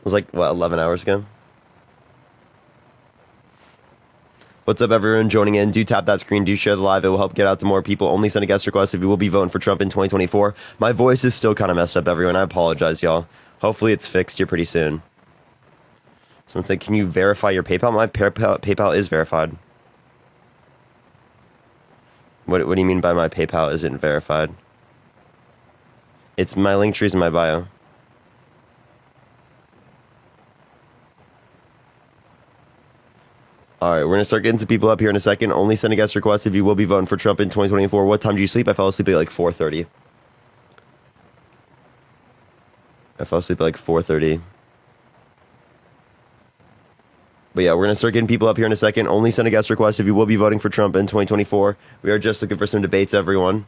was like, what, 11 hours ago? What's up, everyone joining in? Do tap that screen. Do share the live. It will help get out to more people. Only send a guest request if you will be voting for Trump in 2024. My voice is still kind of messed up, everyone. I apologize, y'all. Hopefully it's fixed here pretty soon. Someone said, can you verify your PayPal? My PayPal is verified. What do you mean by my PayPal isn't verified? It's my link tree's in my bio. All right, we're going to start getting some people up here in a second. Only send a guest request if you will be voting for Trump in 2024. What time do you sleep? I fell asleep at like 4:30. I fell asleep at like 4:30. But yeah, we're going to start getting people up here in a second. Only send a guest request if you will be voting for Trump in 2024. We are just looking for some debates, everyone.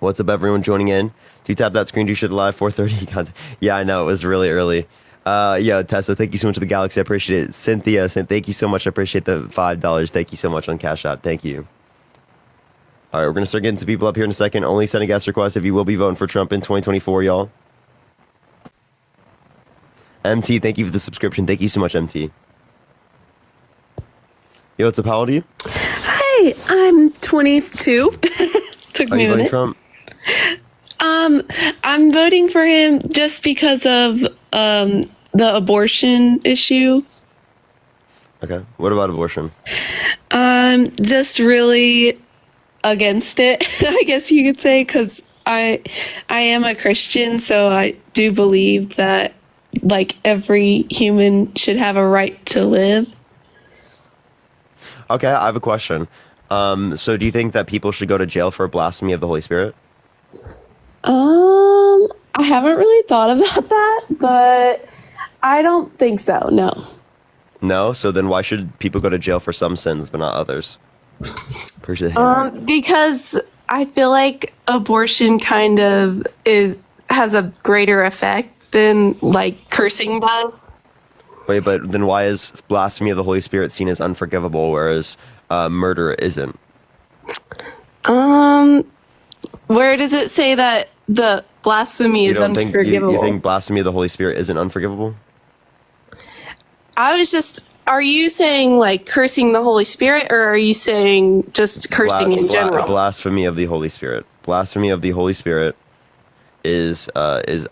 What's up, everyone joining in? Do tap that screen, do share the live, 4:30. Yeah, I know, it was really early. Yeah, Tessa, thank you so much for the Galaxy. I appreciate it. Cynthia, thank you so much. I appreciate the $5. Thank you so much on Cash App. Thank you. All right, we're going to start getting some people up here in a second. Only send a guest request if you will be voting for Trump in 2024, y'all. MT, thank you for the subscription. Thank you so much, MT. Yo, what's up? How old are you? Hi, I'm 22. Took me a minute. Trump? I'm voting for him just because of the abortion issue. Okay. What about abortion? Just really against it, I guess you could say, because I am a Christian, so I do believe that like every human should have a right to live. Okay, I have a question. So do you think that people should go to jail for blasphemy of the Holy Spirit? I haven't really thought about that, but I don't think so, no. No? So then why should people go to jail for some sins but not others? Because I feel like abortion kind of has a greater effect than like cursing does. Wait, but then why is blasphemy of the Holy Spirit seen as unforgivable, whereas murder isn't? Where does it say that the blasphemy is unforgivable? You think blasphemy of the Holy Spirit isn't unforgivable? Are you saying like cursing the Holy Spirit, or are you saying just cursing in general? Blasphemy of the Holy Spirit. Blasphemy of the Holy Spirit is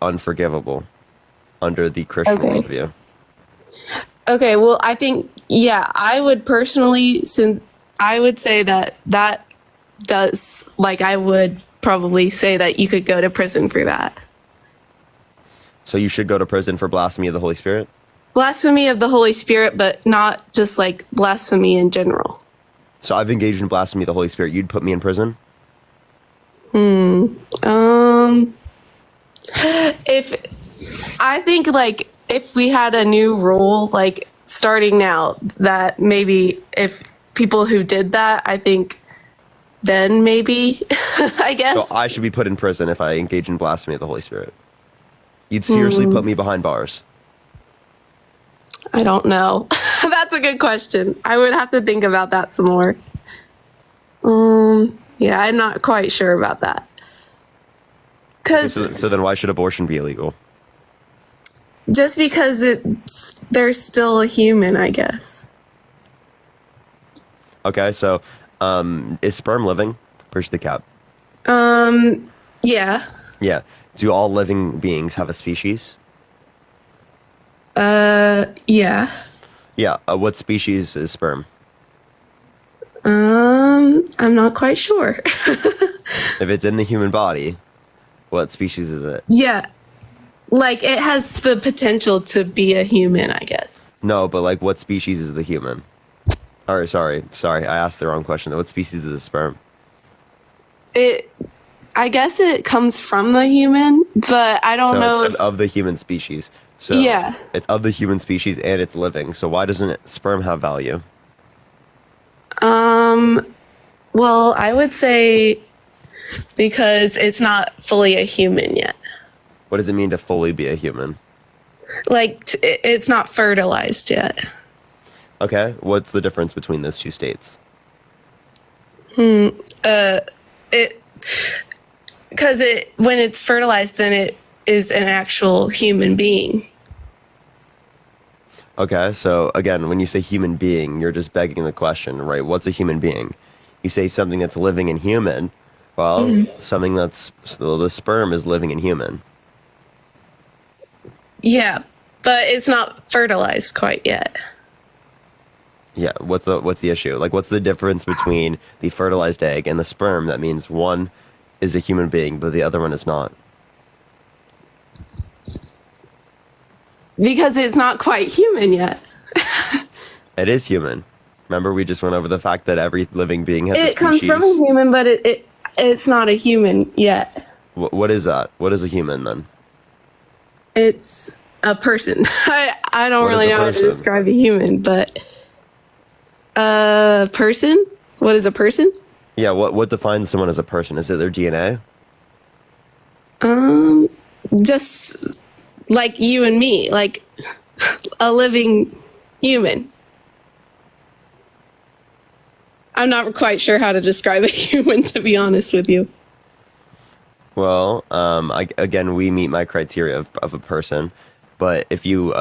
unforgivable under the Christian worldview. Okay, well, I think, yeah, I would personally, I would say that does, like, I would probably say that you could go to prison for that. So you should go to prison for blasphemy of the Holy Spirit? Blasphemy of the Holy Spirit, but not just, like, blasphemy in general. So I've engaged in blasphemy of the Holy Spirit. You'd put me in prison? I think, like, if we had a new rule, like, starting now, that maybe if people who did that, I think then maybe, I guess. So I should be put in prison if I engage in blasphemy of the Holy Spirit. You'd seriously put me behind bars? I don't know. That's a good question. I would have to think about that some more. Yeah, I'm not quite sure about that. So then why should abortion be illegal? Just because they're still a human, I guess. Okay, so is sperm living? Push the cap. Yeah. Yeah. Do all living beings have a species? Yeah. Yeah. What species is sperm? I'm not quite sure. If it's in the human body, what species is it? Yeah. Like, it has the potential to be a human, I guess. No, but like, what species is the human? Or sorry, I asked the wrong question. What species is the sperm? I guess it comes from the human, but I don't know. It's of the human species. So yeah. It's of the human species and it's living. So why doesn't sperm have value? Well, I would say because it's not fully a human yet. What does it mean to fully be a human? Like, it's not fertilized yet. Okay, what's the difference between those two states? Because when it's fertilized, then it is an actual human being. Okay, so again, when you say human being, you're just begging the question, right? What's a human being? You say something that's living and human. Well, something that's so the sperm is living and human. Yeah, but it's not fertilized quite yet. Yeah, what's the issue? Like, what's the difference between the fertilized egg and the sperm? That means one is a human being, but the other one is not. Because it's not quite human yet. It is human. Remember, we just went over the fact that every living being has a It comes from a species. human, but it's not a human yet. What is that? What is a human then? It's a person. I don't What is really a know how to person? describe a human, but a person? What is a person? Yeah, what defines someone as a person? Is it their DNA? Just like you and me, like a living human. I'm not quite sure how to describe a human, to be honest with you. Well, again, we meet my criteria of a person, but if you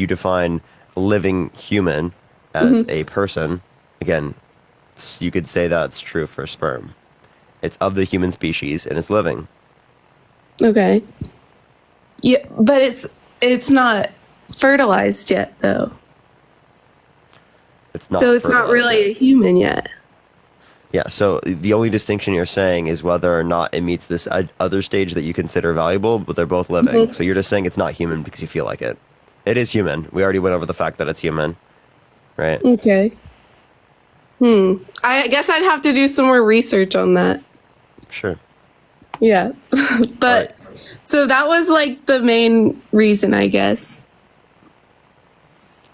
define living human as a person, again, you could say that's true for sperm. It's of the human species and it's living. Okay. Yeah, but it's not fertilized yet, though. It's not. So it's not fertilized really yet. a human yet. Yeah. So the only distinction you're saying is whether or not it meets this other stage that you consider valuable, but they're both living. So you're just saying it's not human because you feel like it. It is human. We already went over the fact that it's human, right? Okay. I guess I'd have to do some more research on that. Sure. Yeah. But Alright. so that was like the main reason, I guess.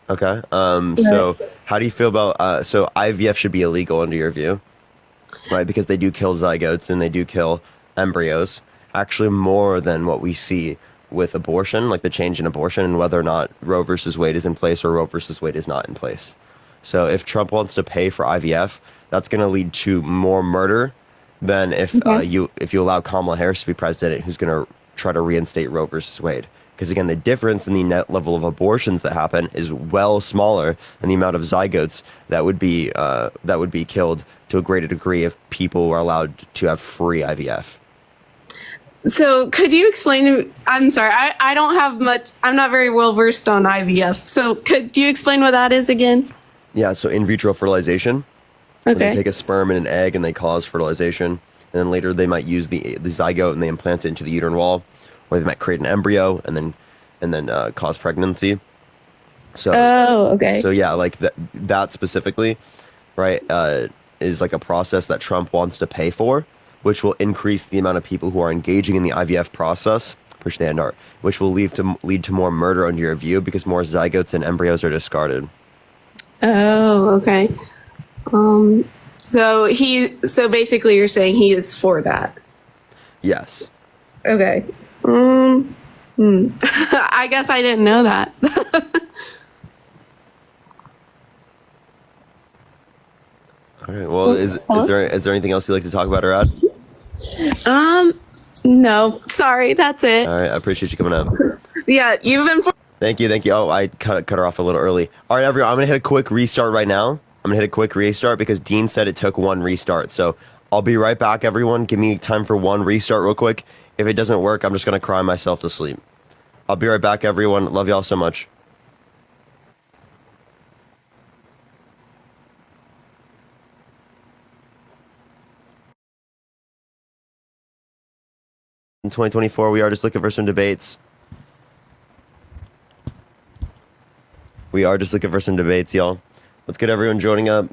Okay. So how do you feel about so IVF should be illegal under your view, right? Because they do kill zygotes and they do kill embryos, actually more than what we see with abortion, like the change in abortion and whether or not Roe versus Wade is in place or Roe versus Wade is not in place. So if Trump wants to pay for IVF, that's going to lead to more murder than Okay. if you allow Kamala Harris to be president, who's going to try to reinstate Roe versus Wade. Because again, the difference in the net level of abortions that happen is well smaller than the amount of zygotes that would be killed to a greater degree if people were allowed to have free IVF. So could you explain to me? I'm sorry, I don't have much. I'm not very well versed on IVF. So could you explain what that is again? Yeah, so in vitro fertilization, where they Okay. take a sperm and an egg and they cause fertilization, and then later they might use the zygote and they implant it into the uterine wall, or they might create an embryo and then cause pregnancy. So Oh, okay. so yeah, like that specifically, right, is like a process that Trump wants to pay for, which will increase the amount of people who are engaging in the IVF process, which will lead to more murder under your view because more zygotes and embryos are discarded. Oh, okay. Um, so basically you're saying he is for that. Yes. Okay. I guess I didn't know that. All right. Well, is Hello? is there is there anything else you'd like to talk about or add? Um, no, sorry, that's it. All right. I appreciate you coming up. Yeah, you've been. Thank you. Thank you. Oh, I cut her off a little early. All right, everyone. I'm gonna hit a quick restart right now. I'm gonna hit a quick restart because Dean said it took one restart. So I'll be right back, everyone. Give me time for one restart real quick. If it doesn't work, I'm just gonna cry myself to sleep. I'll be right back, everyone. Love y'all so much. In 2024, we are just looking for some debates. We are just looking for some debates, y'all. Let's get everyone joining up.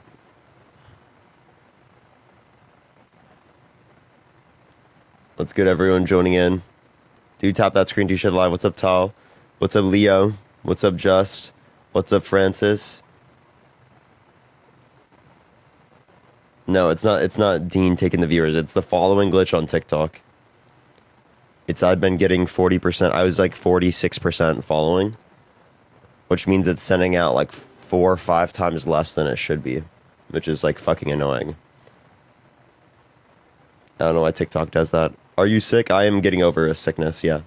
Let's get everyone joining in. Do tap that screen to share live. What's up, Tal? What's up, Leo? What's up, Just? What's up, Francis? No, it's not. It's not Dean taking the viewers. It's the following glitch on TikTok. I've been getting 40%. I was like 46% following, which means it's sending out like 4 or 5 times less than it should be, which is like fucking annoying. I don't know why TikTok does that. Are you sick? I am getting over a sickness. Yeah.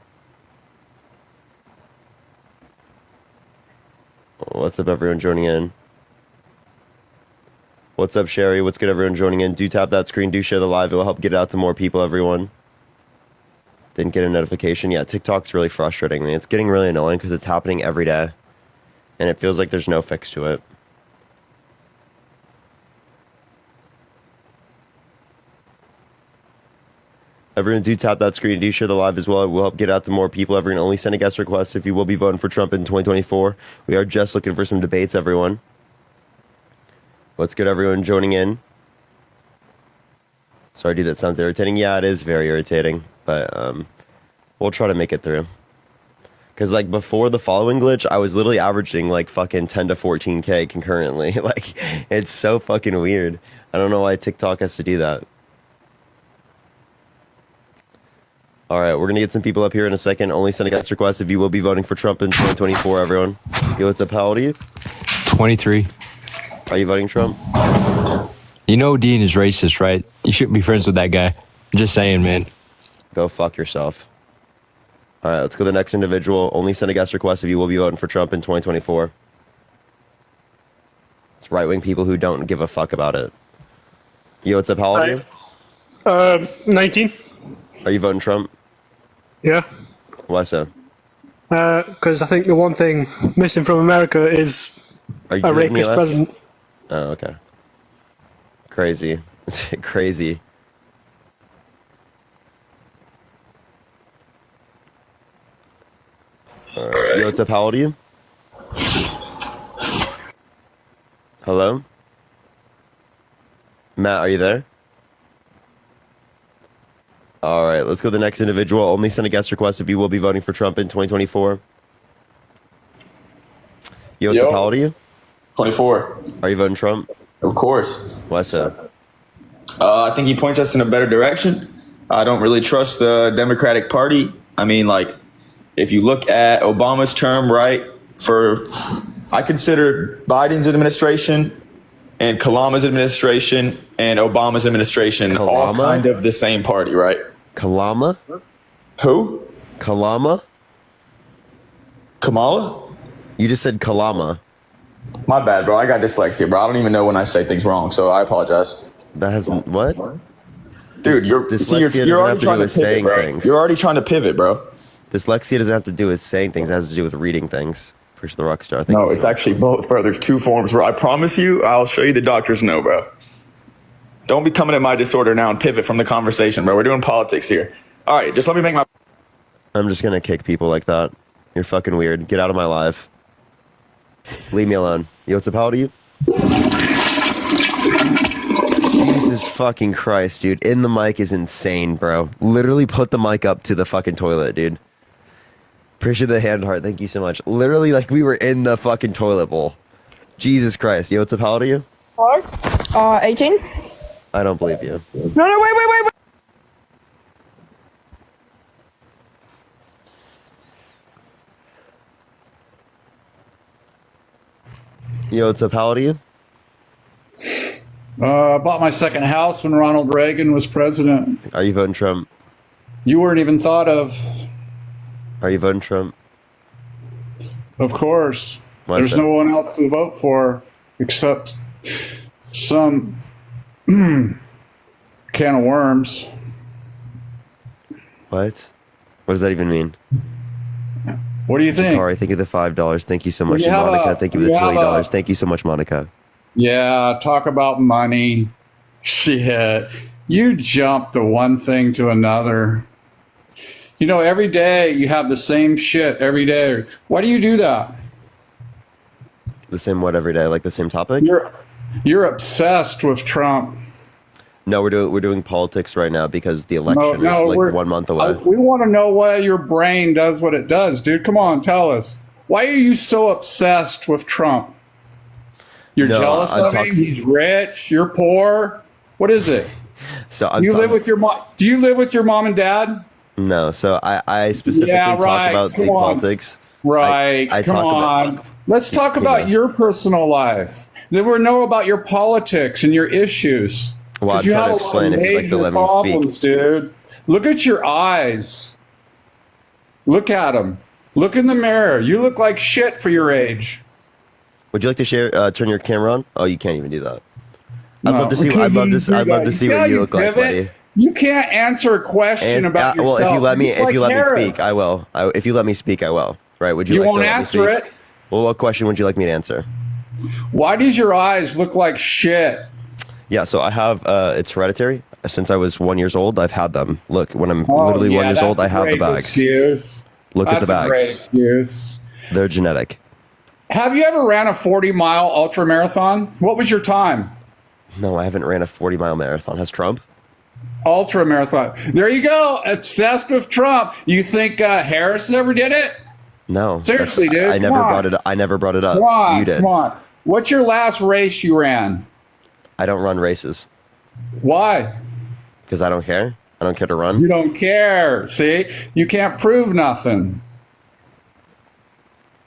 What's up, everyone joining in? What's up, Sherry? What's good, everyone joining in? Do tap that screen. Do share the live. It will help get it out to more people, everyone. Didn't get a notification. Yeah, TikTok's really frustrating me. It's getting really annoying because it's happening every day. And it feels like there's no fix to it. Everyone, do tap that screen. Do share the live as well. It will help get out to more people. Everyone, only send a guest request if you will be voting for Trump in 2024. We are just looking for some debates, everyone. What's good, everyone joining in? Sorry, dude, that sounds irritating. Yeah, it is very irritating, but we'll try to make it through. Because, like, before the following glitch, I was literally averaging, like, fucking 10 to 14K concurrently. Like, it's so fucking weird. I don't know why TikTok has to do that. All right, we're going to get some people up here in a second. Only send a guest request if you will be voting for Trump in 2024, everyone. Yo, what's up? How old are you? 23. Are you voting Trump? You know Dean is racist, right? You shouldn't be friends with that guy. I'm just saying, man. Go fuck yourself. All right, let's go to the next individual. Only send a guest request if you will be voting for Trump in 2024. It's right-wing people who don't give a fuck about it. Yo, what's up? How old are you? 19. Are you voting Trump? Yeah. Why so? Because I think the one thing missing from America is Are you a giving me rapist less? president. Oh, okay. Crazy. Crazy. Yo, what's up? How old are you? Hello? Matt, are you there? All right, let's go to the next individual. Only send a guest request if you will be voting for Trump in 2024. Yo, what's up? How old are you? 24. Are you voting Trump? Of course. Why so? I think he points us in a better direction. I don't really trust the Democratic Party. I mean, like, if you look at Obama's term, right, I consider Biden's administration and Kalama's administration and Obama's administration all Kalama? kind of the same party, right? Kalama? Who? Kalama? Kamala? You just said Kalama. My bad, bro. I got dyslexia, bro. I don't even know when I say things wrong, so I apologize. That has what? Dude, you're Dyslexia doesn't have to do with saying things. You're already trying to pivot, bro. Dyslexia doesn't have to do with saying things. It has to do with reading things. Push the rock star. Thank No, you it's so much. actually both, bro. There's two forms, bro. I promise you, I'll show you the doctors know, bro. Don't be coming at my disorder now and pivot from the conversation, bro. We're doing politics here. All right, just let me make my... I'm just gonna kick people like that. You're fucking weird. Get out of my live. Leave me alone. Yo, what's up? How old are you? Jesus fucking Christ, dude. In the mic is insane, bro. Literally put the mic up to the fucking toilet, dude. Appreciate the hand heart. Thank you so much. Literally, like we were in the fucking toilet bowl. Jesus Christ. Yo, what's up? How old are you? 18? I don't believe you. No, wait. Yo, what's up? How old are you? Bought my second house when Ronald Reagan was president. Are you voting Trump? You weren't even thought of Are you voting Trump? course. Why There's so? no one else to vote for except some can of worms. What? What does that even mean? What do you think? Sorry, thank you for the $5. Thank you so much. you have Monica, a- thank you for the you have $20. a- Thank you so much, Monica. Yeah, talk about money. Shit. You jump to one thing to another. You know, every day you have the same shit every day. Why do you do that? The same what every day? Like the same topic? You're obsessed with Trump. No, we're doing politics right now because the election is like 1 month away. We want to know why your brain does what it does, dude. Come on, tell us. Why are you so obsessed with Trump? You're No, jealous I'm of him? He's rich. You're poor. What is it? So Do you live with your mom? Do you live with your mom and dad? No, so I specifically Yeah, talk right. about Come the on. politics. Right. I Come talk on. about Let's talk about your personal life. Then we know about your politics and your issues. Well, I'm 'Cause you trying have to a lot explain of if you'd like to major let me speak. problems, dude. Look at your eyes. Look at them. Look in the mirror. You look like shit for your age. Would you like to share? Turn your camera on. Oh, you can't even do that. I'd No, love to see. because I'd love you to. do I'd love that. to see see how what you look like, pivot? buddy. You can't answer a question about yourself. Well, if you let me, You're just like me Harris. speak, I will. If you let me speak, I will. Right? Would you? You like won't to let me answer speak? it. Well, what question would you like me to answer? Why does your eyes look like shit? Yeah. So I have. It's hereditary. Since I was 1 year old, I've had them. Look, when I'm Oh, literally 1 year that's old, a I have the great bags. Excuse. Look at the That's a great bags. excuse. They're genetic. Have you ever ran a 40-mile ultra marathon? What was your time? No, I haven't ran a 40-mile marathon. Has Trump? Ultra marathon. There you go. Obsessed with Trump. You think Harris ever did it? No. Seriously, dude. I never come on. brought it up. I never brought it up. Come on. You did. Come on. What's your last race you ran? I don't run races Why? because I don't care. I don't care to run. You don't care. See? You can't prove nothing.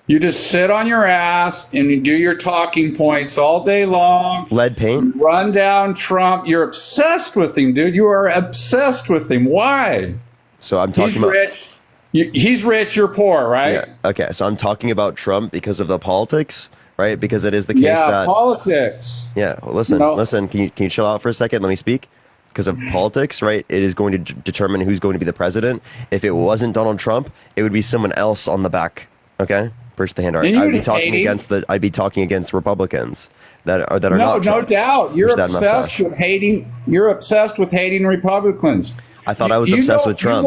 You just sit on your ass and you do your talking points all day long. Lead paint? Run down Trump. You're obsessed with him, dude. You are obsessed with him. Why? So I'm talking He's about. rich. He's rich. You're poor, right? Yeah. Okay. So I'm talking about Trump because of the politics, right? Because it is the case Yeah, that. politics. Yeah. Well, listen. No. Listen. Can you chill out for a second? Let me speak. Because of politics, right? It is going to determine who's going to be the president. If it wasn't Donald Trump, it would be someone else on the back. Okay. Push the hand. And you I'd be would talking hate him. against I'd be talking against Republicans that are No, not. no Trump. doubt. You're Push that obsessed mustache. with hating. You're obsessed with hating Republicans. I thought I was obsessed with Trump.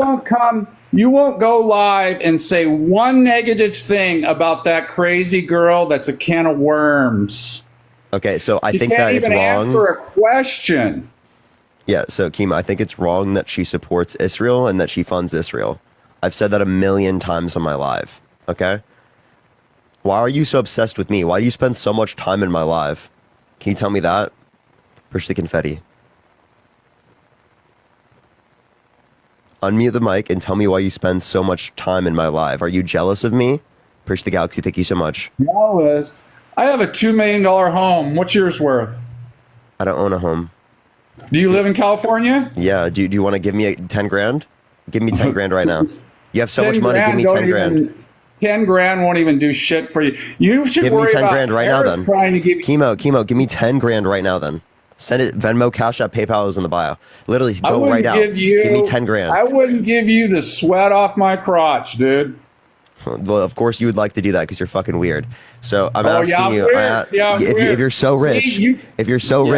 You won't go live and say one negative thing about that crazy girl that's a can of worms. Okay, so I You think can't that it's even wrong. answer a question. Yeah, so Kima, I think it's wrong that she supports Israel and that she funds Israel. I've said that 1,000,000 times in my life. Okay? Why are you so obsessed with me? Why do you spend so much time in my life? Can you tell me that? Push the confetti. Unmute the mic and tell me why you spend so much time in my life. Are you jealous of me? Push the galaxy. Thank you so much. Jealous. I have a $2 million home. What's yours worth? I don't own a home. Do you live in California? Yeah. Do you want to give me 10 grand? Give me 10 grand right now. You have so much 10 money. Give me grand 10 grand. don't even- 10 grand won't even do shit for you. You should Give me worry 10 about grand right now Harris then. trying to give you. Chemo, give me 10 grand right now then. Send it Venmo, Cash App, PayPal is in the bio. Literally, I go wouldn't right out. give you. Give me 10 grand. I wouldn't give you the sweat off my crotch, dude. Well, of course you would like to do that because you're fucking weird. So I'm Oh, asking yeah, I'm you, weird. See, I'm if weird. you're so See, rich, you- if you're so Yeah.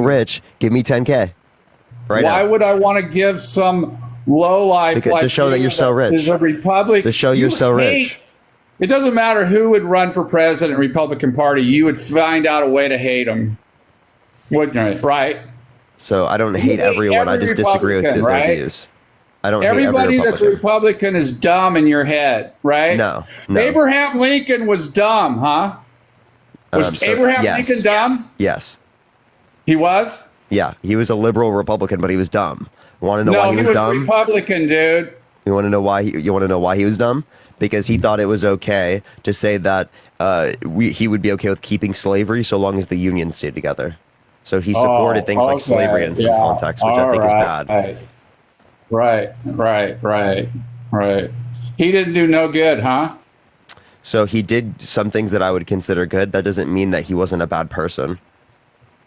rich, give me 10K right Why now. would I want to give some low life Because- like to show that you you're so rich. Is a Republican. To show you're You so hate- rich. It doesn't matter who would run for president, Republican Party. You would find out a way to hate them, wouldn't you? Right? So I don't hate hate everyone. I every just disagree with Republican, their right? views. I don't hate every Everybody that's Republican. Republican is dumb in your head, right? No. Abraham Lincoln was dumb, huh? Was So, Abraham yes. Lincoln dumb? Yes. He was? Yeah. He was a liberal Republican, but he was dumb. Want to know No, why he he was dumb? Republican, dude. You want to know why? You want to know why he was dumb? Because he thought it was okay to say that he would be okay with keeping slavery so long as the Union stayed together. So he supported things like okay. slavery in some Yeah. contexts, which I think is bad. Right. He didn't do no good, huh? So he did some things that I would consider good. That doesn't mean that he wasn't a bad person.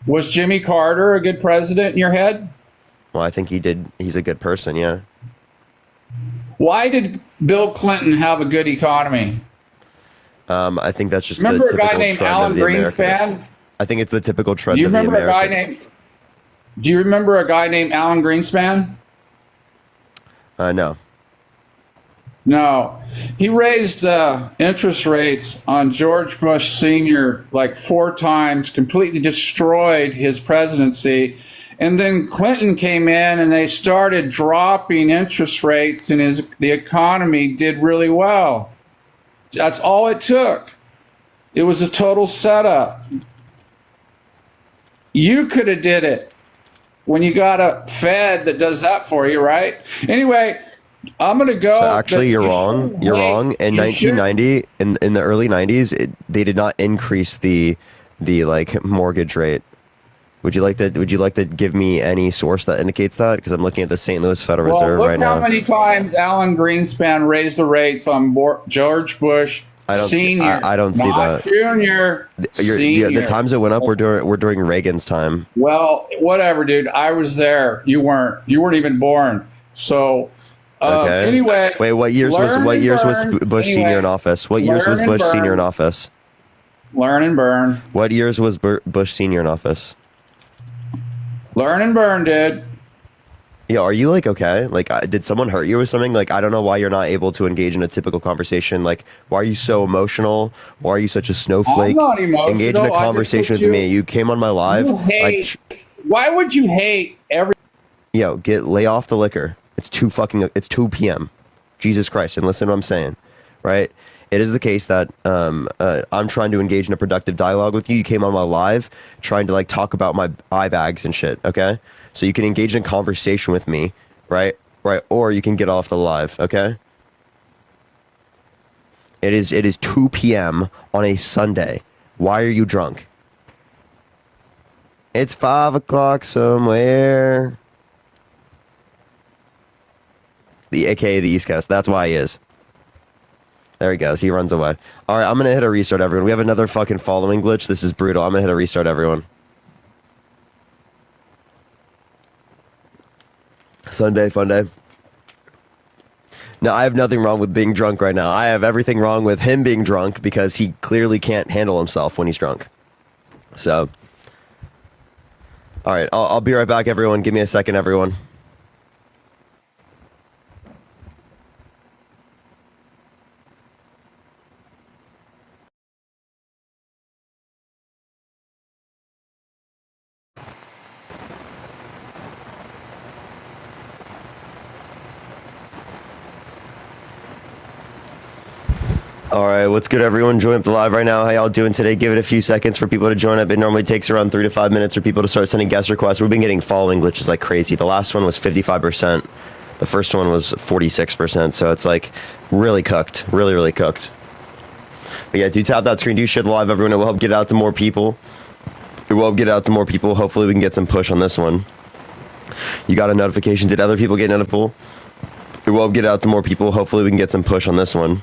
Was Jimmy Carter a good president in your head? Well, I think he did. He's a good person. Yeah. Why did Bill Clinton have a good economy? I think that's just Remember the a guy typical named trend Alan of the American. Greenspan? I think it's the typical trend Do you of the remember a guy American. named? Do you remember a guy named Alan Greenspan? No. No, he raised interest rates on George Bush Sr. like 4 times, completely destroyed his presidency. And then Clinton came in and they started dropping interest rates and the economy did really well. That's all it took. It was a total setup. You could have did it when you got a Fed that does that for you, right? Anyway, I'm going to go. So actually, you're wrong. You're wrong. In 1990, in the early 90s, they did not increase the like mortgage rate. Would you like to give me any source that indicates that? Because I'm looking at the St. Louis Federal Reserve look right how now. many times Alan Greenspan raised the rates on George Bush I don't Senior. I don't see not that. Junior. Senior. The times it went up were during Reagan's time. Well, whatever, dude. I was there. You weren't. You weren't even born. So, Okay. anyway. Wait, what years was Bush Senior in office? What years was Bush Senior in office? Learn and burn. What years was Bush Senior in office? Learn and burn, dude. Yeah, are you like okay? Like, did someone hurt you or something? Like, I don't know why you're not able to engage in a typical conversation. Like, why are you so emotional? Why are you such a snowflake? I'm not emotional. Engage in a conversation with me. You came on my live. You hate. Why would you hate every? Yo, lay off the liquor. It's 2 p.m. Jesus Christ, and listen to what I'm saying, right? It is the case that I'm trying to engage in a productive dialogue with you. You came on my live trying to like talk about my eye bags and shit, okay? So you can engage in conversation with me, right? Right, or you can get off the live, okay? It is 2 p.m. on a Sunday. Why are you drunk? It's 5 o'clock somewhere. AKA the East Coast. That's why he is. There he goes. He runs away. All right, I'm going to hit a restart, everyone. We have another fucking following glitch. This is brutal. I'm going to hit a restart, everyone. Sunday, fun day. No, I have nothing wrong with being drunk right now. I have everything wrong with him being drunk because he clearly can't handle himself when he's drunk. So, all right, I'll be right back, everyone. Give me a second, everyone. All right, what's good, everyone? Join up the live right now. How y'all doing today? Give it a few seconds for people to join up. It normally takes around 3 to 5 minutes for people to start sending guest requests. We've been getting following glitches like crazy. The last one was 55%. The first one was 46%. So it's like really cooked, really cooked. But yeah, do tap that screen, do share the live, everyone. It will help get out to more people. It will help get out to more people. Hopefully we can get some push on this one. You got a notification. Did other people get notified? It will help get out to more people. Hopefully we can get some push on this one.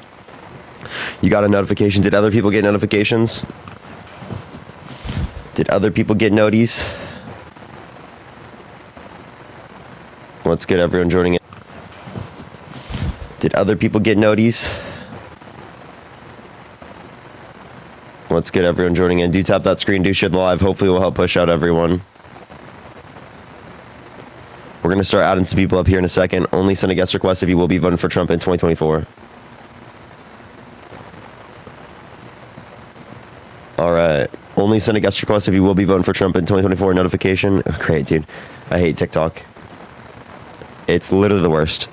You got a notification. Did other people get notifications? Did other people get noties? What's good, everyone joining in? Did other people get noties? What's good, everyone joining in? Do tap that screen, do share the live. Hopefully we'll help push out everyone. We're going to start adding some people up here in a second. Only send a guest request if you will be voting for Trump in 2024. All right. Only send a guest request if you will be voting for Trump in 2024. Notification. Oh, great, dude. I hate TikTok. It's literally the worst.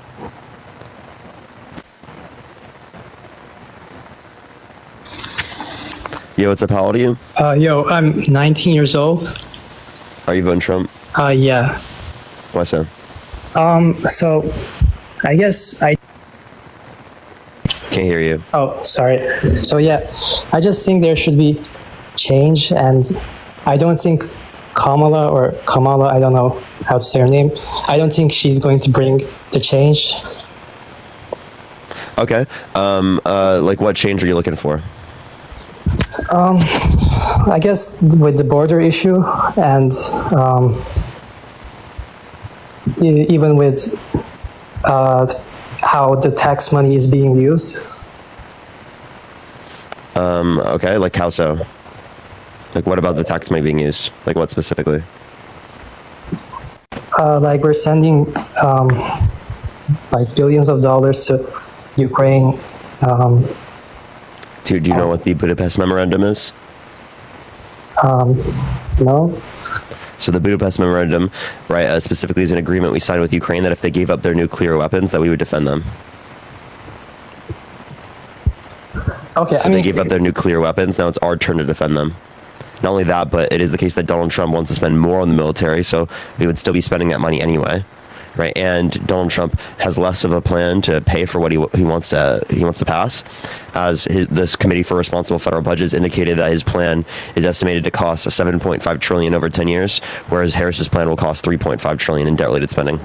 Yo, what's up? How old are you? Yo, I'm 19 years old. Are you voting Trump? Yeah. Why so? So I guess I... Can't hear you. Oh, sorry. So yeah, I just think there should be change, and I don't think Kamala, I don't know how to say her name, I don't think she's going to bring the change. Okay. Like what change are you looking for? I guess with the border issue and even with how the tax money is being used. Okay, like how so? Like what about the tax money being used? Like what specifically? Like we're sending like billions of dollars to Ukraine. Do you know what the Budapest Memorandum is? No. So the Budapest Memorandum, right, specifically is an agreement we signed with Ukraine that if they gave up their nuclear weapons, that we would defend them. Okay, So they gave up their nuclear weapons, now it's our turn to defend them. Not only that, but it is the case that Donald Trump wants to spend more on the military, so we would still be spending that money anyway, right? And Donald Trump has less of a plan to pay for what he wants to pass, as this Committee for Responsible Federal Budgets indicated that his plan is estimated to cost $7.5 trillion over 10 years, whereas Harris's plan will cost $3.5 trillion in debt-related spending.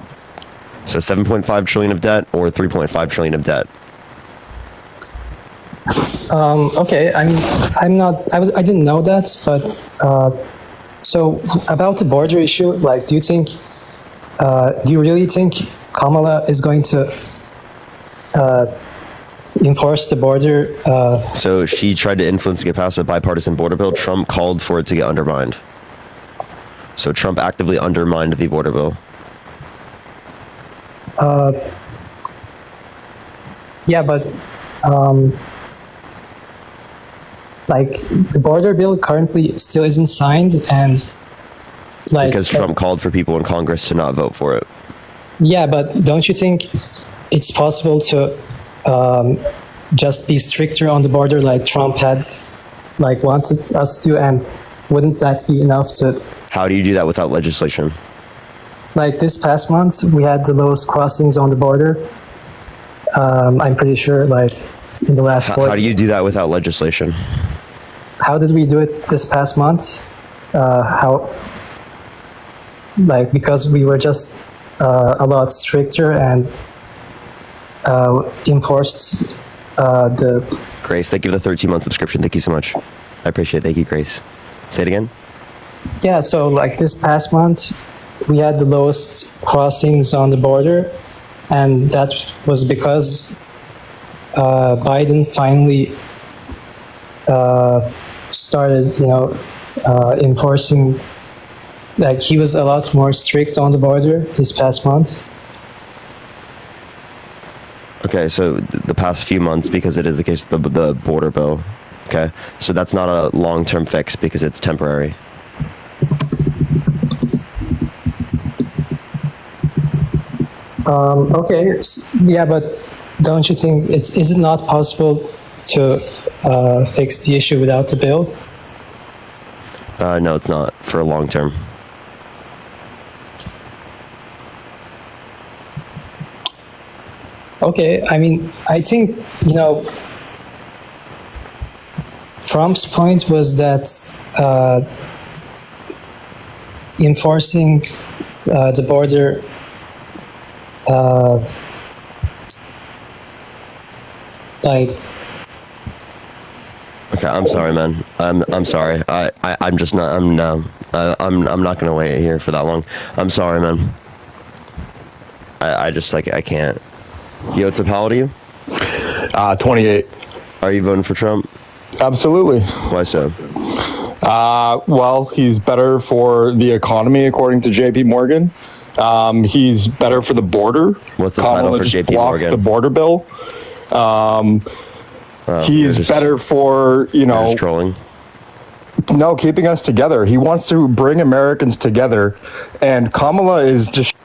So $7.5 trillion of debt or $3.5 trillion of debt. Okay, I mean, I didn't know that, but so about the border issue, like, do you really think Kamala is going to enforce the border? So she tried to influence to get past a bipartisan border bill. Trump called for it to get undermined. So Trump actively undermined the border bill. Yeah, but like the border bill currently still isn't signed, and like Because Trump called for people in Congress to not vote for it. yeah, but don't you think it's possible to just be stricter on the border like Trump had like wanted us to, and wouldn't that be enough to, How do you do that without legislation? like this past month we had the lowest crossings on the border. I'm pretty sure like in the last How 4 do you do that without legislation? How did we do it this past month? How, like, because we were just a lot stricter and enforced the. Grace, thank you for the 13-month subscription. Thank you so much. I appreciate it. Thank you, Grace. Say it again. Yeah, so like this past month, we had the lowest crossings on the border, and that was because Biden finally started, enforcing, like he was a lot more strict on the border this past month. Okay, so the past few months, because it is the case of the border bill. Okay, so that's not a long-term fix because it's temporary. Okay, yeah, but don't you think is it not possible to fix the issue without the bill? No, it's not for a long term. Okay, I mean, I think, Trump's point was that enforcing the border like. Okay, I'm sorry, man. I'm sorry. I'm just not. I'm not gonna wait here for that long. I'm sorry, man. I just like I can't. Yo, it's a how old are you? 28. Are you voting for Trump? Absolutely. Why so? Well, he's better for the economy, according to J.P. Morgan. He's better for the border. What's the Kamala title for just J.P. blocked Morgan? the border bill. He's better for, Just trolling. no, keeping us together. He wants to bring Americans together, and Kamala is just.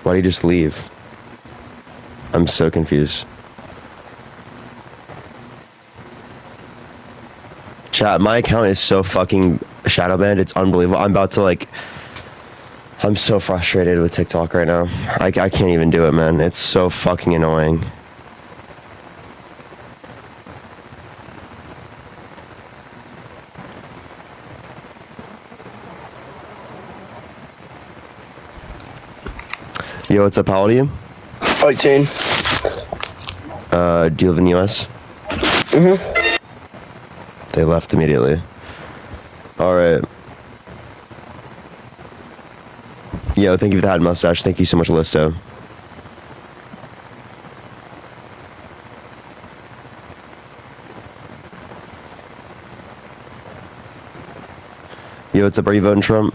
Why do you just leave? I'm so confused. Chat, my account is so fucking shadow banned. It's unbelievable. I'm about to I'm so frustrated with TikTok right now. I can't even do it, man. It's so fucking annoying. Yo, what's up? How old are you? 18. Do you live in the US? Mm-hmm. They left immediately. Alright. Yo, thank you for that mustache. Thank you so much, Listo. Yo, what's up? Are you voting Trump?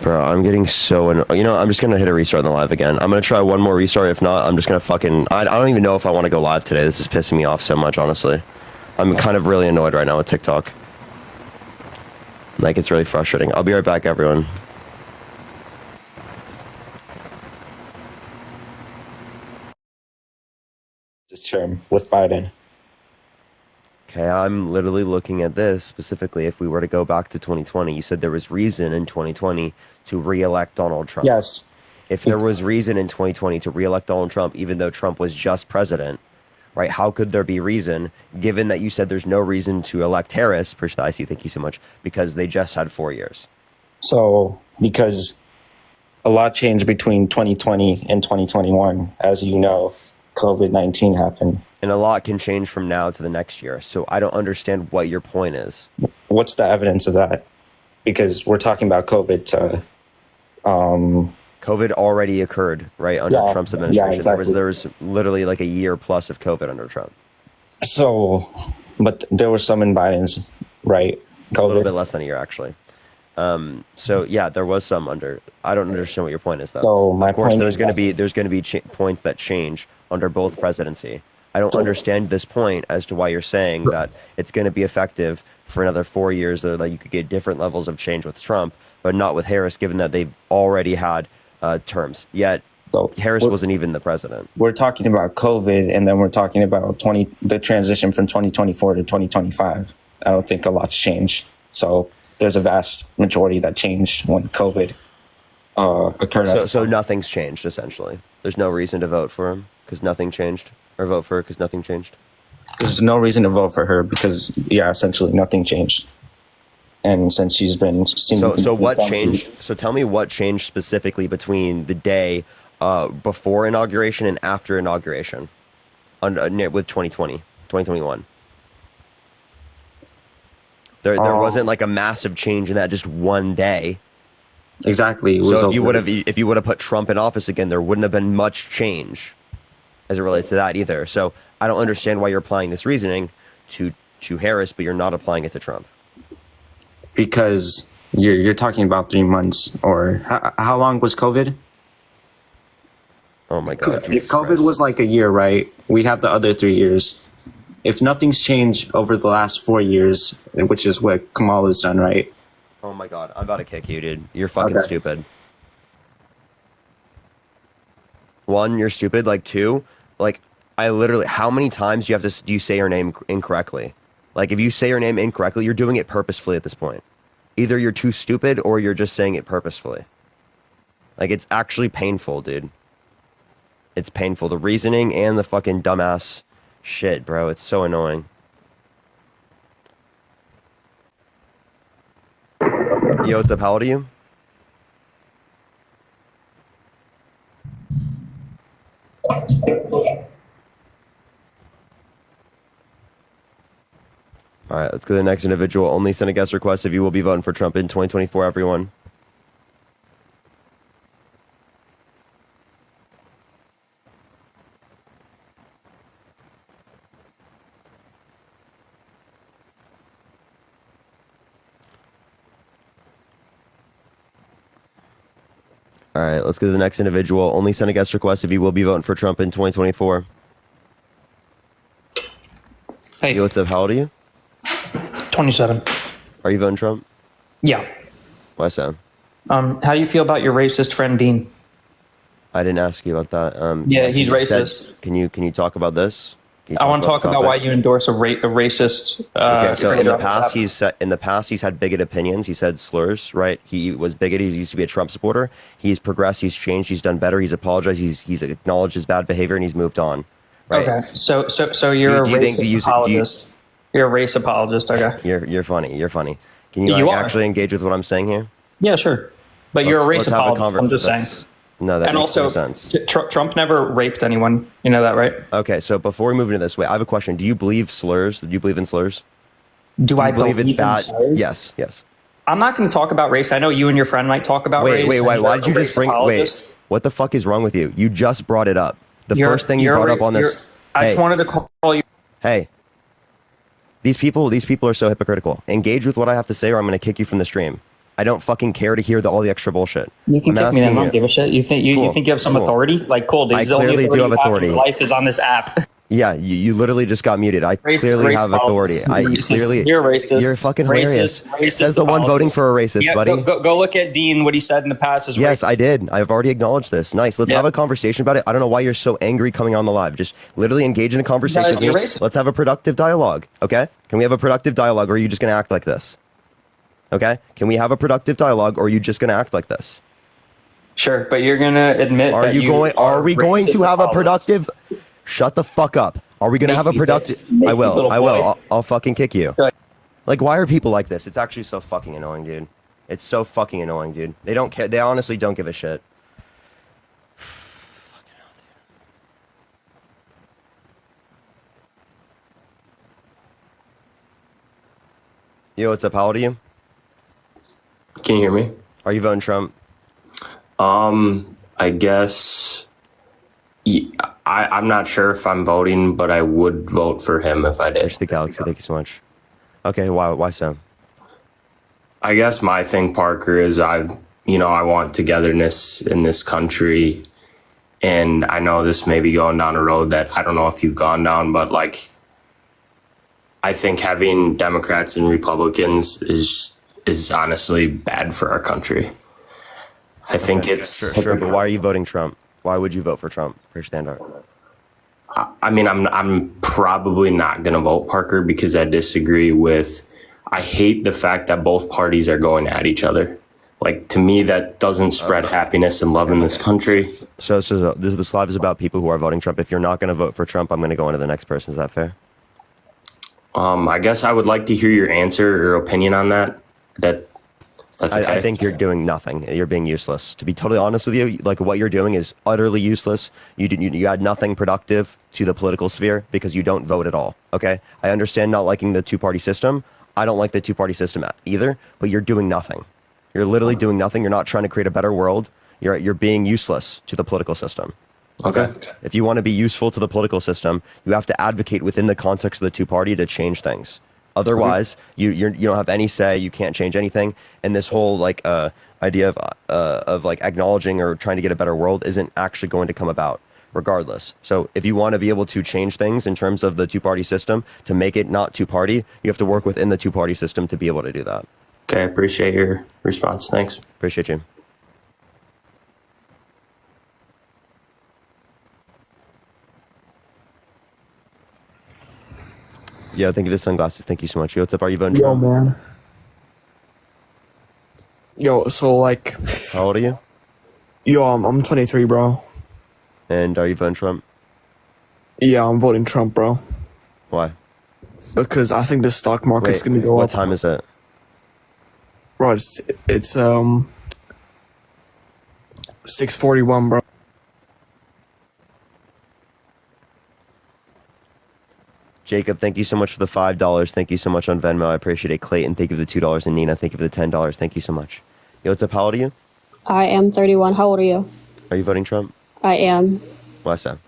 Bro, I'm getting so I'm just gonna hit a restart on the live again. I'm gonna try one more restart. If not, I'm just gonna fucking I don't even know if I want to go live today. This is pissing me off so much, honestly. I'm kind of really annoyed right now with TikTok. Like, it's really frustrating. I'll be right back, everyone. This term with Biden. Okay, I'm literally looking at this specifically. If we were to go back to 2020, you said there was reason in 2020 to re-elect Donald Trump. Yes. If there was reason in 2020 to re-elect Donald Trump, even though Trump was just president, right? How could there be reason, given that you said there's no reason to elect Tariffs, appreciate the IC, thank you so much, because they just had 4 years. So, because a lot changed between 2020 and 2021. As you know, COVID-19 happened. And a lot can change from now to the next year. So I don't understand what your point is. What's the evidence of that? Because we're talking about COVID. COVID already occurred, right, under Trump's administration. Yeah, exactly. There was literally like a year plus of COVID under Trump. So, but there was some in Biden's, right? COVID. A little bit less than a year, actually. So yeah, there was some under. I don't understand what your point is, though. So my of course, point there's is going to be points that change under both presidency. I don't understand this point as to why you're saying that it's going to be effective for another 4 years, or that you could get different levels of change with Trump, but not with Harris, given that they've already had terms. Yet Harris wasn't even the president. We're talking about COVID, and then we're talking about the transition from 2024 to 2025. I don't think a lot's changed. So there's a vast majority that changed when COVID occurred. So nothing's changed, essentially. There's no reason to vote for him because nothing changed, or vote for her because nothing changed. There's no reason to vote for her because, essentially nothing changed. And since she's been so what changed? So tell me what changed specifically between the day before inauguration and after inauguration with 2021. There wasn't like a massive change in that just one day. Exactly. So if you would have put Trump in office again, there wouldn't have been much change as it relates to that either. So I don't understand why you're applying this reasoning to Harris, but you're not applying it to Trump. Because you're talking about 3 months, or how long was COVID? Oh my God. If COVID was like a year, right? We have the other 3 years. If nothing's changed over the last 4 years, which is what Kamala's done, right? Oh my God, I'm about to kick you, dude. You're fucking stupid. 1, you're stupid. Like 2, like I literally, how many times do you say your name incorrectly? Like if you say your name incorrectly, you're doing it purposefully at this point. Either you're too stupid or you're just saying it purposefully. Like it's actually painful, dude. It's painful. The reasoning and the fucking dumbass shit, bro. It's so annoying. Yo, what's up? How old are you? All right, let's go to the next individual. Only send a guest request if you will be voting for Trump in 2024, everyone. All right, let's go to the next individual. Only send a guest request if you will be voting for Trump in 2024. Hey. Yo, what's up? How old are you? 27. Are you voting Trump? Yeah. Why so? How do you feel about your racist friend Dean? I didn't ask you about that. Yeah, he's racist. Can you talk about this? I want to talk about why you endorse a racist. Okay, so in the past he's had bigot opinions. He said slurs, right? He was bigoted. He used to be a Trump supporter. He's progressed. He's changed. He's done better. He's apologized. He's acknowledged his bad behavior and he's moved on. Right? Okay, so you're a racist apologist. You're a race apologist. Okay. You're funny. You're funny. Can you actually engage with what I'm saying here? Yeah, sure. But you're a race apologist. I'm just saying. No, that makes no also, sense. Trump never raped anyone. You know that, right? Okay, so before we move into this, wait, I have a question. Do you believe slurs? Do you believe in slurs? Do I believe it's bad? in slurs? Yes. I'm not going to talk about race. I know you and your friend might talk about race. Wait. Why did you just bring? Wait. What the fuck is wrong with you? You just brought it up. The first thing you brought up on this. I just wanted to call you. Hey. These people are so hypocritical. Engage with what I have to say, or I'm going to kick you from the stream. I don't fucking care to hear all the extra bullshit. You can kick me. I don't give a shit. You think you think you have some authority? Like, cool, dude. I clearly do have authority. Life is on this app. Yeah, you literally just got muted. I clearly have authority. You're racist. You're fucking hilarious. Racist Says the one voting for a racist, buddy. Go look at Dean. What he said in the past is yes, I did. I've already acknowledged this. Nice. Let's have a conversation about it. I don't know why you're so angry coming on the live. Just literally engage in a conversation. Let's have a productive dialogue. Okay? Can we have a productive dialogue, or are you just gonna act like this? Okay? Can we have a productive dialogue, or are you just gonna act like this? Sure, but you're gonna admit. Are we going to have a productive? Shut the fuck up. Are we going to have a productive... I will. I'll fucking kick you. Like, why are people like this? It's actually so fucking annoying, dude. It's so fucking annoying, dude. They don't care. They honestly don't give a shit. Yo, what's up? How old are you? Can you hear me? Are you voting Trump? I guess I'm not sure if I'm voting, but I would vote for him if I did. Push the galaxy. Thank you so much. Okay, why so? I guess my thing, Parker, is I want togetherness in this country. And I know this may be going down a road that I don't know if you've gone down, but like, I think having Democrats and Republicans is honestly bad for our country. I think it's sure, but why are you voting Trump? Why would you vote for Trump for your standard? I mean, I'm probably not going to vote, Parker, because I disagree with. I hate the fact that both parties are going at each other. Like, to me, that doesn't spread happiness and love in this country. So this is the Slav is about people who are voting Trump. If you're not going to vote for Trump, I'm going to go on to the next person. Is that fair? I guess I would like to hear your answer or opinion on that. That's okay. I think you're doing nothing. You're being useless. To be totally honest with you, like what you're doing is utterly useless. You add nothing productive to the political sphere because you don't vote at all. Okay? I understand not liking the two-party system. I don't like the two-party system either, but you're doing nothing. You're literally doing nothing. You're not trying to create a better world. You're being useless to the political system. Okay. If you want to be useful to the political system, you have to advocate within the context of the two-party to change things. Otherwise, you don't have any say. You can't change anything. And this whole idea of like acknowledging or trying to get a better world isn't actually going to come about, regardless. So if you want to be able to change things in terms of the two-party system to make it not two-party, you have to work within the two-party system to be able to do that. Okay, I appreciate your response. Thanks. Appreciate you. Yeah, thank you for the sunglasses. Thank you so much. Yo, what's up? Are you voting Trump? Yo, man. Yo, so like... How old are you? Yo, I'm 23, bro. And are you voting Trump? Yeah, I'm voting Trump, bro. Why? Because I think the stock market's going to go up. What time is it? Bro, it's 6:41, bro. Jacob, thank you so much for the $5. Thank you so much on Venmo. I appreciate it. Clayton, thank you for the $2. And Nina, thank you for the $10. Thank you so much. Yo, what's up? How old are you? I am 31. How old are you? Are you voting Trump? I am. Why so?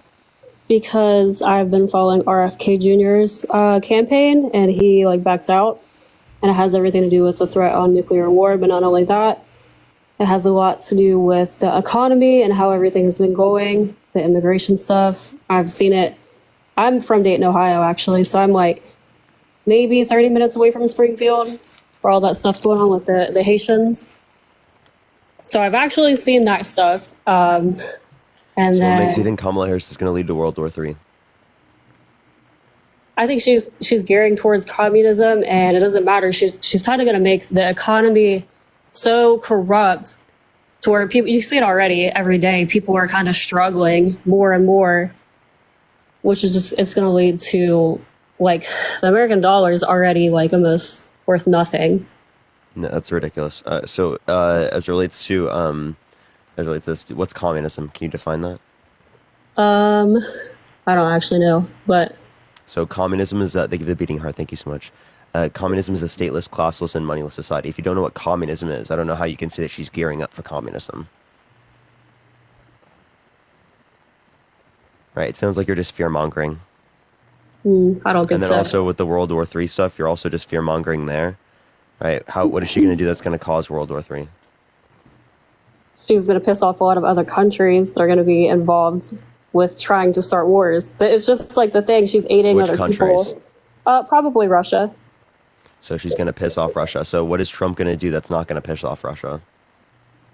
Because I've been following RFK Jr.'s campaign, and he backed out. And it has everything to do with the threat on nuclear war, but not only that, it has a lot to do with the economy and how everything has been going, the immigration stuff. I've seen it. I'm from Dayton, Ohio, actually, so I'm maybe 30 minutes away from Springfield, where all that stuff's going on with the Haitians. So I've actually seen that stuff. And so then, what makes you think Kamala Harris is going to lead to World War III? I think she's gearing towards communism, and it doesn't matter. She's kind of going to make the economy so corrupt to where people, you see it already every day, people are kind of struggling more and more, which is just, it's going to lead to the American dollar is already almost worth nothing. No, that's ridiculous. So as it relates to this, what's communism? Can you define that? I don't actually know, but. So communism is, thank you for the beating heart, thank you so much. Communism is a stateless, classless, and moneyless society. If you don't know what communism is, I don't know how you can say that she's gearing up for communism. Right, it sounds like you're just fear-mongering. I don't think so. And then also with the World War III stuff, you're also just fear-mongering there. Right, what is she going to do that's going to cause World War III? She's going to piss off a lot of other countries that are going to be involved with trying to start wars. But it's just the thing, she's aiding Which other countries? people. Probably Russia. So she's going to piss off Russia. So what is Trump going to do that's not going to piss off Russia?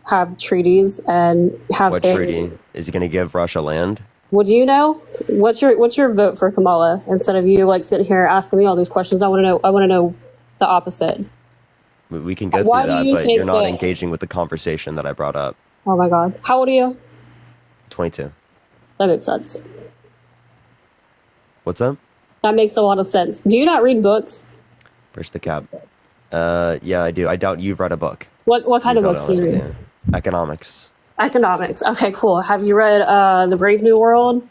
Have treaties and have What things. treaty? Is he going to give Russia land? Would you know? What's your vote for Kamala? Instead of you sitting here asking me all these questions, I want to know the opposite. We can get Why through do that, you but think you're not that- engaging with the conversation that I brought up. Oh my God. How old are you? 22. That makes sense. What's up? That makes a lot of sense. Do you not read books? Push the cap. Yeah, I do. I doubt you've read a book. What kind of books do you read? Yeah. Economics. Economics. Okay, cool. Have you read The Brave New World?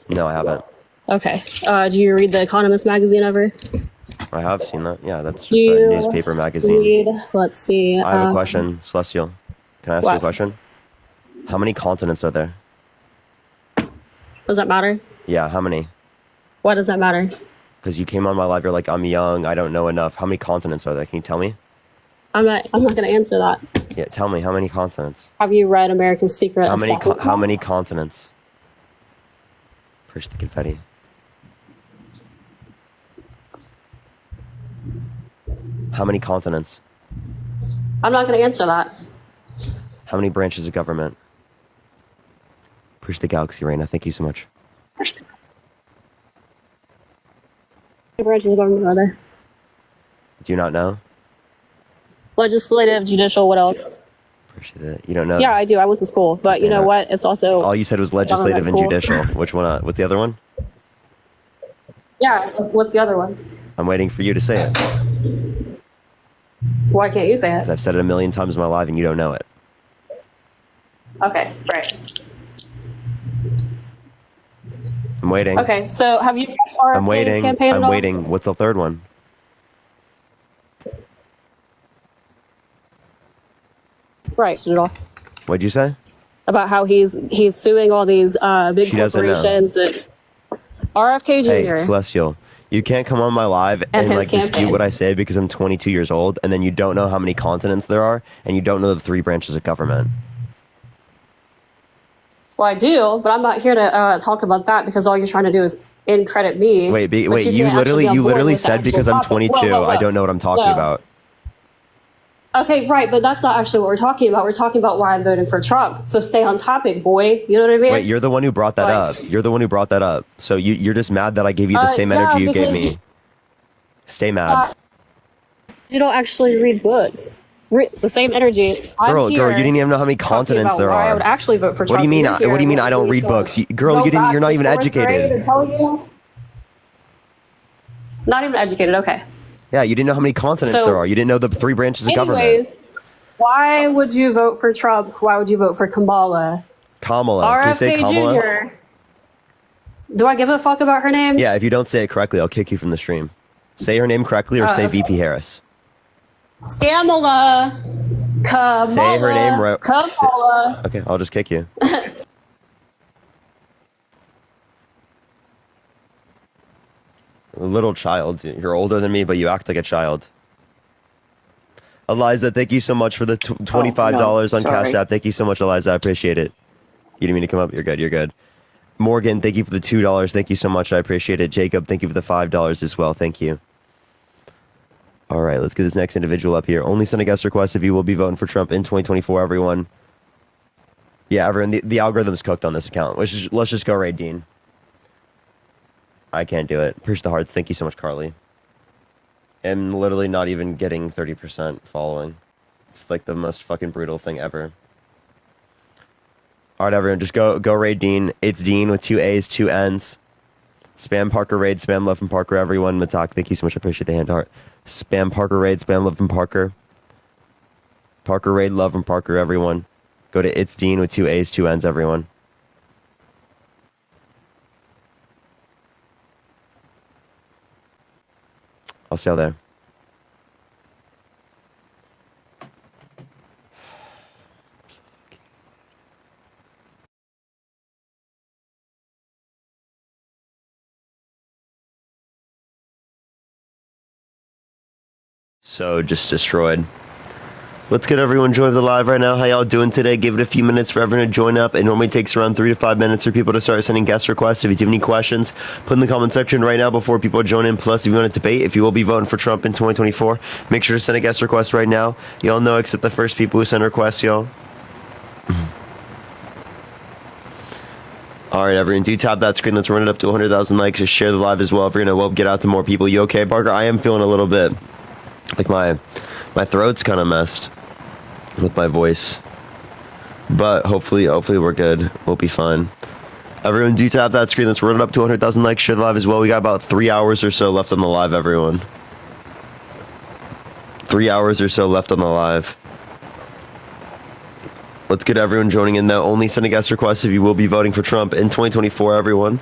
No, I haven't. Okay. Do you read The Economist magazine ever? I have seen that. Yeah, that's Do just a you newspaper magazine. read? Let's see. I have a question, Celestial. Can I ask you a What? question? How many continents are there? Does that matter? Yeah, how many? Why does that matter? Because you came on my live, you're like, I'm young, I don't know enough. How many continents are there? Can you tell me? I'm not going to answer that. Yeah, tell me, how many continents? Have you read America's Secret? How many continents? Push the confetti. How many continents? I'm not going to answer that. How many branches of government? Push the galaxy, Raina. Thank you so much. How many branches of government are there? Do you not know? Legislative, judicial, what else? Appreciate it. You don't know? Yeah, I do. I went to school. But you know what? It's also... All you said was legislative and government judicial. Which one? What's the other one? Yeah, what's the other one? I'm waiting for you to say it. Why can't you say it? Because I've said it a million times in my life and you don't know it. Okay, right. I'm waiting. Okay, so have you watched RFK's I'm waiting. campaign at I'm all? waiting. What's the third one? Right, at all. What'd you say? About how he's suing all these big She doesn't know. corporations. That RFK Jr. Hey, Celestial, you can't come on my live and his like dispute campaign. what I say because I'm 22 years old, and then you don't know how many continents there are, and you don't know the 3 branches of government. Well, I do, but I'm not here to talk about that because all you're trying to do is incredit me. Wait, but you can't actually be on board literally with the said actual because I'm topic. 22, Whoa. I don't know what I'm talking Whoa. about. Okay, right, but that's not actually what we're talking about. We're talking about why I'm voting for Trump. So stay on topic, boy. You know what I mean? Wait, you're the one who brought that up. You're the one who brought that up. So you're just mad that I gave you the same yeah, energy you gave because me. Stay mad. You don't actually read books. The same energy. Girl, I'm you here didn't even know how many talking continents about there why I are. would actually vote for Trump. What do you mean? You're here What do you mean I don't wanting read to books? go You're not back even to fourth grade educated. and tell you- Not even educated. Okay. Yeah, you didn't know how many continents So- there are. You didn't know the 3 branches of government. Anyways, why would you vote for Trump? Why would you vote for Kamala? Kamala. Can you say RFK Kamala? Jr. Do I give a fuck about her name? Yeah, if you don't say it correctly, I'll kick you from the stream. Say her name correctly or say okay. VP Harris. Kamala. Kamala. Say her name right. Kamala. Okay, I'll just kick you. A little child. You're older than me, but you act like a child. Eliza, thank you so much for the $25 on Cash App. Thank you so much, Eliza. I appreciate it. You didn't mean to come up. You're good. You're good. Morgan, thank you for the $2. Thank you so much. I appreciate it. Jacob, thank you for the $5 as well. Thank you. All right, let's get this next individual up here. Only send a guest request if you will be voting for Trump in 2024, everyone. Yeah, everyone, the algorithm's cooked on this account. Let's just go raid Dean. I can't do it. Push the hearts. Thank you so much, Carly. I'm literally not even getting 30% following. It's like the most fucking brutal thing ever. All right, everyone, just go raid Dean. It's Dean with 2 A's, 2 N's. Spam Parker raid, spam love from Parker, everyone. Matak, thank you so much. I appreciate the hand heart. Spam Parker raid, spam love from Parker. Parker raid, love from Parker, everyone. Go to It's Dean with 2 A's, 2 N's, everyone. I'll see y'all there. So just destroyed. Let's get everyone joined the live right now. How y'all doing today? Give it a few minutes for everyone to join up. It normally takes around 3 to 5 minutes for people to start sending guest requests. If you do have any questions, put in the comment section right now before people join in. Plus, if you want to debate, if you will be voting for Trump in 2024, make sure to send a guest request right now. Y'all know except the first people who send requests, y'all. All right, everyone, do tap that screen. Let's run it up to 100,000 likes. Just share the live as well if you're going to get out to more people. You okay, Parker? I am feeling a little bit like my throat's kind of messed with my voice, but hopefully we're good. We'll be fine. Everyone, do tap that screen. Let's run it up to 100,000 likes. Share the live as well. We got about 3 hours or so left on the live, everyone. 3 hours or so left on the live. Let's get everyone joining in, though. Only send a guest request if you will be voting for Trump in 2024, everyone.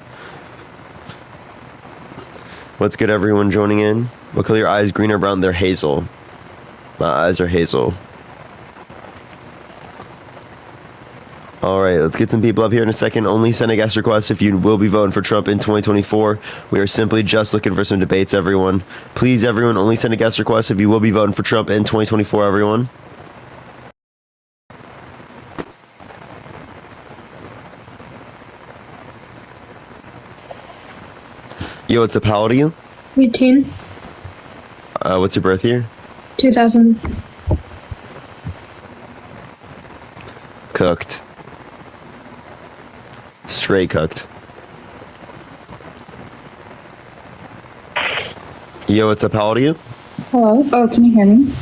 What's good, everyone joining in? What color are your eyes, green or brown? They're hazel. My eyes are hazel. All right, let's get some people up here in a second. Only send a guest request if you will be voting for Trump in 2024. We are simply just looking for some debates, everyone. Please, everyone, only send a guest request if you will be voting for Trump in 2024, everyone. Yo, what's up? How old are you? 18. What's your birth year? 2000. Cooked. Straight cooked. Yo, what's up? How old are you? Hello. Oh, can you hear me?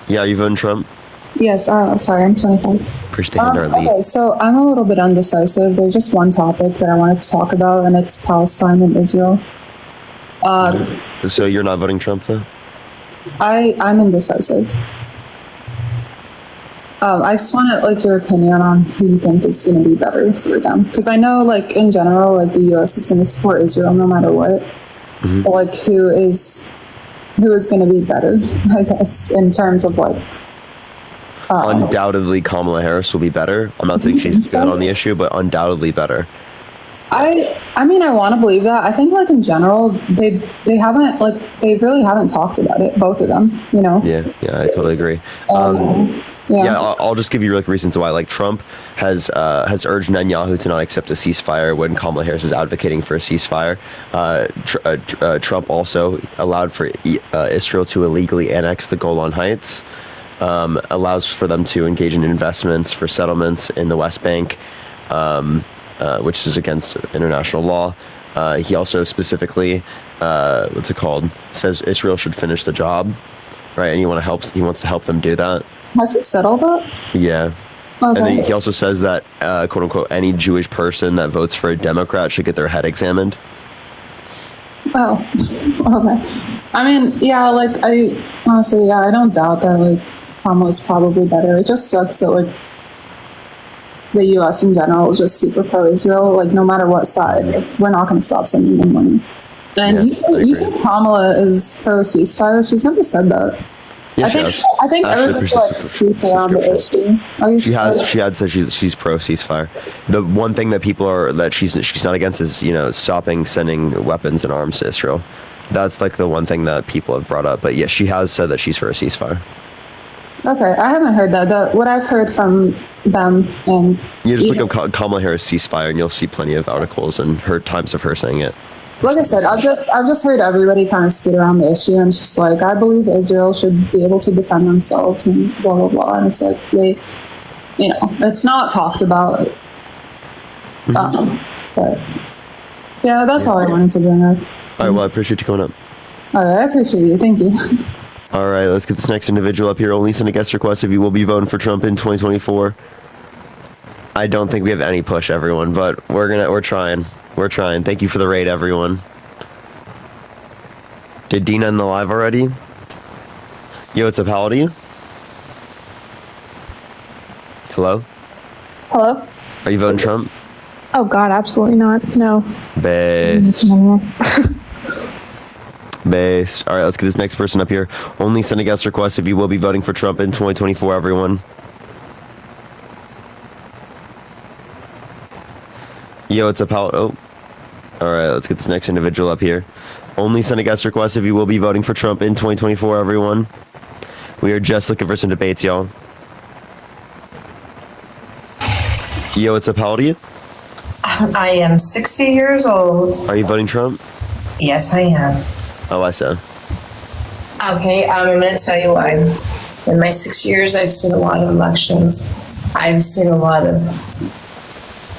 Yeah, are you voting Trump? Yes. Sorry, I'm 25. Appreciate the lead. Okay, so I'm a little bit undecisive. There's just one topic that I wanted to talk about, and it's Palestine and Israel. So you're not voting Trump, though? I'm indecisive. I just wanted your opinion on who you think is going to be better for them, because I know in general the U.S. is going to support Israel no matter what. Mm-hmm. But who is going to be better? I guess in terms of undoubtedly Kamala Harris will be better. I'm not saying she's good on the issue, but undoubtedly better. I mean, I want to believe that. I think in general they haven't they really haven't talked about it, both of them, Yeah, I totally agree. Yeah, I'll just give you reasons why. Trump has urged Netanyahu to not accept a ceasefire when Kamala Harris is advocating for a ceasefire. Trump also allowed for Israel to illegally annex the Golan Heights, allows for them to engage in investments for settlements in the West Bank, which is against international law. He also specifically, says Israel should finish the job, right? And he wants to help them do that. Has he said all that? Yeah. Okay. And then he also says that, quote unquote, any Jewish person that votes for a Democrat should get their head examined. Oh, okay. I mean, yeah, I honestly, I don't doubt that, Kamala's probably better. It just sucks that, the U.S. in general is just super pro-Israel, no matter what side. We're not going to stop sending them money. And you said Kamala is pro-ceasefire. She's never said that. Yeah, I think everybody speaks around the issue. She had said she's pro ceasefire. The one thing that people that she's not against is stopping sending weapons and arms to Israel. That's the one thing that people have brought up. But yeah, she has said that she's for a ceasefire. Okay, I haven't heard that. What I've heard from them and you just look up Kamala Harris ceasefire and you'll see plenty of articles and times of her saying it. Like I said, I've just heard everybody kind of skid around the issue, and it's just I believe Israel should be able to defend themselves and blah blah blah. And it's they, it's not talked about. But yeah, that's all I wanted to bring up. All right, well, I appreciate you coming up. All right, I appreciate you. Thank you. All right, let's get this next individual up here. Only send a guest request if you will be voting for Trump in 2024. I don't think we have any push, everyone, but we're trying. We're trying. Thank you for the raid, everyone. Did Dina in the live already? Yo, what's up? How old are you? Hello? Hello? Are you voting Trump? Oh, God, absolutely not. No. Based. Based. All right, let's get this next person up here. Only send a guest request if you will be voting for Trump in 2024, everyone. Yo, it's a Oh. All right, let's get this next individual up here. Only send a guest request if you will be voting for Trump in 2024, everyone. We are just looking for some debates, y'all. Yo, what's up? How old are you? I am 60 years old. Are you voting Trump? Yes, I am. Oh, I see. Okay, I'm going to tell you why. In my 6 years, I've seen a lot of elections. I've seen a lot of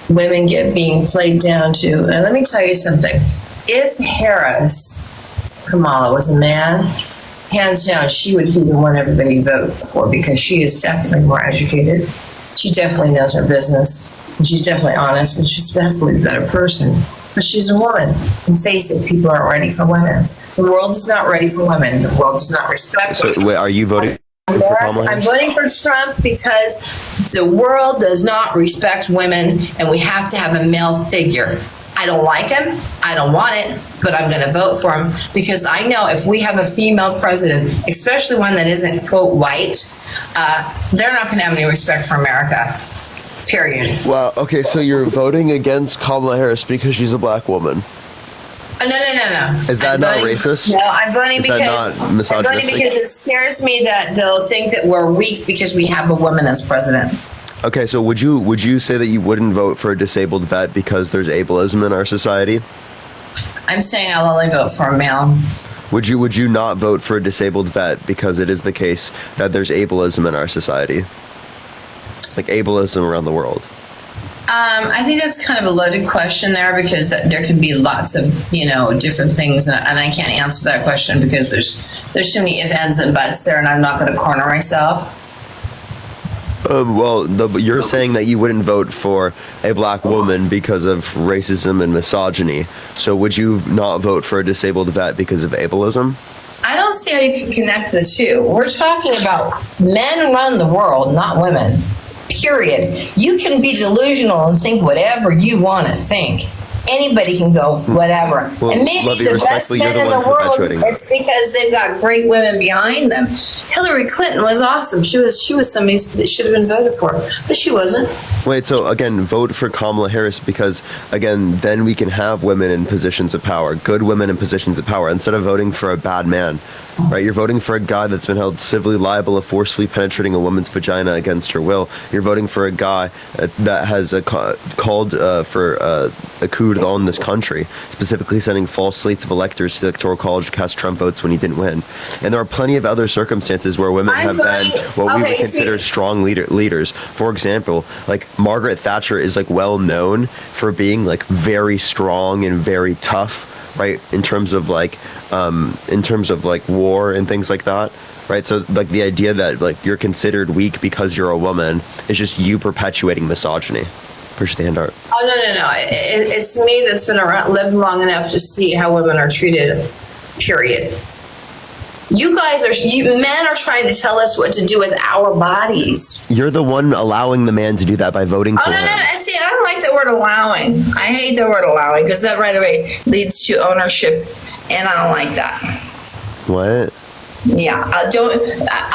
women being played down to. And let me tell you something. If Kamala was a man, hands down, she would be the one everybody would vote for, because she is definitely more educated. She definitely knows her business. And she's definitely honest, and she's definitely a better person. But she's a woman. And face it, people aren't ready for women. The world is not ready for women. The world does not respect women. So, wait, are you voting for Kamala? I'm voting for Trump because the world does not respect women, and we have to have a male figure. I don't like him. I don't want it, but I'm going to vote for him because I know if we have a female president, especially one that isn't, quote, white, they're not going to have any respect for America, period. Well, okay, so you're voting against Kamala Harris because she's a black woman. No. Is that not racist? No, I'm voting Is because that not misogynistic? it scares me that they'll think that we're weak because we have a woman as president. Okay, so would you say that you wouldn't vote for a disabled vet because there's ableism in our society? I'm saying I'll only vote for a male. Would you not vote for a disabled vet because it is the case that there's ableism in our society? Like ableism around the world. I think that's kind of a loaded question there because there can be lots of, different things. And I can't answer that question because there's too many ifs, ands, and buts there, and I'm not going to corner myself. You're saying that you wouldn't vote for a black woman because of racism and misogyny. So would you not vote for a disabled vet because of ableism? I don't see how you can connect the two. We're talking about men run the world, not women. Period. You can be delusional and think whatever you want to think. Anybody can go whatever. Well, and maybe Lovey, the best men in the world, perpetuating. it's because they've got great women behind them. Hillary Clinton was awesome. She was somebody that should have been voted for, but she wasn't. Wait, so again, vote for Kamala Harris because, again, then we can have women in positions of power, good women in positions of power, instead of voting for a bad man, right? You're voting for a guy that's been held civilly liable of forcefully penetrating a woman's vagina against her will. You're voting for a guy that has called for a coup on this country, specifically sending false slates of electors to the Electoral College to cast Trump votes when he didn't win. And there are plenty of other circumstances where women have been what we would consider strong leaders. For example, like Margaret Thatcher is like well known for being like very strong and very tough, right? In terms of like war and things like that. Right, so like the idea that like you're considered weak because you're a woman is just you perpetuating misogyny. Push the hand out. Oh no! It's me that's been lived long enough to see how women are treated. Period. You men are trying to tell us what to do with our bodies. You're the one allowing the man to do that by voting for him. See, I don't like the word allowing. I hate the word allowing because that right away leads to ownership, and I don't like that. What? Yeah,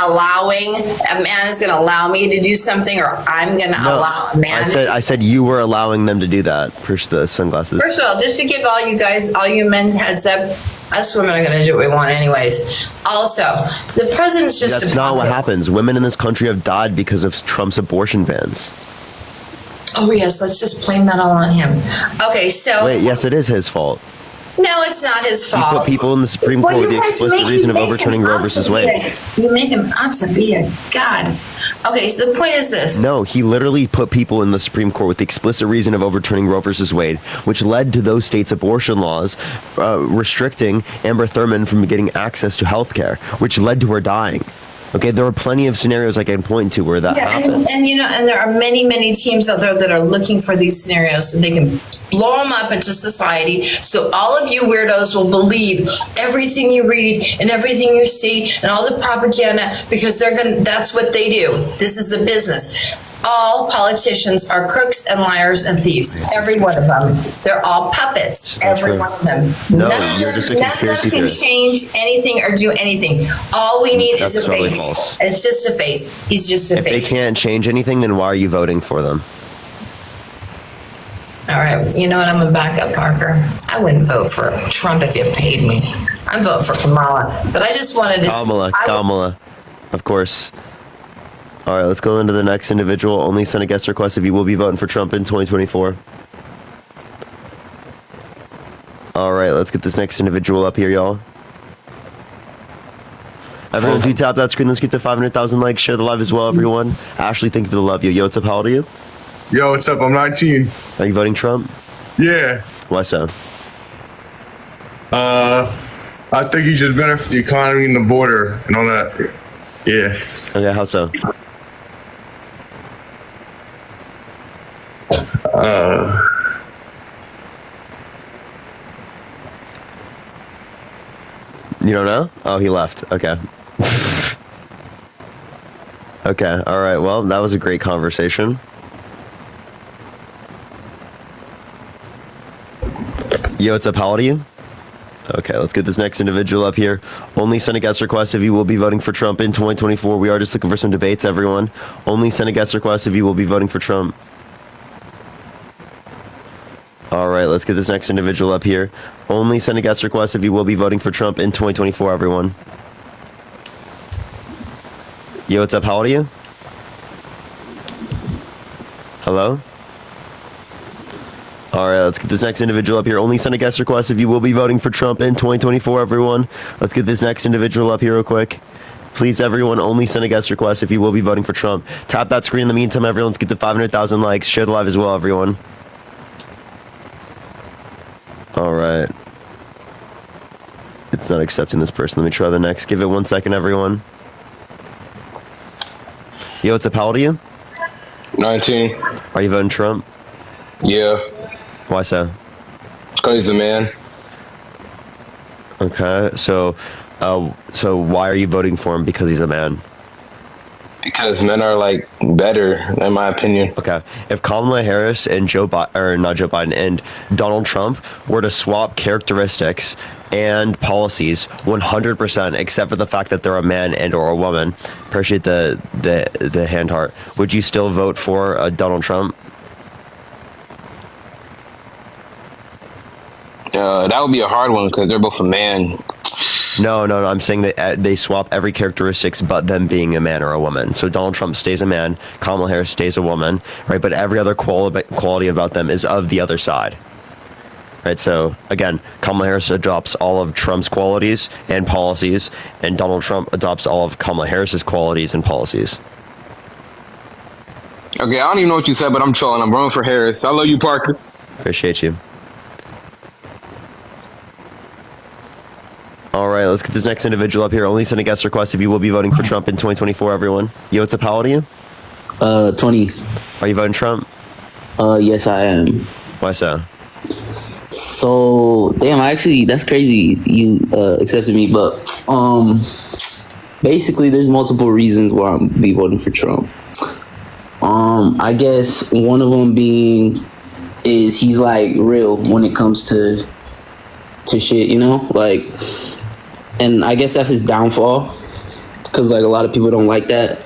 allowing a man is going to allow me to do something, or I'm going to allow a man. I said you were allowing them to do that. Push the sunglasses. First of all, just to give all you men heads up, us women are going to do what we want anyways. Also, the president's just That's not what happens. Women in this country have died because of Trump's abortion bans. Oh yes, let's just blame that all on him. Okay, so wait, yes, it is his fault. No, it's not his fault. He put people in the Supreme Court with the explicit reason of overturning Roe versus Wade. You make him out to be a god. Okay, so the point is this. No, he literally put people in the Supreme Court with the explicit reason of overturning Roe versus Wade, which led to those states' abortion laws restricting Amber Thurman from getting access to health care, which led to her dying. Okay, there are plenty of scenarios I can point to where that happened. And there are many teams out there that are looking for these scenarios so they can blow them up into society. So all of you weirdos will believe everything you read and everything you see and all the propaganda because that's what they do. This is a business. All politicians are crooks and liars and thieves. Every one of them. They're all puppets. Every one of them. No, none you're just a of them conspiracy can theorist. change anything or do anything. All we need is a totally face. false. It's just a face. He's just a If face. they can't change anything, then why are you voting for them? All right, you know what? I'm gonna back up, Parker. I wouldn't vote for Trump if you paid me. I'm voting for Kamala, but I just wanted to. Kamala, of course. All right, let's go into the next individual. Only send a guest request if you will be voting for Trump in 2024. All right, let's get this next individual up here, y'all. Everyone, do tap that screen. Let's get to 500,000 likes. Share the live as well, everyone. Ashley, thank you for the love. Yo, what's up? How old are you? Yo, what's up? I'm 19. Are you voting Trump? Yeah. Why so? I think he just better for the economy and the border and all that. Yeah. Okay, how so? You don't know? Oh, he left. Okay. Okay, all right. Well, that was a great conversation. Yo, what's up? How old are you? Okay, let's get this next individual up here. Only send a guest request if you will be voting for Trump in 2024. We are just looking for some debates, everyone. Only send a guest request if you will be voting for Trump. All right, let's get this next individual up here. Only send a guest request if you will be voting for Trump in 2024, everyone. Yo, what's up? How old are you? Hello? All right, let's get this next individual up here. Only send a guest request if you will be voting for Trump in 2024, everyone. Let's get this next individual up here real quick. Please, everyone, only send a guest request if you will be voting for Trump. Tap that screen in the meantime, everyone. Let's get to 500,000 likes. Share the live as well, everyone. All right. It's not accepting this person. Let me try the next. Give it 1 second, everyone. Yo, what's up? How old are you? 19. Are you voting Trump? Yeah. Why so? Because he's a man. Okay, so why are you voting for him? Because he's a man. Because men are like better, in my opinion. Okay, if Kamala Harris and not Joe Biden and Donald Trump were to swap characteristics and policies 100%, except for the fact that they're a man and or a woman, appreciate the hand heart. Would you still vote for Donald Trump? That would be a hard one because they're both a man. No. I'm saying that they swap every characteristics but them being a man or a woman. So Donald Trump stays a man, Kamala Harris stays a woman, right? But every other quality about them is of the other side, right? So again, Kamala Harris adopts all of Trump's qualities and policies, and Donald Trump adopts all of Kamala Harris's qualities and policies. Okay, I don't even know what you said, but I'm trolling. I'm running for Harris. I love you, Parker. Appreciate you. All right, let's get this next individual up here. Only send a guest request if you will be voting for Trump in 2024, everyone. Yo, what's up? How old are you? 20. Are you voting Trump? Yes, I am. Why so? So, damn, that's crazy you accepted me, but basically there's multiple reasons why I'm be voting for Trump. I guess one of them being is he's like real when it comes to shit, you know? Like, and I guess that's his downfall because like a lot of people don't like that.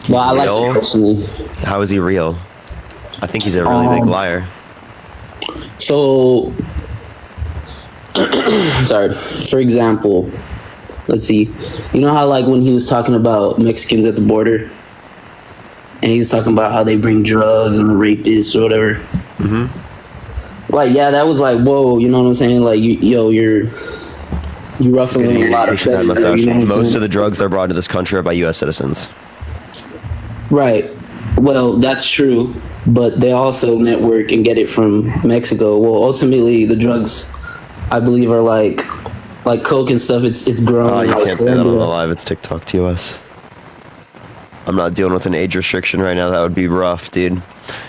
But I like it personally. How is he real? I think he's a really big liar. So, sorry. For example, let's see. You know how like when he was talking about Mexicans at the border, and he was talking about how they bring drugs and the rapists or whatever. Mm-hmm. Like, yeah, that was like, whoa. You know what I'm saying? Like, you're ruffling a lot of feathers. You know Most of the drugs that are brought into this country are by U.S. citizens. Right. Well, that's true, but they also network and get it from Mexico. Well, ultimately, the drugs, I believe, are like coke and stuff. It's grown. Oh, you like can't say that on the live. It's TikTok TOS. I'm not dealing with an age restriction right now. That would be rough, dude.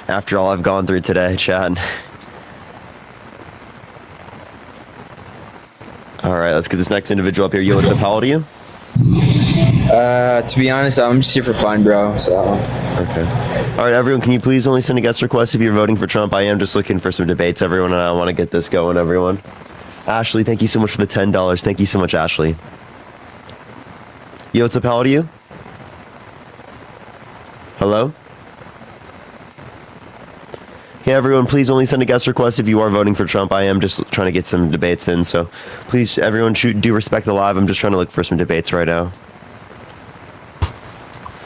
After all I've gone through today, Chad. All right, let's get this next individual up here. Yo, what's up? How old are you? To be honest, I'm just here for fun, bro. So. Okay. All right, everyone, can you please only send a guest request if you're voting for Trump? I am just looking for some debates, everyone, and I want to get this going, everyone. Ashley, thank you so much for the $10. Thank you so much, Ashley. Yo, what's up? How old are you? Hello? Hey, everyone, please only send a guest request if you are voting for Trump. I am just trying to get some debates in, so please, everyone, do respect the live. I'm just trying to look for some debates right now.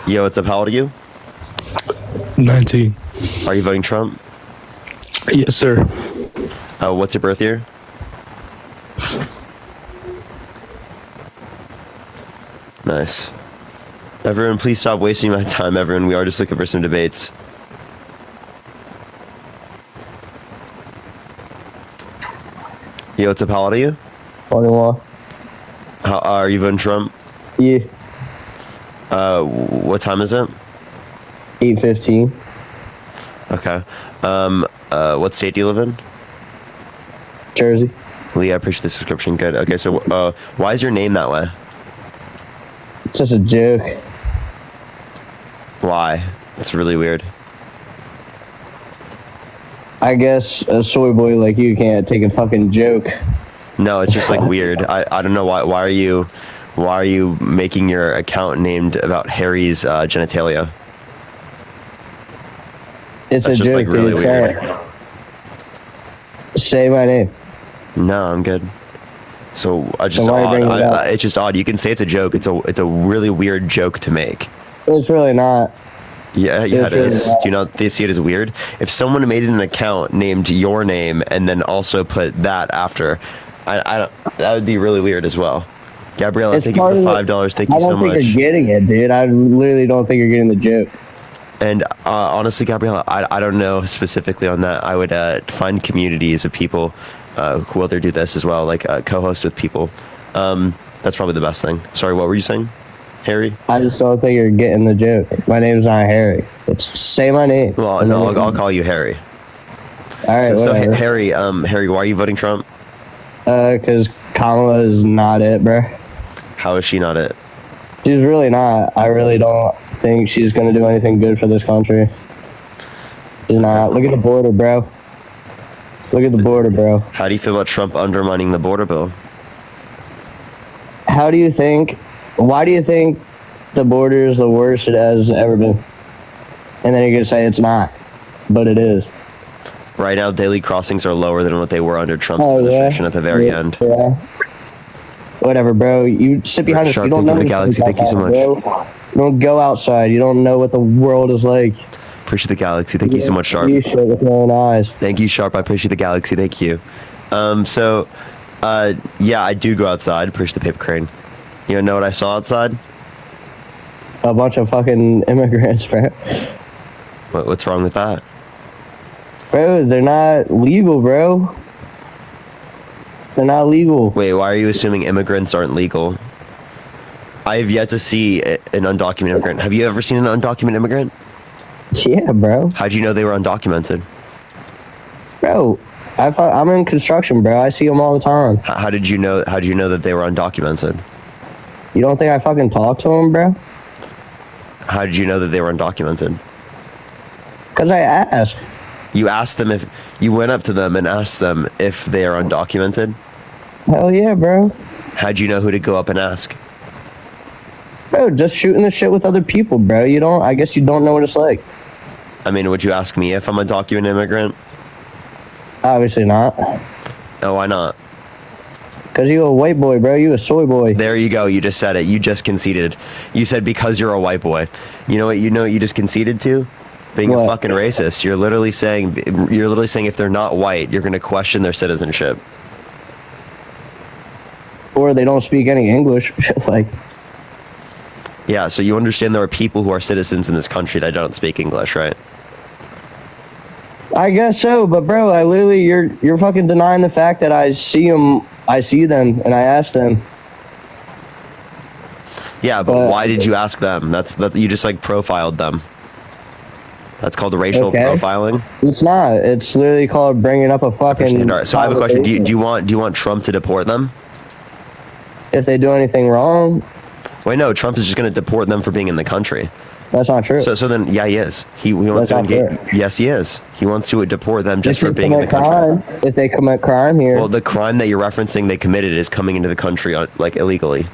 Yo, what's up? How old are you? 19. Are you voting Trump? Yes, sir. What's your birth year? Nice. Everyone, please stop wasting my time, everyone. We are just looking for some debates. Yo, what's up? How old are you? 21. How are you voting Trump? Yeah. What time is it? 8:15. Okay. What state do you live in? Jersey. Lee, I appreciate the subscription. Good. Okay, so why is your name that way? It's just a joke. Why? It's really weird. I guess a soy boy like you can't take a fucking joke. No, it's just like weird. I don't know why are you making your account named about Harry's genitalia? It's That's a just joke, like really dude. weird. Say my name. No, I'm good. So I just So why are you bringing it up? it's just odd. You can say it's a joke. It's a really weird joke to make. It's really not. Yeah, it really is. not. Do you not see it as weird? If someone made an account named your name and then also put that after, I don't, that would be really weird as well. Gabriella, thank you for the $5. Thank you so much. I don't think you're getting it, dude. I literally don't think you're getting the joke. And honestly, Gabriella, I don't know specifically on that. I would find communities of people who will do this as well, like co-host with people. That's probably the best thing. Sorry, what were you saying, Harry? I just don't think you're getting the joke. My name's not Harry. It's say my name. Well, no, I'll call you Harry. All right, So whatever. Harry, why are you voting Trump? Because Kamala is not it, bro. How is she not it? She's really not. I really don't think she's going to do anything good for this country. She's not. Look at the border, bro. Look at the border, bro. How do you feel about Trump undermining the border bill? Why do you think the border is the worst it has ever been? And then you're going to say it's not, but it is. Right now, daily crossings are lower than what they were under Trump's Oh, yeah? administration at the very end. Yeah. Whatever, bro. You sit behind us. Sharp, You don't thank you know for the galaxy. Thank you so much. bro. You don't go outside. You don't know what the world is like. Appreciate the galaxy. Thank you so much, Sharp. You shit with your own eyes. Thank you, Sharp. I appreciate the galaxy. Thank you. Yeah, I do go outside. Appreciate the paper crane. You know what I saw outside? A bunch of fucking immigrants, bro. What's wrong with that? Bro, they're not legal, bro. They're not legal. Wait, why are you assuming immigrants aren't legal? I have yet to see an undocumented immigrant. Have you ever seen an undocumented immigrant? Yeah, bro. How'd you know they were undocumented? Bro, I'm in construction, bro. I see them all the time. How did you know? How did you know that they were undocumented? You don't think I fucking talk to them, bro? How did you know that they were undocumented? Because I asked. You asked them if you went up to them and asked them if they are undocumented? Hell yeah, bro. How'd you know who to go up and ask? Bro, just shooting the shit with other people, bro. I guess you don't know what it's like. I mean, would you ask me if I'm a documented immigrant? Obviously not. Oh, why not? Because you a white boy, bro. You a soy boy. There you go. You just said it. You just conceded. You said because you're a white boy. You know what you just conceded to? Being a fucking racist. You're literally saying if they're not white, you're going to question their citizenship. Or they don't speak any English. Like. Yeah, so you understand there are people who are citizens in this country that don't speak English, right? I guess so, but bro, you're fucking denying the fact that I see them, and I ask them. Yeah, but why did you ask them? That's you just like profiled them. That's called racial profiling. It's not. It's literally called bringing up a fucking. All right, so I have a question. Do you want Trump to deport them? If they do anything wrong. Wait, no. Trump is just going to deport them for being in the country. That's not true. So then, yeah, he is. He wants to engage. Yes, he is. He wants to deport them just for being in the country. If they commit crime here. Well, the crime that you're referencing they committed is coming into the country like illegally.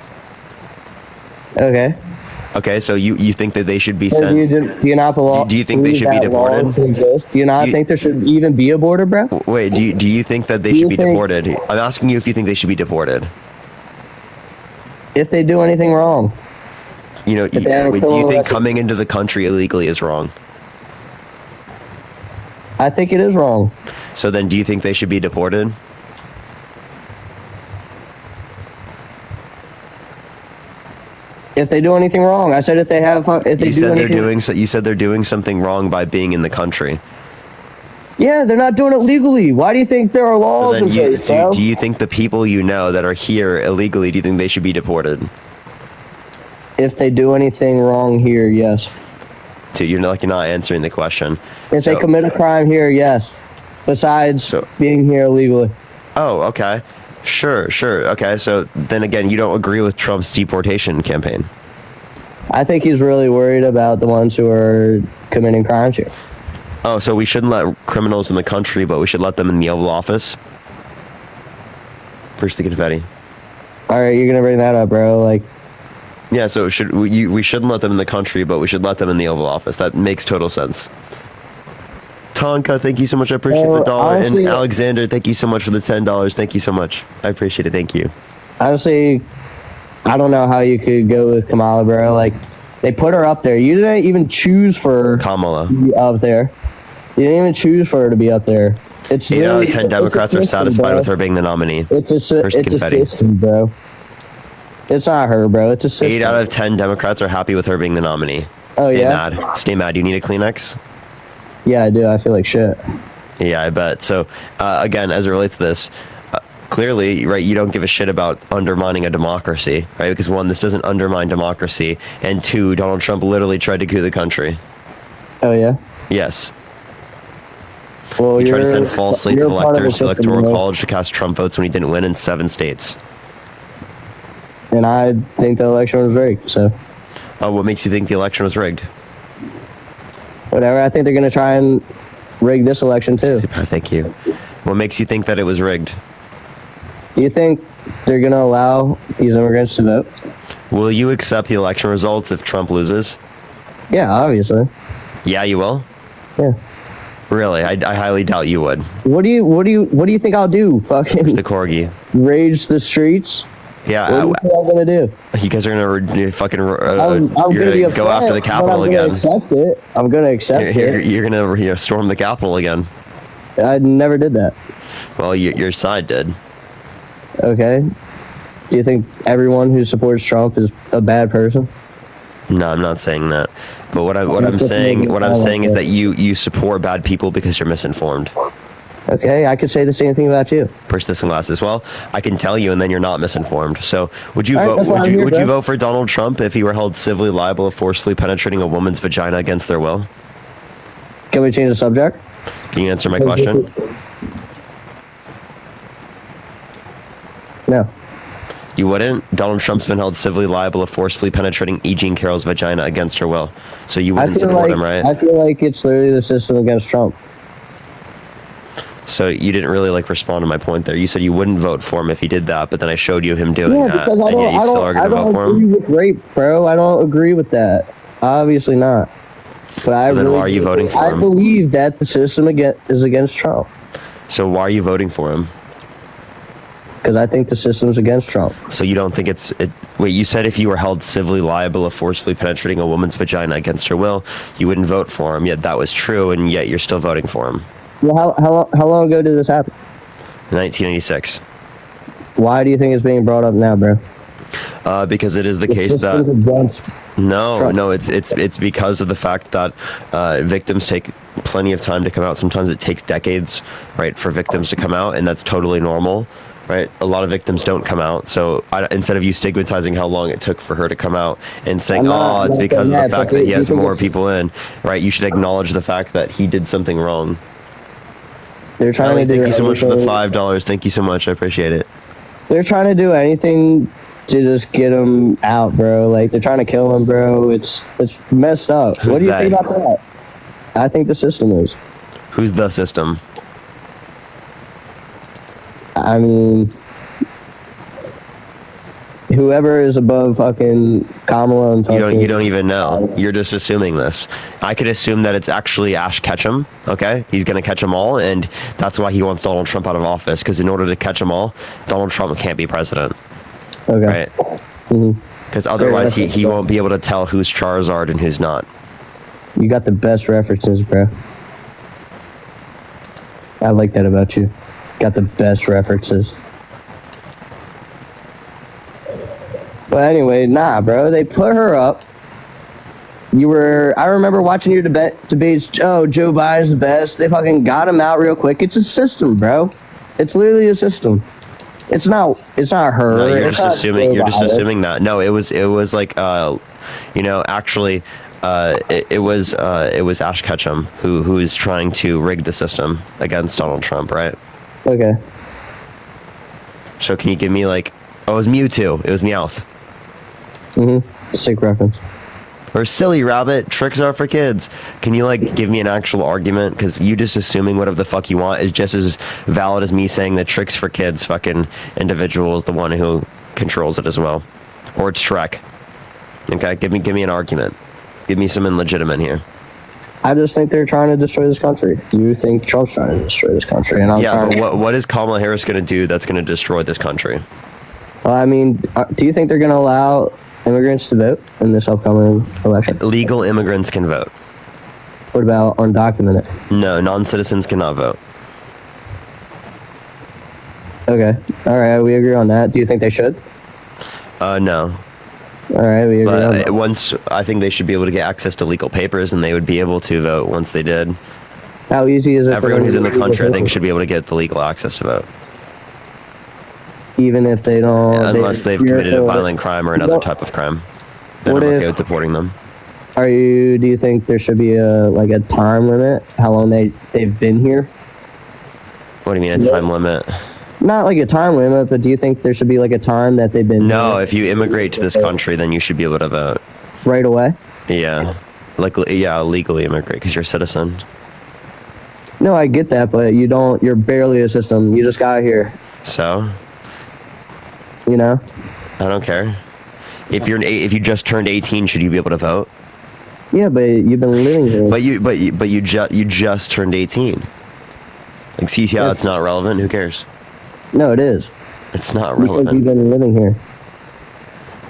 Okay. Okay, so you think that they should be sent? Do you not belong? Do you think they should be deported? Do you not think there should even be a border, bro? Wait, do you think that they should be deported? I'm asking you if you think they should be deported. If they do anything wrong. Do you think coming into the country illegally is wrong? I think it is wrong. So then do you think they should be deported? If they do anything wrong. I said if they have You said they're doing something wrong by being in the country. Yeah, they're not doing it legally. Why do you think there are laws in place, bro? Do you think the people you know that are here illegally, do you think they should be deported? If they do anything wrong here, yes. Dude, you're not answering the question. If they commit a crime here, yes. Besides being here illegally. Oh, okay. Sure. Okay, so then again, you don't agree with Trump's deportation campaign. I think he's really worried about the ones who are committing crimes here. Oh, so we shouldn't let criminals in the country, but we should let them in the Oval Office? Push the confetti. All right, you're gonna bring that up, bro. Like, yeah. So we shouldn't let them in the country, but we should let them in the Oval Office. That makes total sense. Tonka, thank you so much. I appreciate the dollar. Honestly, and Alexander, thank you so much for the $10. Thank you so much. I appreciate it. Thank you. Honestly, I don't know how you could go with Kamala, bro. Like, they put her up there. You didn't even choose for Kamala to be up there. You didn't even choose for her to be up there. It's 8 out of 10 Democrats are satisfied with her being the nominee. It's a system, bro. It's not her, bro. It's a system. 8 out of 10 Democrats are happy with her being the nominee. Oh, Stay yeah? mad. Stay mad. You need a Kleenex? Yeah, I do. I feel like shit. Yeah, I bet. So, again, as it relates to this, clearly, right, you don't give a shit about undermining a democracy, right? Because one, this doesn't undermine democracy, and two, Donald Trump literally tried to coup the country. Oh, yeah? Yes. Well, he tried to send false slates of electors to the Electoral College to cast Trump votes when he didn't win in 7 states. And I think the election was rigged, so. Oh, what makes you think the election was rigged? Whatever. I think they're going to try and rig this election, too. Super, thank you. What makes you think that it was rigged? Do you think they're going to allow these immigrants to vote? Will you accept the election results if Trump loses? Yeah, obviously. Yeah, you will? Yeah. Really? I highly doubt you would. What do you think I'll do? Fucking the corgi. Rage the streets? Yeah. What do you think I'm gonna do? You guys are gonna fucking I'm you're gonna gonna go after the Capitol again. Accept it. I'm gonna accept it. You're gonna storm the Capitol again. I never did that. Well, your side did. Okay. Do you think everyone who supports Trump is a bad person? No, I'm not saying that. But what I'm saying is that you support bad people because you're misinformed. Okay, I could say the same thing about you. Push this in glasses. Well, I can tell you, and then you're not misinformed. So, would you All right, vote? Would you vote for Donald Trump if he were held civilly liable of forcefully penetrating a woman's vagina against their will? Can we change the subject? Can you answer my question? No. You wouldn't? Donald Trump's been held civilly liable of forcefully penetrating E. Jean Carroll's vagina against her will. So you wouldn't support him, right? I feel like it's literally the system against Trump. So you didn't really respond to my point there. You said you wouldn't vote for him if he did that, but then I showed you him doing that, and yet you still are going to vote for him? I don't agree with rape, bro. I don't agree with that. Obviously not. But so then why are you voting for him? I believe that the system is against Trump. So why are you voting for him? Because I think the system's against Trump. So you don't think wait, you said if you were held civilly liable of forcefully penetrating a woman's vagina against her will, you wouldn't vote for him, yet that was true, and yet you're still voting for him. Well, how long ago did this happen? 1986. Why do you think it's being brought up now, bro? Because it is the case that it's because of the fact that victims take plenty of time to come out. Sometimes it takes decades, right, for victims to come out, and that's totally normal, right? A lot of victims don't come out, so instead of you stigmatizing how long it took for her to come out and saying, it's because of the fact that he has more people in, right? You should acknowledge the fact that he did something wrong. They're trying to do thank you so much for the $5. Thank you so much. I appreciate it. They're trying to do anything to just get him out, bro. Like, they're trying to kill him, bro. It's messed up. What do you think about that? I think the system is. Who's the system? I mean, whoever is above fucking Kamala and you don't even know. You're just assuming this. I could assume that it's actually Ash Ketchum. Okay, he's gonna catch them all, and that's why he wants Donald Trump out of office. Because in order to catch them all, Donald Trump can't be president. Okay. Right. Because otherwise, he won't be able to tell who's Charizard and who's not. You got the best references, bro. I like that about you. Got the best references. But anyway, nah, bro. They put her up. I remember watching your debates. Oh, Joe Biden's the best. They fucking got him out real quick. It's a system, bro. It's literally a system. It's not her. No, you're just assuming. You're just assuming that. No, it was like, actually, it was Ash Ketchum who is trying to rig the system against Donald Trump, right? Okay. So can you give me it was Mewtwo. It was Meowth. Sick reference. Or silly rabbit, tricks are for kids. Can you like give me an actual argument? Because you just assuming whatever the fuck you want is just as valid as me saying that tricks for kids fucking individual is the one who controls it as well. Or it's Shrek. Okay, give me an argument. Give me some illegitimate here. I just think they're trying to destroy this country. You think Trump's trying to destroy this country, and I'm yeah, trying but what is Kamala Harris going to do that's going to destroy this country? Well, I mean, do you think they're going to allow immigrants to vote in this upcoming election? Legal immigrants can vote. What about undocumented? No, non-citizens cannot vote. Okay. All right, we agree on that. Do you think they should? No. All right, we agree on that. Once, I think they should be able to get access to legal papers, and they would be able to vote once they did. How easy is it? Everyone who's in the country, I think, should be able to get the legal access to vote. Even if they don't... Unless they've committed a violent crime or another type of crime. Then I'm okay with deporting them. Do you think there should be a time limit? How long they've been here? What do you mean, a time limit? Not like a time limit, but do you think there should be like a time that they've been No, here? if you immigrate to this country, then you should be able to vote. Right away? Yeah. Legally immigrate, because you're a citizen. No, I get that, but you're barely a citizen. You just got here. So? You know? I don't care. If you just turned 18, should you be able to vote? Yeah, but you've been living here. But you just turned 18. Like, see how it's not relevant? Who cares? No, it is. It's not relevant. Because you've been living here.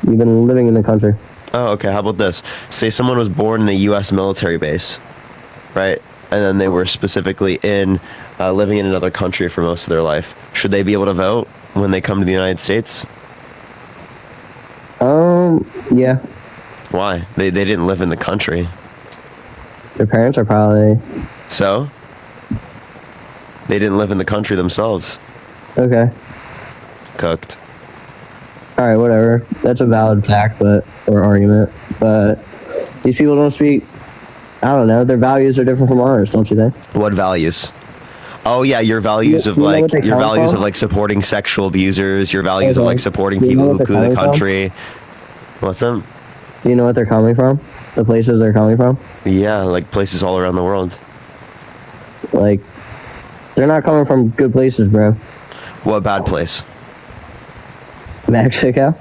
You've been living in the country. Oh, okay. How about this? Say someone was born in a U.S. military base, right? And then they were specifically living in another country for most of their life. Should they be able to vote when they come to the United States? Yeah. Why? They didn't live in the country. Their parents are probably... So? They didn't live in the country themselves. Okay. Cooked. Alright, whatever. That's a valid fact, or argument. But these people don't speak... I don't know. Their values are different from ours, don't you think? What values? Oh yeah, your values of like supporting sexual abusers, your values of like supporting people who coup the country. What's up? Do you know what they're coming from? The places they're coming from? Yeah, like places all around the world. Like, they're not coming from good places, bro. What bad place? Mexico?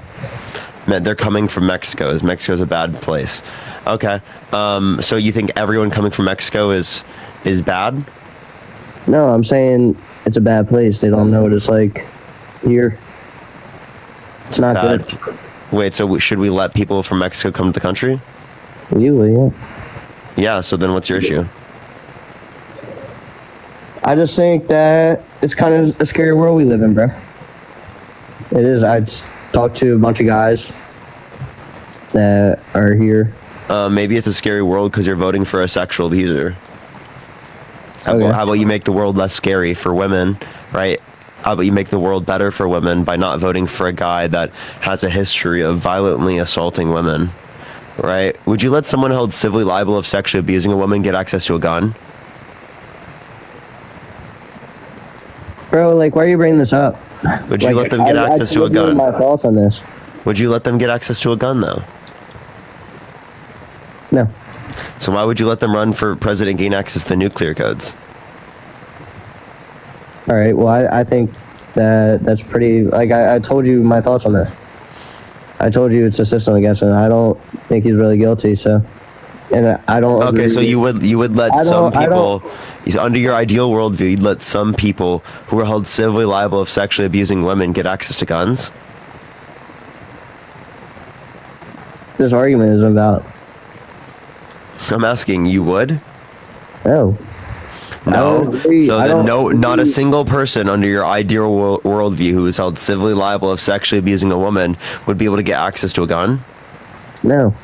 Man, they're coming from Mexico. Mexico's a bad place. Okay. So you think everyone coming from Mexico is bad? No, I'm saying it's a bad place. They don't know what it's like here. It's not bad. Good. Wait, so should we let people from Mexico come to the country? Legally, yeah. Yeah, so then what's your issue? I just think that it's kind of a scary world we live in, bro. It is. I talked to a bunch of guys that are here. Maybe it's a scary world because you're voting for a sexual abuser. How about you make the world less scary for women, right? How about you make the world better for women by not voting for a guy that has a history of violently assaulting women, right? Would you let someone held civilly liable of sexually abusing a woman get access to a gun? Bro, like, why are you bringing this up? Would you let them get access to a gun? My thoughts on this. Would you let them get access to a gun, though? No. So why would you let them run for president, gain access to nuclear codes? All right. Well, I think that's pretty. Like I told you my thoughts on this. I told you it's a system against him. I don't think he's really guilty. So, and I don't. Okay, so you would let some people, under your ideal worldview, you'd let some people who are held civilly liable of sexually abusing women get access to guns? This argument is about. I'm asking, you would? No. No. So then, not a single person under your ideal worldview who is held civilly liable of sexually abusing a woman would be able to get access to a gun? No.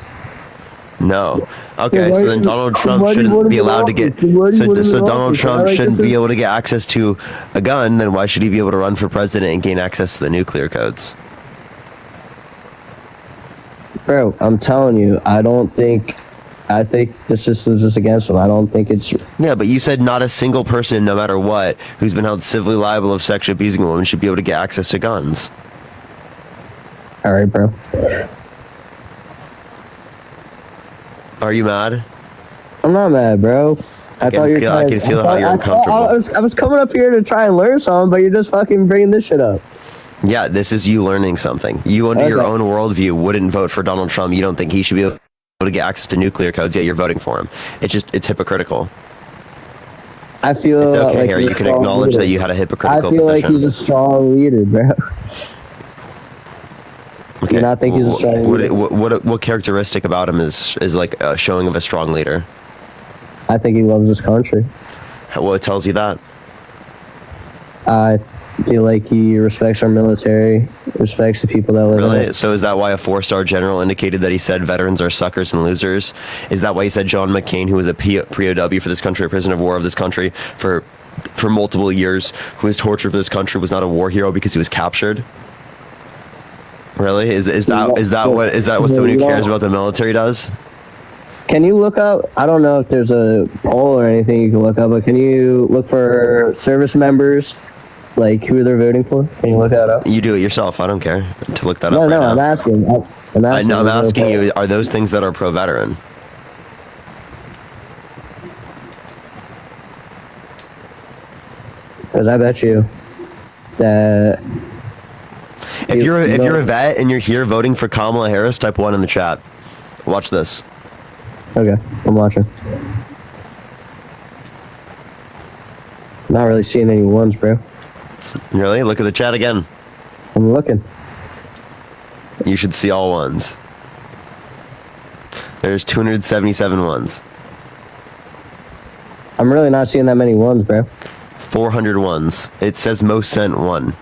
No. Okay, so then Donald Trump shouldn't be allowed to get. So Donald Trump shouldn't be able to get access to a gun. Then why should he be able to run for president and gain access to the nuclear codes? Bro, I'm telling you, I think the system's just against him. I don't think it's... Yeah, but you said not a single person, no matter what, who's been held civilly liable of sexually abusing a woman should be able to get access to guns. All right, bro. Are you mad? I'm not mad, bro. I thought you were I can feel how you're uncomfortable. I was coming up here to try and learn something, but you're just fucking bringing this shit up. Yeah, this is you learning something. You, under your own worldview, wouldn't vote for Donald Trump. You don't think he should be able to get access to nuclear codes, yet you're voting for him. It's hypocritical. I feel it's okay, like Harry. You can acknowledge that you had a hypocritical position. I feel like he's a strong leader, bro. Okay. Do not think he's a strong leader? What characteristic about him is like a showing of a strong leader? I think he loves his country. What tells you that? I feel like he respects our military, respects the people that live in it. So is that why a 4-star general indicated that he said veterans are suckers and losers? Is that why he said John McCain, who was a POW for this country, a prisoner of war of this country for multiple years, who was tortured for this country, was not a war hero because he was captured? Really? Is that what someone who cares about the military does? Can you look up, I don't know if there's a poll or anything you can look up, but can you look for service members, like who they're voting for? Can you look that up? You do it yourself. I don't care to look that up right now. I'm asking. I'm asking you, are those things that are pro-veteran? Because I bet you that... If you're a vet and you're here voting for Kamala Harris, type 1 in the chat. Watch this. Okay, I'm watching. Not really seeing any ones, bro. Really? Look at the chat again. I'm looking. You should see all ones. There's 277 ones. I'm really not seeing that many ones, bro. 400 ones. It says most sent 1.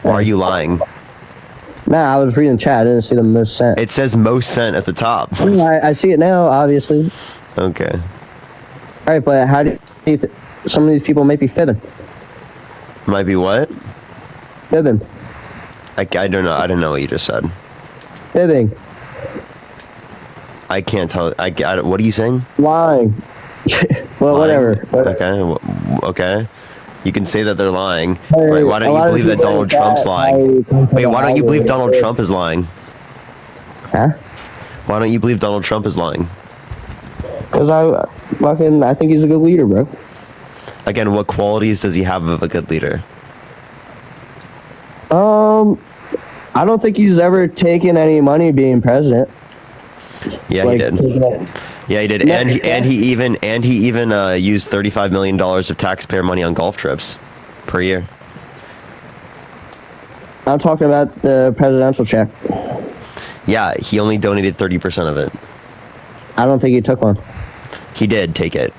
Why are you lying? Nah, I was reading chat. I didn't see the most sent. It says most sent at the top. I see it now, obviously. Okay. All right, but how do you think some of these people might be fibbing? Might be what? Fibbing. I don't know. I don't know what you just said. Fibbing. I can't tell. What are you saying? Lying. Well, lying? Whatever. Okay. You can say that they're lying. Right, why don't you believe that Donald Trump's lying? Wait, why don't you believe Donald Trump is lying? Huh? Why don't you believe Donald Trump is lying? Because I think he's a good leader, bro. Again, what qualities does he have of a good leader? I don't think he's ever taken any money being president. Yeah, he did. Yeah, he did. And he even used $35 million of taxpayer money on golf trips per year. I'm talking about the presidential check. Yeah, he only donated 30% of it. I don't think he took one. He did take it.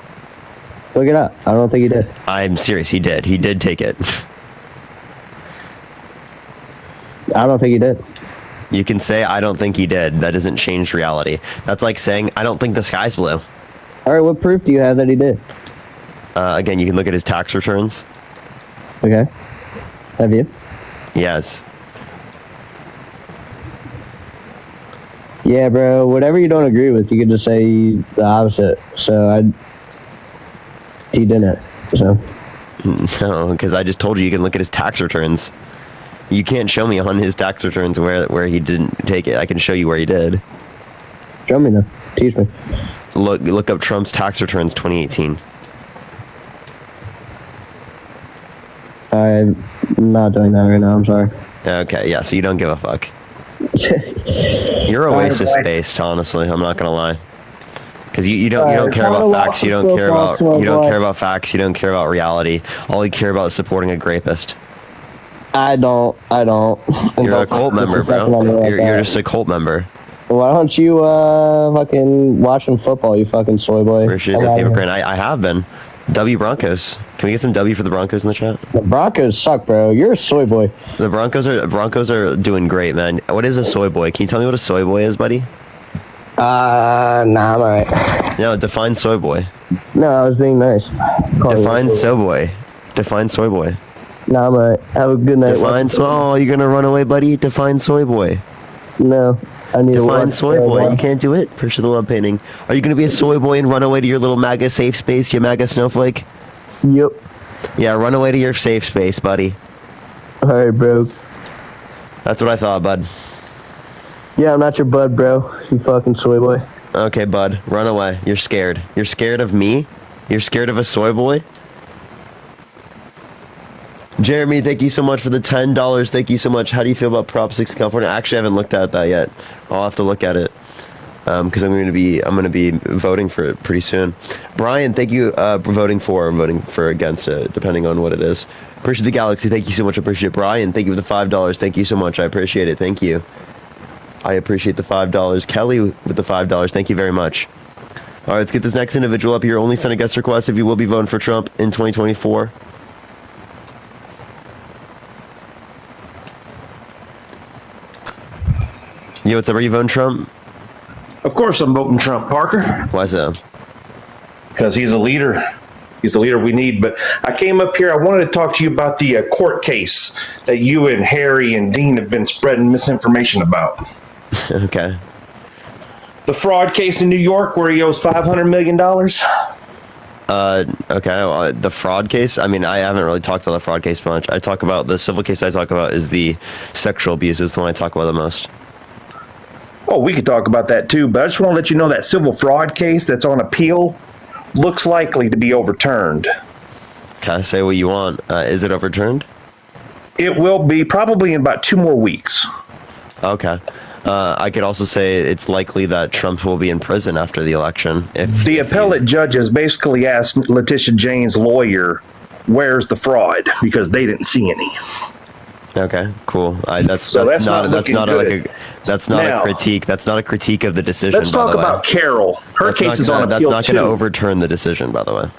Look it up. I don't think he did. I'm serious. He did. He did take it. I don't think he did. You can say, I don't think he did. That doesn't change reality. That's like saying, I don't think the sky's blue. All right, what proof do you have that he did? Again, you can look at his tax returns. Okay. Have you? Yes. Yeah, bro. Whatever you don't agree with, you can just say the opposite. So he didn't. So. No, because I just told you can look at his tax returns. You can't show me on his tax returns where he didn't take it. I can show you where he did. Show me then. Teach me. Look up Trump's tax returns 2018. I'm not doing that right now. I'm sorry. Okay, yeah. So you don't give a fuck. You're Oasis based, honestly. I'm not gonna lie. Because you don't care about facts. You don't care about facts. You don't care about reality. All you care about is supporting a rapist. I don't. You're a cult member, bro. You're just a cult member. Why don't you fucking watching football, you fucking soy boy? Appreciate the hypocrite. I have been. W Broncos. Can we get some W for the Broncos in the chat? The Broncos suck, bro. You're a soy boy. The Broncos are doing great, man. What is a soy boy? Can you tell me what a soy boy is, buddy? Nah, I'm alright. No, define soy boy. No, I was being nice. Define soy boy. Define soy boy. Nah, I'm alright. Have a good night. Define soy. Oh, you're gonna run away, buddy? Define soy boy. No, I need to define soy boy. You can't do it. Pursue the love painting. Are you gonna be a soy boy and run away to your little MAGA safe space? You MAGA snowflake. Yep. Yeah, run away to your safe space, buddy. All right, bro. That's what I thought, bud. Yeah, I'm not your bud, bro. You fucking soy boy. Okay, bud, run away. You're scared. You're scared of me? You're scared of a soy boy? Jeremy, thank you so much for the $10. Thank you so much. How do you feel about Prop 6 in California? Actually, I haven't looked at that yet. I'll have to look at it because I'm going to be voting for it pretty soon. Brian, thank you for voting for against it, depending on what it is. Appreciate the Galaxy. Thank you so much. I appreciate it. Brian, thank you for the $5. Thank you so much. I appreciate it. Thank you. I appreciate the $5. Kelly with the $5. Thank you very much. All right, let's get this next individual up here. Only send a guest request if you will be voting for Trump in 2024. Yo, what's up? Are you voting Trump? Of course I'm voting Trump, Parker. Why so? Because he's a leader. He's the leader we need. But I came up here, I wanted to talk to you about the court case that you and Harry and Dean have been spreading misinformation about. Okay. The fraud case in New York where he owes $500 million. Okay. Well, the fraud case, I mean, I haven't really talked about the fraud case much. I talk about the civil case I talk about is the sexual abuse is the one I talk about the most. Oh, we could talk about that too, but I just want to let you know that civil fraud case that's on appeal looks likely to be overturned. Okay, say what you want. Is it overturned? It will be probably in about 2 more weeks. Okay. I could also say it's likely that Trump will be in prison after the election. If the appellate judges basically asked Letitia Jane's lawyer, where's the fraud? Because they didn't see any. Okay, cool. That's not a critique. That's not a critique of the decision. Let's talk about Carol. Her case is on appeal. That's not going to overturn the decision, by the way.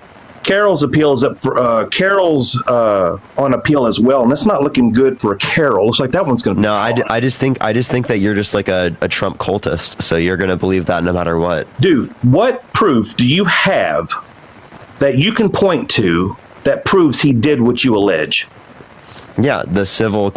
Carol's appeal is up for Carol's on appeal as well, and that's not looking good for Carol. Looks like that one's going to. No, I just think that you're just like a Trump cultist, so you're going to believe that no matter what. Dude, what proof do you have that you can point to that proves he did what you allege? Yeah, the civil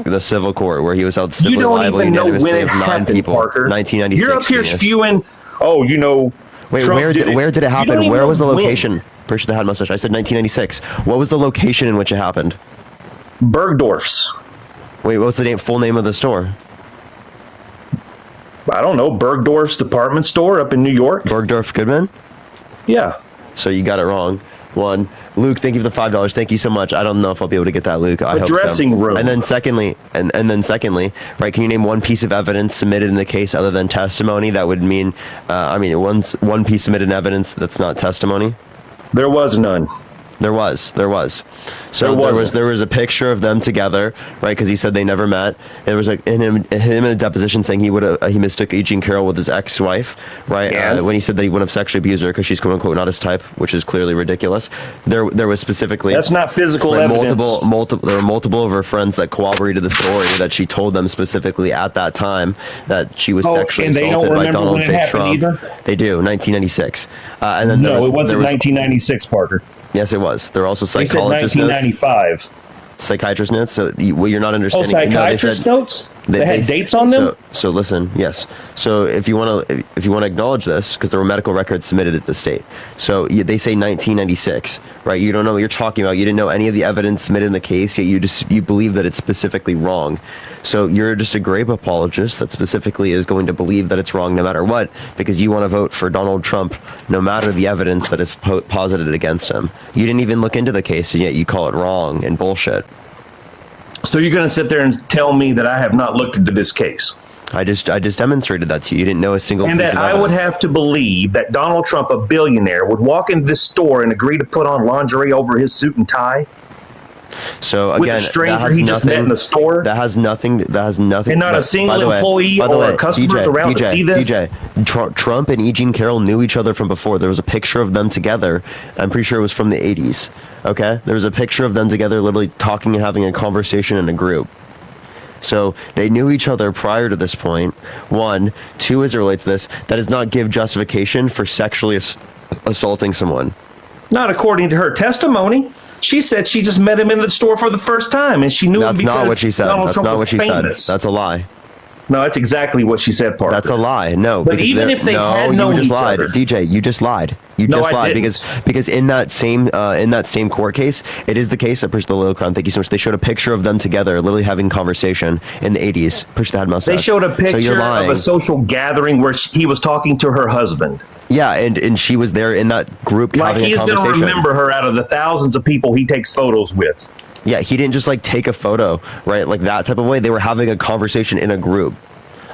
court where he was held civilly you don't liable even know when unanimously it of 9 happened, people. Parker. 1996. You're up here spewing. Oh, you know. Wait, Trump where did it happen? Where was the location? When. Appreciate the head mustache. I said 1996. What was the location in which it happened? Bergdorf's. Wait, what's the full name of the store? I don't know. Bergdorf's department store up in New York. Bergdorf Goodman? Yeah. So you got it wrong. One. Luke, thank you for the $5. Thank you so much. I don't know if I'll be able to get that, Luke. I hope dressing room. And then secondly, right, can you name one piece of evidence submitted in the case other than testimony? That would mean, one piece submitted in evidence that's not testimony? There was none. There was. So there was a picture of them together, right? Because he said they never met. There was like him in a deposition saying he mistook E. Jean Carroll with his ex-wife, right? Yeah. When he said that he wouldn't have sexually abused her because she's quote unquote not his type, which is clearly ridiculous. There was specifically that's not physical evidence. There were multiple of her friends that corroborated the story that she told them specifically at that time that she was sexually assaulted by Donald J. Trump. Either? They do, 1996. And then it wasn't 1996, Parker. Yes, it was. There were also They psychologist said notes. 1995. Psychiatrist notes. So you're not understanding. Psychiatrist notes. They had dates on them. So listen. Yes. So if you want to acknowledge this, because there were medical records submitted at the state. So they say 1996, right? You don't know what you're talking about. You didn't know any of the evidence submitted in the case, yet you believe that it's specifically wrong. So you're just a grape apologist that specifically is going to believe that it's wrong no matter what, because you want to vote for Donald Trump no matter the evidence that is posited against him. You didn't even look into the case, and yet you call it wrong and bullshit. So you're going to sit there and tell me that I have not looked into this case? I just demonstrated that to you. You didn't know a single piece of evidence. And that I would have to believe that Donald Trump, a billionaire, would walk into this store and agree to put on lingerie over his suit and tie? So again, with a stranger he just met in the store? That has nothing. And not a single employee or customers around to see this? DJ, Trump and E. Jean Carroll knew each other from before. There was a picture of them together. I'm pretty sure it was from the 80s. Okay? There was a picture of them together literally talking and having a conversation in a group. So they knew each other prior to this point. 1. 2, as it relates to this, that does not give justification for sexually assaulting someone. Not according to her testimony. She said she just met him in the store for the first time, and she knew him because That's not what she said. Donald That's Trump not was what she famous. said. That's a lie. No, that's exactly what she said, Parker. That's a lie. No, but even if they had known you just each lied, other, DJ. You just lied. You No, just I lied didn't. because in that same court case, it is the case. I pushed the little crown. Thank you so much. They showed a picture of them together, literally having conversation in the 80s. Push the head mustache. they showed a So you're picture of lying. a social gathering where he was talking to her husband. Yeah, and she was there in that group Like having a he's going to conversation. remember her out of the thousands of people he takes photos with. Yeah, he didn't just like take a photo, right? Like that type of way. They were having a conversation in a group.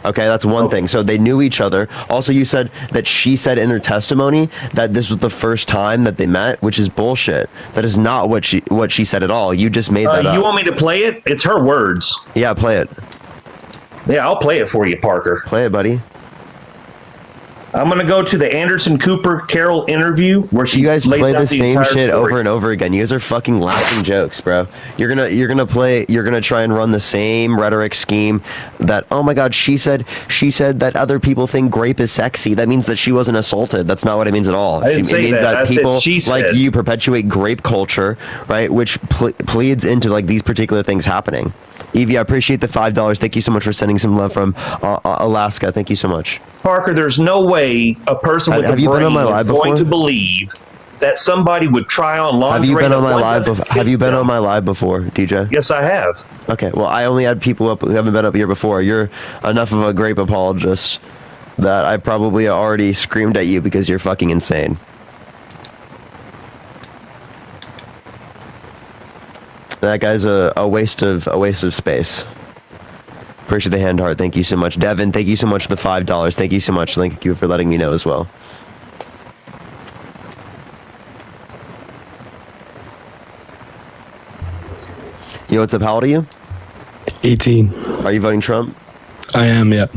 Okay, that's one thing. So they knew each other. Also, you said that she said in her testimony that this was the first time that they met, which is bullshit. That is not what she said at all. You just made that up. You want me to play it? It's her words. Yeah, play it. Yeah, I'll play it for you, Parker. Play it, buddy. I'm going to go to the Anderson Cooper Carol interview where she You guys lays play out the same entire shit story. over and over again. You guys are fucking laughing jokes, bro. You're gonna try and run the same rhetoric scheme that, oh my god, she said that other people think grape is sexy. That means that she wasn't assaulted. That's not what it means at all. I didn't say it means that. I said people she like said. you perpetuate grape culture, right? Which pleads into like these particular things happening. Evie, I appreciate the $5. Thank you so much for sending some love from Alaska. Thank you so much. Parker, there's no way a person with Have a you been brain on my live is going before? to believe that somebody would try on lingerie. Have you been on my that one live? doesn't fit Have you been them. on my live before, DJ? Yes, I have. Okay, well, I only had people up who haven't been up here before. You're enough of a grape apologist that I probably already screamed at you because you're fucking insane. That guy's a waste of space. Appreciate the hand heart. Thank you so much, Devin. Thank you so much for the $5. Thank you so much. Thank you for letting me know as well. Yo, what's up? How old are you? 18. Are you voting Trump? I am, yep.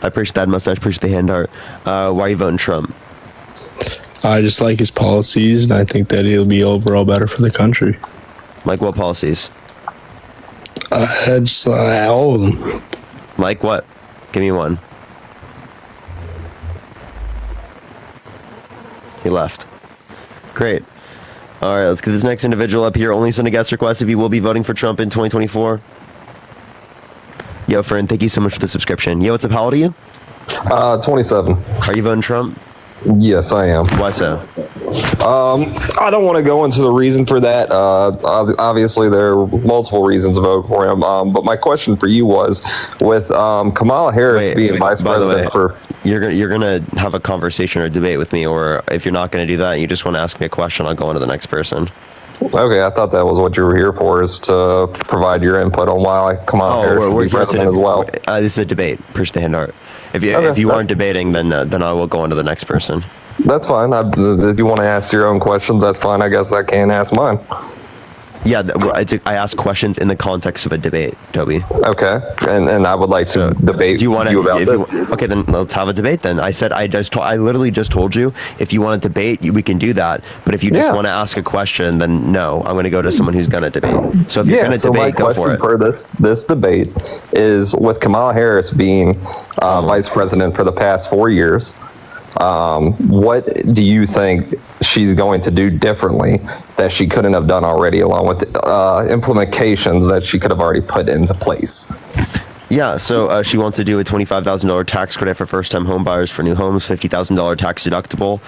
I appreciate that mustache. Appreciate the hand heart. Why are you voting Trump? I just like his policies, and I think that he'll be overall better for the country. Like what policies? Just all of them. Like what? Give me one. He left. Great. All right, let's get this next individual up here. Only send a guest request if you will be voting for Trump in 2024. Yo, friend, thank you so much for the subscription. Yo, what's up? How old are you? 27. Are you voting Trump? Yes, I am. Why so? I don't want to go into the reason for that. Obviously, there are multiple reasons to vote for him. But my question for you was, with Kamala Harris being vice president for... You're gonna have a conversation or debate with me, or if you're not gonna do that, you just want to ask me a question, I'll go on to the next person. Okay, I thought that was what you were here for, is to provide your input on why Kamala Harris should be president as well. This is a debate. Push the hand art. If you aren't debating, then I will go on to the next person. That's fine. If you want to ask your own questions, that's fine. I guess I can ask mine. Yeah, I ask questions in the context of a debate, Toby. Okay, and I would like to debate you about this. Okay, then let's have a debate then. I said I literally just told you if you want to debate, we can do that. But if you just want to ask a question, then no, I'm going to go to someone who's going to debate. So if you're going to debate, go for it. For this debate is, with Kamala Harris being vice president for the past 4 years, what do you think she's going to do differently that she couldn't have done already, along with implementations that she could have already put into place? Yeah, so she wants to do a $25,000 tax credit for first-time home buyers for new homes, $50,000 tax deductible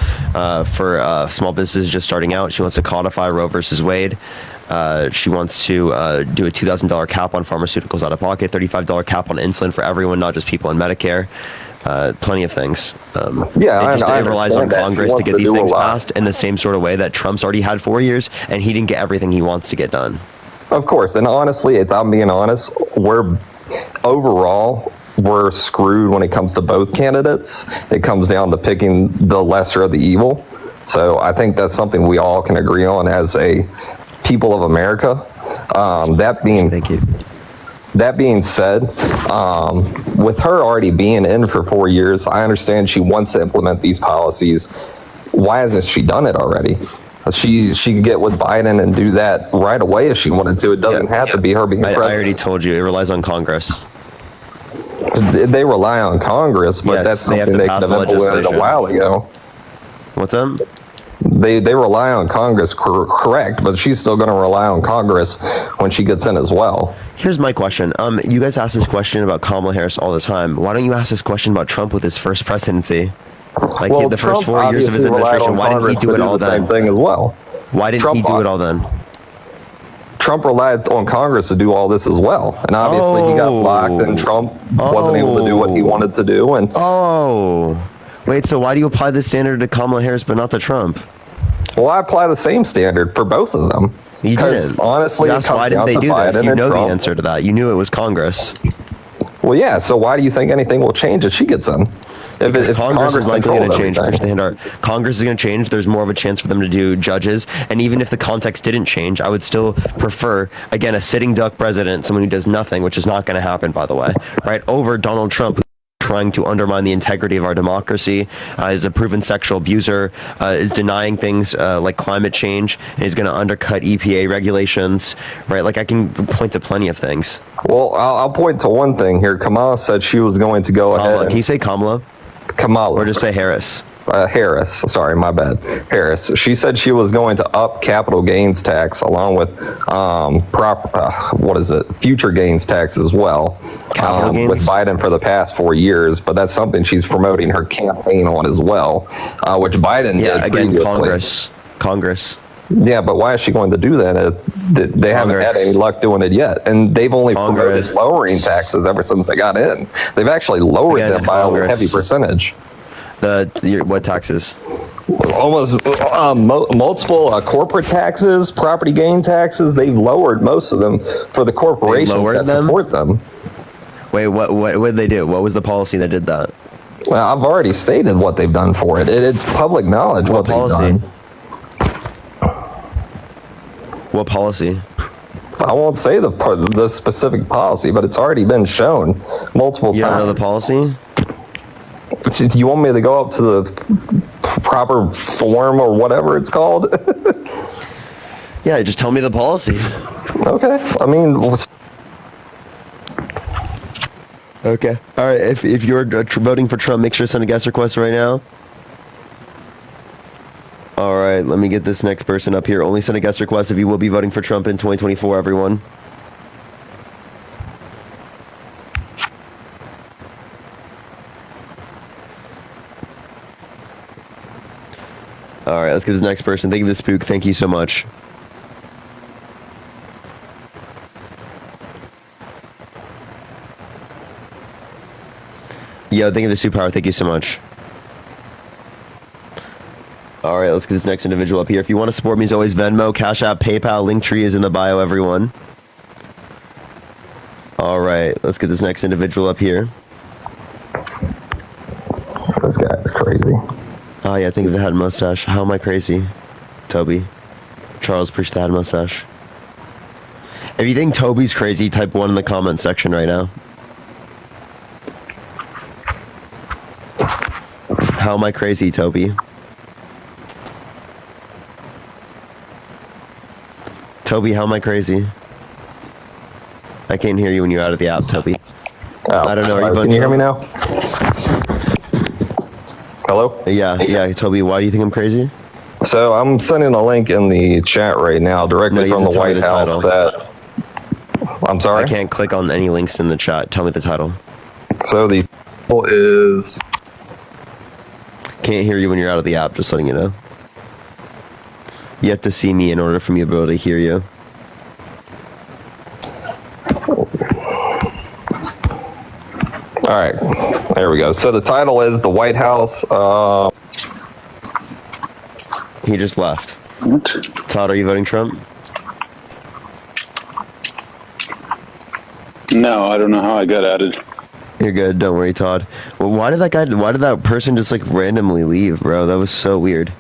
for small businesses just starting out. She wants to codify Roe versus Wade. She wants to do a $2,000 cap on pharmaceuticals out of pocket, $35 cap on insulin for everyone, not just people in Medicare. Plenty of things. I it relies on understand that. Congress She to wants get to these do a things lot. passed in the same sort of way that Trump's already had 4 years, and he didn't get everything he wants to get done. Of course, and honestly, if I'm being honest, we're screwed when it comes to both candidates. It comes down to picking the lesser of the evil. So I think that's something we all can agree on as a people of America. That being said, with her already being in for 4 years, I understand she wants to implement these policies. Why hasn't she done it already? She could get with Biden and do that right away if she wanted to. It doesn't have to be her being president. I already told you, it relies on Congress. They rely on Congress, but Yes, that's they have something to they pass could the have implemented a legislation. while ago. What's up? They rely on Congress, correct, but she's still going to rely on Congress when she gets in as well. Here's my question. You guys ask this question about Kamala Harris all the time. Why don't you ask this question about Trump with his first presidency? Like Well, the Trump first 4 years of his obviously relied administration, on why didn't he Congress do to it all the then? same thing as well. Why didn't he do it all then? Trump relied on Congress to do all this as well, and obviously he got blocked, and Trump wasn't able to do what he wanted to do. And wait, so why do you apply this standard to Kamala Harris but not to Trump? Well, I apply the same standard for both of them. You didn't. Honestly, That's why didn't they do this? You know the answer to that. You knew it was Congress. Well, yeah. So why do you think anything will change if she gets in? If Congress is likely going to change. everything. Congress is going to change. There's more of a chance for them to do judges. And even if the context didn't change, I would still prefer, again, a sitting duck president, someone who does nothing, which is not going to happen, by the way, right, over Donald Trump, who's trying to undermine the integrity of our democracy, is a proven sexual abuser, is denying things like climate change, and is going to undercut EPA regulations, right? Like, I can point to plenty of things. Well, I'll point to one thing here. Kamala said she was going to go ahead. Can you say Kamala? Kamala. Or just say Harris. Harris. Sorry, my bad. Harris. She said she was going to up capital gains tax along with future gains tax as well. With Biden for the past 4 years, but that's something she's promoting her campaign on as well, which Biden did again, previously. Congress. Yeah, but why is she going to do that? They haven't had any luck doing it yet, and they've only promoted lowering taxes ever since they got in. They've actually lowered them by a heavy percentage. What taxes? Almost multiple corporate taxes, property gain taxes. They've lowered most of them for the corporations that support them. Wait, what did they do? What was the policy that did that? Well, I've already stated what they've done for it. It's public knowledge what they've done. What policy? I won't say the specific policy, but it's already been shown multiple times. You don't know the policy? Do you want me to go up to the proper form or whatever it's called? Yeah, just tell me the policy. Okay. I mean... Okay. All right. If you're voting for Trump, make sure to send a guest request right now. All right. Let me get this next person up here. Only send a guest request if you will be voting for Trump in 2024, everyone. All right. Let's get this next person. Thank you for the spook. Thank you so much. Yo, thank you for the superpower. Thank you so much. All right, let's get this next individual up here. If you want to support me, as always, Venmo, Cash App, PayPal, Linktree is in the bio, everyone. All right, let's get this next individual up here. This guy is crazy. Oh, yeah, think of the head mustache. How am I crazy? Toby. Charles, preach the head mustache. If you think Toby's crazy, type 1 in the comment section right now. How am I crazy, Toby? Toby, how am I crazy? I can't hear you when you're out of the app, Toby. I don't know. Are you Can you hear me now? Hello? Yeah, Toby, why do you think I'm crazy? So I'm sending a link in the chat right now directly from the White House that... I'm sorry? I can't click on any links in the chat. Tell me the title. So the title is... Can't hear you when you're out of the app, just letting you know. You have to see me in order for me to be able to hear you. All right, there we go. So the title is The White House. He just left. What? Todd, are you voting Trump? No, I don't know how I got added. You're good. Don't worry, Todd. Well, why did that person just like randomly leave, bro? That was so weird.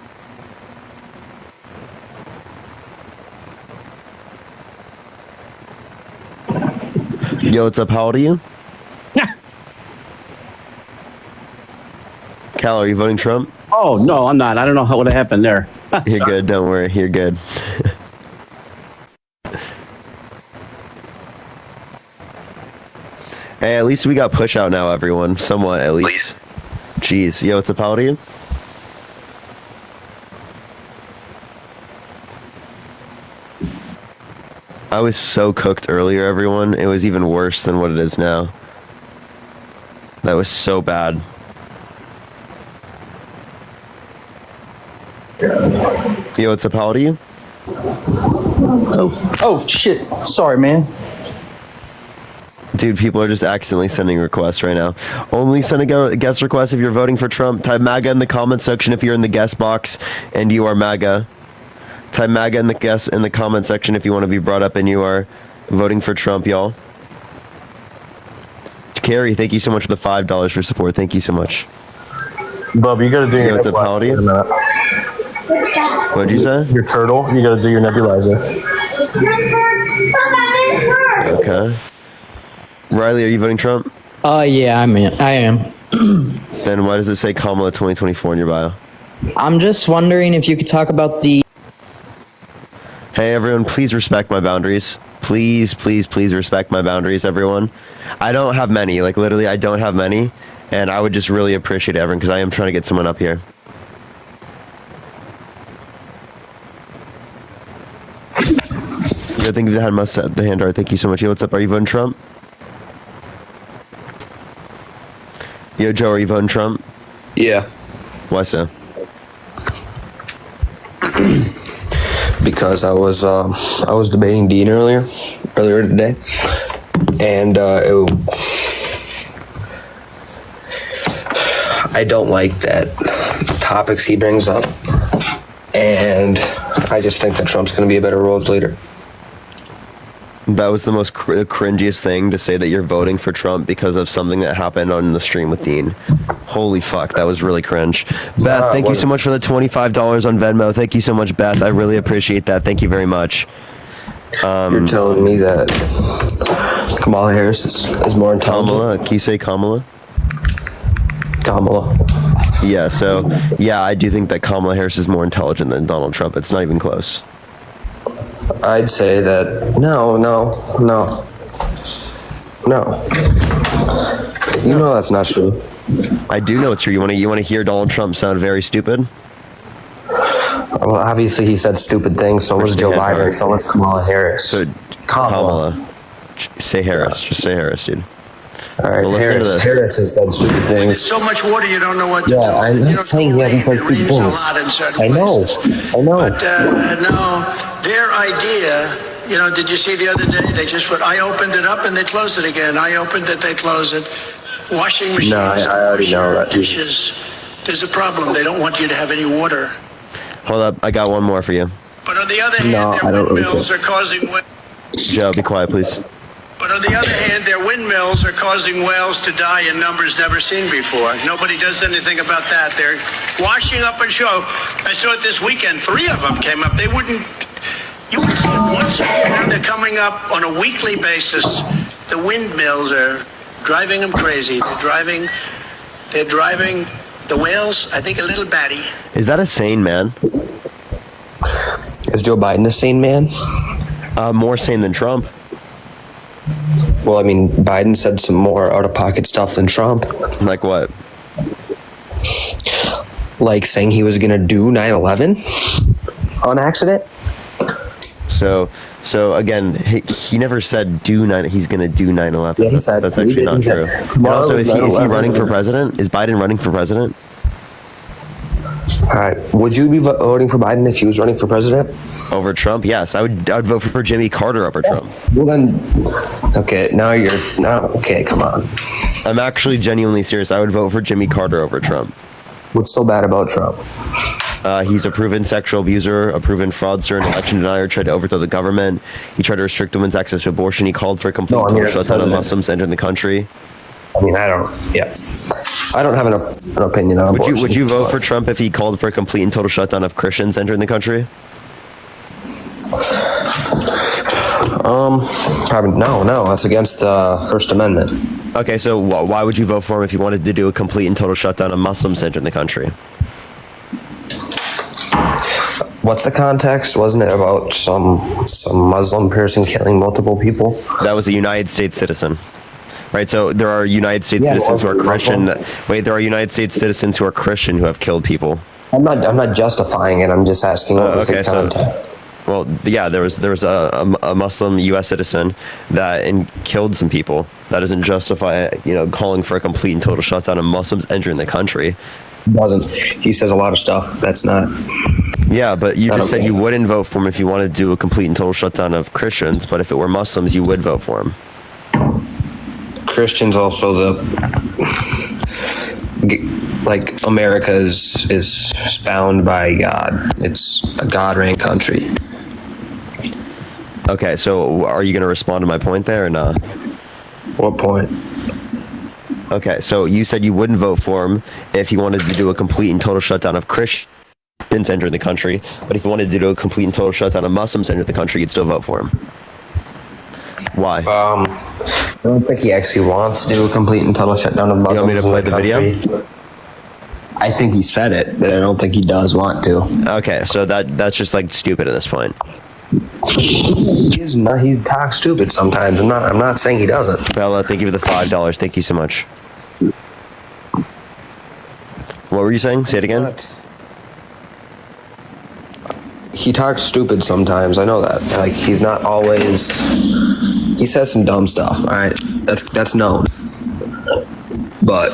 Yo, what's up? How old are you? Cal, are you voting Trump? Oh, no, I'm not. I don't know what happened there. You're good. Don't worry. You're good. Hey, at least we got push out now, everyone. Somewhat, at least. Jeez. Yo, what's up? How old are you? I was so cooked earlier, everyone. It was even worse than what it is now. That was so bad. Yo, what's up? How old are you? Oh shit. Sorry, man. Dude, people are just accidentally sending requests right now. Only send a guest request if you're voting for Trump. Type MAGA in the comment section if you're in the guest box and you are MAGA. Type MAGA in the comment section if you want to be brought up and you are voting for Trump, y'all. Carrie, thank you so much for the $5 for support. Thank you so much. Bub, you gotta do your what's up, how old are you? What'd you say? Your turtle. You gotta do your nebulizer. Okay. Riley, are you voting Trump? Yeah, I am. Then why does it say Kamala 2024 in your bio? I'm just wondering if you could talk about the... Hey everyone, please respect my boundaries. Please, please, please respect my boundaries, everyone. I don't have many, like literally I don't have many, and I would just really appreciate everyone because I am trying to get someone up here. Yo, thank you for the hand art. Thank you so much. Yo, what's up? Are you voting Trump? Yo, Joe, are you voting Trump? Yeah. Why so? Because I was debating Dean earlier today, and I don't like that topics he brings up, and I just think that Trump's going to be a better world leader. That was the most cringiest thing to say, that you're voting for Trump because of something that happened on the stream with Dean. Holy fuck, that was really cringe. Beth, thank you so much for the $25 on Venmo. Thank you so much, Beth. I really appreciate that. Thank you very much. You're telling me that Kamala Harris is more intelligent? Kamala? Can you say Kamala? Kamala. Yeah, so, yeah, I do think that Kamala Harris is more intelligent than Donald Trump. It's not even close. I'd say that no. You know that's not true. I do know it's true. You want to hear Donald Trump sound very stupid? Well, obviously he said stupid things. So was Joe Biden. So was Kamala Harris. So Kamala. Say Harris. Just say Harris, dude. All right, well, Harris has said stupid things. There's so much water you don't know what to do. Yeah, I'm not saying he hasn't said stupid things. I know. But no, their idea, did you see the other day? They just I opened it up and they closed it again. I opened it, they closed it. Washing machines. No, I already know that. Dishes. There's a problem. They don't want you to have any water. Hold up, I got one more for you. But on the other hand, their windmills are causing... Joe, be quiet, please. But on the other hand, their windmills are causing whales to die in numbers never seen before. Nobody does anything about that. They're washing up and show. I saw it this weekend. 3 of them came up. You would see it once a year. Now they're coming up on a weekly basis. The windmills are driving them crazy. They're driving the whales, I think, a little batty. Is that a sane man? Is Joe Biden a sane man? More sane than Trump. Well, I mean, Biden said some more out-of-pocket stuff than Trump. Like what? Like saying he was going to do 9/11 on accident. So again, he never said he's going to do 9/11. Yeah, he said, that's actually not true. And also, is he running for president? Is Biden running for president? All right. Would you be voting for Biden if he was running for president? Over Trump? Yes, I would vote for Jimmy Carter over Trump. Well then, okay. Okay, come on. I'm actually genuinely serious. I would vote for Jimmy Carter over Trump. What's so bad about Trump? He's a proven sexual abuser, a proven fraudster, an election denier, tried to overthrow the government. He tried to restrict women's access to abortion. He called for a complete shutdown of Muslims entering the country. I mean, I don't have an opinion on abortion. Would you vote for Trump if he called for a complete and total shutdown of Christians entering the country? Probably no. That's against the First Amendment. Okay, so why would you vote for him if he wanted to do a complete and total shutdown of Muslims entering the country? What's the context? Wasn't it about some Muslim person killing multiple people? That was a United States citizen. Right, so there are United States citizens who are Christian. There are United States citizens who are Christian who have killed people. I'm not justifying it. I'm just asking what was the context. Well, yeah, there was a Muslim U.S. citizen that killed some people. That doesn't justify, calling for a complete and total shutdown of Muslims entering the country. Doesn't. He says a lot of stuff that's not. Yeah, but you just said you wouldn't vote for him if you wanted to do a complete and total shutdown of Christians. But if it were Muslims, you would vote for him. Christians also America is found by God. It's a God-ran country. Okay, so are you going to respond to my point there or not? What point? Okay, so you said you wouldn't vote for him if he wanted to do a complete and total shutdown of Christians entering the country, but if you wanted to do a complete and total shutdown of Muslims entering the country, you'd still vote for him. Why? I don't think he actually wants to do a complete and total shutdown of Muslims. You want me to play the video? I think he said it, but I don't think he does want to. Okay, so that's just like stupid at this point. He's not. He talks stupid sometimes. I'm not saying he doesn't. Bella, thank you for the $5. Thank you so much. What were you saying? Say it again. He talks stupid sometimes. I know that. Like, he's not always. He says some dumb stuff. All right, that's known. But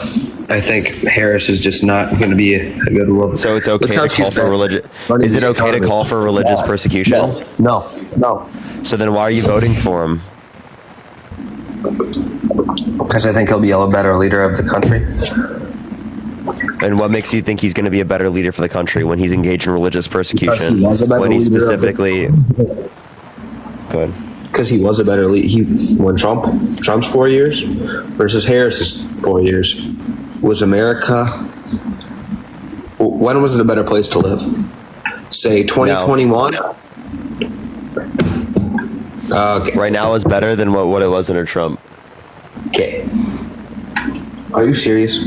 I think Harris is just not going to be a good rule. So it's okay to call for religious. Is it okay to call for religious persecution? No. So then why are you voting for him? Because I think he'll be a better leader of the country. And what makes you think he's going to be a better leader for the country when he's engaged in religious persecution? Because he was a better when he leader specifically. Go ahead. Because he was a better leader. When Trump's 4 years versus Harris's 4 years, was America? When was it a better place to live? Say 2021. No. Okay. Right now is better than what it was under Trump. Okay. Are you serious?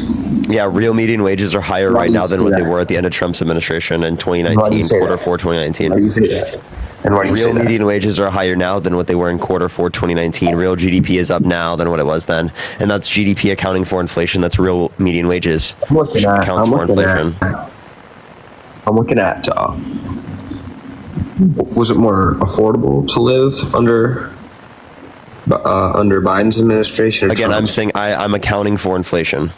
Yeah, real median wages are higher right now than what they were at the end of Trump's administration in 2019, quarter 4 2019. Why do you say that? And why do you say Real that? median wages are higher now than what they were in quarter 4 2019. Real GDP is up now than what it was then. And that's GDP accounting for inflation. That's real median wages. I'm looking at inflation. Was it more affordable to live under Biden's administration? Again, I'm saying I'm accounting for inflation.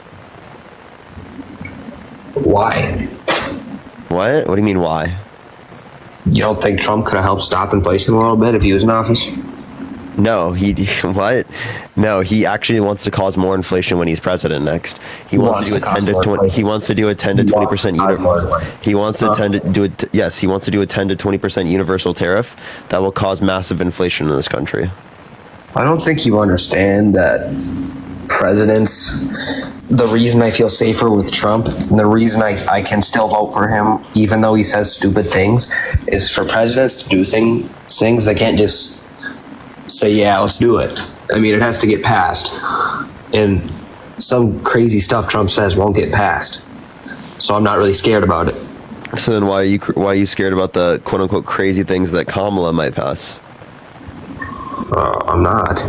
Why? What? What do you mean why? You don't think Trump could have helped stop inflation a little bit if he was in office? No, what? No, he actually wants to cause more inflation when he's president next. He wants to do a 10 to 20. He wants to do a 10 to 20%. He wants to do it. Yes, he wants to do a 10 to 20% universal tariff that will cause massive inflation in this country. I don't think you understand that presidents. The reason I feel safer with Trump, and the reason I can still vote for him, even though he says stupid things, is for presidents to do things they can't just say, yeah, let's do it. I mean, it has to get passed. And some crazy stuff Trump says won't get passed. So I'm not really scared about it. So then why are you scared about the quote unquote crazy things that Kamala might pass? I'm not.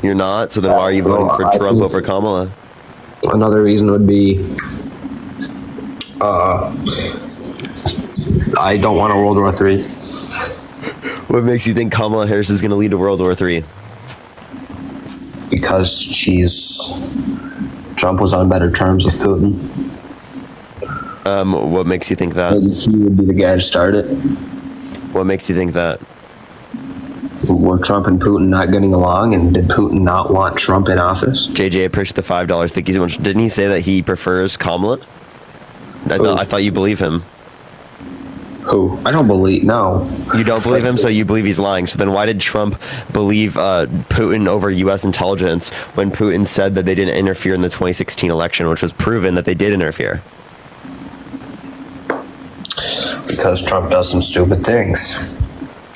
You're not? So then why are you voting for Trump over Kamala? Another reason would be I don't want a World War III. What makes you think Kamala Harris is going to lead to World War III? Because Trump was on better terms with Putin. What makes you think that? He would be the guy to start it. What makes you think that? Were Trump and Putin not getting along, and did Putin not want Trump in office? JJ, appreciate the $5. Thank you so much. Didn't he say that he prefers Kamala? I thought you believe him. Who? I don't believe. No. You don't believe him, so you believe he's lying. So then why did Trump believe Putin over U.S. intelligence when Putin said that they didn't interfere in the 2016 election, which was proven that they did interfere? Because Trump does some stupid things.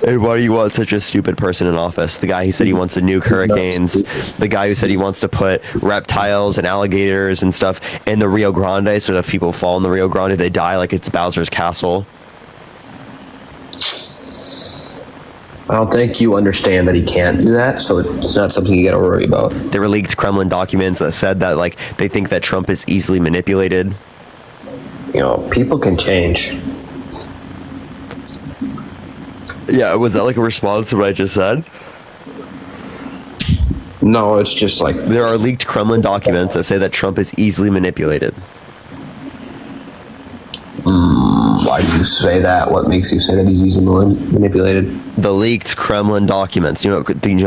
And why do you want such a stupid person in office? The guy who said he wants to nuke hurricanes, the guy who said he wants to put reptiles and alligators and stuff in the Rio Grande so that if people fall in the Rio Grande, they die like it's Bowser's Castle. I don't think you understand that he can't do that, so it's not something you gotta worry about. There were leaked Kremlin documents that said that they think that Trump is easily manipulated. You know, people can change. Yeah, was that like a response to what I just said? No, it's just like there are leaked Kremlin documents that say that Trump is easily manipulated. Why do you say that? What makes you say that he's easily manipulated? The leaked Kremlin documents. Do you know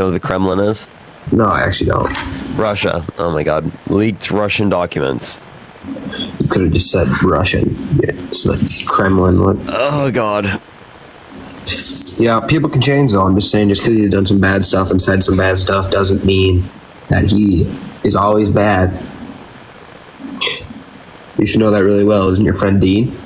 what the Kremlin is? No, I actually don't. Russia. Oh my God. Leaked Russian documents. You could have just said Russian. It's like Kremlin. Oh God. Yeah, people can change though. I'm just saying, just because he's done some bad stuff and said some bad stuff doesn't mean that he is always bad. You should know that really well, isn't your friend Dean?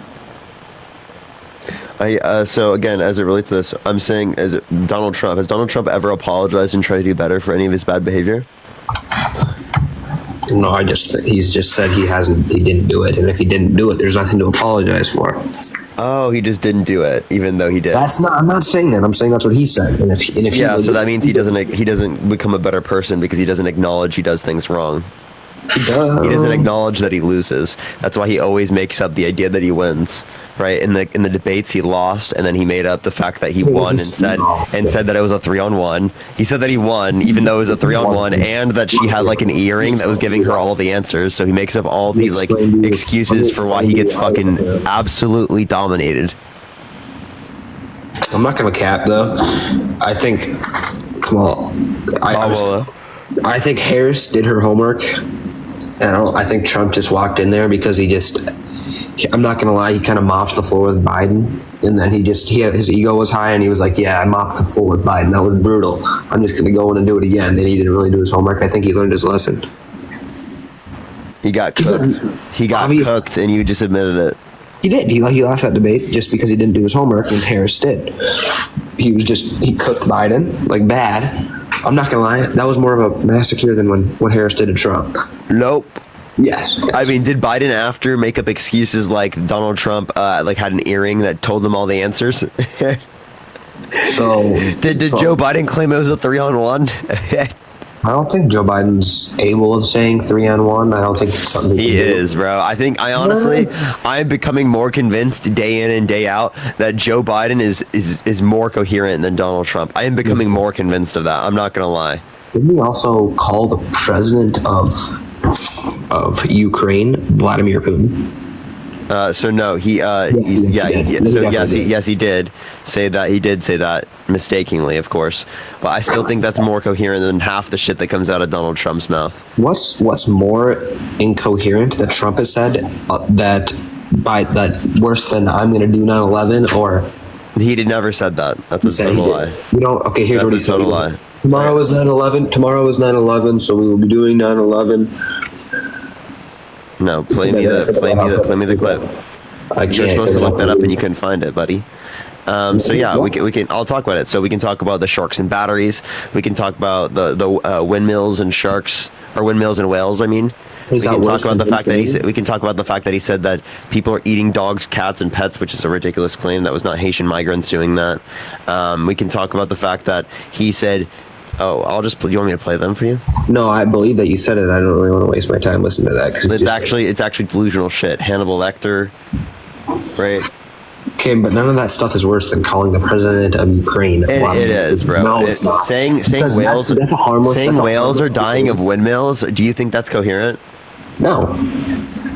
So again, as it relates to this, I'm saying, has Donald Trump ever apologized and tried to do better for any of his bad behavior? No, he's just said he didn't do it, and if he didn't do it, there's nothing to apologize for. Oh, he just didn't do it, even though he did. I'm not saying that. I'm saying that's what he said. And if so that means he doesn't become a better person because he doesn't acknowledge he does things wrong. He doesn't acknowledge that he loses. That's why he always makes up the idea that he wins. Right? In the debates he lost, and then he made up the fact that he won and said that it was a 3-on-1. He said that he won even though it was a 3-on-1, and that she had like an earring that was giving her all the answers. So he makes up all these like excuses for why he gets fucking absolutely dominated. I'm not gonna cap though. I think I think Harris did her homework. And I think Trump just walked in there because I'm not gonna lie, he kind of mopped the floor with Biden, and then his ego was high, and he was like, yeah, I mopped the floor with Biden, that was brutal, I'm just gonna go in and do it again. And he didn't really do his homework. I think he learned his lesson. He got cooked. Cooked, and you just admitted it. He did. He lost that debate just because he didn't do his homework, and Harris did. He cooked Biden like bad. I'm not gonna lie, that was more of a massacre than what Harris did to Trump. Nope. Yes. I mean, did Biden after make up excuses like Donald Trump like had an earring that told him all the answers? So did Joe Biden claim it was a 3-on-1? I don't think Joe Biden's able of saying 3-on-1. I don't think it's something he is, bro. I honestly, I'm becoming more convinced day in and day out that Joe Biden is more coherent than Donald Trump. I am becoming more convinced of that. I'm not gonna lie. Didn't he also call the president of Ukraine Vladimir Putin? So no, he did say that. He did say that mistakenly, of course. But I still think that's more coherent than half the shit that comes out of Donald Trump's mouth. What's more incoherent that Trump has said that worse than I'm going to do 9/11, or he never said that. That's a total lie. Okay, here's what he said. Lie. Tomorrow is 9/11. Tomorrow is 9/11. So we will be doing 9/11. No, play me the clip. You're supposed to look that up and you couldn't find it, buddy. So yeah, we can. I'll talk about it. So we can talk about the sharks and batteries. We can talk about the windmills and sharks, or windmills and whales. I mean, we can talk about the fact that he said that people are eating dogs, cats, and pets, which is a ridiculous claim. That was not Haitian migrants doing that. We can talk about the fact that he said. Oh, you want me to play them for you? No, I believe that you said it. I don't really want to waste my time listening to that. It's actually delusional shit. Hannibal Lecter, right? Okay, but none of that stuff is worse than calling the president of Ukraine. It is, bro. No, it's not. Saying whales, whales are dying of windmills. Do you think that's coherent? No.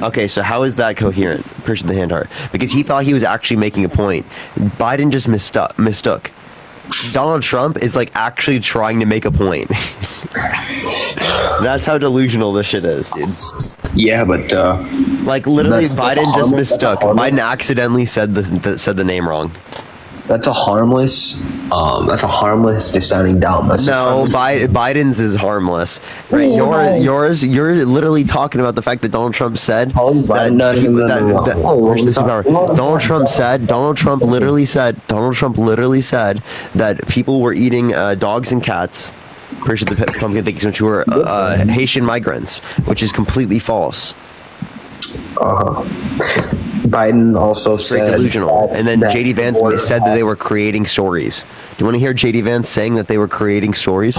Okay, so how is that coherent? Person the hand heart. Because he thought he was actually making a point. Biden just mistook. Donald Trump is like actually trying to make a point. That's how delusional this shit is, dude. Yeah, but like literally, Biden just mistook. Biden accidentally said the name wrong. That's a harmless just sounding dumb. No, Biden's is harmless. Right? You're literally talking about the fact that Donald Trump said Donald Trump literally said that people were eating dogs and cats. Pretty sure the pumpkin things, which were Haitian migrants, which is completely false. Biden also said delusional. And then JD Vance said that they were creating stories. Do you want to hear JD Vance saying that they were creating stories?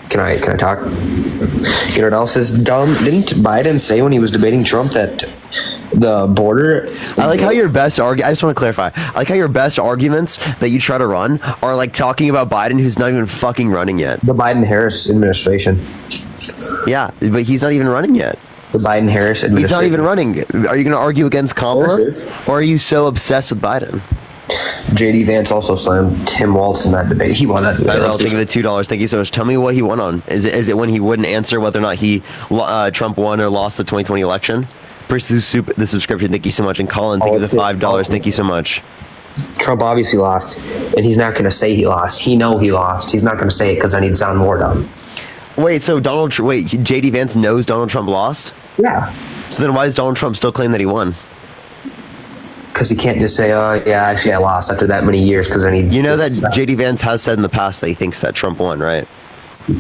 Can I talk? You know what else is dumb? Didn't Biden say when he was debating Trump that the border. I like how your best I just want to clarify. I like how your best arguments that you try to run are like talking about Biden, who's not even fucking running yet. The Biden-Harris administration. Yeah, but he's not even running yet. The Biden-Harris administration. He's not even running. Are you going to argue against Kamala, or are you so obsessed with Biden? JD Vance also slammed Tim Walz in that debate. He won that debate. I'll take the $2. Thank you so much. Tell me what he won on. Is it when he wouldn't answer whether or not Trump won or lost the 2020 election? Pursue the subscription. Thank you so much. And Colin, thank you the $5. Thank you so much. Trump obviously lost, and he's not going to say he lost. He lost. He's not going to say it because then he'd sound more dumb. Wait, so JD Vance knows Donald Trump lost? Yeah. So then why does Donald Trump still claim that he won? Because he can't just say, "Oh, yeah, actually, I lost," after that many years. Because then he. You know that JD Vance has said in the past that he thinks that Trump won, right?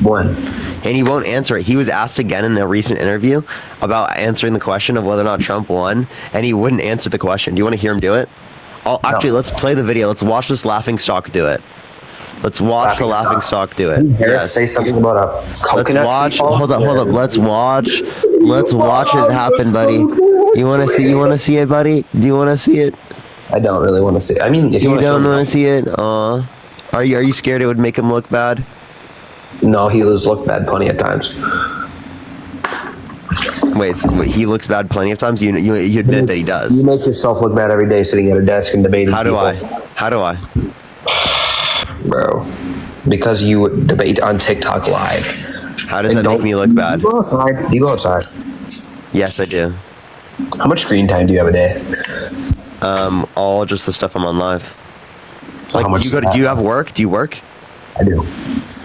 Won. And he won't answer it. He was asked again in a recent interview about answering the question of whether or not Trump won, and he wouldn't answer the question. Do you want to hear him do it? Actually, let's play the video. Let's watch this laughing stock do it. Let's watch the laughing stock do it. Yes. Say something about a coconut. Let's watch. Hold up. Let's watch it happen, buddy. You want to see it, buddy? Do you want to see it? I don't really want to see it. I mean, if you don't want to see it, are you scared it would make him look bad? No, he does look bad plenty of times. Wait, he looks bad plenty of times? You admit that he does? You make yourself look bad every day sitting at a desk and debating. How do I? Bro, because you debate on TikTok live. How does that make me look bad? You go outside. Yes, I do. How much screen time do you have a day? All just the stuff I'm on live. So like, do you have work? Do you work? I do.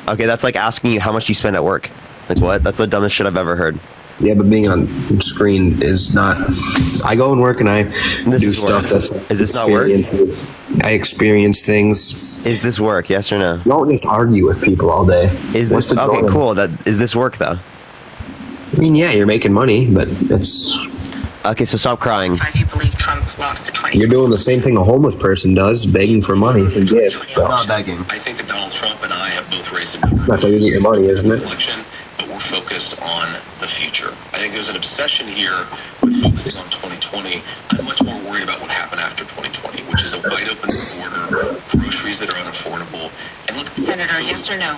Okay, that's like asking you how much you spend at work. Like what? That's the dumbest shit I've ever heard. Yeah, but being on screen is not. I go and work and I do stuff that's. Is this not work? I experience things. Is this work? Yes or no? Don't just argue with people all day. Is this okay? Cool. Is this work though? I mean, yeah, you're making money, but it's. Okay, so stop crying. You believe Trump lost the 20? You're doing the same thing a homeless person does, begging for money and gifts. So. Not begging. I think that Donald Trump and I have both raised That's how you get your money, isn't it? But we're focused on the future. I think there's an obsession here with focusing on 2020. I'm much more worried about what happened after 2020, which is a wide open border, groceries that are unaffordable, and look. Senator, yes or no?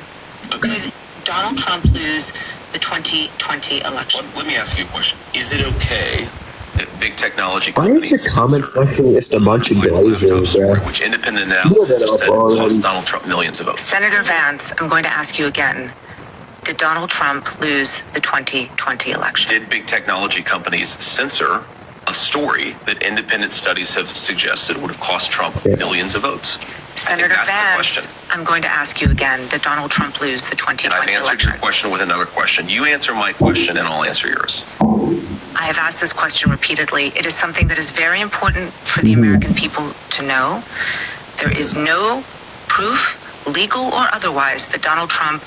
Did Donald Trump lose the 2020 election? Let me ask you a question. Is it okay that big technology Why is the comment section just a bunch of glazers there? which independent analysis have said cost Donald Trump millions of votes? Senator Vance, I'm going to ask you again. Did Donald Trump lose the 2020 election? Did big technology companies censor a story that independent studies have suggested would have cost Trump millions of votes? Senator Vance, I'm going to ask you again. Did Donald Trump lose the 2020 election? And I've answered election? your question with another question. You answer my question and I'll answer yours. I have asked this question repeatedly. It is something that is very important for the American people to know. There is no proof, legal or otherwise, that Donald Trump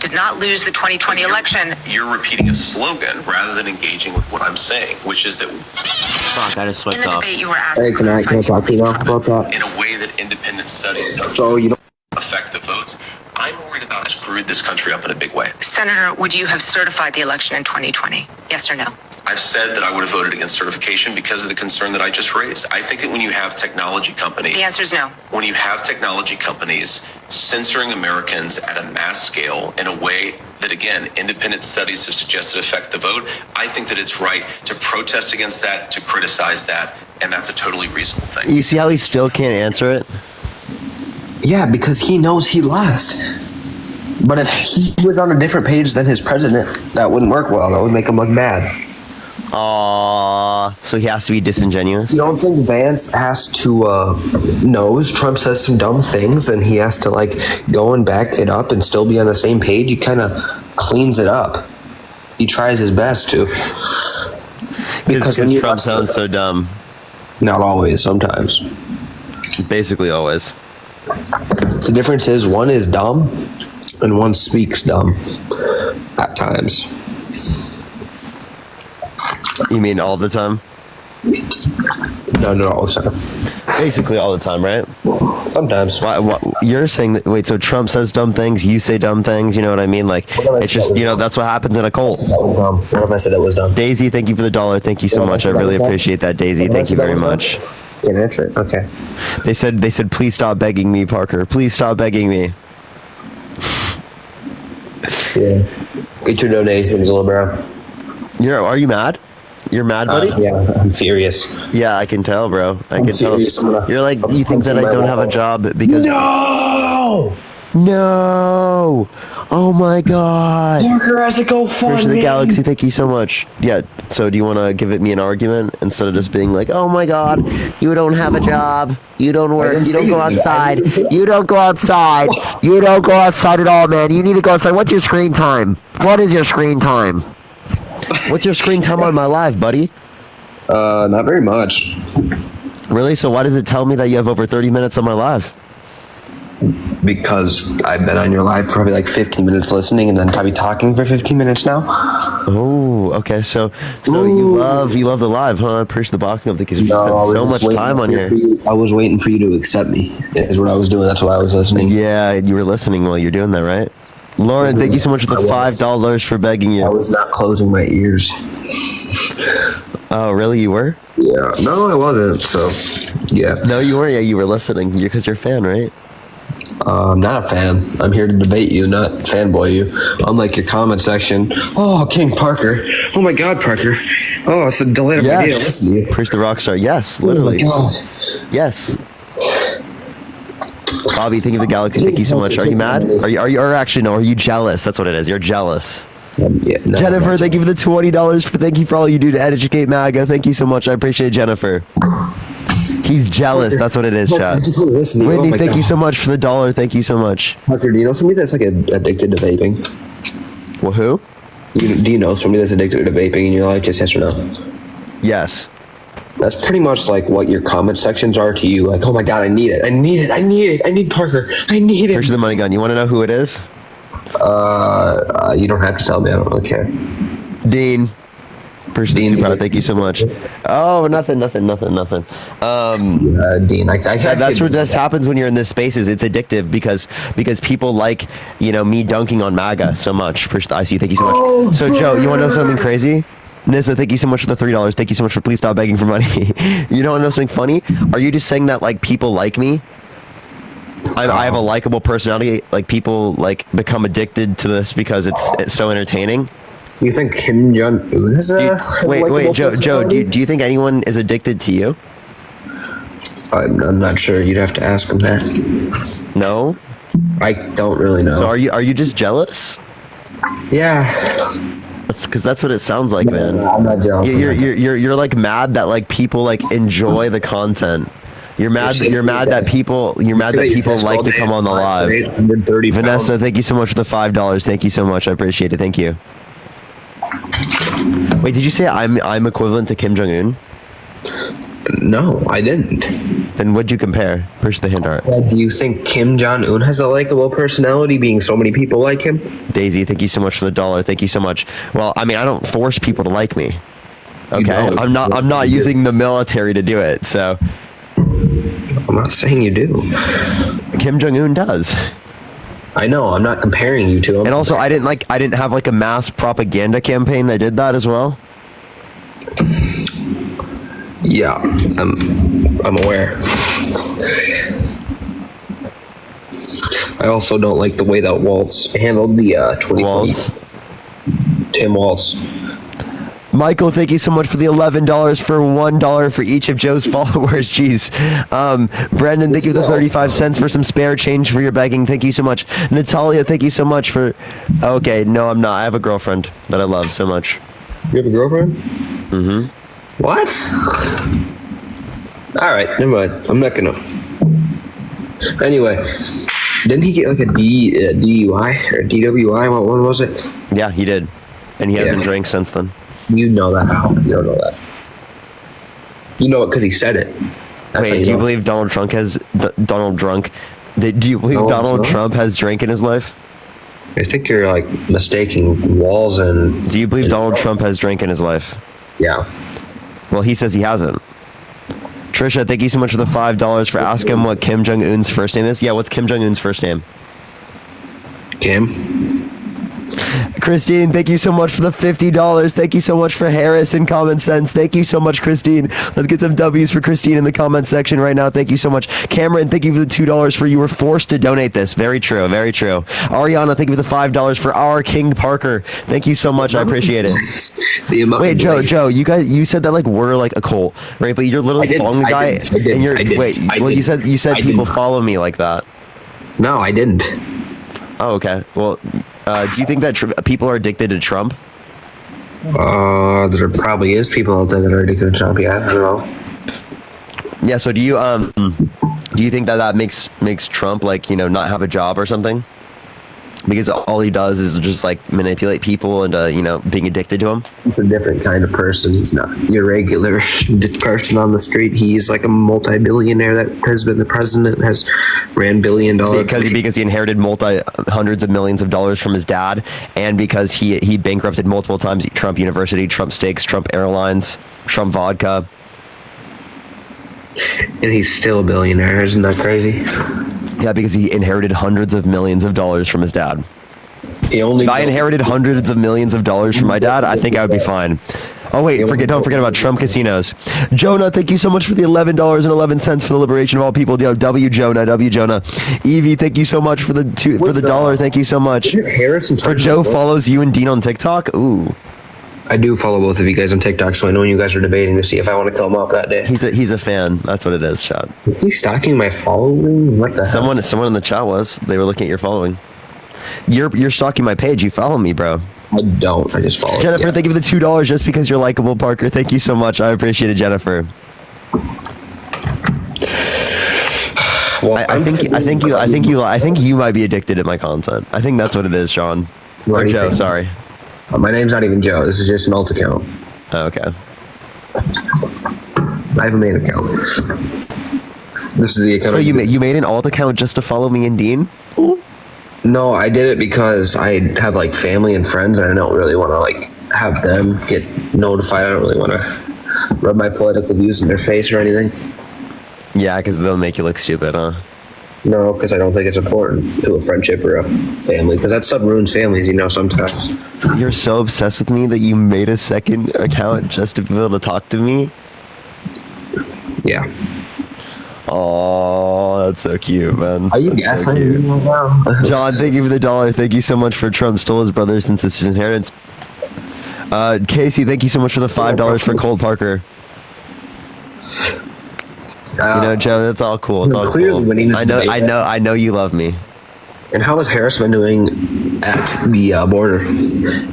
did not lose the 2020 election. You're repeating a slogan rather than engaging with what I'm saying, which is that Fuck, I just swiped in the off. debate you were asking Hey, can I talk to you now about that? in a way that independent studies So you don't affect the votes. I'm worried about it screwed this country up in a big way. Senator, would you have certified the election in 2020? Yes or no? I've said that I would have voted against certification because of the concern that I just raised. I think that when you have technology companies... The answer is no. When you have technology companies censoring Americans at a mass scale in a way that, again, independent studies have suggested affect the vote, I think that it's right to protest against that, to criticize that, and that's a totally reasonable thing. You see how he still can't answer it? Yeah, because he knows he lost. But if he was on a different page than his president, that wouldn't work well. That would make him look bad. So he has to be disingenuous? You don't think Vance has to knows Trump says some dumb things and he has to like go and back it up and still be on the same page? He kind of cleans it up. He tries his best to. Because Trump sounds so dumb. Not always, sometimes. Basically always. The difference is one is dumb and one speaks dumb at times. You mean all the time? No, not all the time. Basically all the time, right? Sometimes. You're saying that, wait, so Trump says dumb things, you say dumb things, you know what I mean? Like, it's just, that's what happens in a cult. What if I said that was dumb? Daisy, thank you for the $1. Thank you so much. I really appreciate that, Daisy. Thank you very much. Can't answer it. Okay. They said, please stop begging me, Parker. Please stop begging me. Yeah. Get your donations, little bro. Are you mad? You're mad, buddy? Yeah, I'm furious. Yeah, I can tell, bro. I can tell. Furious. You're like, you think that I don't have a job because... No! Oh my god! Parker has a GoFundMe! First of the Galaxy, thank you so much. Yeah, so do you want to give me an argument instead of just being like, oh my god, you don't have a job, you don't work, you don't go outside, you don't go outside, you don't go outside at all, man, you need to go outside. What's your screen time? What is your screen time? What's your screen time on my live, buddy? Not very much. Really? So why does it tell me that you have over 30 minutes on my live? Because I've been on your live for probably like 15 minutes listening and then probably talking for 15 minutes now. Oh, okay. So you love the live, huh? Push the boxing up because you spent so much time on here. I was waiting for you to accept me. Is what I was doing. That's why I was listening. Yeah, you were listening while you're doing that, right? Lauren, thank you so much for the $5 for begging you. I was not closing my ears. Oh, really? You were? Yeah. No, I wasn't. So, yeah. No, you weren't. Yeah, you were listening because you're a fan, right? I'm not a fan. I'm here to debate you, not fanboy you. Unlike your comment section. Oh, King Parker. Oh my God, Parker. Oh, it's a delight of my day to listen to you. Push the rock star. Yes, literally. Oh my God. Yes. Bobby, thank you for the Galaxy. Thank you so much. Are you mad? Are you? Or actually, no. Are you jealous? That's what it is. You're jealous. Yeah, no, Jennifer, thank you for the $20. Thank you for all you do to educate MAGA. Thank you so much. I appreciate it, Jennifer. He's jealous. That's what it is, chat. I just want to listen to you. Whitney, thank you so much for the $1. Thank you so much. Parker, do you know somebody that's like addicted to vaping? Well, who? Do you know somebody that's addicted to vaping in your life? Just yes or no? Yes. That's pretty much like what your comment sections are to you. Like, oh my God, I need it. I need it. I need it. I need Parker. I need it. Here's the money gun. You want to know who it is? You don't have to tell me. I don't really care. Dean. Dean, thank you so much. Oh, nothing. Dean, That's what just happens when you're in this spaces. It's addictive because people like, me dunking on MAGA so much. I see. Thank you so much. Oh, so, Joe, you want to know something crazy? Nissa, thank you so much for the $3. Thank you so much for please stop begging for money. You don't want to know something funny? Are you just saying that like people like me? I have a likable personality. Like people like become addicted to this because it's so entertaining. You think Kim Jong-un is a wait, Joe, do you think anyone is addicted to you? I'm not sure. You'd have to ask him that. No? I don't really know. So are you just jealous? Yeah. That's what it sounds like, man. I'm not jealous. You're like mad that like people like enjoy the content. You're mad that people like to come on the live. Vanessa, thank you so much for the $5. Thank you so much. I appreciate it. Thank you. Wait, did you say I'm equivalent to Kim Jong-un? No, I didn't. Then what'd you compare? Push the hint art. Do you think Kim Jong-un has a likable personality, being so many people like him? Daisy, thank you so much for the $1. Thank you so much. Well, I mean, I don't force people to like me. Okay, I'm not using the military to do it. So I'm not saying you do. Kim Jong-un does. I know. I'm not comparing you to him. And also, I didn't have like a mass propaganda campaign that did that as well. Yeah, I'm aware. I also don't like the way that Waltz handled the 2020. Tim Waltz. Michael, thank you so much for the $11 for $1 for each of Joe's followers. Jeez. Brendan, thank you for the 35 cents for some spare change for your begging. Thank you so much. Natalia, thank you so much for... Okay, no, I'm not. I have a girlfriend that I love so much. You have a girlfriend? Mm-hmm. What? Alright, never mind. I'm not gonna... Anyway, didn't he get like a DUI or DWI? What one was it? Yeah, he did. And he hasn't drank since then. You know that how? You don't know that. You know it because he said it. Wait, do you believe Donald Trump has... Do you believe Donald Trump has drank in his life? I think you're like mistaking walls and... Do you believe Donald Trump has drank in his life? Yeah. Well, he says he hasn't. Trisha, thank you so much for the $5 for asking him what Kim Jong Un's first name is. Yeah, what's Kim Jong Un's first name? Kim. Christine, thank you so much for the $50. Thank you so much for Harris and Common Sense. Thank you so much, Christine. Let's get some W's for Christine in the comment section right now. Thank you so much. Cameron, thank you for the $2 for you were forced to donate this. Very true, very true. Ariana, thank you for the $5 for our King Parker. Thank you so much. I appreciate it. Wait, Joe, you said that like we're like a cult, right? But you're literally following the guy, and you're you said people follow me like that. No, I didn't. Oh, okay. Well, do you think that people are addicted to Trump? There probably is people out there that are addicted to Trump. Yeah, I don't know. Yeah. So do you think that makes Trump like not have a job or something? Because all he does is just like manipulate people into being addicted to him. He's a different kind of person. He's not your regular person on the street. He's like a multi-billionaire that has been the president, has ran billion-dollar. Because he inherited hundreds of millions of dollars from his dad, and because he bankrupted multiple times Trump University, Trump Steaks, Trump Airlines, Trump Vodka. And he's still a billionaire. Isn't that crazy? Yeah, because he inherited hundreds of millions of dollars from his dad. If I inherited hundreds of millions of dollars from my dad, I think I would be fine. Oh wait, don't forget about Trump casinos. Jonah, thank you so much for the $11.11 for the liberation of all people. W Jonah. Evie, thank you so much for the dollar. Thank you so much. For Joe follows you and Dean on TikTok. Ooh. I do follow both of you guys on TikTok, so I know when you guys are debating to see if I want to come up that day. He's a fan. That's what it is, Chad. Is he stalking my following? What the hell? Someone in the chat was. They were looking at your following. You're stalking my page. You follow me, bro. I don't. I just follow. Jennifer, thank you for the $2 just because you're likable, Parker. Thank you so much. I appreciate it, Jennifer. Well, I think you might be addicted to my content. I think that's what it is, Sean. Or Joe, sorry. My name's not even Joe. This is just an alt account. Oh, okay. I have a main account. This is the account. So you made an alt account just to follow me and Dean? No, I did it because I have like family and friends, and I don't really want to like have them get notified. I don't really want to rub my political views in their face or anything. Yeah, because they'll make you look stupid, huh? No, because I don't think it's important to a friendship or a family, because that stuff ruins families, sometimes. You're so obsessed with me that you made a second account just to be able to talk to me? Yeah. Oh, that's so cute, man. Are you gaslighting me now? John, thank you for the $1. Thank you so much for Trump stole his brothers and sisters' inheritance. Casey, thank you so much for the $5 for Cold Parker. Joe, that's all cool. It's all clearly cool. I know you love me. And how has Harris been doing at the border?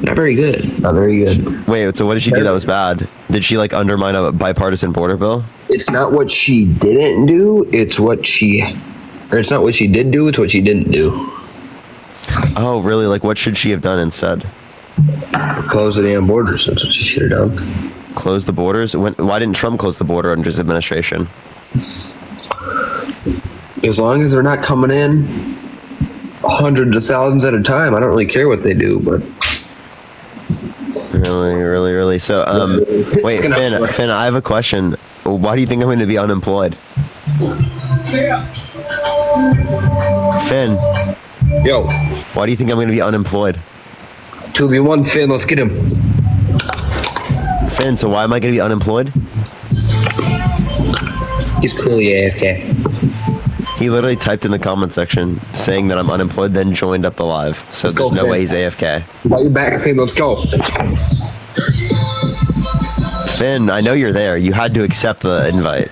Not very good. Not very good. Wait, so what did she do that was bad? Did she undermine a bipartisan border bill? It's not what she didn't do. It's not what she did do. It's what she didn't do. Oh, really? What should she have done instead? Close the damn borders. That's what she should have done. Close the borders? Why didn't Trump close the border under his administration? As long as they're not coming in hundreds of thousands at a time, I don't really care what they do. But really. So, wait, Finn, I have a question. Why do you think I'm going to be unemployed? Finn. Yo. Why do you think I'm going to be unemployed? 2v1, Finn. Let's get him. Finn, so why am I going to be unemployed? He's clearly AFK. He literally typed in the comment section saying that I'm unemployed, then joined up the live. So there's no way he's AFK. Why you back, Finn? Let's go. Finn, I know you're there. You had to accept the invite.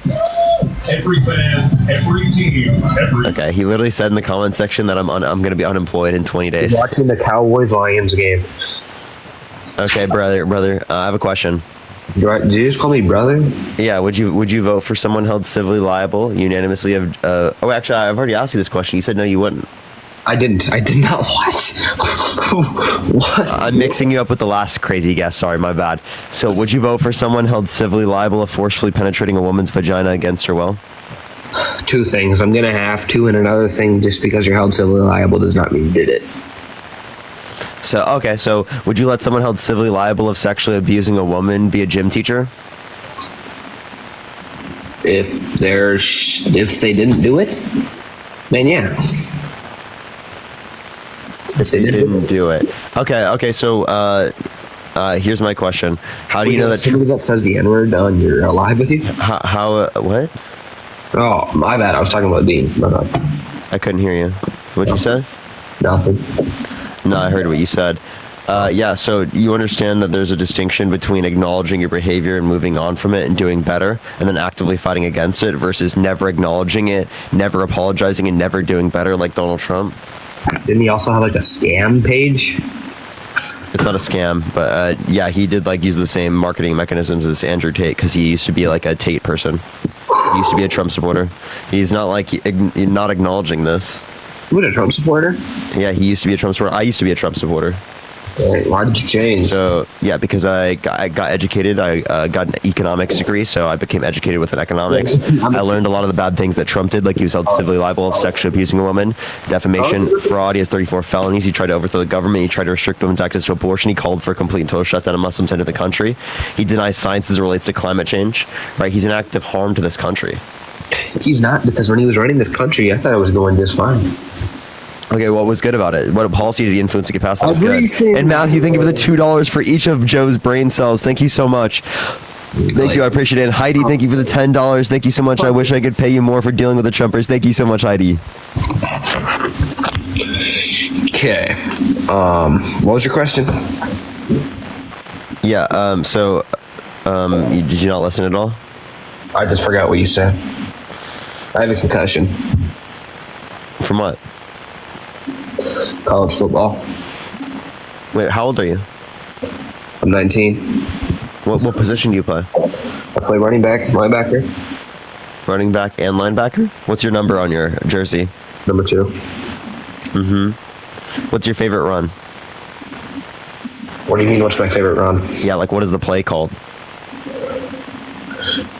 Every fan, every team, Okay, he literally said in the comment section that I'm going to be unemployed in 20 days. Watching the Cowboys-Lions game. Okay, brother, I have a question. Did you just call me brother? Yeah, would you vote for someone held civilly liable unanimously of actually I've already asked you this question. You said no, you wouldn't. I did not. What? What? I'm mixing you up with the last crazy guess. Sorry, my bad. So would you vote for someone held civilly liable of forcefully penetrating a woman's vagina against her will? Two things. I'm gonna have to, and another thing, just because you're held civilly liable does not mean you did it. So would you let someone held civilly liable of sexually abusing a woman be a gym teacher? if they didn't do it, then yeah. If they didn't do it. Okay, so here's my question. How do you know that somebody that says the N-word on your live with you? How what? Oh, my bad. I was talking about Dean. My bad. I couldn't hear you. What'd you say? Nothing. No, I heard what you said. Yeah, so you understand that there's a distinction between acknowledging your behavior and moving on from it and doing better, and then actively fighting against it versus never acknowledging it, never apologizing, and never doing better like Donald Trump. Didn't he also have like a scam page? It's not a scam, but yeah, he did like use the same marketing mechanisms as Andrew Tate because he used to be like a Tate person. He used to be a Trump supporter. He's not like not acknowledging this. You were a Trump supporter? Yeah, he used to be a Trump supporter. I used to be a Trump supporter. Why did you change? So yeah, because I got educated. I got an economics degree, so I became educated with economics. I learned a lot of the bad things that Trump did, like he was held civilly liable of sexually abusing a woman, defamation, fraud. He has 34 felonies. He tried to overthrow the government. He tried to restrict women's access to abortion. He called for a complete and total shutdown of Muslims into the country. He denies science as it relates to climate change. Right? He's an active harm to this country. He's not, because when he was running this country, I thought it was going just fine. Okay, what was good about it? What policy did he influence to get past that was good? And Matthew, thank you for the $2 for each of Joe's brain cells. Thank you so much. Thank you, I appreciate it. And Heidi, thank you for the $10. Thank you so much. I wish I could pay you more for dealing with the Trumpers. Thank you so much, Heidi. Okay. What was your question? Yeah, did you not listen at all? I just forgot what you said. I have a concussion. From what? College football. Wait, how old are you? I'm 19. What position do you play? I play running back, linebacker. Running back and linebacker? What's your number on your jersey? Number 2. What's your favorite run? What do you mean, what's my favorite run? Yeah, like what is the play called?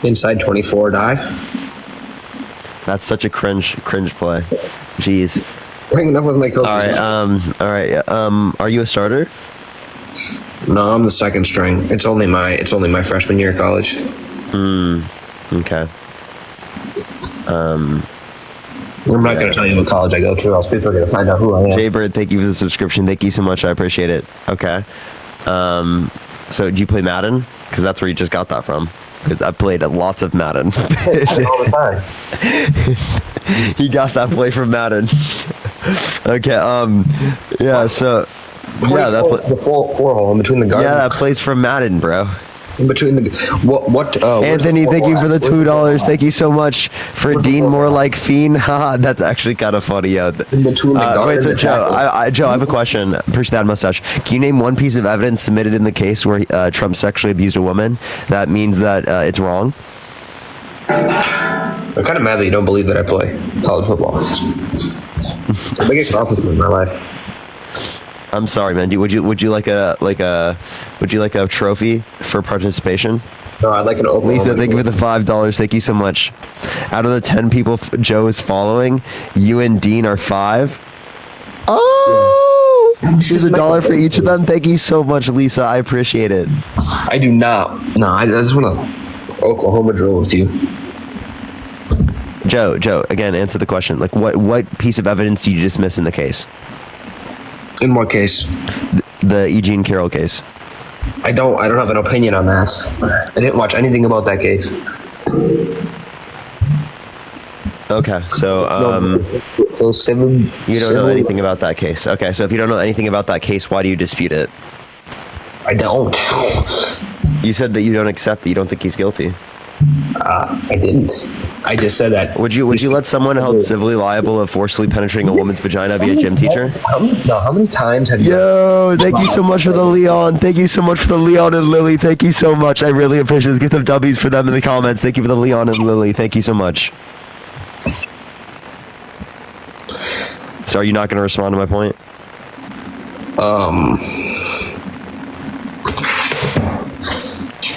Inside 24 dive. That's such a cringe play. Jeez. Hanging up with my coach. All right. Are you a starter? No, I'm the second string. It's only my freshman year of college. Okay. I'm not going to tell you what college I go to, else people are going to find out who I am. Jaybird, thank you for the subscription. Thank you so much. I appreciate it. Okay. So do you play Madden? Because that's where you just got that from. Because I played lots of Madden. All the time. He got that play from Madden. Okay. Yeah. So. Yeah, that's the four hole in between the guard. Yeah, that plays from Madden, bro. In between the what? Anthony, thank you for the $2. Thank you so much for Dean. More like Fiend. Haha, that's actually kind of funny. Yeah. In between the guard. Wait, so Joe, Joe, I have a question. Appreciate that mustache. Can you name one piece of evidence submitted in the case where Trump sexually abused a woman? That means that it's wrong. I'm kind of mad that you don't believe that I play college football. It's the biggest accomplishment in my life. I'm sorry, man. Would you like a trophy for participation? No, I'd like an Oklahoma. Lisa, thank you for the $5. Thank you so much. Out of the 10 people Joe is following, you and Dean are 5. Oh, here's $1 for each of them. Thank you so much, Lisa. I appreciate it. I do not. No, I just want to Oklahoma drill with you. Joe, again, answer the question. Like, what piece of evidence did you dismiss in the case? In what case? The E. Jean Carroll case. I don't have an opinion on that. I didn't watch anything about that case. Okay, so you don't know anything about that case. Okay, so if you don't know anything about that case, why do you dispute it? I don't. You said that you don't accept that you don't think he's guilty. I didn't. I just said that. Would you let someone held civilly liable of forcibly penetrating a woman's vagina be a gym teacher? How many times have you... Yo, thank you so much for the Leon. Thank you so much for the Leon and Lily. Thank you so much. I really appreciate this. Get some W's for them in the comments. Thank you for the Leon and Lily. Thank you so much. So are you not going to respond to my point?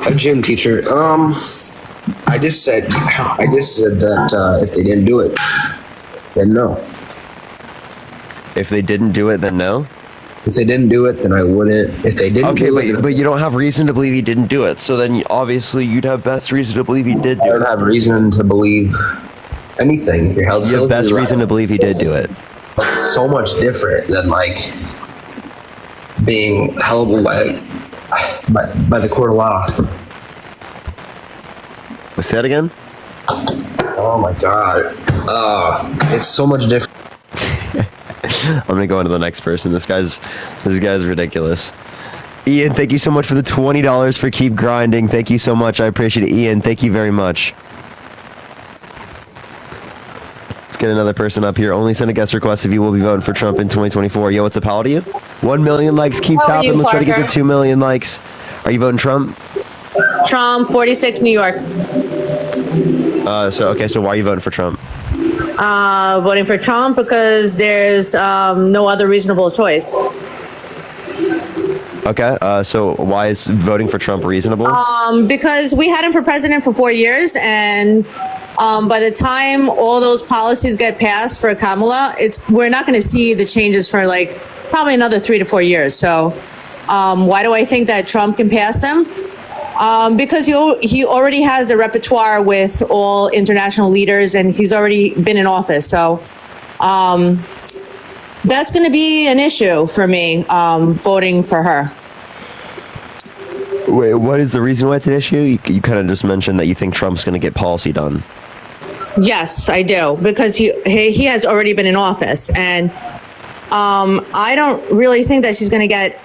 A gym teacher. I just said that if they didn't do it, then no. If they didn't do it, then no? If they didn't do it, then I wouldn't. If they didn't Okay, do it, but you don't have reason to believe he didn't do it. So then obviously you'd have best reason to believe he did I do don't it. have reason to believe anything. If you're held You have best guilty, reason to believe he did do it. It's so much different than like being held by the court of law. Say that again? Oh my god. It's so much different. I'm gonna go on to the next person. This guy's ridiculous. Ian, thank you so much for the $20 for keep grinding. Thank you so much. I appreciate it. Ian, thank you very much. Let's get another person up here. Only send a guest request if you will be voting for Trump in 2024. Yo, what's up? How old are you? 1 million likes. Keep How are tapping. you, Let's try to get to Parker? 2 million likes. Are you voting Trump? Trump, 46, New York. So why are you voting for Trump? Voting for Trump because there's no other reasonable choice. Okay, so why is voting for Trump reasonable? Because we had him for president for 4 years, and by the time all those policies get passed for Kamala, we're not going to see the changes for like probably another 3 to 4 years. So why do I think that Trump can pass them? Because he already has a repertoire with all international leaders, and he's already been in office. So that's going to be an issue for me, voting for her. Wait, what is the reason why it's an issue? You kind of just mentioned that you think Trump's going to get policy done. Yes, I do, because he has already been in office, and I don't really think that she's going to get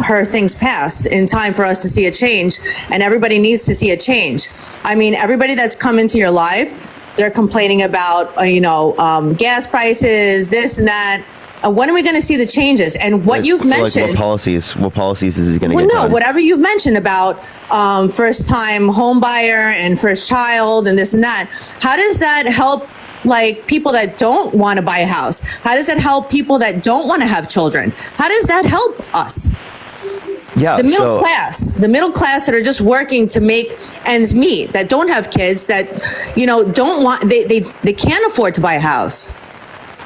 her things passed in time for us to see a change, and everybody needs to see a change. I mean, everybody that's come into your life, they're complaining about, gas prices, this and that. When are we going to see the changes? And what you've mentioned. Like what policies is he going to get No, done? whatever you've mentioned about first-time home buyer and first child and this and that. How does that help like people that don't want to buy a house? How does that help people that don't want to have children? How does that help us? Yeah, the middle class that are just working to make ends meet, that don't have kids, that don't want, they can't afford to buy a house.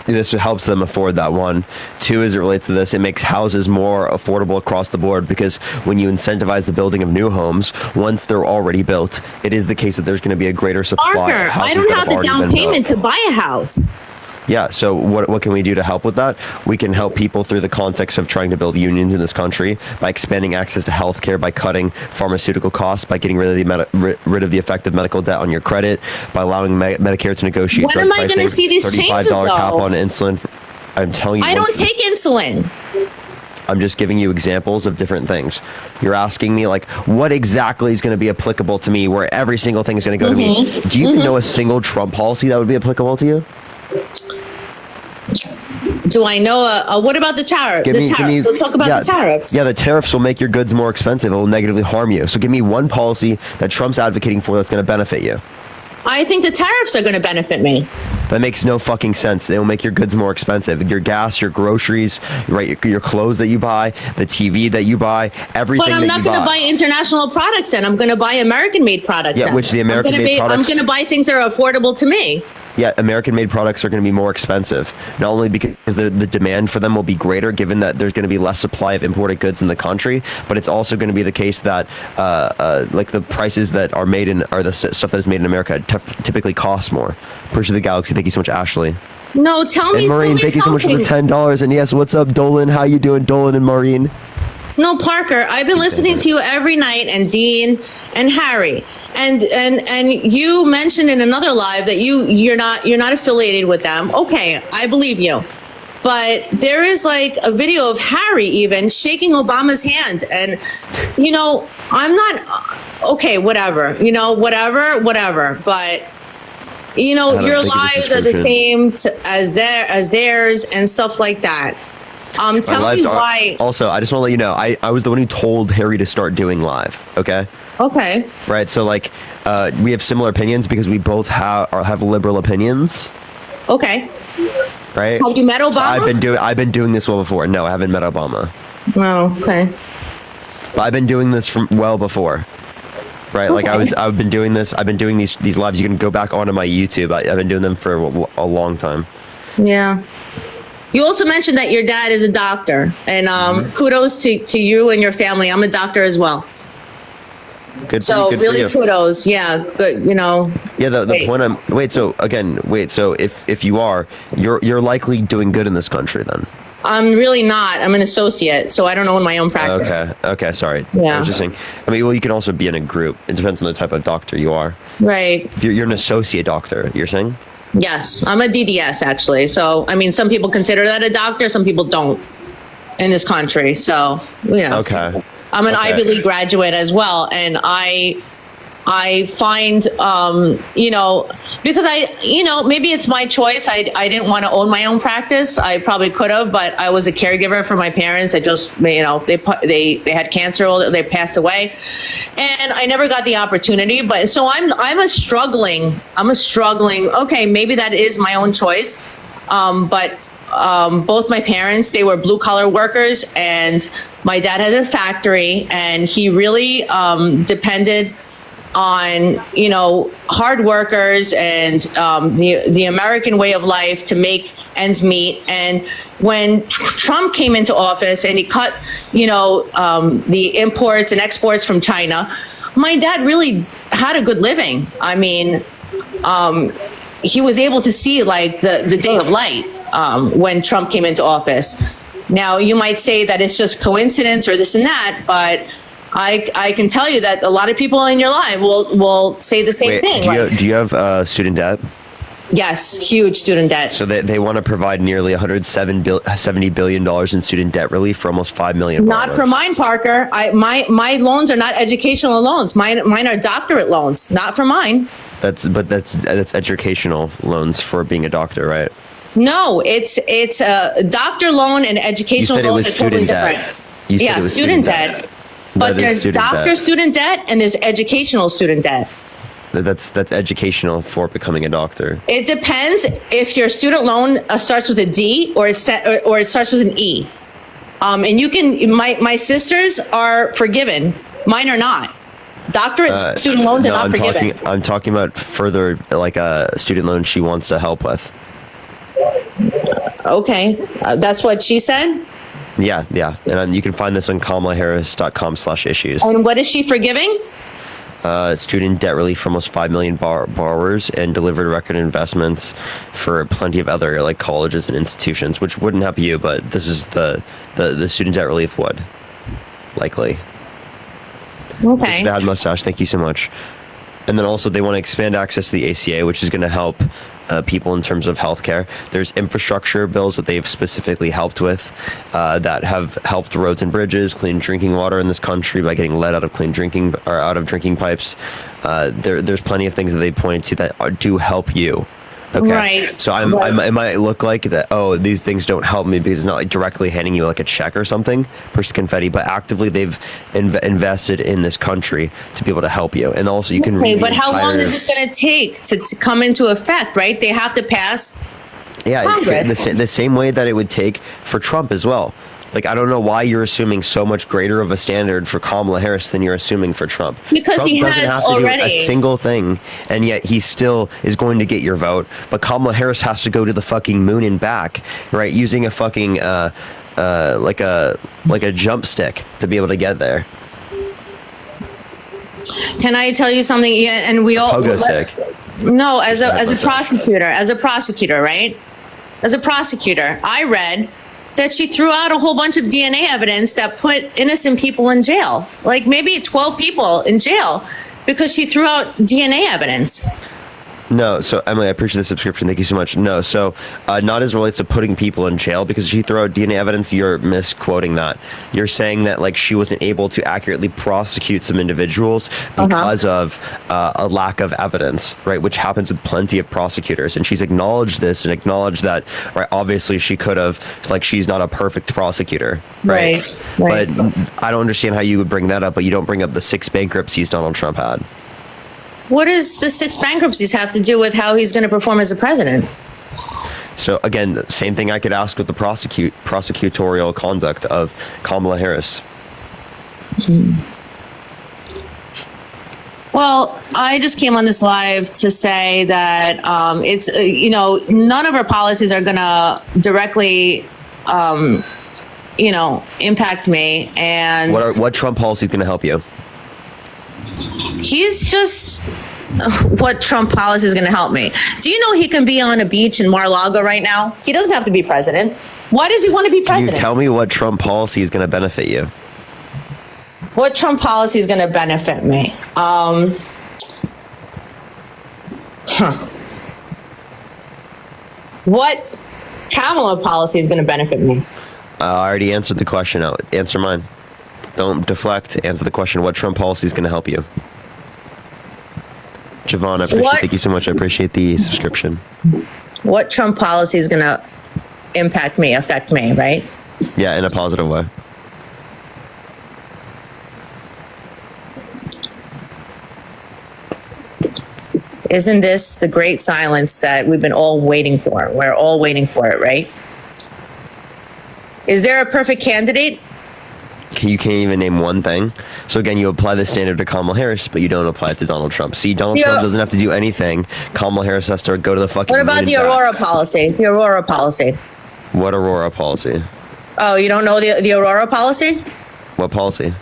This helps them afford that one. Two, as it relates to this, it makes houses more affordable across the board, because when you incentivize the building of new homes, once they're already built, it is the case that there's going to be a greater supply Parker, of houses I don't that have the already down been payment built. to buy a house. Yeah, so what can we do to help with that? We can help people through the context of trying to build unions in this country by expanding access to health care, by cutting pharmaceutical costs, by getting rid of the effective medical debt on your credit, by allowing Medicare to negotiate When drug am I pricing, gonna see these changes, $35 cap though? on insulin. I'm telling you. I don't take insulin. I'm just giving you examples of different things. You're asking me, like, what exactly is going to be applicable to me, where every single thing is going to go to me. Do you know a single Trump policy that would be applicable to you? Do I know? What about the tariffs? Let's talk about the tariffs. Yeah, the tariffs will make your goods more expensive. It will negatively harm you. So give me one policy that Trump's advocating for that's going to benefit you. I think the tariffs are going to benefit me. That makes no fucking sense. They will make your goods more expensive. Your gas, your groceries, right? Your clothes that you buy, the TV that you buy, everything But I'm that not you going to buy. buy international products, and I'm going to buy American-made products. Yeah, then. which the American-made I'm products- going to buy things that are affordable to me. Yeah, American-made products are going to be more expensive, not only because the demand for them will be greater, given that there's going to be less supply of imported goods in the country, but it's also going to be the case that like the prices that are made in, or the stuff that is made in America typically costs more. Appreciate the Galaxy. Thank you so much, Ashley. No, tell me. And Maureen, tell me thank you so much for the something. $10. And yes, what's up, Dolan? How you doing, Dolan and Maureen? No, Parker, I've been listening to you every night, and Dean and Harry, and you mentioned in another live that you're not affiliated with them. Okay, I believe you. But there is like a video of Harry even shaking Obama's hand, and I'm not okay, whatever. Whatever. But your think it's lives are the description. same as theirs and stuff like that. My Tell me lives are- why. Also, I just want to let you know, I was the one who told Harry to start doing live. Okay. Okay. Right. So like, we have similar opinions because we both have liberal opinions. Okay. Right. Have you met Obama? So I've been doing this well before. No, I haven't met Obama. Oh, okay. But I've been doing this from well before. Right. Like I've been doing this. I've been doing these lives. You can go back onto my YouTube. I've been doing them for a long time. Yeah. You also mentioned that your dad is a doctor, and kudos to you and your family. I'm a doctor as well. Good for So you, good really for you. kudos. Yeah, good. Yeah, the Great. point so if you are, you're likely doing good in this country then. I'm really not. I'm an associate, so I don't own my own practice. Okay, sorry. Yeah. I was just saying, well, you can also be in a group. It depends on the type of doctor you are. Right. If you're an associate doctor, you're saying? Yes, I'm a DDS actually. So, some people consider that a doctor, some people don't in this country. So, Okay. I'm an Okay. Ivy League graduate as well, and I find, because maybe it's my choice. I didn't want to own my own practice. I probably could have, but I was a caregiver for my parents. I just, they had cancer, they passed away, and I never got the opportunity. But so I'm a struggling. Okay, maybe that is my own choice, but. Both my parents, they were blue collar workers, and my dad had a factory, and he really depended on hard workers and the American way of life to make ends meet. And when Trump came into office and he cut the imports and exports from China, my dad really had a good living. He was able to see like the day of light when Trump came into office. Now, you might say that it's just coincidence or this and that, but I can tell you that a lot of people in your life will say the same thing. Do you have student debt? Yes, huge student debt. So they want to provide nearly $170 billion in student debt relief for almost 5 million. Not for mine, Parker. My loans are not educational loans. Mine are doctorate loans, not for mine. That's educational loans for being a doctor, right? No, it's a doctor loan and educational loan are totally different. You said it was student debt. But there's doctor student debt and there's educational student debt. That's educational for becoming a doctor. It depends if your student loan starts with a D or it starts with an E. And you can my sisters are forgiven. Mine are not. Doctorate student loans are not forgiven. I'm talking about further, like a student loan she wants to help with. Okay, that's what she said? Yeah. And you can find this on kamalaharris.com/issues. And what is she forgiving? Student debt relief for almost 5 million borrowers and delivered record investments for plenty of other like colleges and institutions, which wouldn't help you, but this is the student debt relief would likely. Okay. Bad mustache. Thank you so much. And then also they want to expand access to the ACA, which is going to help people in terms of healthcare. There's infrastructure bills that they've specifically helped with that have helped roads and bridges, clean drinking water in this country by getting lead out of drinking pipes. There's plenty of things that they pointed to that do help you. Okay. Right. So it might look like that, oh, these things don't help me because it's not like directly handing you like a check or something per confetti, but actively they've invested in this country to be able to help you. And also you can read. But how long is this going to take to come into effect, right? They have to pass Congress. It's the same way that it would take for Trump as well. Like, I don't know why you're assuming so much greater of a standard for Kamala Harris than you're assuming for Trump. Because Trump he doesn't has have to already. do a single thing, and yet he still is going to get your vote. But Kamala Harris has to go to the fucking moon and back, right? Using a fucking like a jump stick to be able to get there. Can I tell you something? Yeah, and we all. Pogo stick. No, as a prosecutor, right? As a prosecutor, I read that she threw out a whole bunch of DNA evidence that put innocent people in jail, like maybe 12 people in jail because she threw out DNA evidence. No, so Emily, I appreciate the subscription. Thank you so much. No, so not as relates to putting people in jail because she threw out DNA evidence. You're misquoting that. You're saying that like she wasn't able to accurately prosecute some individuals because of a lack of evidence, right? Which happens with plenty of prosecutors, and she's acknowledged this and acknowledged that. Right? Obviously, she could have. Like, she's not a perfect prosecutor, right? But I don't understand how you would bring that up, but you don't bring up the 6 bankruptcies Donald Trump had. What does the 6 bankruptcies have to do with how he's going to perform as a president? So again, the same thing I could ask with the prosecutorial conduct of Kamala Harris. Well, I just came on this live to say that it's, none of our policies are going to directly, impact me. And What Trump policy is going to help you? he's just, what Trump policy is going to help me? Do you know he can be on a beach in Mar-a-Lago right now? He doesn't have to be president. Why does he want to be Can president? you tell me what Trump policy is going to benefit you? What Trump policy is going to benefit me? What Kamala policy is going to benefit me? I already answered the question. Answer mine. Don't deflect. Answer the question. What Trump policy is going to help you? Javon, thank you so much. I appreciate the subscription. What Trump policy is going to affect me, right? Yeah, in a positive way. Isn't this the great silence that we've been all waiting for? We're all waiting for it, right? Is there a perfect candidate? You can't even name one thing. So again, you apply the standard to Kamala Harris, but you don't apply it to Donald Trump. See, Donald Trump doesn't have to do anything. Kamala Harris has to go to the fucking What about moon the and back. Aurora policy? The Aurora policy. What Aurora policy? Oh, you don't know the Aurora policy? What policy?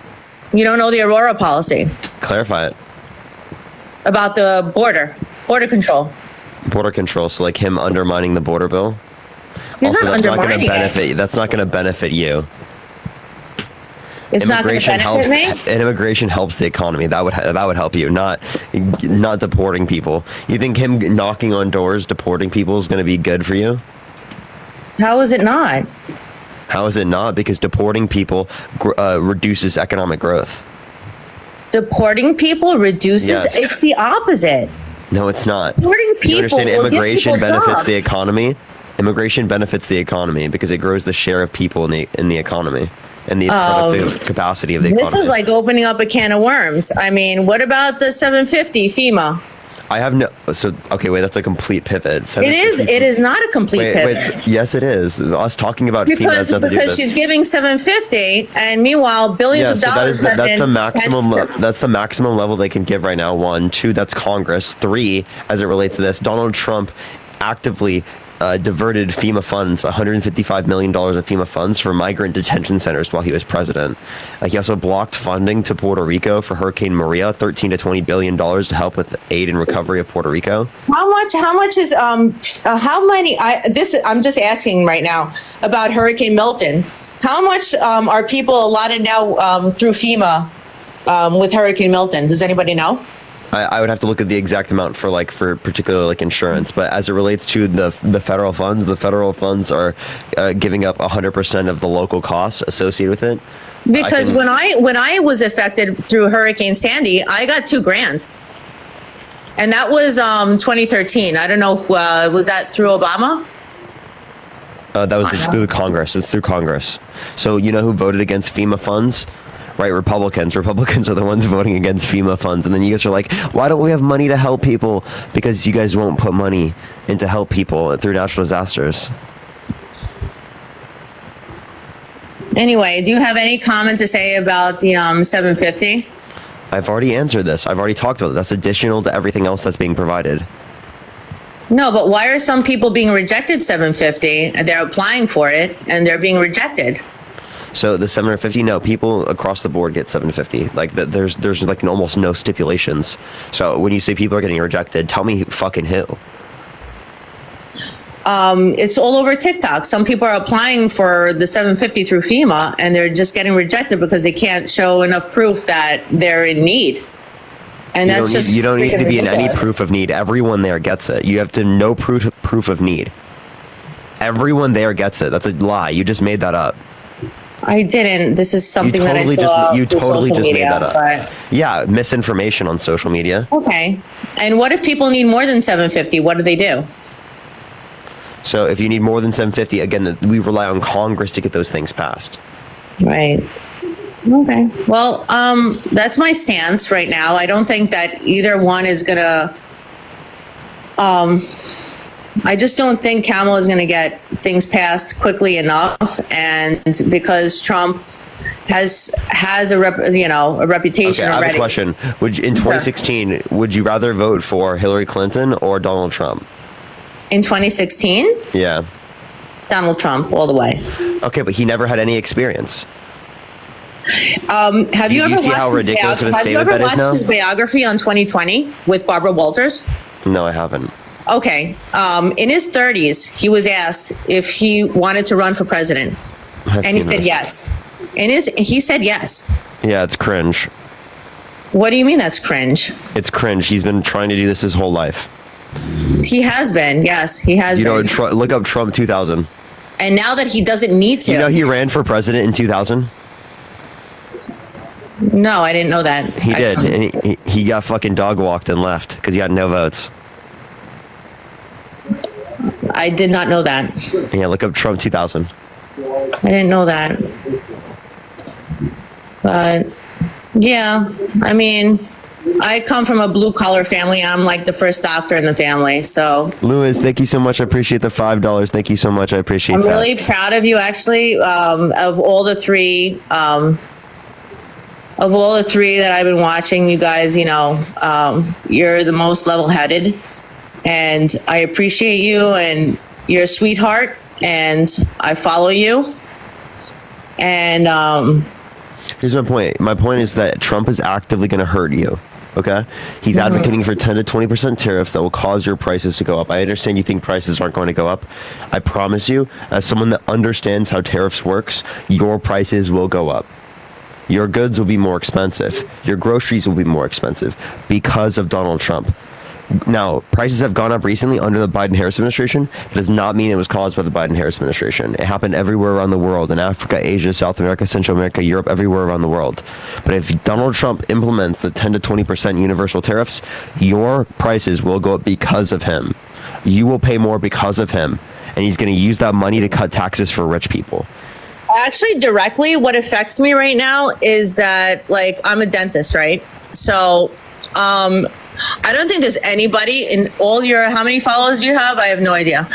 You don't know the Aurora policy Clarify it. about the border control. Border control. So like him undermining the border bill. He's Also, not that's not going to undermining benefit. That's not going to benefit you. It's not going to benefit me? And immigration helps the economy. That would help you, not deporting people. You think him knocking on doors, deporting people is going to be good for you? How is it not? How is it not? Because deporting people reduces economic growth. Deporting people reduces? Yes. It's the opposite. No, it's not. Deporting people You understand will give immigration people benefits jobs. the economy? Immigration benefits the economy because it grows the share of people in the economy and the productive capacity of the economy. This is like opening up a can of worms. I mean, what about the 750 FEMA? I have no. So okay, wait. That's a complete pivot. It is not a complete pivot. Yes, it is. Us talking about FEMA has nothing to do with Because this. she's giving 750, and meanwhile, billions of dollars have that's been the maximum. That's the maximum level they can give right now. 1, 2. That's Congress. 3, as it relates to this, Donald Trump actively diverted FEMA funds, $155 million of FEMA funds for migrant detention centers while he was president. He also blocked funding to Puerto Rico for Hurricane Maria, $13 to $20 billion to help with aid and recovery of Puerto Rico. How much is how many? I'm just asking right now about Hurricane Milton. How much are people allotted now through FEMA with Hurricane Milton? Does anybody know? I would have to look at the exact amount for particular insurance, but as it relates to the federal funds are giving up 100% of the local costs associated with it. Because when I was affected through Hurricane Sandy, I got $2,000, and that was 2013. I don't know, was that through Obama? That was through the Congress. It's through Congress. So you know who voted against FEMA funds? Right, Republicans. Republicans are the ones voting against FEMA funds. And then you guys are like, why don't we have money to help people? Because you guys won't put money in to help people through natural disasters. Anyway, do you have any comment to say about the 750? I've already answered this. I've already talked about it. That's additional to everything else that's being provided. No, but why are some people being rejected 750? And they're applying for it, and they're being rejected. So the 750, no, people across the board get 750. There's almost no stipulations. So when you say people are getting rejected, tell me fucking who. It's all over TikTok. Some people are applying for the 750 through FEMA, and they're just getting rejected because they can't show enough proof that they're in need. And You don't need to be in any ridiculous. proof of need. Everyone there gets it. You have to know proof of need. Everyone there gets it. That's a lie. You just made that up. I didn't. This is something that I saw You through totally social just media, made that up. but- Yeah, misinformation on social media. Okay. And what if people need more than 750? What do they do? So if you need more than 750, again, we rely on Congress to get those things passed. Right. Okay. Well, that's my stance right now. I don't think that either one is gonna. I just don't think Kamala is going to get things passed quickly enough, and because Trump has a reputation Okay, I have already. a question. In 2016, would you rather vote for Hillary Clinton or Donald Trump? In 2016, Yeah. Donald Trump all the way. Okay, but he never had any experience. Have you You ever see how watched ridiculous of a have you statement ever that is watched now? his biography on 2020 with Barbara Walters? No, I haven't. Okay. In his 30s, he was asked if he wanted to run for president, I've and he seen said this. yes. He said yes. Yeah, it's cringe. What do you mean that's cringe? It's cringe. He's been trying to do this his whole life. He has been. Yes, he has You know, been. look up Trump 2000. And now that he doesn't need to. You know he ran for president in 2000? No, I didn't know that. He did, and he got fucking dog walked and left because he got no votes. I did not know that. Yeah, look up Trump 2000. I didn't know that. But yeah, I mean, I come from a blue collar family. I'm like the first doctor in the family. So Lewis, thank you so much. I appreciate the $5. Thank you so much. I appreciate I'm that. really proud of you, actually. Of all the three, that I've been watching, you guys, you're the most level headed, and I appreciate you, and you're a sweetheart, and I follow you. And Here's my point. My point is that Trump is actively going to hurt you. Okay? He's advocating for 10 to 20% tariffs that will cause your prices to go up. I understand you think prices aren't going to go up. I promise you, as someone that understands how tariffs works, your prices will go up. Your goods will be more expensive. Your groceries will be more expensive because of Donald Trump. Now, prices have gone up recently under the Biden-Harris administration. That does not mean it was caused by the Biden-Harris administration. It happened everywhere around the world, in Africa, Asia, South America, Central America, Europe, everywhere around the world. But if Donald Trump implements the 10 to 20% universal tariffs, your prices will go up because of him. You will pay more because of him. And he's going to use that money to cut taxes for rich people. actually, directly, what affects me right now is that, like, I'm a dentist, right? So, I don't think there's anybody in all your, how many followers do you have? I have no idea.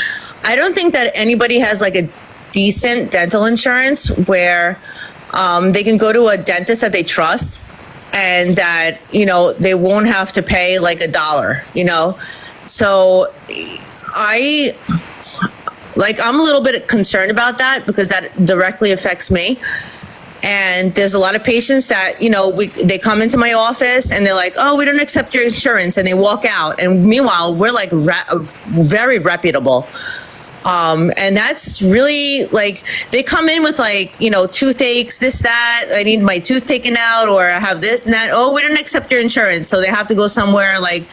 I don't think that anybody has like a decent dental insurance where they can go to a dentist that they trust and that, you know, they won't have to pay like $1, you know? So I'm a little bit concerned about that because that directly affects me. And there's a lot of patients that, you know, they come into my office and they're like, oh, we don't accept your insurance, and they walk out. And meanwhile, we're like very reputable. And that's really like, they come in with like, you know, toothaches, this, that, I need my tooth taken out, or I have this and that. Oh, we don't accept your insurance. So they have to go somewhere like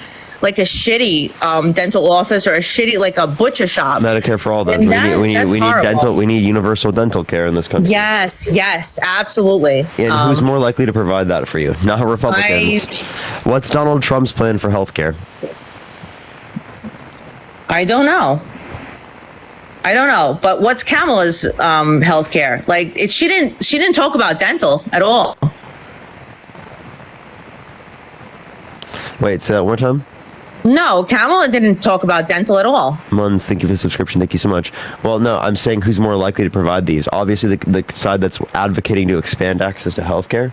a shitty dental office or a shitty, like a butcher shop. Medicare for all. Then And we need horrible. dental. We need universal dental care in this country. Yes, absolutely. And who's more likely to provide that for you? Not Republicans. What's Donald Trump's plan for health care? I don't know. But what's Kamala's health care? Like, she didn't talk about dental at all. Wait, say that one more time. No, Kamala didn't talk about dental at all. Muns, thank you for the subscription. Thank you so much. Well, no, I'm saying who's more likely to provide these. Obviously, the side that's advocating to expand access to healthcare.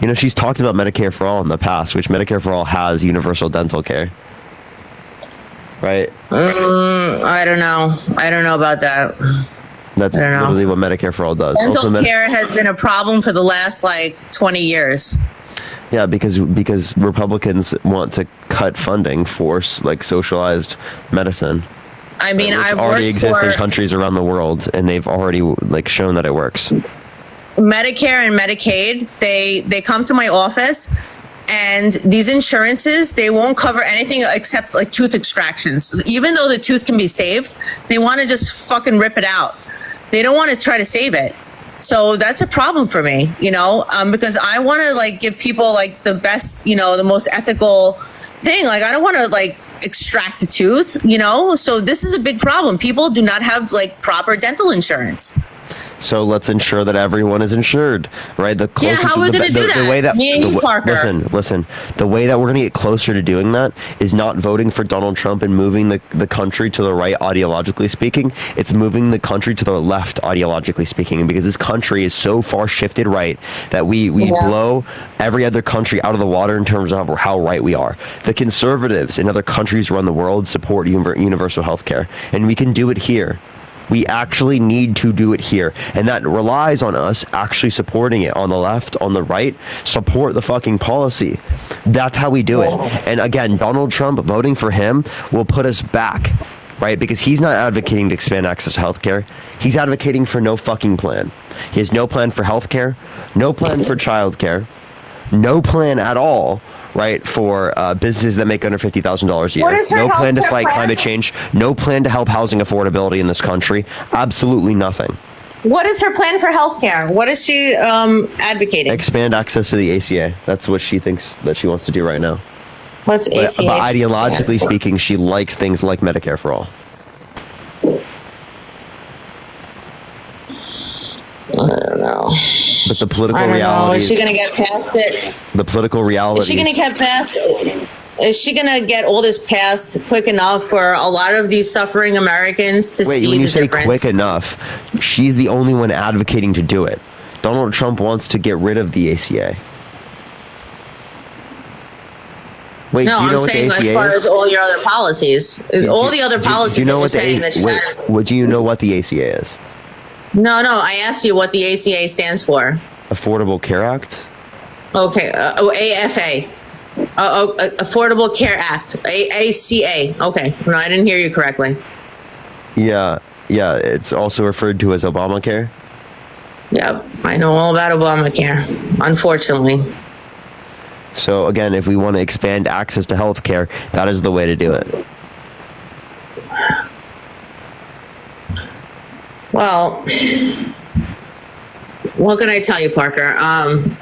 You know, she's talked about Medicare for all in the past, which Medicare for all has universal dental care. Right? I don't know about that. That's literally what Medicare for all does. Dental care has been a problem for the last, like, 20 years. Yeah, because Republicans want to cut funding for like socialized medicine. I mean, which I've already worked exists in for countries around the world, and they've already like shown that it works. Medicare and Medicaid. They come to my office, and these insurances, they won't cover anything except like tooth extractions. Even though the tooth can be saved, they want to just fucking rip it out. They don't want to try to save it. So that's a problem for me, you know, because I want to like give people like the best, you know, the most ethical thing. Like, I don't want to like extract a tooth, you know, so this is a big problem. People do not have like proper dental insurance. So let's ensure that everyone is insured, right? The Yeah, how are we going to do that? The way that Me and you, Parker. listen. The way that we're going to get closer to doing that is not voting for Donald Trump and moving the country to the right ideologically speaking. It's moving the country to the left ideologically speaking, because this country is so far shifted right that we blow every other country out of the water in terms of how right we are. The conservatives in other countries around the world support universal health care, and we can do it here. We actually need to do it here, and that relies on us actually supporting it. On the left, on the right, support the fucking policy. That's how we do it. And again, Donald Trump, voting for him will put us back, right? Because he's not advocating to expand access to healthcare. He's advocating for no fucking plan. He has no plan for healthcare, no plan for childcare, no plan at all, right, for businesses that make under $50,000 a year. No plan to fight climate change. No plan to help housing affordability in this country. Absolutely nothing. What is her plan for healthcare? What is she advocating? Expand access to the ACA. That's what she thinks that she wants to do right now. What's ACA? But ideologically speaking, she likes things like Medicare for all. I don't know. But the political reality is she going to get past it? The political reality. Is she going to get past? Is she going to get all this passed quick enough for a lot of these suffering Americans to see the difference? Wait, when you say quick enough, she's the only one advocating to do it. Donald Trump wants to get rid of the ACA. Wait, no, do you know I'm saying what the ACA as far is? as all your other policies, all the other policies do you know that you're what saying that she Would you know what the ACA is? No, I asked you what the ACA stands for. Affordable Care Act? Okay, AFA. Affordable Care Act. ACA. Okay, no, I didn't hear you correctly. Yeah, it's also referred to as Obamacare. Yep, I know all about Obamacare, unfortunately. So again, if we want to expand access to health care, that is the way to do it. Well, what can I tell you, Parker? I'm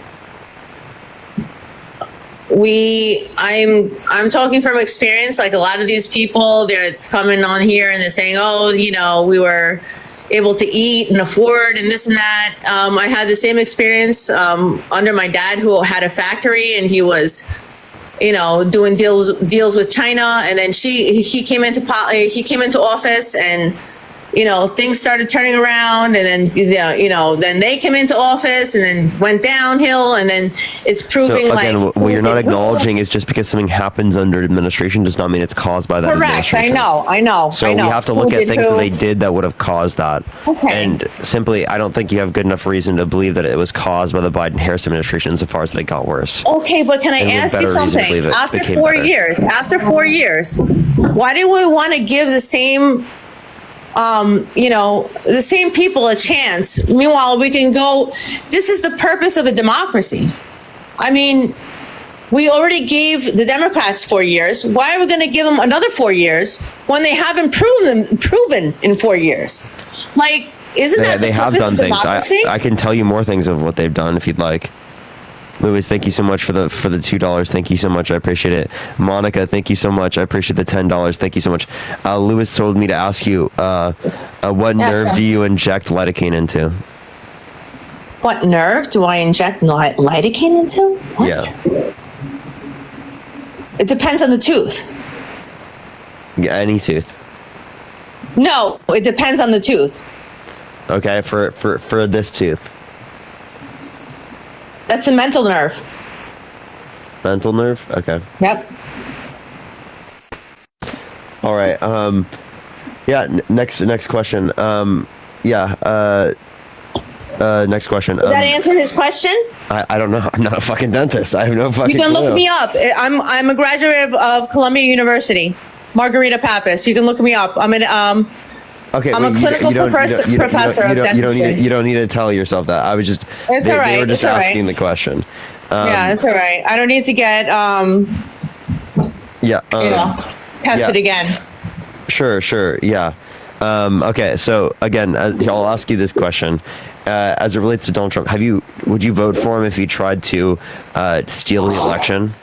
talking from experience. Like a lot of these people, they're coming on here and they're saying, "Oh, we were able to eat and afford and this and that." I had the same experience under my dad, who had a factory, and he was, doing deals with China, and then he came into office, and things started turning around, and then then they came into office, and then went downhill, and then it's proving so again, what you're not acknowledging is just because something happens under administration does not mean it's caused by that administration. I know. So we have to look at things that they did that would have caused that. Okay. And simply, I don't think you have good enough reason to believe that it was caused by the Biden-Harris administration insofar as that it got worse. Okay, but can I ask you something? After 4 years, why do we want to give the same the same people a chance? Meanwhile, we can go, this is the purpose of a democracy. I mean, we already gave the Democrats 4 years. Why are we going to give them another 4 years when they haven't proven in 4 years? Like, isn't that they the have purpose done of things. democracy? I can tell you more things of what they've done if you'd like. Louis, thank you so much for the $2. Thank you so much. I appreciate it. Monica, thank you so much. I appreciate the $10. Thank you so much. Louis told me to ask you, what nerve do you inject lidocaine into? What nerve do I inject lidocaine into? What? Yeah. It depends on the tooth. Yeah, any tooth. No, it depends on the tooth. Okay, for this tooth. That's a mental nerve. Mental nerve? Okay. Yep. All right. Next question. Next question. Did that answer his question? I don't know. I'm not a fucking dentist. I have no fucking You can clue. look me up. I'm a graduate of Columbia University. Margarita Pappas. You can look me up. I'm Okay, I'm a clinical professor of dentistry. You don't need to tell yourself that. I was just. It's all right. They were just asking the question. Yeah, it's all right. I don't need to get tested again. Sure. Yeah. Okay. So again, I'll ask you this question. As it relates to Donald Trump, would you vote for him if he tried to steal the election?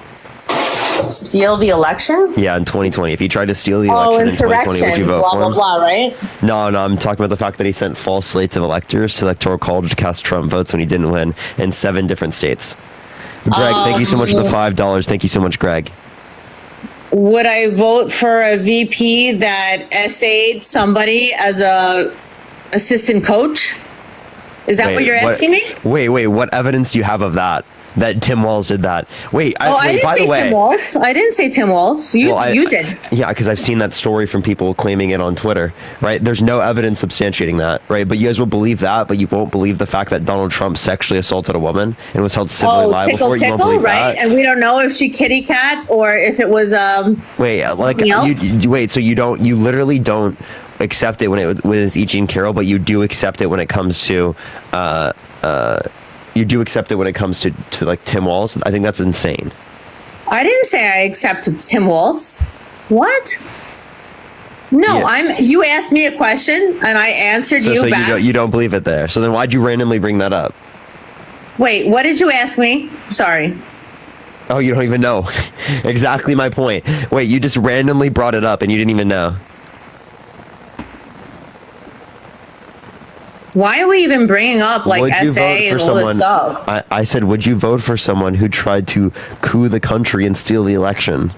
Steal the election? Yeah, in 2020. If he tried to steal the election in 2020, would you vote blah, for blah, him? blah, right? No, I'm talking about the fact that he sent false slates of electors to Electoral College to cast Trump votes when he didn't win in 7 different states. Greg, thank you so much for the $5. Thank you so much, Greg. Would I vote for a VP that essayed somebody as a assistant coach? Is that what you're asking me? Wait, what evidence do you have of that? That Tim Walz did that? Wait, I didn't say Tim Walz. I didn't say Tim Walz. You did. Yeah, because I've seen that story from people claiming it on Twitter, right? There's no evidence substantiating that, right? But you guys will believe that, but you won't believe the fact that Donald Trump sexually assaulted a woman and was held civilly liable for it. You won't believe right? that. And we don't know if she kitty cat or if it was wait, like wait, so you literally don't accept it when it's E. Jean Carroll, but you do accept it when it comes to you do accept it when it comes to like Tim Walz. I think that's insane. I didn't say I accept Tim Walz. What? No, you asked me a question and I answered you back. You don't believe it there. So then why'd you randomly bring that up? Wait, what did you ask me? Sorry. Oh, you don't even know. Exactly my point. Wait, you just randomly brought it up and you didn't even know. Why are we even bringing up like essay and all this stuff? I said, would you vote for someone who tried to coup the country and steal the election?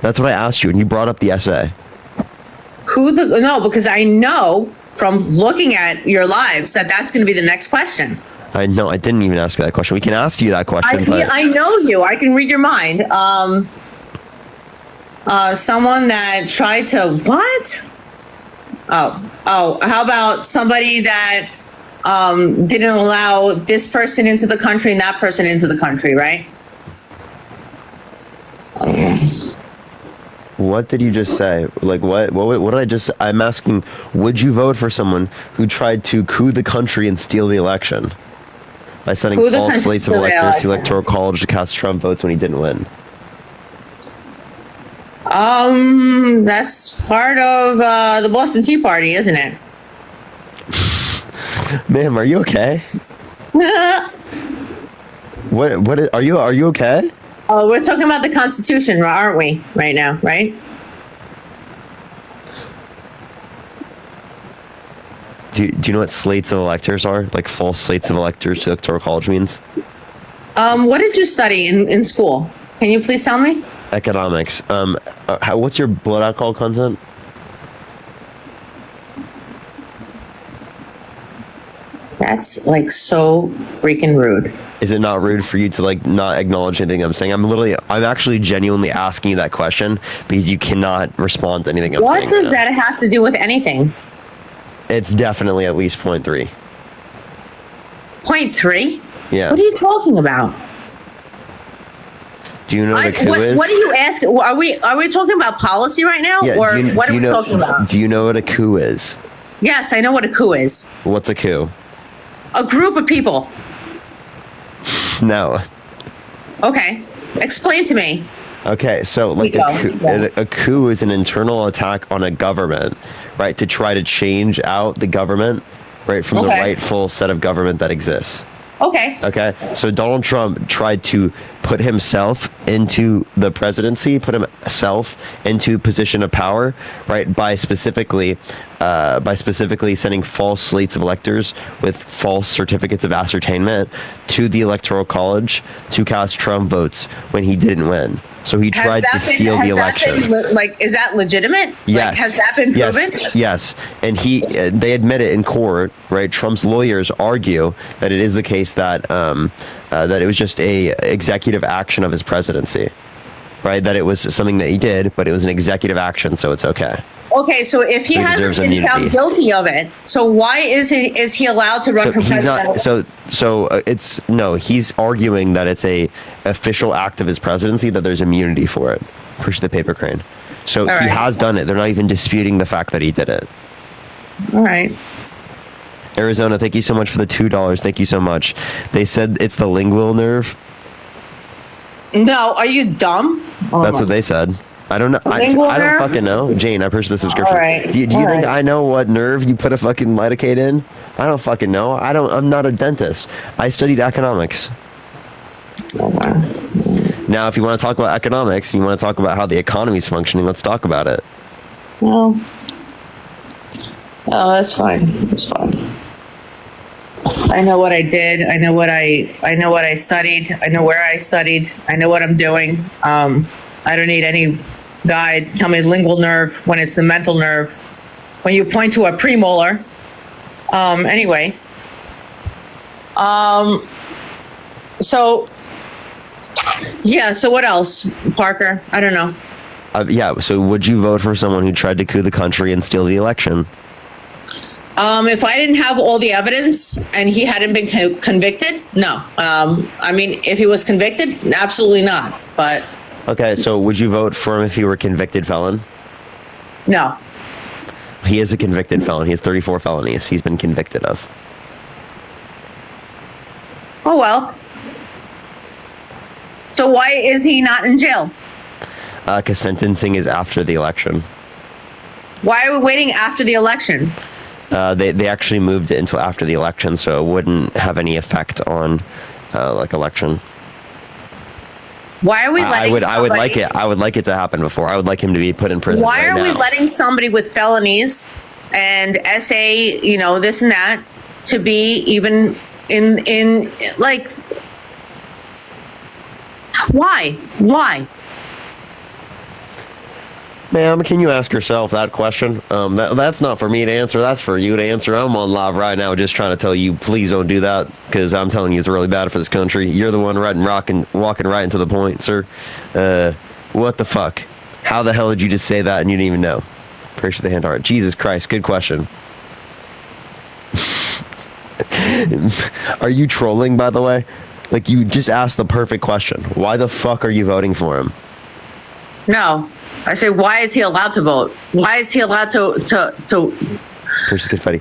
That's what I asked you, and you brought up the essay. No, because I know from looking at your lives that that's going to be the next question. I know. I didn't even ask that question. We can ask you that question. I know you. I can read your mind. Someone that tried to what? Oh, how about somebody that didn't allow this person into the country and that person into the country, right? What did you just say? Like, what did I just... I'm asking, would you vote for someone who tried to coup the country and steal the election by sending false slates of electors to Electoral College to cast Trump votes when he didn't win? That's part of the Boston Tea Party, isn't it? Ma'am, are you okay? What are you okay? Oh, we're talking about the Constitution, aren't we? Right now, right? Do you know what slates of electors are? Like false slates of electors to Electoral College means? What did you study in school? Can you please tell me? Economics. What's your blood alcohol content? That's like so freaking rude. Is it not rude for you to like not acknowledge anything I'm saying? I'm actually genuinely asking you that question because you cannot respond to anything I'm saying. What does that have to do with anything? It's definitely at least 0.3. 0.3? Yeah. What are you talking about? Do you know what a coup is? What are you asking? Are we talking about policy right now, or what are we talking about? Do you know what a coup is? Yes, I know what a coup is. What's a coup? A group of people. No. Okay, explain to me. Okay, so like a coup is an internal attack on a government, right? To try to change out the government, right, from the rightful set of government that exists. Okay. So Donald Trump tried to put himself into the presidency, put himself into position of power, right? By specifically sending false slates of electors with false certificates of ascertainment to the Electoral College to cast Trump votes when he didn't win. So he tried to steal the election. Is that legitimate? Yes. Like, has that been proven? Yes. And they admit it in court, right? Trump's lawyers argue that it is the case that that it was just a executive action of his presidency, right? That it was something that he did, but it was an executive action, so it's okay. Okay, so if he hasn't been found guilty of it, so why is he allowed to run for president? He's arguing that it's a official act of his presidency, that there's immunity for it. Push the paper crane. So he has done it. They're not even disputing the fact that he did it. All right. Arizona, thank you so much for the $2. Thank you so much. They said it's the lingual nerve. No, are you dumb? That's what they said. I don't know. I don't fucking know. Jane, I purchased the subscription. All right. Do you think I know what nerve you put a fucking lidocaine in? I don't fucking know. I'm not a dentist. I studied economics. Now, if you want to talk about economics, you want to talk about how the economy's functioning, let's talk about it. Well, oh, that's fine. That's fine. I know what I did. I know what I studied. I know where I studied. I know what I'm doing. I don't need any guy to tell me lingual nerve when it's the mental nerve. When you point to a premolar. Anyway. So, yeah, so what else, Parker? I don't know. Yeah, so would you vote for someone who tried to coup the country and steal the election? If I didn't have all the evidence and he hadn't been convicted, no. I mean, if he was convicted, absolutely not, but... Okay, so would you vote for him if he were a convicted felon? No. He is a convicted felon. He has 34 felonies he's been convicted of. Oh, well. So why is he not in jail? Because sentencing is after the election. Why are we waiting after the election? They actually moved it until after the election, so it wouldn't have any effect on like election. Why are we letting I would like it to happen before. I would like him to be put in prison. Why are we now. letting somebody with felonies and SA, you know, this and that, to be even in like, why? Ma'am, can you ask yourself that question? That's not for me to answer. That's for you to answer. I'm on live right now just trying to tell you, please don't do that, because I'm telling you it's really bad for this country. You're the one walking right into the point, sir. What the fuck? How the hell did you just say that and you didn't even know? Appreciate the hand heart. Jesus Christ, good question. Are you trolling, by the way? Like, you just asked the perfect question. Why the fuck are you voting for him? No. I say, why is he allowed to vote? Why is he allowed to? Appreciate confetti.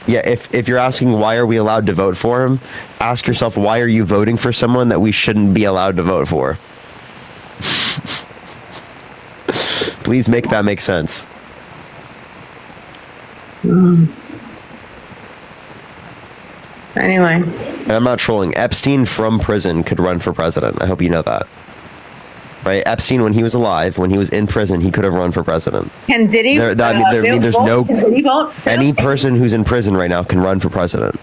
Yeah, if you're asking why are we allowed to vote for him, ask yourself, why are you voting for someone that we shouldn't be allowed to vote for? Please make that make sense. Anyway. And I'm not trolling. Epstein from prison could run for president. I hope you know that. Right? Epstein, when he was alive, when he was in prison, he could have run for president. Can Diddy? There's no. Can Diddy vote? Any person who's in prison right now can run for president.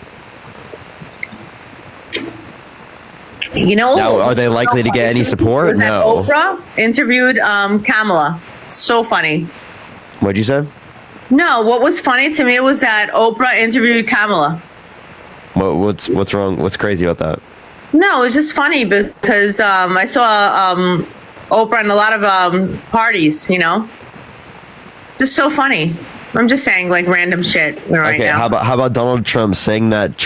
You know. Now, are they likely to get any support? No. Oprah interviewed Kamala. So funny. What'd you say? No, what was funny to me was that Oprah interviewed Kamala. What's wrong? What's crazy about that? No, it was just funny because I saw Oprah in a lot of parties, you know. Just so funny. I'm just saying like random shit right now. How about Donald Trump saying that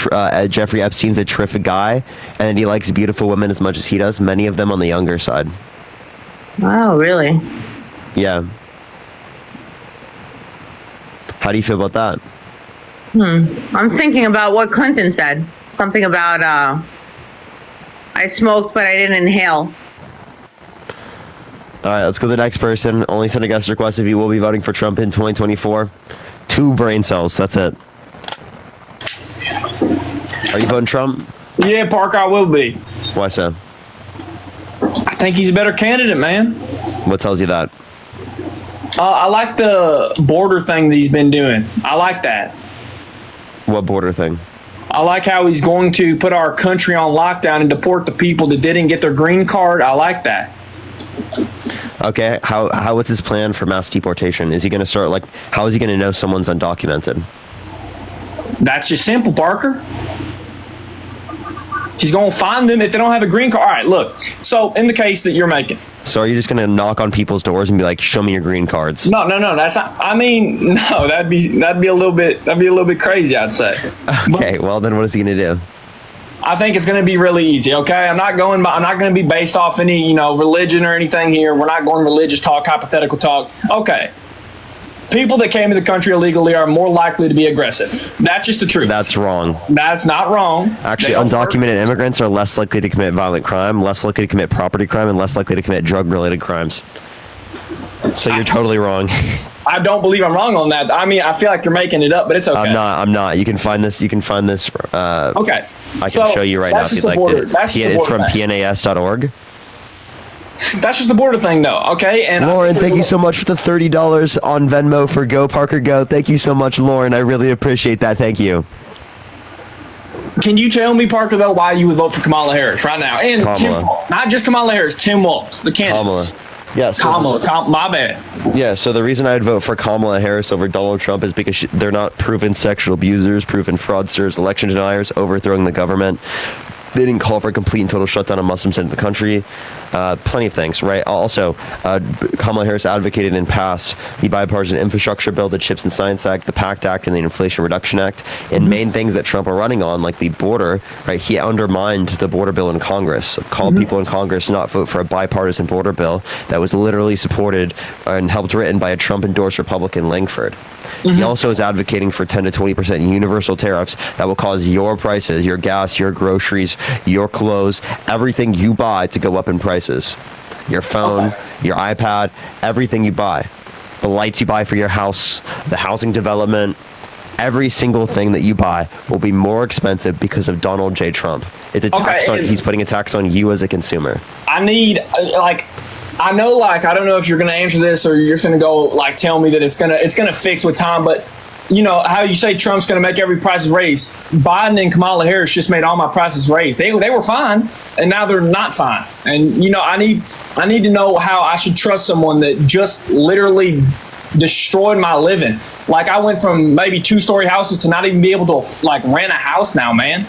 Jeffrey Epstein's a terrific guy and he likes beautiful women as much as he does, many of them on the younger side. Oh, really? Yeah. How do you feel about that? I'm thinking about what Clinton said. Something about I smoked, but I didn't inhale. All right, let's go to the next person. Only send a guest request if you will be voting for Trump in 2024. 2 brain cells, that's it. Are you voting Trump? Yeah, Parker, I will be. Why so? I think he's a better candidate, man. What tells you that? I like the border thing that he's been doing. I like that. What border thing? I like how he's going to put our country on lockdown and deport the people that didn't get their green card. I like that. Okay, how is his plan for mass deportation? Is he going to start, like, how is he going to know someone's undocumented? That's just simple, Parker. He's going to find them if they don't have a green card. All right, look. So, in the case that you're making. So are you just going to knock on people's doors and be like, show me your green cards? No, that's not, I mean, no, that'd be a little bit crazy, I'd say. Okay, well then what is he going to do? I think it's going to be really easy, okay? I'm not going to be based off any, religion or anything here. We're not going religious talk, hypothetical talk. Okay. People that came to the country illegally are more likely to be aggressive. That's just the truth. That's wrong. That's not wrong. Actually, undocumented immigrants are less likely to commit violent crime, less likely to commit property crime, and less likely to commit drug-related crimes. So you're totally wrong. I don't believe I'm wrong on that. I mean, I feel like you're making it up, but it's okay. I'm not. You can find this. Okay. I can show you right now if you'd like. It's from pnas.org. That's just the border thing, though. Okay, and Lauren, thank you so much for the $30 on Venmo for Go Parker Go. Thank you so much, Lauren. I really appreciate that. Thank you. Can you tell me, Parker, though, why you would vote for Kamala Harris right now? And Kamala. Tim, not just Kamala Harris, Tim Walz, the candidate. Kamala. Yes. Kamala, my bad. Yeah, so the reason I'd vote for Kamala Harris over Donald Trump is because they're not proven sexual abusers, proven fraudsters, election deniers, overthrowing the government. They didn't call for a complete and total shutdown of Muslims in the country. Plenty of things, right? Also, Kamala Harris advocated and passed the bipartisan infrastructure bill, the CHIPS and Science Act, the PACT Act, and the Inflation Reduction Act. And main things that Trump are running on, like the border, right? He undermined the border bill in Congress, called people in Congress not vote for a bipartisan border bill that was literally supported and helped written by a Trump-endorsed Republican, Langford. He also is advocating for 10 to 20% universal tariffs that will cause your prices, your gas, your groceries, your clothes, everything you buy to go up in prices. Your phone, your iPad, everything you buy. The lights you buy for your house, the housing development, every single thing that you buy will be more expensive because of Donald J. Trump. It's a tax on, he's putting a tax on you as a consumer. I need, I know, I don't know if you're going to answer this or you're just going to go, tell me that it's going to fix with time, but you know how you say Trump's going to make every price raise. Biden and Kamala Harris just made all my prices raise. They were fine, and now they're not fine. And I need to know how I should trust someone that just literally destroyed my living. I went from maybe 2-story houses to not even be able to rent a house now, man.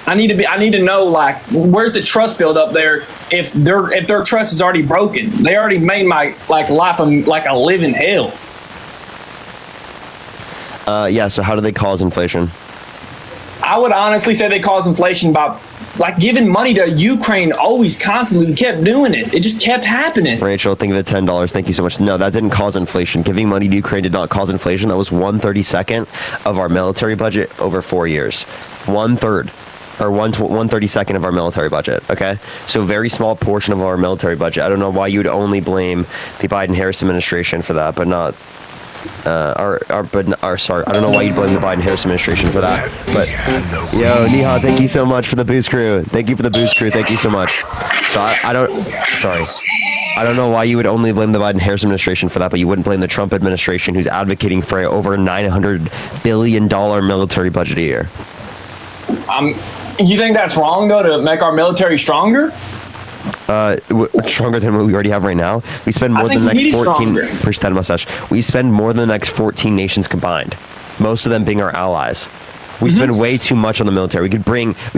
I need to know where's the trust build up there if their trust is already broken. They already made my life a living hell. Yeah, so how do they cause inflation? I would honestly say they cause inflation by giving money to Ukraine always constantly. We kept doing it. It just kept happening. Rachel, think of the $10. Thank you so much. No, that didn't cause inflation. Giving money to Ukraine did not cause inflation. That was 1/32 of our military budget over 4 years. 1/3 or 1/32 of our military budget. Okay, so very small portion of our military budget. I don't know why you would only blame the Biden-Harris administration for that, but not. Sorry, I don't know why you blame the Biden-Harris administration for that. But yo, Niha, thank you so much for the boost crew. Thank you for the boost crew. Thank you so much. So I don't know why you would only blame the Biden-Harris administration for that, but you wouldn't blame the Trump administration, who's advocating for over $900 billion military budget a year. You think that's wrong though, to make our military stronger? Stronger than what we already have right now. We spend more than the next 14. Push that mustache. We spend more than the next 14 nations combined. Most of them being our allies. We spend way too much on the military. We could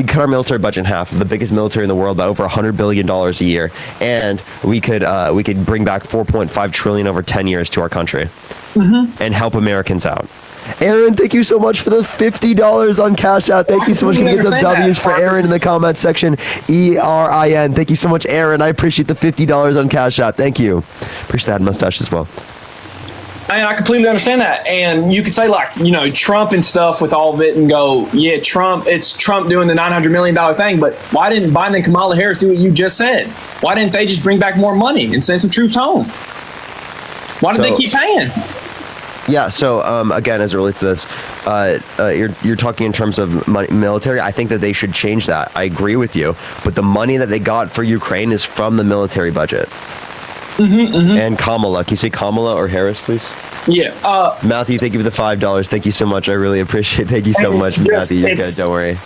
cut our military budget in half. The biggest military in the world by over $100 billion a year, and we could bring back $4.5 trillion over 10 years to our country, and help Americans out. Aaron, thank you so much for the $50 on Cash App. Thank you so much. Can we get some W's for Aaron in the comment section? ERIN. Thank you so much, Aaron. I appreciate the $50 on Cash App. Thank you. Appreciate that mustache as well. And I completely understand that. And you could say Trump and stuff with all of it and go, yeah, it's Trump doing the $900 million thing. But why didn't Biden and Kamala Harris do what you just said? Why didn't they just bring back more money and send some troops home? Why did they keep paying? Yeah, so again, as it relates to this, you're talking in terms of money, military. I think that they should change that. I agree with you, but the money that they got for Ukraine is from the military budget. And Kamala, can you say Kamala or Harris, please? Yeah. Matthew, thank you for the $5. Thank you so much. I really appreciate it. Thank you so much, Matthew. You're good. Don't worry.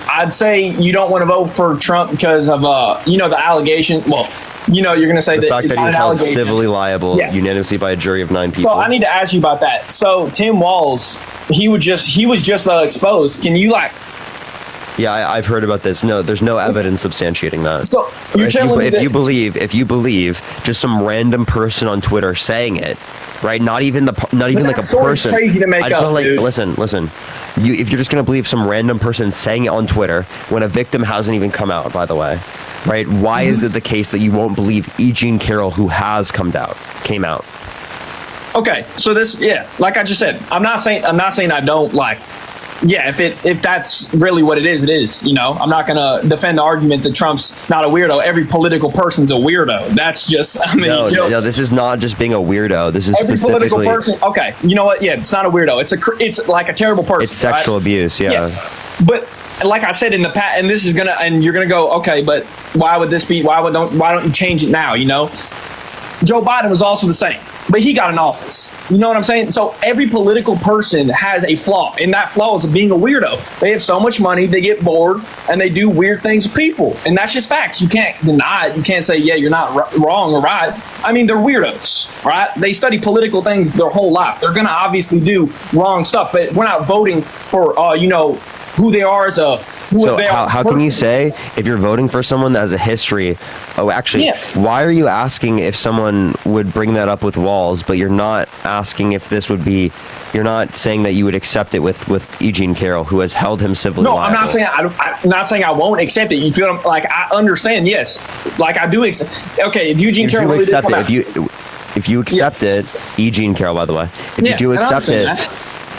I'd say you don't want to vote for Trump because of the allegation. Well, you're going to say the fact that he was held civilly liable unanimously by a jury of 9 people. So I need to ask you about that. So Tim Walz, he was just exposed. Can you Yeah, I've heard about this. No, there's no evidence substantiating that. So you're telling me if you believe just some random person on Twitter saying it, right? Not even like a person. Crazy to make up, dude. Listen. If you're just gonna believe some random person saying it on Twitter when a victim hasn't even come out, by the way, right? Why is it the case that you won't believe E. Jean Carroll, who has came out? Okay, so like I just said, I'm not saying I don't like. Yeah, if that's really what it is, it is. I'm not going to defend the argument that Trump's not a weirdo. Every political person's a weirdo. That's just, No, this is not just being a weirdo. This is every specifically... political person, okay, you know what? Yeah, it's not a weirdo. It's like a terrible person. It's sexual abuse, yeah. But like I said in the past, and this is gonna, and you're gonna go, okay, but why would this be? Why don't you change it now? You know, Joe Biden was also the same, but he got in office. You know what I'm saying? So every political person has a flaw, and that flaw is being a weirdo. They have so much money, they get bored, and they do weird things with people, and that's just facts. You can't deny it. You can't say, yeah, you're not wrong or right. I mean, they're weirdos, right? They study political things their whole life. They're gonna obviously do wrong stuff, but we're not voting for, who they are as a. So how can you say if you're voting for someone that has a history? Oh, actually, why are you asking if someone would bring that up with walls, but you're not asking if this would be? You're not saying that you would accept it with Eugene Carroll, who has held him civilly liable. I'm not saying I'm not saying I won't accept it. You feel what I'm, like I understand? Yes, like I do accept. Okay, if Eugene Carroll really did come out, if you accept it, Eugene Carroll, by the way, if you do accept it.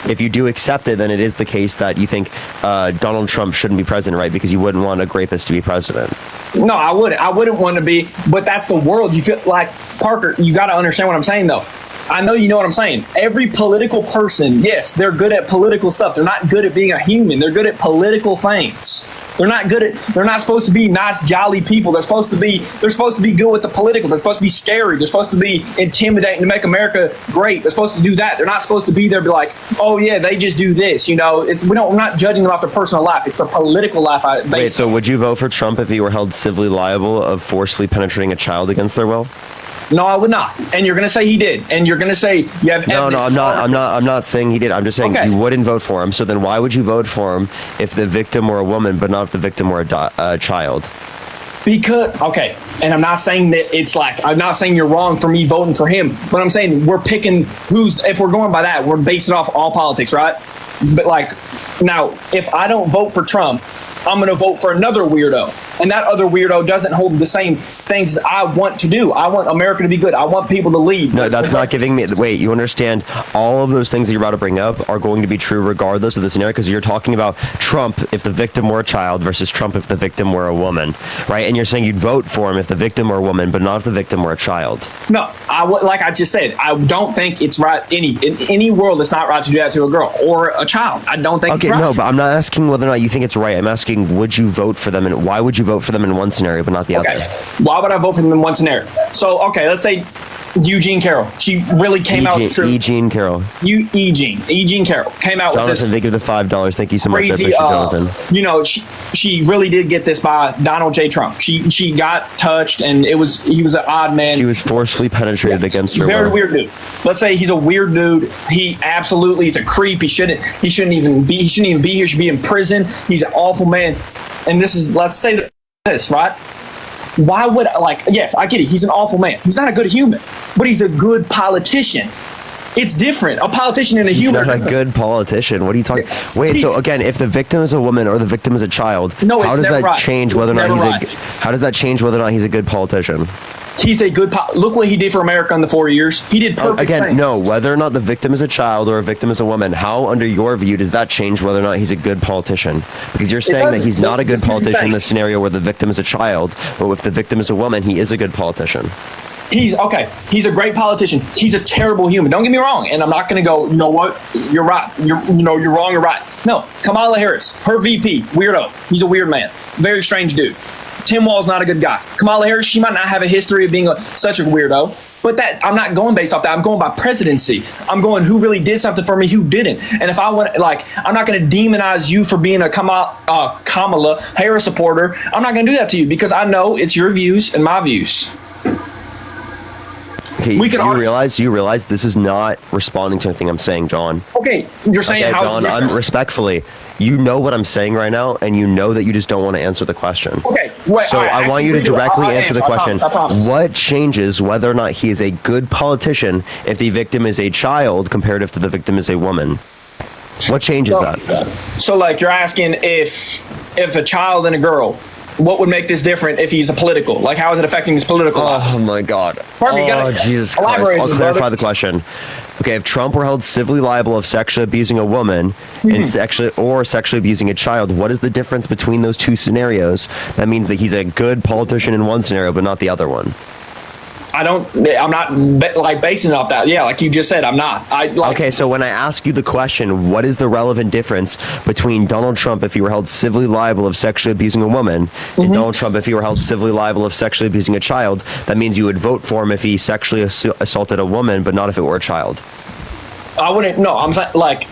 If you do accept it, then it is the case that you think Donald Trump shouldn't be president, right? Because you wouldn't want a rapist to be president. No, I wouldn't. I wouldn't want to be, but that's the world. You feel like, Parker, you got to understand what I'm saying, though. I know you know what I'm saying. Every political person, yes, they're good at political stuff. They're not good at being a human. They're good at political things. They're not supposed to be nice, jolly people. They're supposed to be good with the political. They're supposed to be scary. They're supposed to be intimidating to make America great. They're supposed to do that. They're not supposed to be there, be like, oh yeah, they just do this. You know, we're not judging them off their personal life. It's their political life. Wait, so would you vote for Trump if he were held civilly liable of forcefully penetrating a child against their will? No, I would not. And you're going to say he did. And you're going to say you have No, I'm not saying he did. I'm just saying you wouldn't vote for him. So then why would you vote for him if the victim were a woman, but not if the victim were a child? Because, okay, and I'm not saying that it's like, I'm not saying you're wrong for me voting for him, but I'm saying we're picking if we're going by that, we're basing off all politics, right? But like, now, if I don't vote for Trump, I'm going to vote for another weirdo. And that other weirdo doesn't hold the same things as I want to do. I want America to be good. I want people to lead. No, that's not giving me... Wait, you understand all of those things that you're about to bring up are going to be true regardless of the scenario, because you're talking about Trump if the victim were a child versus Trump if the victim were a woman, right? And you're saying you'd vote for him if the victim were a woman, but not if the victim were a child. No, like I just said, I don't think it's right. In any world, it's not right to do that to a girl or a child. I don't think it's right. No, but I'm not asking whether or not you think it's right. I'm asking, would you vote for them, and why would you vote for them in one scenario but not the other? Why would I vote for them in one scenario? So, okay, let's say Eugene Carroll. She really came out true. Eugene Carroll. Eugene Carroll came out with this. Jonathan, thank you for the $5. Thank you so much. I Crazy, appreciate Jonathan. You know, she really did get this by Donald J. Trump. She got touched, and he was an odd man. She was forcefully penetrated against her Very will. weird dude. Let's say he's a weird dude. He absolutely is a creep. He shouldn't even be here. He should be in prison. He's an awful man. And let's say this, right? Why would, yes, I get it. He's an awful man. He's not a good human, but he's a good politician. It's different. A politician and a human. He's not a good politician. What are you talking? Wait, so again, if the victim is a woman or the victim is a child, how does that change whether or not how does that change whether or not he's a good politician? He's a good look what he did for America in the 4 years. He did perfect things. No, whether or not the victim is a child or a victim is a woman, how, under your view, does that change whether or not he's a good politician? Because you're saying that he's not a good politician in the scenario where the victim is a child, but if the victim is a woman, he is a good politician. He's a great politician. He's a terrible human. Don't get me wrong. And I'm not going to go, you know what? You're right. You're wrong or right. No, Kamala Harris, her VP, weirdo. He's a weird man. Very strange dude. Tim Walz's not a good guy. Kamala Harris, she might not have a history of being such a weirdo, but I'm not going based off that. I'm going by presidency. I'm going who really did something for me, who didn't. And if I want, I'm not going to demonize you for being a Kamala Harris supporter. I'm not going to do that to you because I know it's your views and my views. Okay, do you realize this is not responding to anything I'm saying, John? Okay, you're saying how John, I'm respectfully. You know what I'm saying right now, and you know that you just don't want to answer the question. Okay, wait. So I want you to directly answer the question. I promise. What changes whether or not he is a good politician if the victim is a child comparative to the victim is a woman? What changes that? So, you're asking if a child and a girl, what would make this different if he's a political? How is it affecting his political life? Oh, my God. Jesus Christ. I'll clarify the question. Okay, if Trump were held civilly liable of sexually abusing a woman and sexually abusing a child, what is the difference between those two scenarios? That means that he's a good politician in one scenario, but not the other one. I'm not like basing it off that. Yeah, like you just said, I'm not. Okay, so when I ask you the question, what is the relevant difference between Donald Trump if he were held civilly liable of sexually abusing a woman and Donald Trump if he were held civilly liable of sexually abusing a child? That means you would vote for him if he sexually assaulted a woman, but not if it were a child. I wouldn't. No, I'm saying like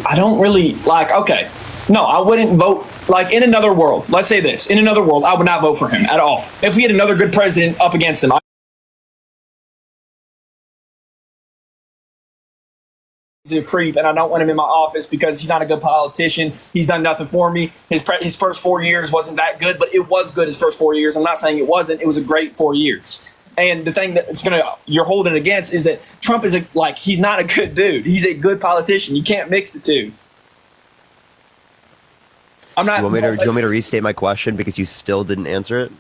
I don't really like. Okay, no, I wouldn't vote. Like in another world, let's say this. In another world, I would not vote for him at all. If we had another good president up against him, he's a creep, and I don't want him in my office because he's not a good politician. He's done nothing for me. His first 4 years wasn't that good, but it was good his first 4 years. I'm not saying it wasn't. It was a great 4 years. And the thing that you're holding against is that Trump is he's not a good dude. He's a good politician. You can't mix the two. I'm not. Do you want me to restate my question because you still didn't answer it?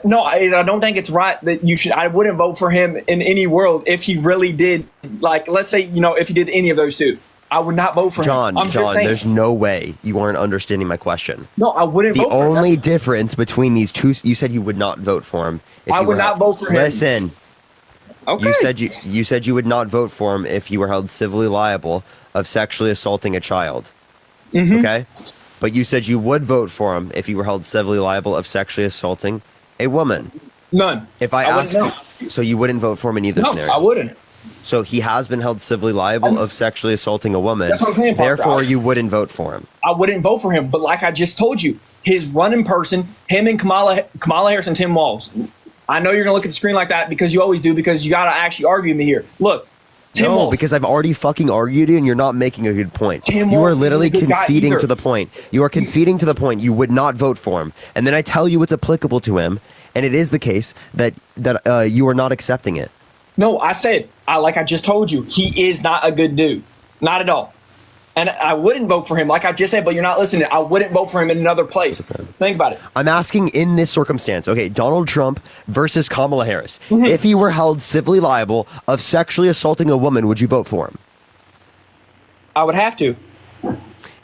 No, I don't think it's right that you should. I wouldn't vote for him in any world if he really did. Like, let's say, if he did any of those two, I would not vote for him. John, there's no way you aren't understanding my question. No, I wouldn't vote for him. The only difference between these two, you said you would not vote for him. I would not vote for him. Listen. Okay. You said you would not vote for him if you were held civilly liable of sexually assaulting a child. Okay? But you said you would vote for him if you were held civilly liable of sexually assaulting a woman. None. If I asked you, so you wouldn't vote for him in either scenario? No, I wouldn't. So he has been held civilly liable of sexually assaulting a woman. That's what I'm saying, Parker. Therefore, you wouldn't vote for him. I wouldn't vote for him. But like I just told you, his running person, him and Kamala Harris and Tim Walz. I know you're going to look at the screen like that because you always do, because you got to actually argue me here. Look. Tim Walz. Because I've already fucking argued you and you're not making a good point. Tim you are Walz literally isn't a good guy conceding either. to the point. You are conceding to the point you would not vote for him. And then I tell you it's applicable to him, and it is the case that you are not accepting it. No, I said, like I just told you, he is not a good dude. Not at all. And I wouldn't vote for him, like I just said, but you're not listening. I wouldn't vote for him in another place. Think about it. I'm asking in this circumstance, okay, Donald Trump versus Kamala Harris. If he were held civilly liable of sexually assaulting a woman, would you vote for him? I would have to.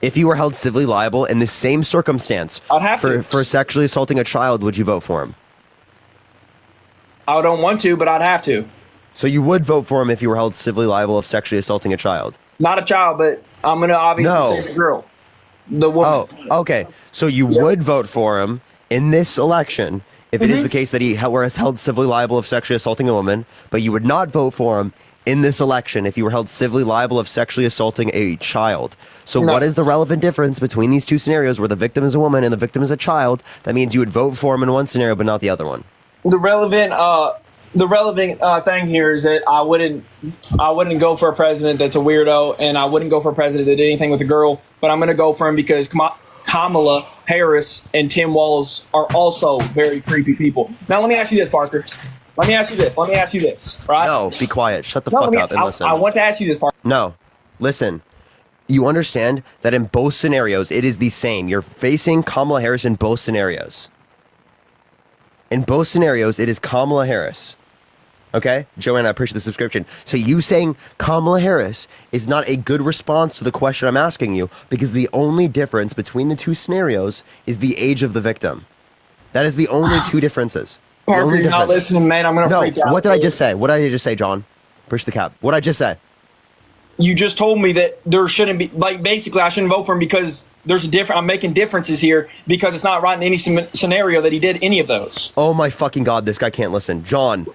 If he were held civilly liable in the same circumstance I'd have for sexually assaulting a child, would you vote for him? I don't want to, but I'd have to. So you would vote for him if you were held civilly liable of sexually assaulting a child? Not a child, but I'm going to obviously say the girl. The woman. Oh, okay. So you would vote for him in this election if it is the case that he was held civilly liable of sexually assaulting a woman, but you would not vote for him in this election if you were held civilly liable of sexually assaulting a child. So what is the relevant difference between these two scenarios where the victim is a woman and the victim is a child? That means you would vote for him in one scenario, but not the other one. The relevant thing here is that I wouldn't go for a president that's a weirdo, and I wouldn't go for a president that did anything with a girl, but I'm going to go for him because Kamala Harris and Tim Walz are also very creepy people. Now, let me ask you this, Parker. Let me ask you this, right? No, be quiet. Shut the fuck up and listen. I want to ask you this, Parker. No, listen. You understand that in both scenarios, it is the same. You're facing Kamala Harris in both scenarios. In both scenarios, it is Kamala Harris. Okay? Joanna, I appreciate the subscription. So you saying Kamala Harris is not a good response to the question I'm asking you because the only difference between the two scenarios is the age of the victim. That is the only two differences. Parker, you're not listening, man. I'm going to freak out. What did I just say? What did I just say, John? Push the cap. What did I just say? You just told me that there shouldn't be, like, basically I shouldn't vote for him because there's I'm making differences here because it's not right in any scenario that he did any of those. Oh my fucking God, this guy can't listen. John,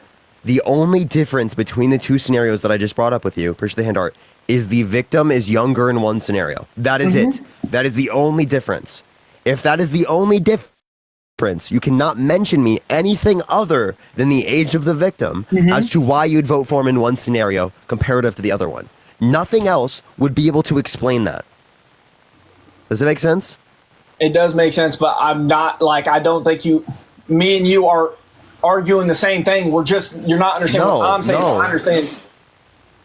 the only difference between the two scenarios that I just brought up with you, appreciate the hand art, is the victim is younger in one scenario. That is it. That is the only difference. If that is the only difference, you cannot mention me anything other than the age of the victim as to why you'd vote for him in one scenario comparative to the other one. Nothing else would be able to explain that. Does it make sense? It does make sense, but I'm not, like, I don't think me and you are arguing the same thing. You're not understanding what I'm saying. I understand.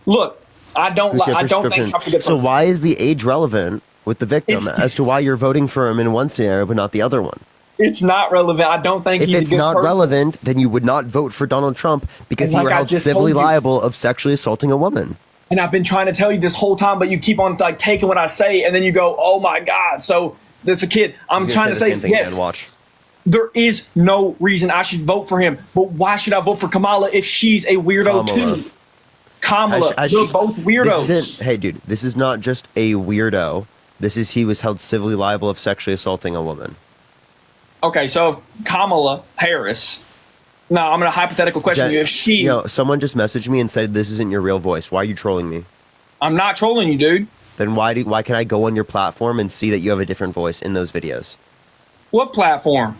Look, I don't think Trump's a good person. So why is the age relevant with the victim as to why you're voting for him in one scenario but not the other one? It's not relevant. I don't think he's a good person. If it's not relevant, then you would not vote for Donald Trump because you were held civilly liable of sexually assaulting a woman. And I've been trying to tell you this whole time, but you keep on like taking what I say, and then you go, "Oh my God!" So that's a kid. I'm trying to say yes. Watch. There is no reason I should vote for him. But why should I vote for Kamala if she's a weirdo too? Kamala, they're both weirdos. Hey, dude, this is not just a weirdo. This is he was held civilly liable of sexually assaulting a woman. Okay, so if Kamala Harris. Now, I'm going to hypothetical question you. If she... someone just messaged me and said, this isn't your real voice. Why are you trolling me? I'm not trolling you, dude. Then why can I go on your platform and see that you have a different voice in those videos? What platform?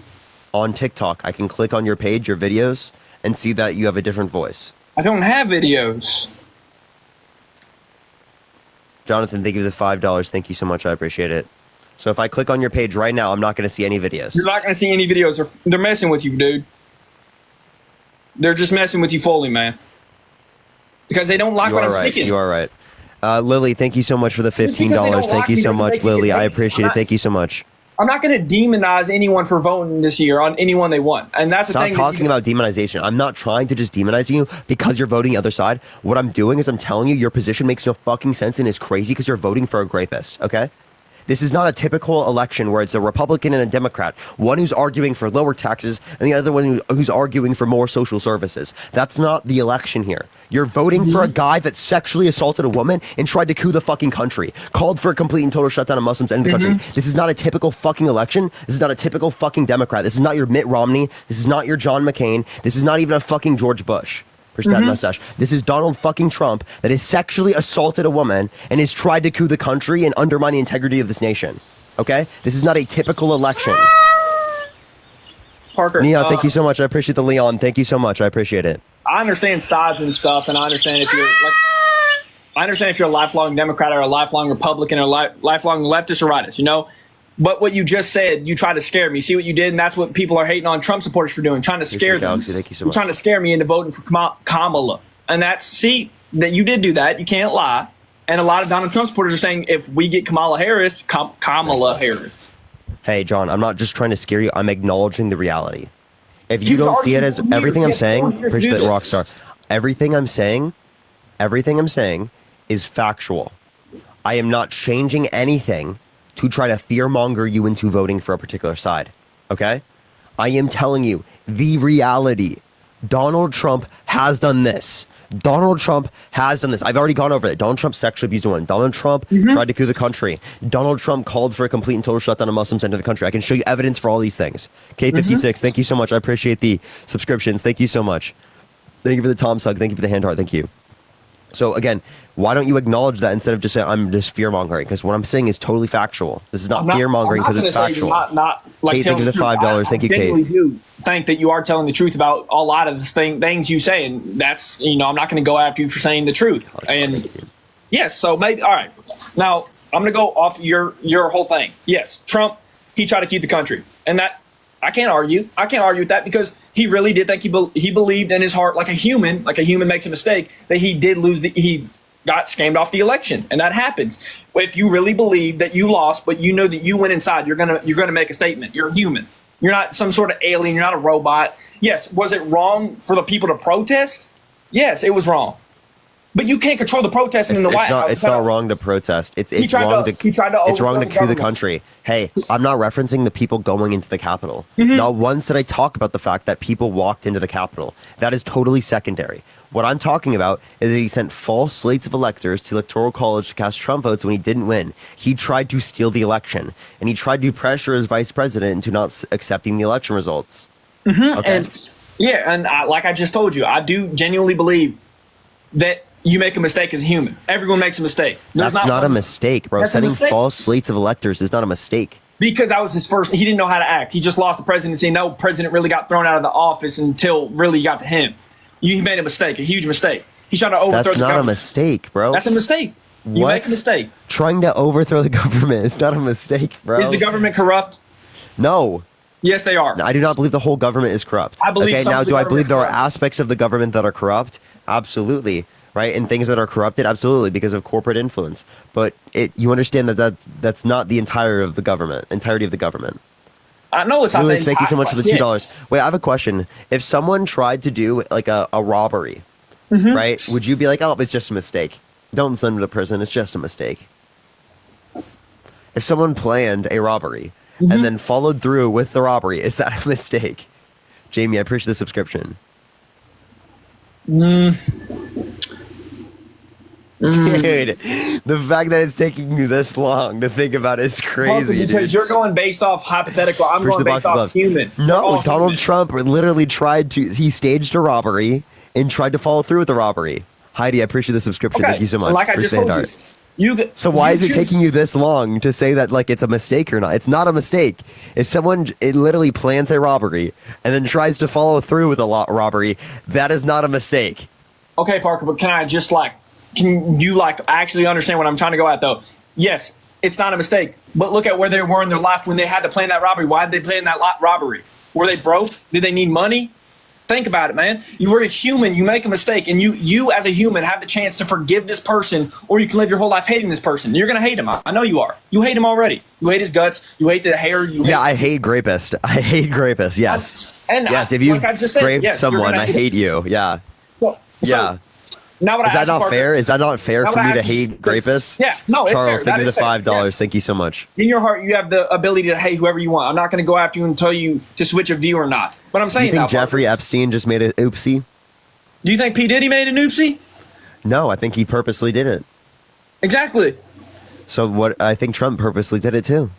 On TikTok. I can click on your page, your videos, and see that you have a different voice. I don't have videos. Jonathan, thank you for the $5. Thank you so much. I appreciate it. So if I click on your page right now, I'm not going to see any videos. You're not going to see any videos. They're messing with you, dude. They're just messing with you fully, man. Because they don't like what I'm speaking. You are right. Lily, thank you so much for the $15. Thank you so much, Lily. I appreciate it. Thank you so much. I'm not going to demonize anyone for voting this year on anyone they want. And that's the thing. Stop talking about demonization. I'm not trying to just demonize you because you're voting the other side. What I'm doing is I'm telling you your position makes no fucking sense and is crazy because you're voting for a rapist, okay? This is not a typical election where it's a Republican and a Democrat, one who's arguing for lower taxes and the other one who's arguing for more social services. That's not the election here. You're voting for a guy that sexually assaulted a woman and tried to coup the fucking country, called for a complete and total shutdown of Muslims in the country. This is not a typical fucking election. This is not a typical fucking Democrat. This is not your Mitt Romney. This is not your John McCain. This is not even a fucking George Bush. That mustache. This is Donald fucking Trump that has sexually assaulted a woman and has tried to coup the country and undermine the integrity of this nation. Okay? This is not a typical election. Parker. Nia, thank you so much. I appreciate the Leon. Thank you so much. I appreciate it. I understand sides and stuff, and I understand if you're a lifelong Democrat or a lifelong Republican or lifelong leftist or rightist, But what you just said, you tried to scare me. See what you did? And that's what people are hating on Trump supporters for doing, trying to scare them. Thank you so much. Trying to scare me into voting for Kamala. And that you did do that. You can't lie. And a lot of Donald Trump supporters are saying, if we get Kamala Harris, Kamala Harris. Hey, John, I'm not just trying to scare you. I'm acknowledging the reality. If you don't see it as everything I'm saying, appreciate that, Rockstar. Everything I'm saying is factual. I am not changing anything to try to fearmonger you into voting for a particular side, okay? I am telling you the reality. Donald Trump has done this. Donald Trump has done this. I've already gone over it. Donald Trump sexually abused a woman. Donald Trump tried to coup the country. Donald Trump called for a complete and total shutdown of Muslims into the country. I can show you evidence for all these things. K56, thank you so much. I appreciate the subscriptions. Thank you so much. Thank you for the Tom Sug. Thank you for the hand heart. Thank you. So again, why don't you acknowledge that instead of just saying I'm just fear mongering? Because what I'm saying is totally factual. This is not fear mongering because it's factual. Not like Kate, thank you for the $5. Thank you, Kate. I do think that you are telling the truth about a lot of the things you say, and that's I'm not going to go after you for saying the truth. And yes, so maybe all right. Now I'm going to go off your whole thing. Yes, Trump, he tried to keep the country, and that I can't argue. I can't argue with that because he really did think he believed in his heart, like a human makes a mistake, that he did lose he got scammed off the election, and that happens. If you really believe that you lost, but you know that you went inside, you're gonna make a statement. You're a human. You're not some sort of alien. You're not a robot. Yes, was it wrong for the people to protest? Yes, it was wrong. But you can't control the protesting in the White House. It's not wrong to protest. It's wrong to coup the country. Hey, I'm not referencing the people going into the Capitol. Not once did I talk about the fact that people walked into the Capitol. That is totally secondary. What I'm talking about is that he sent false slates of electors to the Electoral College to cast Trump votes when he didn't win. He tried to steal the election, and he tried to pressure his vice president into not accepting the election results. Okay? And like I just told you, I do genuinely believe that you make a mistake as a human. Everyone makes a mistake. That's not a mistake, bro. Sending false slates of electors is not a mistake. Because that was his first. He didn't know how to act. He just lost the presidency. No president really got thrown out of the office until really got to him. He made a mistake, a huge mistake. He tried to overthrow the government. That's not a mistake, bro. That's a mistake. You make a mistake. Trying to overthrow the government is not a mistake, bro. Is the government corrupt? No. Yes, they are. I do not believe the whole government is corrupt. I believe now, do I believe there are aspects of the government that are corrupt? Absolutely. Right? And things that are corrupted? Absolutely, because of corporate influence. But you understand that's not the entirety of the government. I know it's not. Lewis, thank you so much for the $2. Wait, I have a question. If someone tried to do like a robbery, right? Would you be like, oh, it's just a mistake? Don't send them to prison. It's just a mistake. If someone planned a robbery and then followed through with the robbery. Is that a mistake? Jamie, I appreciate the subscription. Dude, the fact that it's taking you this long to think about is crazy. Because you're going based off hypothetical. I'm going based off human. No, Donald Trump literally he staged a robbery and tried to follow through with the robbery. Heidi, I appreciate the subscription. Okay. Thank you so much. Like I just told you. So why is it taking you this long to say that like it's a mistake or not? It's not a mistake. If someone literally plans a robbery and then tries to follow through with a robbery, that is not a mistake. Okay, Parker, but can you actually understand what I'm trying to go at though? Yes, it's not a mistake, but look at where they were in their life when they had to plan that robbery. Why did they plan that robbery? Were they broke? Did they need money? Think about it, man. You were a human. You make a mistake, and you as a human have the chance to forgive this person, or you can live your whole life hating this person. You're gonna hate him. I know you are. You hate him already. You hate his guts. You hate the hair. I hate grapist. I hate grapist. Yes. Yes, if you raped someone, I hate you. Yeah. Yeah. Now, is that not fair? Is that not fair for me to hate grapists? Yeah, no, it's Charles, fair. thank you for the $5. Thank you so much. In your heart, you have the ability to hate whoever you want. I'm not going to go after you and tell you to switch a view or not. But I'm saying, you think Jeffrey Epstein just made an oopsie? Do you think P. Diddy made an oopsie? No, I think he purposely did it. Exactly. So I think Trump purposely did it too.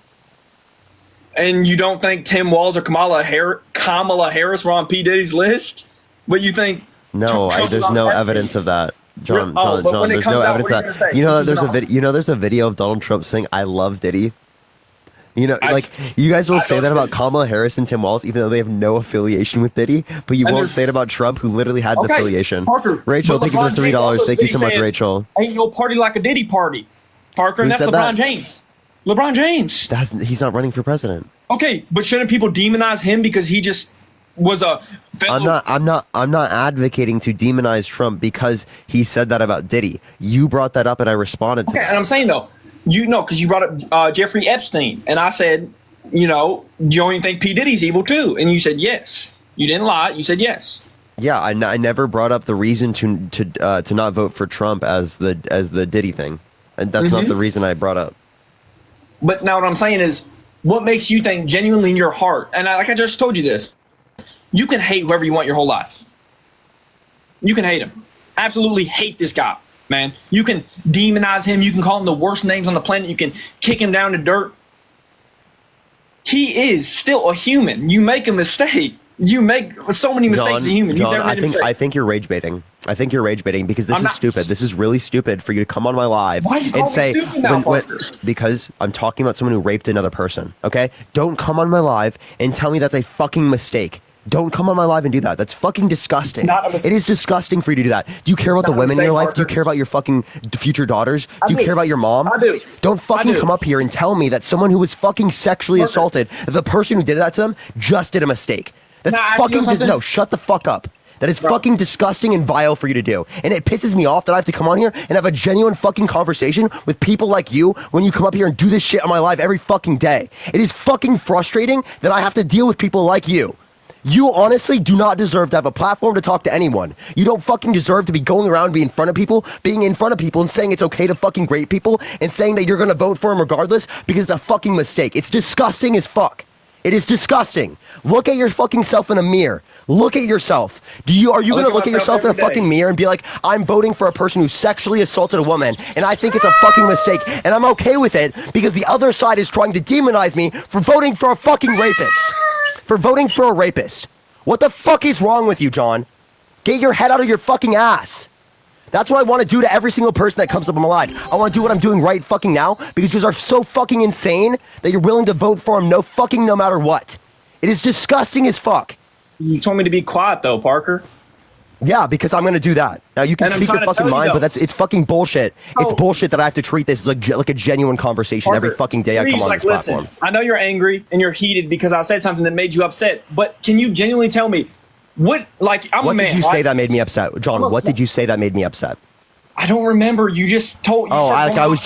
And you don't think Tim Walz or Kamala Harris were on P. Diddy's list? But you think no, there's no evidence of that. John, there's no evidence of that. You know, there's a video of Donald Trump saying, "I love Diddy." You know, you guys will say that about Kamala Harris and Tim Walz, even though they have no affiliation with Diddy, but you won't say it about Trump, who literally had an affiliation. Parker, Rachel, thank you for $3. Thank you so much, Rachel. Ain't no party like a Diddy party, Parker, and that's LeBron James. LeBron James. He's not running for president. Okay, but shouldn't people demonize him because he just was a fellow? I'm not advocating to demonize Trump because he said that about Diddy. You brought that up and I responded to that. And I'm saying though, because you brought up Jeffrey Epstein, and I said, do you don't even think P. Diddy's evil too? And you said yes. You didn't lie. You said yes. Yeah, I never brought up the reason to not vote for Trump as the Diddy thing, and that's not the reason I brought up. But now what I'm saying is, what makes you think genuinely in your heart? And like I just told you this, you can hate whoever you want your whole life. You can hate him. Absolutely hate this guy, man. You can demonize him. You can call him the worst names on the planet. You can kick him down to dirt. He is still a human. You make a mistake. You make so many mistakes as a human. John, I think you're rage baiting. I think you're rage baiting because this is stupid. This is really stupid for you to come on my live and say, because I'm talking about someone who raped another person. Okay, don't come on my live and tell me that's a fucking mistake. Don't come on my live and do that. That's fucking disgusting. It is disgusting for you to do that. Do you care about the women in your life? Do you care about your fucking future daughters? Do you care about your mom? I do. Don't fucking come up here and tell me that someone who was fucking sexually assaulted, the person who did that to them, just did a mistake. That's fucking no. Shut the fuck up. That is fucking disgusting and vile for you to do. And it pisses me off that I have to come on here and have a genuine fucking conversation with people like you when you come up here and do this shit on my live every fucking day. It is fucking frustrating that I have to deal with people like you. You honestly do not deserve to have a platform to talk to anyone. You don't fucking deserve to be going around being in front of people and saying it's okay to fucking rape people and saying that you're gonna vote for them regardless because it's a fucking mistake. It's disgusting as fuck. It is disgusting. Look at your fucking self in a mirror. Look at yourself. Are you going to look at yourself in a fucking mirror and be like, I'm voting for a person who sexually assaulted a woman and I think it's a fucking mistake and I'm okay with it because the other side is trying to demonize me for voting for a fucking rapist. For voting for a rapist. What the fuck is wrong with you, John? Get your head out of your fucking ass. That's what I want to do to every single person that comes up on my live. I want to do what I'm doing right fucking now because you guys are so fucking insane that you're willing to vote for him no matter what. It is disgusting as fuck. You told me to be quiet though, Parker. Yeah, because I'm going to do that. Now you can speak your fucking mind, but it's fucking bullshit. It's bullshit that I have to treat this like a genuine conversation every fucking day I come on this platform. Listen, I know you're angry and you're heated because I said something that made you upset, but can you genuinely tell me what a man. What did you say that made me upset? John, what did you say that made me upset? I don't remember. You just told. I was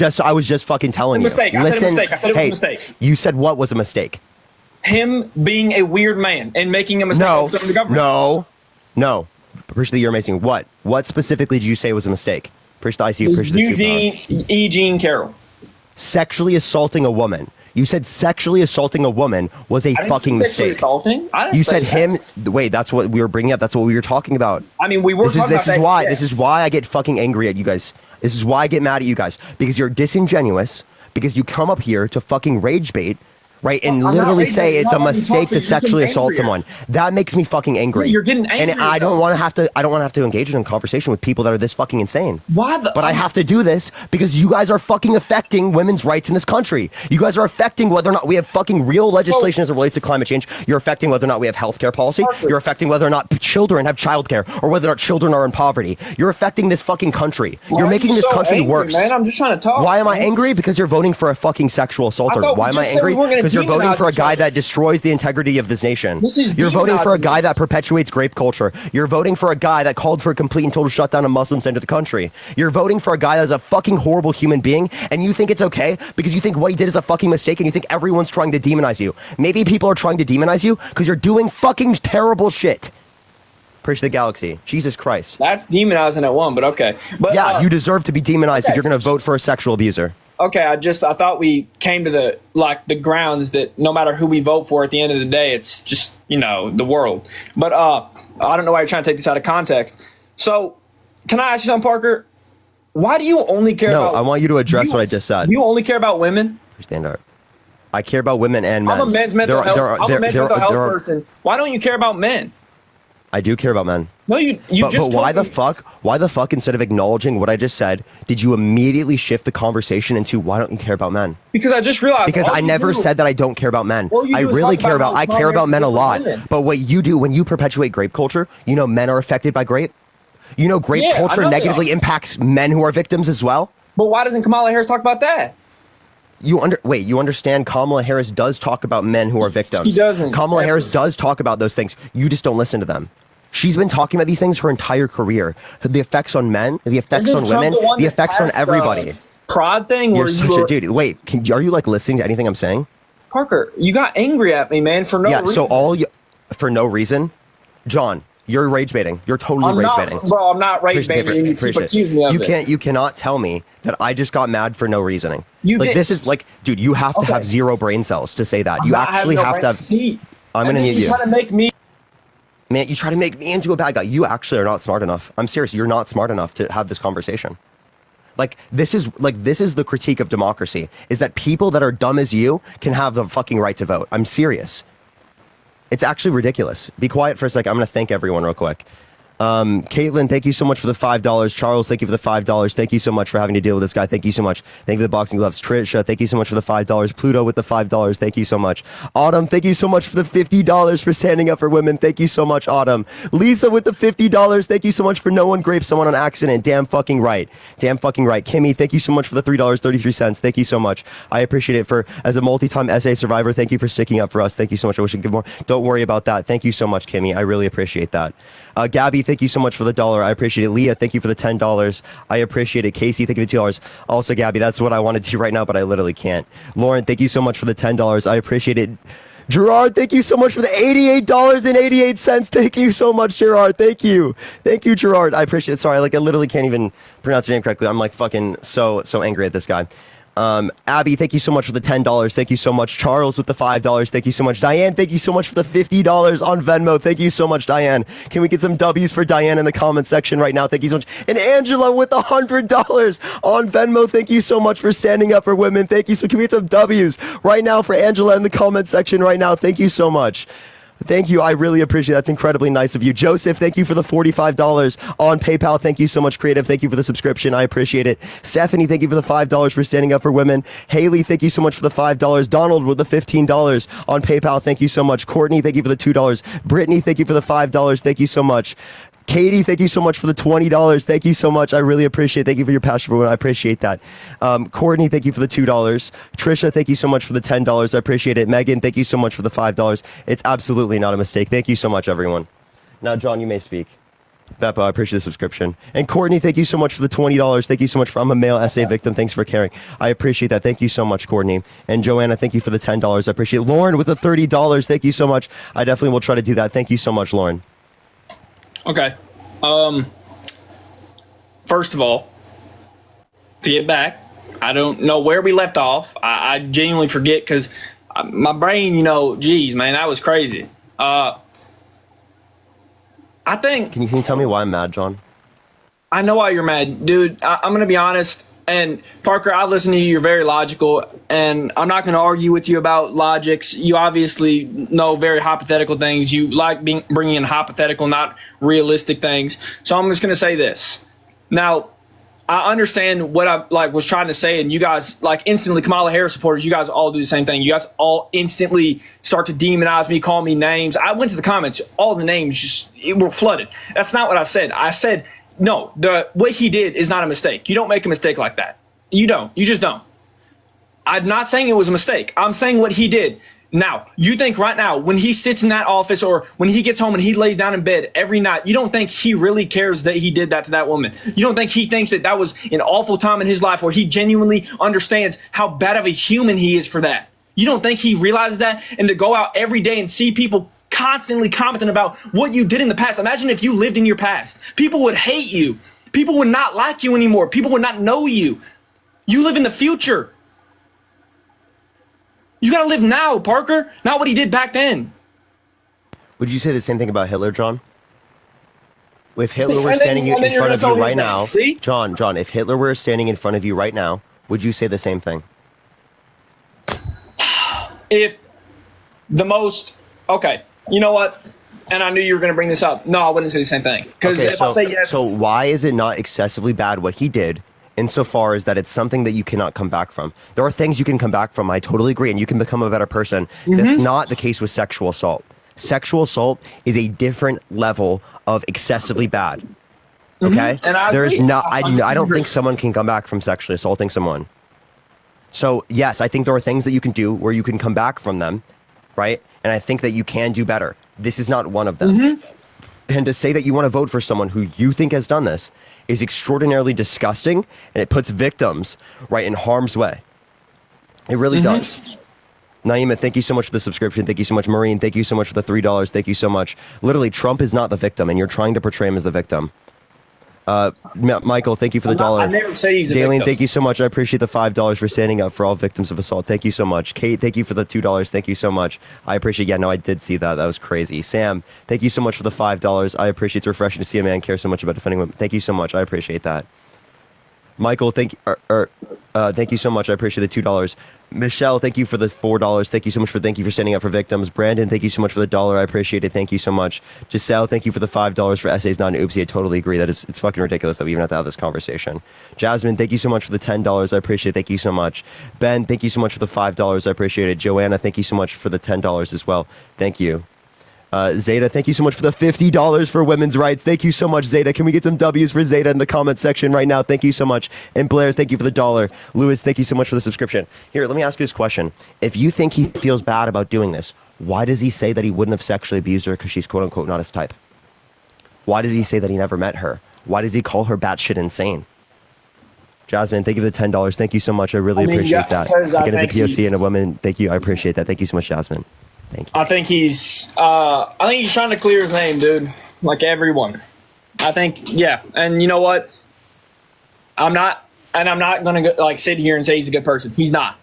just fucking telling you. Mistake. I said a mistake. I said it was a mistake. You said what was a mistake? Him being a weird man and making a mistake. No. Appreciate you're amazing. What specifically did you say was a mistake? Appreciate the ICU. Eugene Carroll. Sexually assaulting a woman. You said sexually assaulting a woman was a fucking mistake. Assaulting? I didn't You say said him. Wait, that's what we were bringing up. That's what we were talking about. I mean, we were talking about that. Why. Yeah. This is why I get fucking angry at you guys. This is why I get mad at you guys, because you're disingenuous. Because you come up here to fucking rage bait, right, and literally say it's a mistake to sexually assault someone. That makes me fucking angry. Yeah, you're getting angry. And I don't want to have to. I don't want to have to engage in a conversation with people that are this fucking insane. Why the? But I have to do this because you guys are fucking affecting women's rights in this country. You guys are affecting whether or not we have fucking real legislation as it relates to climate change. You're affecting whether or not we have healthcare policy. You're affecting whether or not children have childcare or whether or not children are in poverty. You're affecting this fucking country. You're making this country worse. Man, I'm just trying to talk. Why am I angry? Because you're voting for a fucking sexual assaulter. Why am I angry? Because you're voting for a guy that destroys the integrity of this nation. You're voting for a guy that perpetuates grape culture. You're voting for a guy that called for a complete and total shutdown of Muslims into the country. You're voting for a guy that's a fucking horrible human being, and you think it's okay because you think what he did is a fucking mistake, and you think everyone's trying to demonize you. Maybe people are trying to demonize you because you're doing fucking terrible shit. Praise the galaxy. Jesus Christ. That's demonizing at one, but okay. But yeah, you deserve to be demonized if you're going to vote for a sexual abuser. Okay, I thought we came to the grounds that no matter who we vote for at the end of the day, it's just, the world. But I don't know why you're trying to take this out of context. So, can I ask you something, Parker? Why do you only care about... No, I want you to address what I just said. You only care about women? Stand up. I care about women and men. I'm a men's mental health person. Why don't you care about men? I do care about men. No, you just But why the fuck, instead of acknowledging what I just said, did you immediately shift the conversation into why don't you care about men? Because I just realized. Because I never said that I don't care about men. I really care about, I care about men a lot. But what you do when you perpetuate grape culture, men are affected by grape. Grape culture negatively impacts men who are victims as well. But why doesn't Kamala Harris talk about that? You understand Kamala Harris does talk about men who are victims. She doesn't. Kamala Harris does talk about those things. You just don't listen to them. She's been talking about these things her entire career. The effects on men, the effects on women, the effects on everybody. Prod thing You're such a dude. Wait, are you listening to anything I'm saying? Parker, you got angry at me, man, for no reason. Yeah, so for no reason? John, you're rage baiting. You're totally rage baiting. Bro, I'm not rage baiting. You keep accusing me of it. You cannot tell me that I just got mad for no reasoning. This is dude, you have to have zero brain cells to say that. You actually have to have. I'm going to need you. Trying to make me. Man, you try to make me into a bad guy. You actually are not smart enough. I'm serious. You're not smart enough to have this conversation. This is the critique of democracy, is that people that are dumb as you can have the fucking right to vote. I'm serious. It's actually ridiculous. Be quiet for a second. I'm going to thank everyone real quick. Caitlin, thank you so much for the $5. Charles, thank you for the $5. Thank you so much for having to deal with this guy. Thank you so much. Thank you for the boxing gloves. Trisha, thank you so much for the $5. Pluto with the $5. Thank you so much. Autumn, thank you so much for the $50 for standing up for women. Thank you so much, Autumn. Lisa with the $50. Thank you so much for no one raped someone on accident. Damn fucking right. Damn fucking right. Kimmy, thank you so much for the $3.33. Thank you so much. I appreciate it. As a multi-time SA survivor, thank you for sticking up for us. Thank you so much. I wish I could give more. Don't worry about that. Thank you so much, Kimmy. I really appreciate that. Gabby, thank you so much for the $1. I appreciate it. Leah, thank you for the $10. I appreciate it. Casey, thank you for the $2. Also, Gabby, that's what I wanted to do right now, but I literally can't. Lauren, thank you so much for the $10. I appreciate it. Gerard, thank you so much for the $88.88. Thank you so much, Gerard. Thank you. Thank you, Gerard. I appreciate it. Sorry, I literally can't even pronounce your name correctly. I'm fucking so angry at this guy. Abby, thank you so much for the $10. Thank you so much. Charles with the $5. Thank you so much. Diane, thank you so much for the $50 on Venmo. Thank you so much, Diane. Can we get some W's for Diane in the comment section right now? Thank you so much. And Angela with the $100 on Venmo. Thank you so much for standing up for women. Thank you. So can we get some W's right now for Angela in the comment section right now? Thank you so much. Thank you. I really appreciate it. That's incredibly nice of you. Joseph, thank you for the $45 on PayPal. Thank you so much, Creative. Thank you for the subscription. I appreciate it. Stephanie, thank you for the $5 for standing up for women. Haley, thank you so much for the $5. Donald with the $15 on PayPal. Thank you so much. Courtney, thank you for the $2. Brittany, thank you for the $5. Thank you so much. Katie, thank you so much for the $20. Thank you so much. I really appreciate it. Thank you for your passion for women. I appreciate that. Courtney, thank you for the $2. Trisha, thank you so much for the $10. I appreciate it. Megan, thank you so much for the $5. It's absolutely not a mistake. Thank you so much, everyone. Now, John, you may speak. Beppo, I appreciate the subscription. And Courtney, thank you so much for the $20. Thank you so much for I'm a male SA victim. Thanks for caring. I appreciate that. Thank you so much, Courtney. And Joanna, thank you for the $10. I appreciate it. Lauren with the $30. Thank you so much. I definitely will try to do that. Thank you so much, Lauren. Okay. First of all, to get back, I don't know where we left off. I genuinely forget because my brain, geez, man, that was crazy. I think. Can you tell me why I'm mad, John? I know why you're mad, dude. I'm going to be honest. And Parker, I listen to you. You're very logical, and I'm not going to argue with you about logics. You obviously know very hypothetical things. You like bringing in hypothetical, not realistic things. So I'm just going to say this. Now, I understand what I was trying to say, and you guys instantly Kamala Harris supporters. You guys all do the same thing. You guys all instantly start to demonize me, call me names. I went to the comments. All the names were flooded. That's not what I said. I said. No, what he did is not a mistake. You don't make a mistake like that. You don't. You just don't. I'm not saying it was a mistake. I'm saying what he did. Now, you think right now, when he sits in that office or when he gets home and he lays down in bed every night, you don't think he really cares that he did that to that woman. You don't think he thinks that that was an awful time in his life where he genuinely understands how bad of a human he is for that. You don't think he realizes that? And to go out every day and see people constantly commenting about what you did in the past. Imagine if you lived in your past. People would hate you. People would not like you anymore. People would not know you. You live in the future. You got to live now, Parker, not what he did back then. Would you say the same thing about Hitler, John? If Hitler were standing in front of you right now, John, if Hitler were standing in front of you right now, would you say the same thing? If the most, okay. You know what? And I knew you were going to bring this up. No, I wouldn't say the same thing. Because if I say yes. So why is it not excessively bad what he did insofar as that it's something that you cannot come back from? There are things you can come back from. I totally agree. And you can become a better person. That's not the case with sexual assault. Sexual assault is a different level of excessively bad. Okay? And I don't think someone can come back from sexually assaulting someone. So yes, I think there are things that you can do where you can come back from them, right? And I think that you can do better. This is not one of them. And to say that you want to vote for someone who you think has done this is extraordinarily disgusting, and it puts victims right in harm's way. It really does. Naima, thank you so much for the subscription. Thank you so much. Marine, thank you so much for the $3. Thank you so much. Literally, Trump is not the victim, and you're trying to portray him as the victim. Michael, thank you for the $1. I never say he's a Daleen, victim. thank you so much. I appreciate the $5 for standing up for all victims of assault. Thank you so much. Kate, thank you for the $2. Thank you so much. I appreciate. Yeah, no, I did see that. That was crazy. Sam, thank you so much for the $5. I appreciate. It's refreshing to see a man care so much about defending women. Thank you so much. I appreciate that. Michael, thank you so much. I appreciate the $2. Michelle, thank you for the $4. Thank you so much thank you for standing up for victims. Brandon, thank you so much for the $1. I appreciate it. Thank you so much. Giselle, thank you for the $5 for essays, not an oopsie. I totally agree. It's fucking ridiculous that we even have to have this conversation. Jasmine, thank you so much for the $10. I appreciate it. Thank you so much. Ben, thank you so much for the $5. I appreciate it. Joanna, thank you so much for the $10 as well. Thank you. Zeta, thank you so much for the $50 for women's rights. Thank you so much, Zeta. Can we get some W's for Zeta in the comment section right now? Thank you so much. And Blair, thank you for the $1. Lewis, thank you so much for the subscription. Here, let me ask you this question. If you think he feels bad about doing this, why does he say that he wouldn't have sexually abused her because she's quote unquote not his type? Why does he say that he never met her? Why does he call her batshit insane? Jasmine, thank you for the $10. Thank you so much. I really appreciate that. Again, as a POC and a woman, thank you. I appreciate that. Thank you so much, Jasmine. Thank you. I think he's trying to clear his name, dude. Like everyone. I think, yeah. And you know what? I'm not going to sit here and say he's a good person. He's not.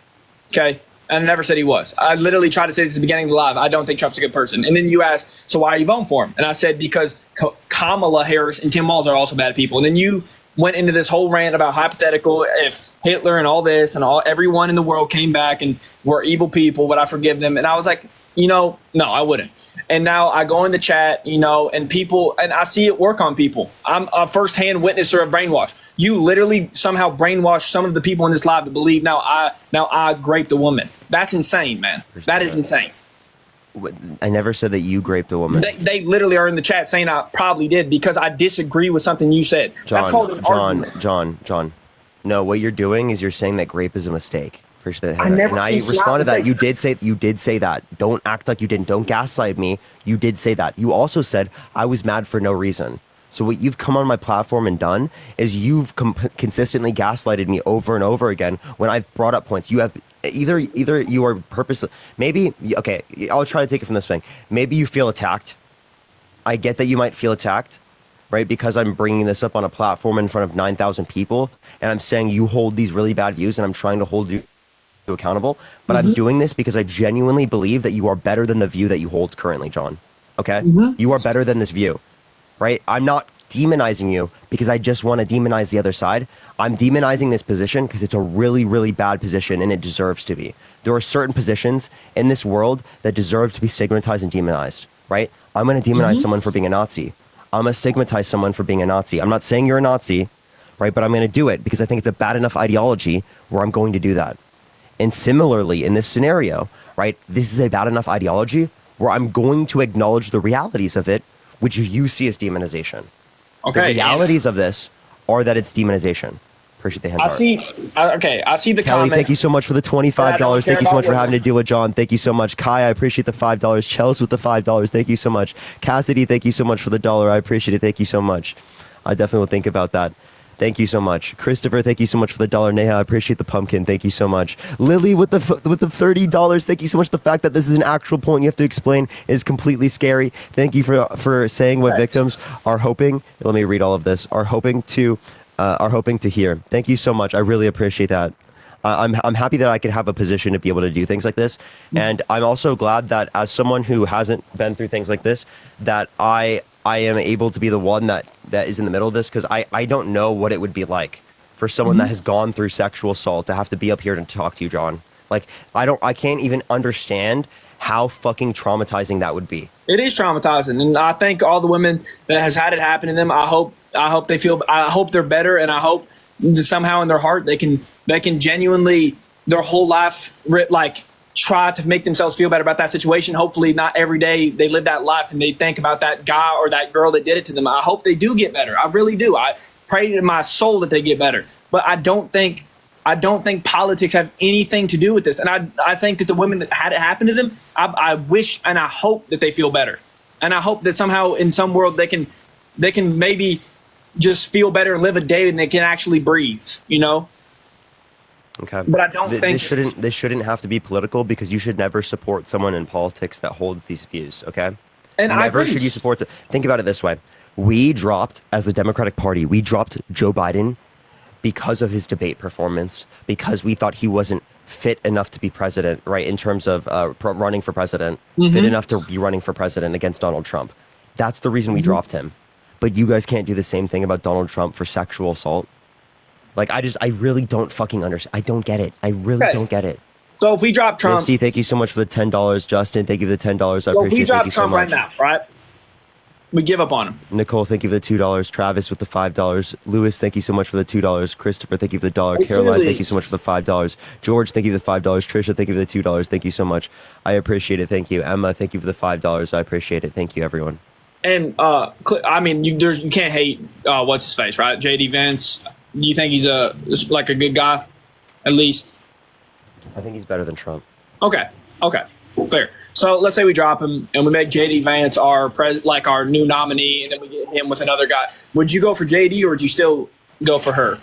Okay? And I never said he was. I literally tried to say this at the beginning of the live. I don't think Trump's a good person. And then you asked, so why are you voting for him? And I said, because Kamala Harris and Tim Walz are also bad people. And then you went into this whole rant about hypothetical, if Hitler and all this and everyone in the world came back and were evil people, would I forgive them? And I was like, no, I wouldn't. And now I go in the chat, and people, and I see it work on people. I'm a firsthand witnesser of brainwash. You literally somehow brainwash some of the people in this live to believe now I raped a woman. That's insane, man. That is insane. I never said that you raped a woman. They literally are in the chat saying I probably did because I disagree with something you said. That's called an argument. John. No, what you're doing is you're saying that grape is a mistake. I never. And I responded to that. You did say that. Don't act like you didn't. Don't gaslight me. You did say that. You also said I was mad for no reason. So what you've come on my platform and done is you've consistently gaslighted me over and over again when I've brought up points. You have either you are purposely. Maybe okay. I'll try to take it from this thing. Maybe you feel attacked. I get that you might feel attacked, right? Because I'm bringing this up on a platform in front of 9,000 people, and I'm saying you hold these really bad views, and I'm trying to hold you accountable. But I'm doing this because I genuinely believe that you are better than the view that you hold currently, John. Okay? You are better than this view, right? I'm not demonizing you because I just want to demonize the other side. I'm demonizing this position because it's a really, really bad position, and it deserves to be. There are certain positions in this world that deserve to be stigmatized and demonized, right? I'm going to demonize someone for being a Nazi. I'm going to stigmatize someone for being a Nazi. I'm not saying you're a Nazi, right? But I'm going to do it because I think it's a bad enough ideology where I'm going to do that. And similarly, in this scenario, right, this is a bad enough ideology where I'm going to acknowledge the realities of it, which you see as demonization. Okay. The realities of this are that it's demonization. Appreciate the hand. I see the Kelly, comment. thank you so much for the $25. Thank you so much for having to deal with John. Thank you so much. Kai, I appreciate the $5. Chelsea with the $5. Thank you so much. Cassidy, thank you so much for the $1. I appreciate it. Thank you so much. I definitely will think about that. Thank you so much. Christopher, thank you so much for the $1. Neha, I appreciate the pumpkin. Thank you so much. Lily with the $30. Thank you so much. The fact that this is an actual point you have to explain is completely scary. Thank you for saying what victims are hoping. Let me read all of this. Are hoping to hear. Thank you so much. I really appreciate that. I'm happy that I can have a position to be able to do things like this. And I'm also glad that as someone who hasn't been through things like this, that I am able to be the one that is in the middle of this, because I don't know what it would be like for someone that has gone through sexual assault to have to be up here to talk to you, John. Like, I can't even understand how fucking traumatizing that would be. It is traumatizing, and I think all the women that has had it happen to them, I hope they're better, and I hope that somehow in their heart they can genuinely their whole life try to make themselves feel better about that situation. Hopefully not every day they live that life and they think about that guy or that girl that did it to them. I hope they do get better. I really do. I pray in my soul that they get better. But I don't think politics have anything to do with this. And I think that the women that had it happen to them, I wish and I hope that they feel better. And I hope that somehow in some world they can maybe just feel better and live a day and they can actually breathe, you know? Okay. But I don't think this shouldn't have to be political, because you should never support someone in politics that holds these views, okay? And never should you support it. Think about it this way. We dropped, as the Democratic Party, we dropped Joe Biden because of his debate performance, because we thought he wasn't fit enough to be president, right, in terms of running for president, fit enough to be running for president against Donald Trump. That's the reason we dropped him. But you guys can't do the same thing about Donald Trump for sexual assault. Like, I really don't fucking understand. I don't get it. I really don't get it. So if we drop Trump... Misty, thank you so much for the $10. Justin, thank you for the $10. I so appreciate it. If we drop Thank you Trump so much. right now, right? We give up on him. Nicole, thank you for the $2. Travis with the $5. Lewis, thank you so much for the $2. Christopher, thank you for the $1. Caroline, thank you so much for the $5. George, thank you for the $5. Trisha, thank you for the $2. Thank you so much. I appreciate it. Thank you. Emma, thank you for the $5. I appreciate it. Thank you, everyone. And I mean, you can't hate what's his face, right? JD Vance. Do you think he's a good guy, at least? I think he's better than Trump. Okay, fair. So let's say we drop him and we make JD Vance our new nominee, and then we get him with another guy. Would you go for JD, or would you still go for her?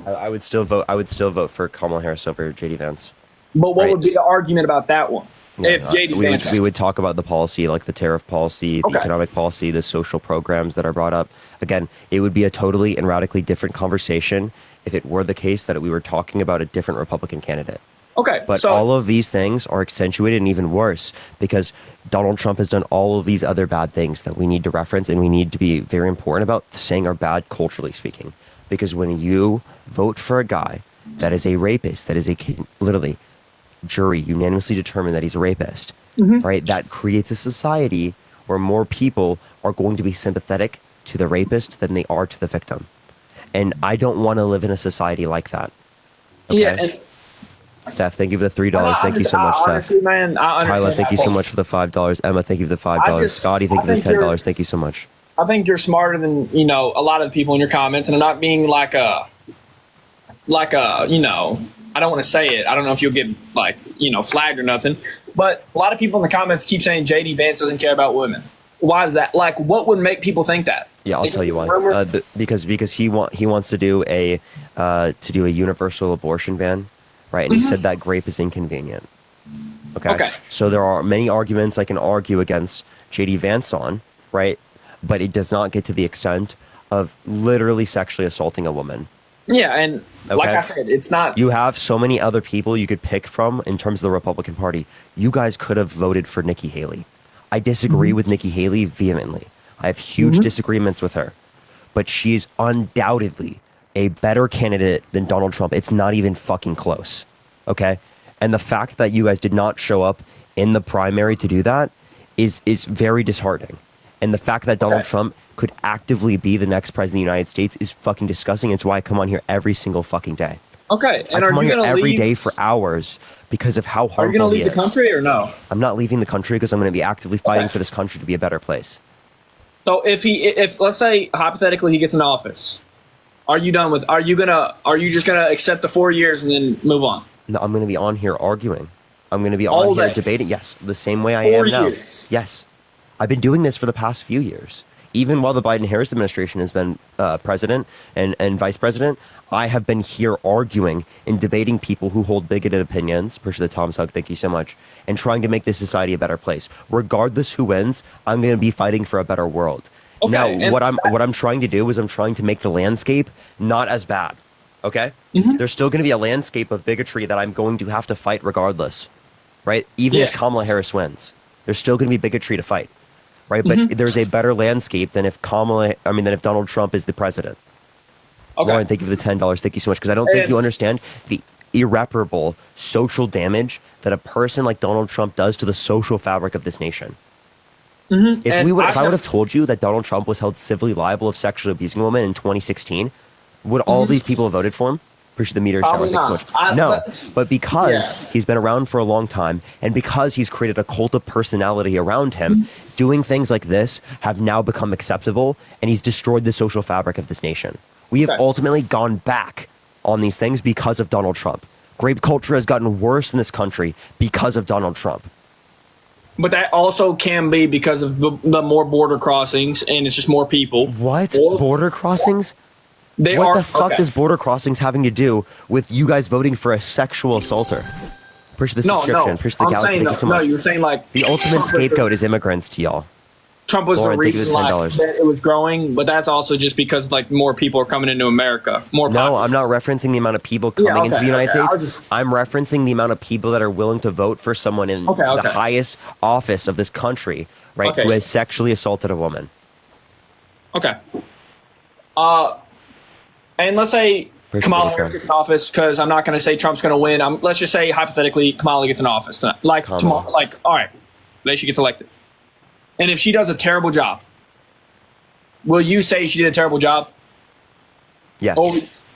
I would still vote. I would still vote for Kamala Harris over JD Vance. But what would be the argument about that one? We would talk about the policy, like the tariff policy, the economic policy, the social programs that are brought up. Again, it would be a totally and radically different conversation if it were the case that we were talking about a different Republican candidate. Okay. But all of these things are accentuated and even worse because Donald Trump has done all of these other bad things that we need to reference, and we need to be very important about saying are bad culturally speaking. Because when you vote for a guy that is a rapist, that is literally jury unanimously determined that he's a rapist, right? That creates a society where more people are going to be sympathetic to the rapist than they are to the victim. And I don't want to live in a society like that. Okay? Yeah. And Steph, thank you for the $3. Thank you so much, Steph. Man, Kyla, thank you so much for the $5. Emma, thank you for the $5. Scotty, thank you for the $10. Thank you so much. I think you're smarter than, a lot of the people in your comments, and I'm not being like a, I don't want to say it. I don't know if you'll get flagged or nothing, but a lot of people in the comments keep saying JD Vance doesn't care about women. Why is that? Like, what would make people think that? Yeah, I'll tell you why. Because he wants to do a universal abortion ban, right? And he said that grape is inconvenient. Okay. So there are many arguments I can argue against JD Vance on, right? but it does not get to the extent of literally sexually assaulting a woman. Yeah, and like I said, it's not. You have so many other people you could pick from in terms of the Republican Party. You guys could have voted for Nikki Haley. I disagree with Nikki Haley vehemently. I have huge disagreements with her, but she's undoubtedly a better candidate than Donald Trump. It's not even fucking close. Okay? And the fact that you guys did not show up in the primary to do that is very disheartening. And the fact that Donald Trump could actively be the next president of the United States is fucking disgusting. It's why I come on here every single fucking day. Okay, and I come are on you here going to every leave? day for hours because of how harmful Are you going to he leave the is. country or no? I'm not leaving the country because I'm going to be actively fighting for this country to be a better place. So if let's say hypothetically he gets in office, are you done with? Are you just gonna accept the 4 years and then move on? No, I'm going to be on here arguing. I'm going to be on here debating. Yes, the same way I am now. Yes. I've been doing this for the past few years. Even while the Biden-Harris administration has been president and vice president, I have been here arguing and debating people who hold bigoted opinions. Appreciate the Tom's hug. Thank you so much. And trying to make this society a better place. Regardless who wins, I'm going to be fighting for a better world. Okay, now, what I'm trying to do is I'm trying to make the landscape not as bad. Okay? There's still going to be a landscape of bigotry that I'm going to have to fight regardless. Right? Even if Kamala Harris wins, there's still going to be bigotry to fight. Right? But there's a better landscape than if Donald Trump is the president. Okay. Lauren, thank you for the $10. Thank you so much. Because I don't think you understand the irreparable social damage that a person like Donald Trump does to the social fabric of this nation. If I would have told you that Donald Trump was held civilly liable of sexually abusing a woman in 2016, would all these people have voted for him? Appreciate the meter shower. Thank you so much. No, but because he's been around for a long time and because he's created a cult of personality around him, doing things like this have now become acceptable, and he's destroyed the social fabric of this nation. We have ultimately gone back on these things because of Donald Trump. Grape culture has gotten worse in this country because of Donald Trump. But that also can be because of the more border crossings, and it's just more people. What? Border crossings? What the fuck does border crossings having to do with you guys voting for a sexual assaulter? Appreciate the subscription. Appreciate the galaxy. Thank you so much. You're saying like the ultimate scapegoat is immigrants to y'all. Trump was Lauren, the reason that it was growing, but that's also just because like more people are coming into America. No, I'm not referencing the amount of people coming into the United States. I'm referencing the amount of people that are willing to vote for someone in the highest office of this country, right? Who has sexually assaulted a woman. Okay. And let's say Kamala Harris gets in office, because I'm not going to say Trump's going to win. Let's just say hypothetically Kamala gets in office tonight. Tomorrow, all right, today she gets elected. And if she does a terrible job, will you say she did a terrible job? Yes.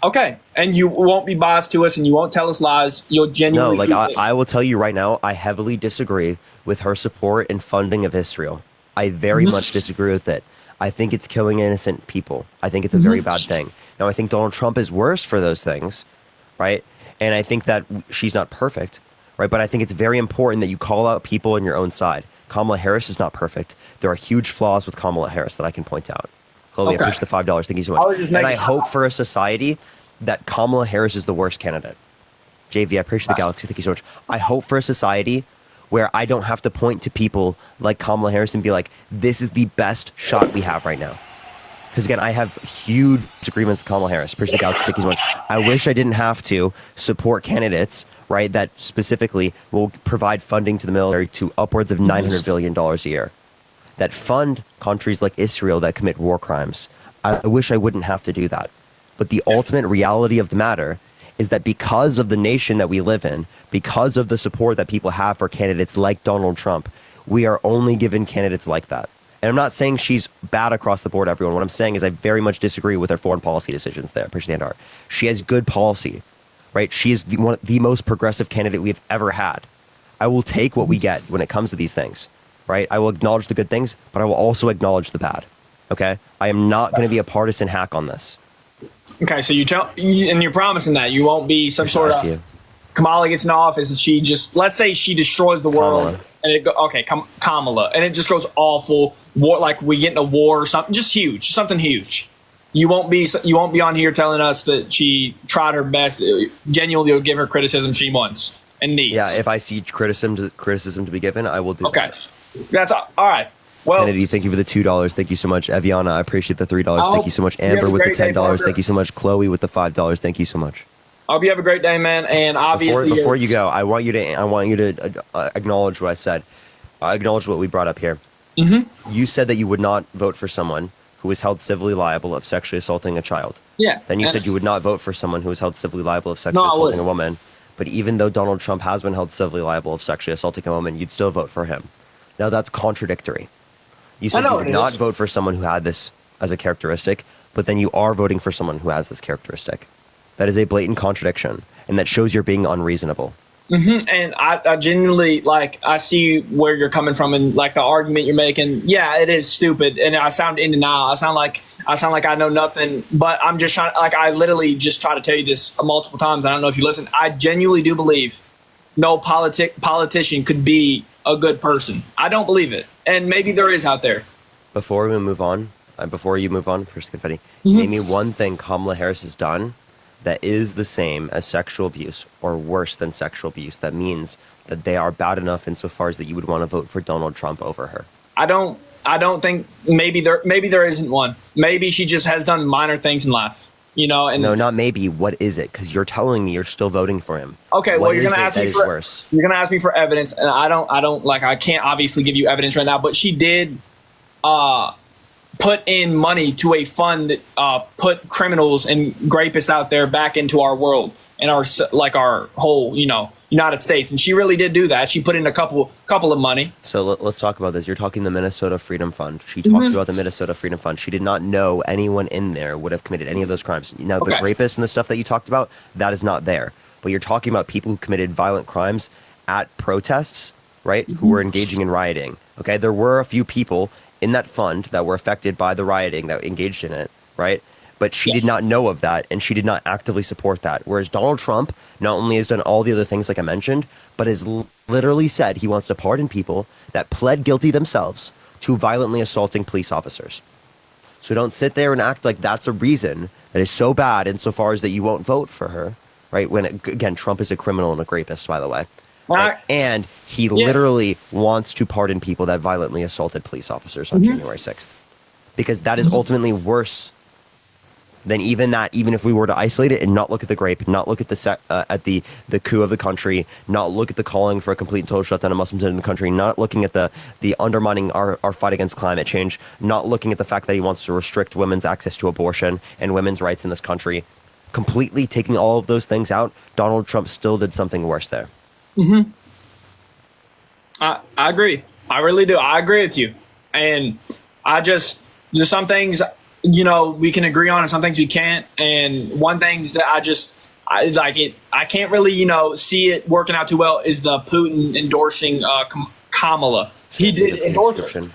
Okay. And you won't be biased to us and you won't tell us lies. You'll genuinely. No, I will tell you right now, I heavily disagree with her support and funding of Israel. I very much disagree with it. I think it's killing innocent people. I think it's a very bad thing. Now, I think Donald Trump is worse for those things, right? And I think that she's not perfect, right? But I think it's very important that you call out people on your own side. Kamala Harris is not perfect. There are huge flaws with Kamala Harris that I can point out. Chloe, I appreciate the $5. Thank you so much. And I hope for a society that Kamala Harris is the worst candidate. JV, I appreciate the galaxy. Thank you so much. I hope for a society where I don't have to point to people like Kamala Harris and be like, this is the best shot we have right now. Because again, I have huge disagreements with Kamala Harris. Appreciate the galaxy. Thank you so much. I wish I didn't have to support candidates, right, that specifically will provide funding to the military to upwards of $900 billion a year, that fund countries like Israel that commit war crimes. I wish I wouldn't have to do that. But the ultimate reality of the matter is that because of the nation that we live in, because of the support that people have for candidates like Donald Trump, we are only given candidates like that. And I'm not saying she's bad across the board, everyone. What I'm saying is I very much disagree with her foreign policy decisions there. Appreciate the art. She has good policy, right? She is the most progressive candidate we've ever had. I will take what we get when it comes to these things, right? I will acknowledge the good things, but I will also acknowledge the bad, okay? I am not going to be a partisan hack on this. Okay, so and you're promising that you won't be some sort of Kamala gets in office and she just, let's say she destroys the world and Kamala, and it just goes awful. War, like we get in a war or something, just huge, something huge. You won't be on here telling us that she tried her best. Genuinely, will give her criticism she wants and needs. Yeah, if I see criticism to be given, I will do. Okay, that's all right. Well, Kennedy, thank you for the $2. Thank you so much. Eviana, I appreciate the $3. Thank you so much. you have Amber a with the great day, $10. Parker. Thank you so much. Chloe with the $5. Thank you so much. I hope you have a great day, man. And obviously, Before you go, I want you to acknowledge what I said. Acknowledge what we brought up here. Mm-hmm. You said that you would not vote for someone who was held civilly liable of sexually assaulting a child. Yeah. Then you and- said you would not vote for someone who was held civilly liable of sexually No, I assaulting a wouldn't. woman. But even though Donald Trump has been held civilly liable of sexually assaulting a woman, you'd still vote for him. Now that's contradictory. You said you would not vote for someone who had this as a characteristic, but then you are voting for someone who has this characteristic. That is a blatant contradiction, and that shows you're being unreasonable. Mm-hmm. And I genuinely, like, I see where you're coming from, and like the argument you're making. Yeah, it is stupid, and I sound in denial. I sound like I know nothing. But I'm just trying. Like, I literally just try to tell you this multiple times. I don't know if you listen. I genuinely do believe no politician could be a good person. I don't believe it, and maybe there is out there. Before we move on, before you move on, First Confetti, Mm-hmm. name me one thing Kamala Harris has done that is the same as sexual abuse or worse than sexual abuse. That means that they are bad enough insofar as that you would want to vote for Donald Trump over her. I don't think maybe there isn't one. Maybe she just has done minor things in life, you know. And no, not maybe. What is it? Because you're telling me you're still voting for him. Okay, well, What you're is gonna it ask that me is for worse? you're gonna ask me for evidence, and I don't like I can't obviously give you evidence right now, but she did put in money to a fund that put criminals and rapists out there back into our world and our whole United States, and she really did do that. She put in a couple of money. So let's talk about this. You're talking the Minnesota Freedom Fund. She talked about the Minnesota Freedom Fund. She did not know anyone in there would have committed any of those crimes. Now, the rapists and the stuff that you talked about, that is not there. But you're talking about people who committed violent crimes at protests, right? Who were engaging in rioting. Okay, there were a few people in that fund that were affected by the rioting that engaged in it, right? But she did not know of that, and she did not actively support that. Whereas Donald Trump not only has done all the other things like I mentioned, but has literally said he wants to pardon people that pled guilty themselves to violently assaulting police officers. So don't sit there and act like that's a reason that is so bad insofar as that you won't vote for her, right? When, again, Trump is a criminal and a rapist, by the way. Right? And he literally wants to pardon people that violently assaulted police officers on January 6th. Because that is ultimately worse than even that, even if we were to isolate it and not look at the rape, not look at the coup of the country, not look at the calling for a complete and total shutdown of Muslims in the country, not looking at the undermining our fight against climate change, not looking at the fact that he wants to restrict women's access to abortion and women's rights in this country. Completely taking all of those things out, Donald Trump still did something worse there. Mm-hmm. I agree. I really do. I agree with you. And I just some things, we can agree on and some things we can't. And one thing that I can't really, see it working out too well is the Putin endorsing Kamala. He did endorse her.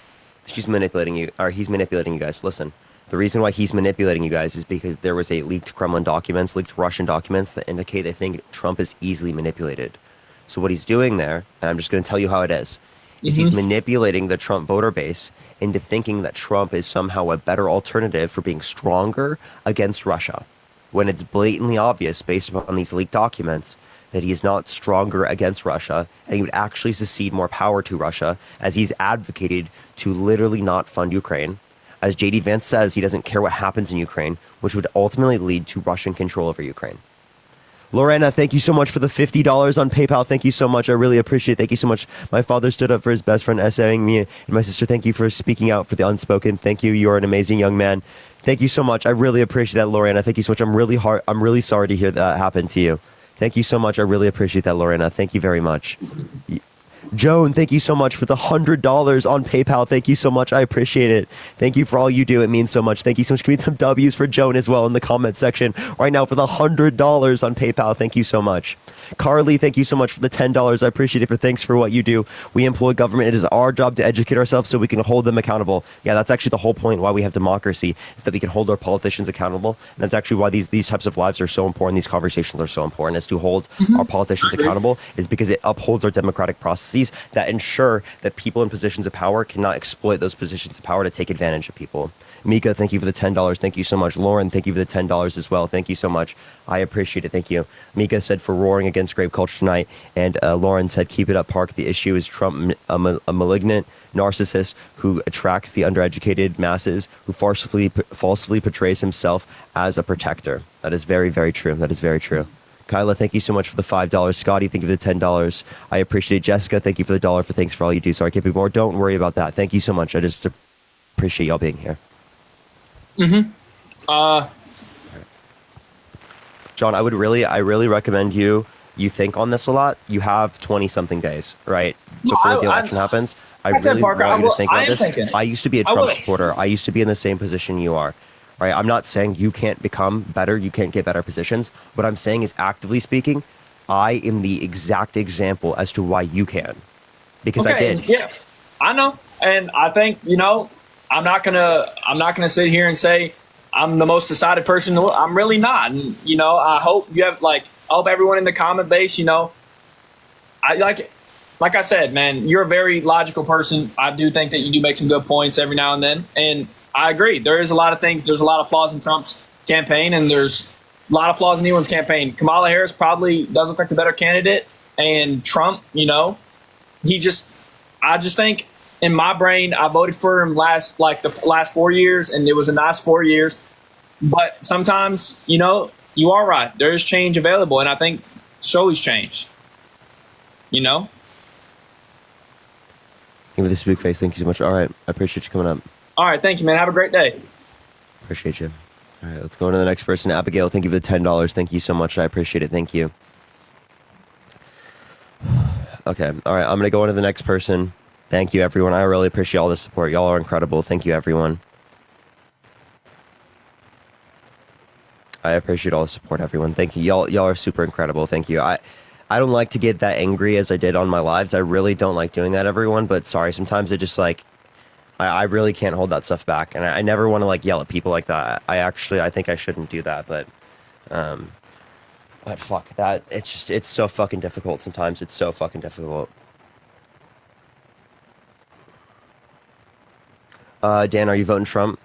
She's manipulating you, or he's manipulating you guys. Listen, the reason why he's manipulating you guys is because there was leaked Kremlin documents, leaked Russian documents that indicate they think Trump is easily manipulated. So what he's doing there, and I'm just going to tell you how it is he's manipulating the Trump voter base into thinking that Trump is somehow a better alternative for being stronger against Russia, when it's blatantly obvious, based upon these leaked documents, that he is not stronger against Russia, and he would actually secede more power to Russia, as he's advocated to literally not fund Ukraine. As J.D. Vance says, he doesn't care what happens in Ukraine, which would ultimately lead to Russian control over Ukraine. Lorena, thank you so much for the $50 on PayPal. Thank you so much. I really appreciate it. Thank you so much. My father stood up for his best friend, essaying me, and my sister, thank you for speaking out for the unspoken. Thank you. You're an amazing young man. Thank you so much. I really appreciate that, Lorena. Thank you so much. I'm really sorry to hear that happen to you. Thank you so much. I really appreciate that, Lorena. Thank you very much. Joan, thank you so much for the $100 on PayPal. Thank you so much. I appreciate it. Thank you for all you do. It means so much. Thank you so much. Give me some W's for Joan as well in the comment section right now for the $100 on PayPal. Thank you so much. Carly, thank you so much for the $10. I appreciate it. Thanks for what you do. We employ government. It is our job to educate ourselves so we can hold them accountable. Yeah, that's actually the whole point why we have democracy, is that we can hold our politicians accountable. And that's actually why these types of lives are so important. These conversations are so important, is to hold our politicians accountable, is because it upholds our democratic processes. policies that ensure that people in positions of power cannot exploit those positions of power to take advantage of people. Mika, thank you for the $10. Thank you so much. Lauren, thank you for the $10 as well. Thank you so much. I appreciate it. Thank you. Mika said for roaring against grape culture tonight. And Lauren said, keep it up, Park. The issue is Trump, a malignant narcissist who attracts the undereducated masses, who falsely portrays himself as a protector. That is very, very true. That is very true. Kyla, thank you so much for the $5. Scotty, thank you for the $10. I appreciate it. Jessica, thank you for the $1 for thanks for all you do. Sorry, I can't be more. Don't worry about that. Thank you so much. I just appreciate y'all being here. John, I really recommend you think on this a lot. You have 20 something days, right? Before the election happens. I really Parker, want you to think about this. thinking. I used to be a Trump supporter. I used to be in the same position you are. Right? I'm not saying you can't become better, you can't get better positions. What I'm saying is, actively speaking, I am the exact example as to why you can. Because I did. Yeah, I know. And I think, I'm not gonna sit here and say I'm the most decided person in the world. I'm really not. And I hope you have I hope everyone in the comment base, I like I said, man, you're a very logical person. I do think that you do make some good points every now and then. And I agree. There is a lot of things. There's a lot of flaws in Trump's campaign, and there's a lot of flaws in anyone's campaign. Kamala Harris probably does look like the better candidate. And Trump, I just think, in my brain, I voted for him the last 4 years, and it was a nice 4 years. But sometimes, you are right. There is change available, and I think Shirley's changed. Thank you for the spook face. Thank you so much. All right. I appreciate you coming up. All right. Thank you, man. Have a great day. Appreciate you. All right. Let's go on to the next person. Abigail, thank you for the $10. Thank you so much. I appreciate it. Thank you. Okay. All right. I'm going to go on to the next person. Thank you, everyone. I really appreciate all the support. Y'all are incredible. Thank you, everyone. I appreciate all the support, everyone. Thank you. Y'all are super incredible. Thank you. I don't like to get that angry as I did on my lives. I really don't like doing that, everyone. But sorry, sometimes it just I really can't hold that stuff back. And I never want to yell at people like that. I think I shouldn't do that. But fuck that. It's so fucking difficult sometimes. It's so fucking difficult. Dan, are you voting Trump?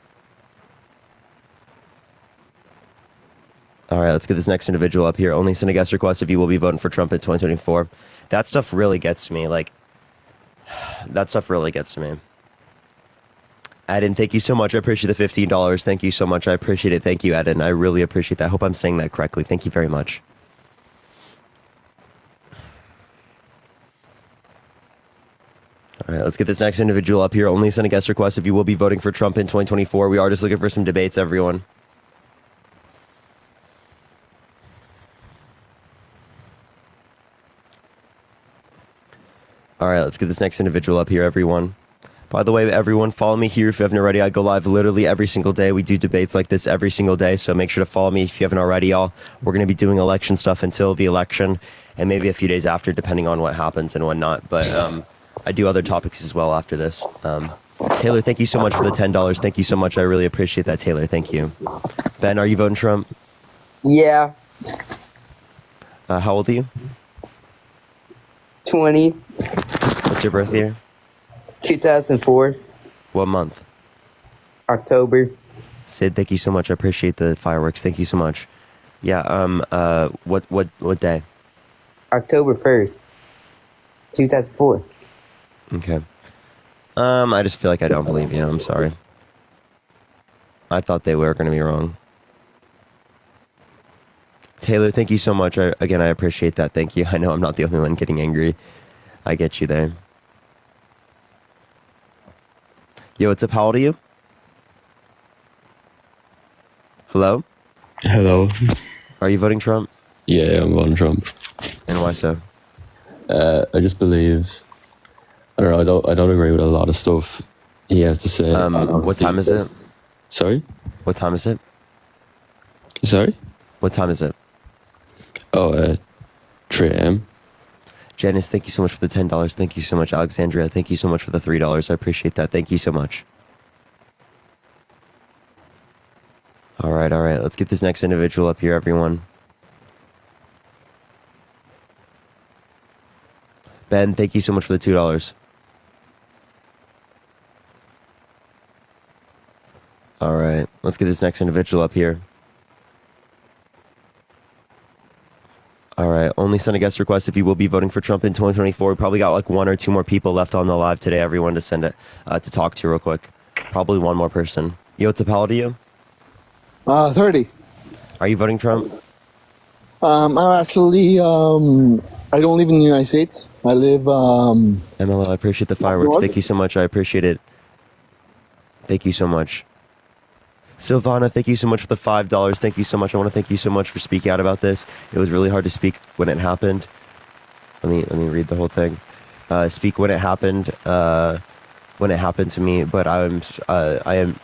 All right, let's get this next individual up here. Only send a guest request if you will be voting for Trump in 2024. That stuff really gets to me. That stuff really gets to me. Adin, thank you so much. I appreciate the $15. Thank you so much. I appreciate it. Thank you, Adin. I really appreciate that. I hope I'm saying that correctly. Thank you very much. All right, let's get this next individual up here. Only send a guest request if you will be voting for Trump in 2024. We are just looking for some debates, everyone. All right, let's get this next individual up here, everyone. By the way, everyone, follow me here if you haven't already. I go live literally every single day. We do debates like this every single day, so make sure to follow me if you haven't already, y'all. We're going to be doing election stuff until the election, and maybe a few days after, depending on what happens and whatnot. But I do other topics as well after this. Taylor, thank you so much for the $10. Thank you so much. I really appreciate that, Taylor. Thank you. Ben, are you voting Trump? Yeah. How old are you? 20. What's your birth year? 2004. What month? October. Sid, thank you so much. I appreciate the fireworks. Thank you so much. Yeah. What day? October 1st. 2004. Okay. I just feel like I don't believe you. I'm sorry. I thought they were going to be wrong. Taylor, thank you so much. I appreciate that. Thank you. I know I'm not the only one getting angry. I get you there. Yo, what's up? How old are you? Hello? Hello. Are you voting Trump? Yeah, I'm voting Trump. And why so? I just believe, I don't know, I don't agree with a lot of stuff he has to say. What time is it? Sorry? What time is it? Sorry? What time is it? Oh, 3 a.m. Janice, thank you so much for the $10. Thank you so much. Alexandria, thank you so much for the $3. I appreciate that. Thank you so much. All right. Let's get this next individual up here, everyone. Ben, thank you so much for the $2. All right, let's get this next individual up here. All right, only send a guest request if you will be voting for Trump in 2024. We probably got like 1 or 2 more people left on the live today. Everyone to send it to talk to real quick. Probably 1 more person. Yo, what's up? How old are you? 30. Are you voting Trump? I'm actually, I don't live in the United States. I live, MLO, I appreciate the fireworks. North. Thank you so much. I appreciate it. Thank you so much. Silvana, thank you so much for the $5. Thank you so much. I want to thank you so much for speaking out about this. It was really hard to speak when it happened. Let me read the whole thing. Speak when it happened to me, but I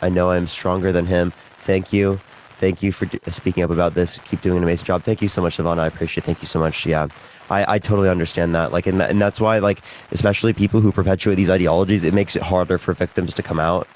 know I am stronger than him. Thank you. Thank you for speaking up about this. Keep doing an amazing job. Thank you so much, Silvana. I appreciate it. Thank you so much. Yeah. I totally understand that. Like, and that's why, like, especially people who perpetuate these ideologies, it makes it harder for victims to come out.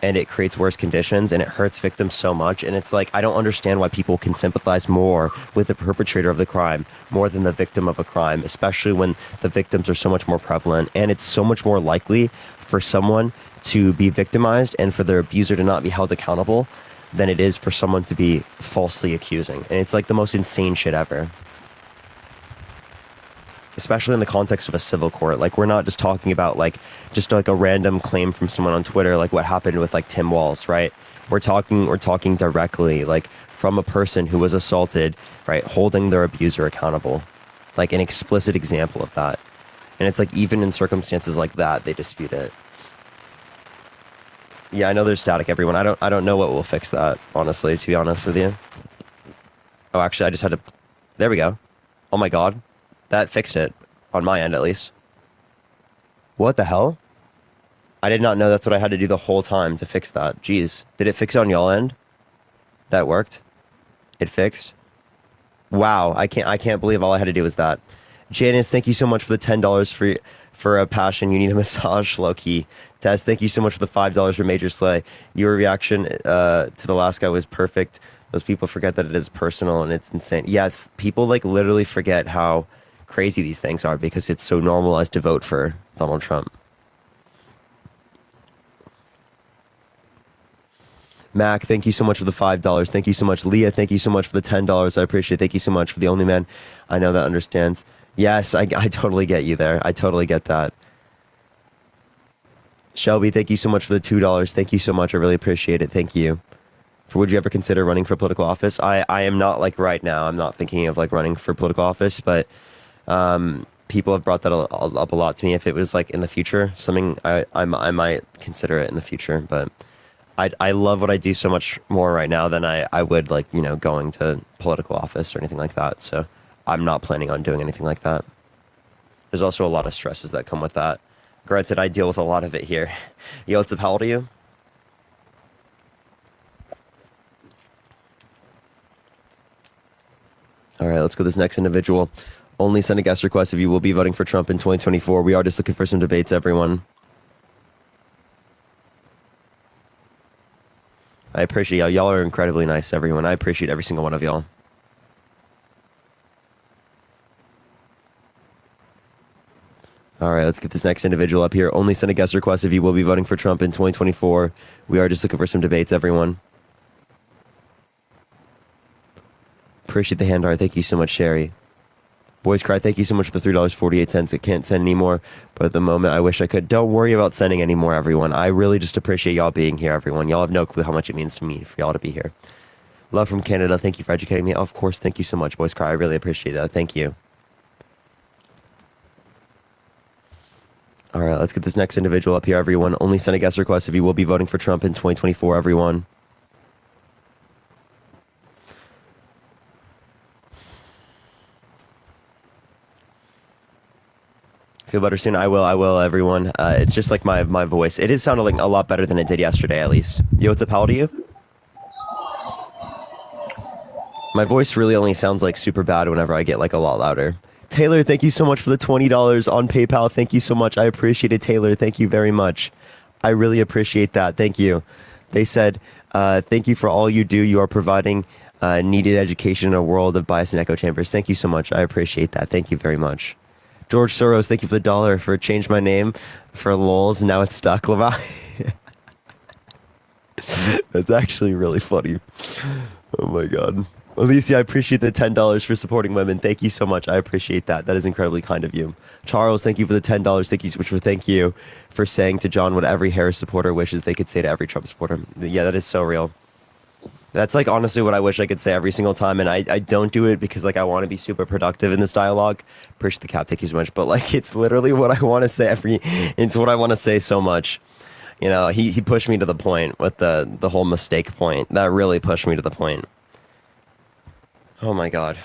And it creates worse conditions, and it hurts victims so much. And it's like, I don't understand why people can sympathize more with the perpetrator of the crime more than the victim of a crime, especially when the victims are so much more prevalent. And it's so much more likely for someone to be victimized and for their abuser to not be held accountable than it is for someone to be falsely accusing. And it's like the most insane shit ever. Especially in the context of a civil court. Like, we're not just talking about like just like a random claim from someone on Twitter, like what happened with like Tim Walz, right? We're talking directly, like, from a person who was assaulted, right, holding their abuser accountable, like an explicit example of that. And it's like, even in circumstances like that, they dispute it. Yeah, I know there's static, everyone. I don't know what will fix that, honestly, to be honest with you. Oh, actually, I just had to. There we go. Oh my god. That fixed it, on my end at least. What the hell? I did not know that's what I had to do the whole time to fix that. Jeez. Did it fix it on y'all end? That worked? It fixed? Wow, I can't believe all I had to do was that. Janice, thank you so much for the $10 for a passion. You need a massage, low-key. Tess, thank you so much for the $5 for Major Slay. Your reaction to the last guy was perfect. Those people forget that it is personal, and it's insane. Yes, people like literally forget how crazy these things are because it's so normalized to vote for Donald Trump. Mac, thank you so much for the $5. Thank you so much. Leah, thank you so much for the $10. I appreciate it. Thank you so much for the only man I know that understands. Yes, I totally get you there. I totally get that. Shelby, thank you so much for the $2. Thank you so much. I really appreciate it. Thank you. Would you ever consider running for political office? I am not, like, right now. I'm not thinking of like running for political office, but people have brought that up a lot to me. If it was like in the future, something I might consider it in the future. But I love what I do so much more right now than I would, like, you know, going to political office or anything like that. So I'm not planning on doing anything like that. There's also a lot of stresses that come with that. Granted, I deal with a lot of it here. Yo, what's up? How old are you? All right, let's go to this next individual. Only send a guest request if you will be voting for Trump in 2024. We are just looking for some debates, everyone. I appreciate y'all. Y'all are incredibly nice, everyone. I appreciate every single one of y'all. All right, let's get this next individual up here. Only send a guest request if you will be voting for Trump in 2024. We are just looking for some debates, everyone. Appreciate the hand art. Thank you so much, Sherry. Boys Cry, thank you so much for the $3.48. I can't send anymore, but at the moment I wish I could. Don't worry about sending anymore, everyone. I really just appreciate y'all being here, everyone. Y'all have no clue how much it means to me for y'all to be here. Love from Canada. Thank you for educating me. Of course, thank you so much, Boys Cry. I really appreciate that. Thank you. All right, let's get this next individual up here, everyone. Only send a guest request if you will be voting for Trump in 2024, everyone. Feel better soon? I will, everyone. It's just like my voice. It is sounding like a lot better than it did yesterday, at least. Yo, what's up? How old are you? My voice really only sounds like super bad whenever I get like a lot louder. Taylor, thank you so much for the $20 on PayPal. Thank you so much. I appreciate it, Taylor. Thank you very much. I really appreciate that. Thank you. They said, thank you for all you do. You are providing needed education in a world of bias and echo chambers. Thank you so much. I appreciate that. Thank you very much. George Soros, thank you for the $1 for change my name for lols. Now it's stuck. Levi. That's actually really funny. Oh my god. Alicia, I appreciate the $10 for supporting women. Thank you so much. I appreciate that. That is incredibly kind of you. Charles, thank you for the $10. Thank you so much thank you for saying to John what every Harris supporter wishes they could say to every Trump supporter. Yeah, that is so real. That's like honestly what I wish I could say every single time, and I don't do it because like I want to be super productive in this dialogue. Appreciate the cap, thank you so much. But like it's literally what I want to say it's what I want to say so much. You know, he pushed me to the point with the whole mistake point. That really pushed me to the point. Oh my god.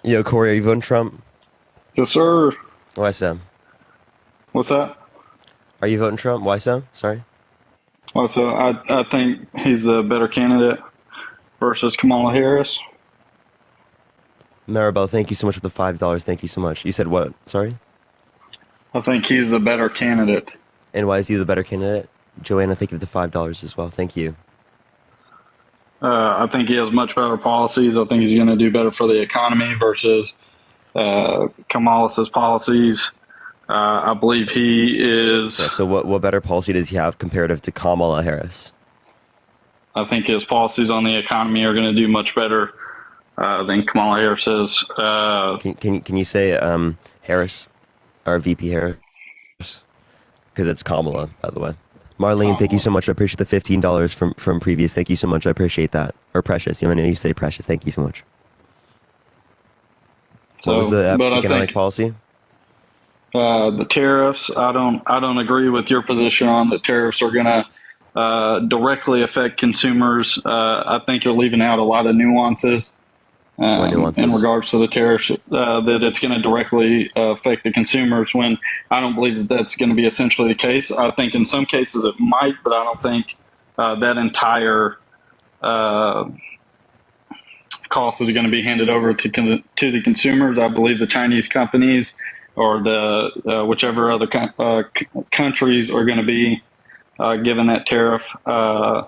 Yo, Corey, are you voting Trump? Yes, sir. Why so? What's that? Are you voting Trump? Why so? Sorry. Well, so I think he's a better candidate versus Kamala Harris. Maribel, thank you so much for the $5. Thank you so much. You said what? Sorry? I think he's the better candidate. And why is he the better candidate? Joanna, thank you for the $5 as well. Thank you. I think he has much better policies. I think he's going to do better for the economy versus Kamala's policies. I believe he is. Yeah, so what better policy does he have comparative to Kamala Harris? I think his policies on the economy are going to do much better than Kamala Harris's. Can you say Harris or VP Harris? Because it's Kamala, by the way. Marlene, thank you so much. I appreciate the $15 from previous. Thank you so much. I appreciate that. Or Precious. You need to say Precious. Thank you so much. What was the economic policy? The tariffs. I don't agree with your position on that tariffs are going to directly affect consumers. I think you're leaving out a lot of nuances. In regards to the tariffs, that it's going to directly affect the consumers, when I don't believe that that's going to be essentially the case. I think in some cases it might, but I don't think that entire cost is going to be handed over to the consumers. I believe the Chinese companies or the whichever other countries are going to be given that tariff. I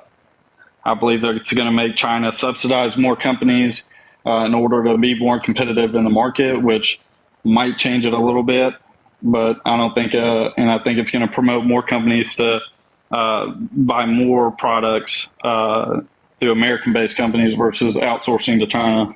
believe that it's going to make China subsidize more companies in order to be more competitive in the market, which might change it a little bit, but I don't think, and I think it's going to promote more companies to buy more products through American-based companies versus outsourcing to China.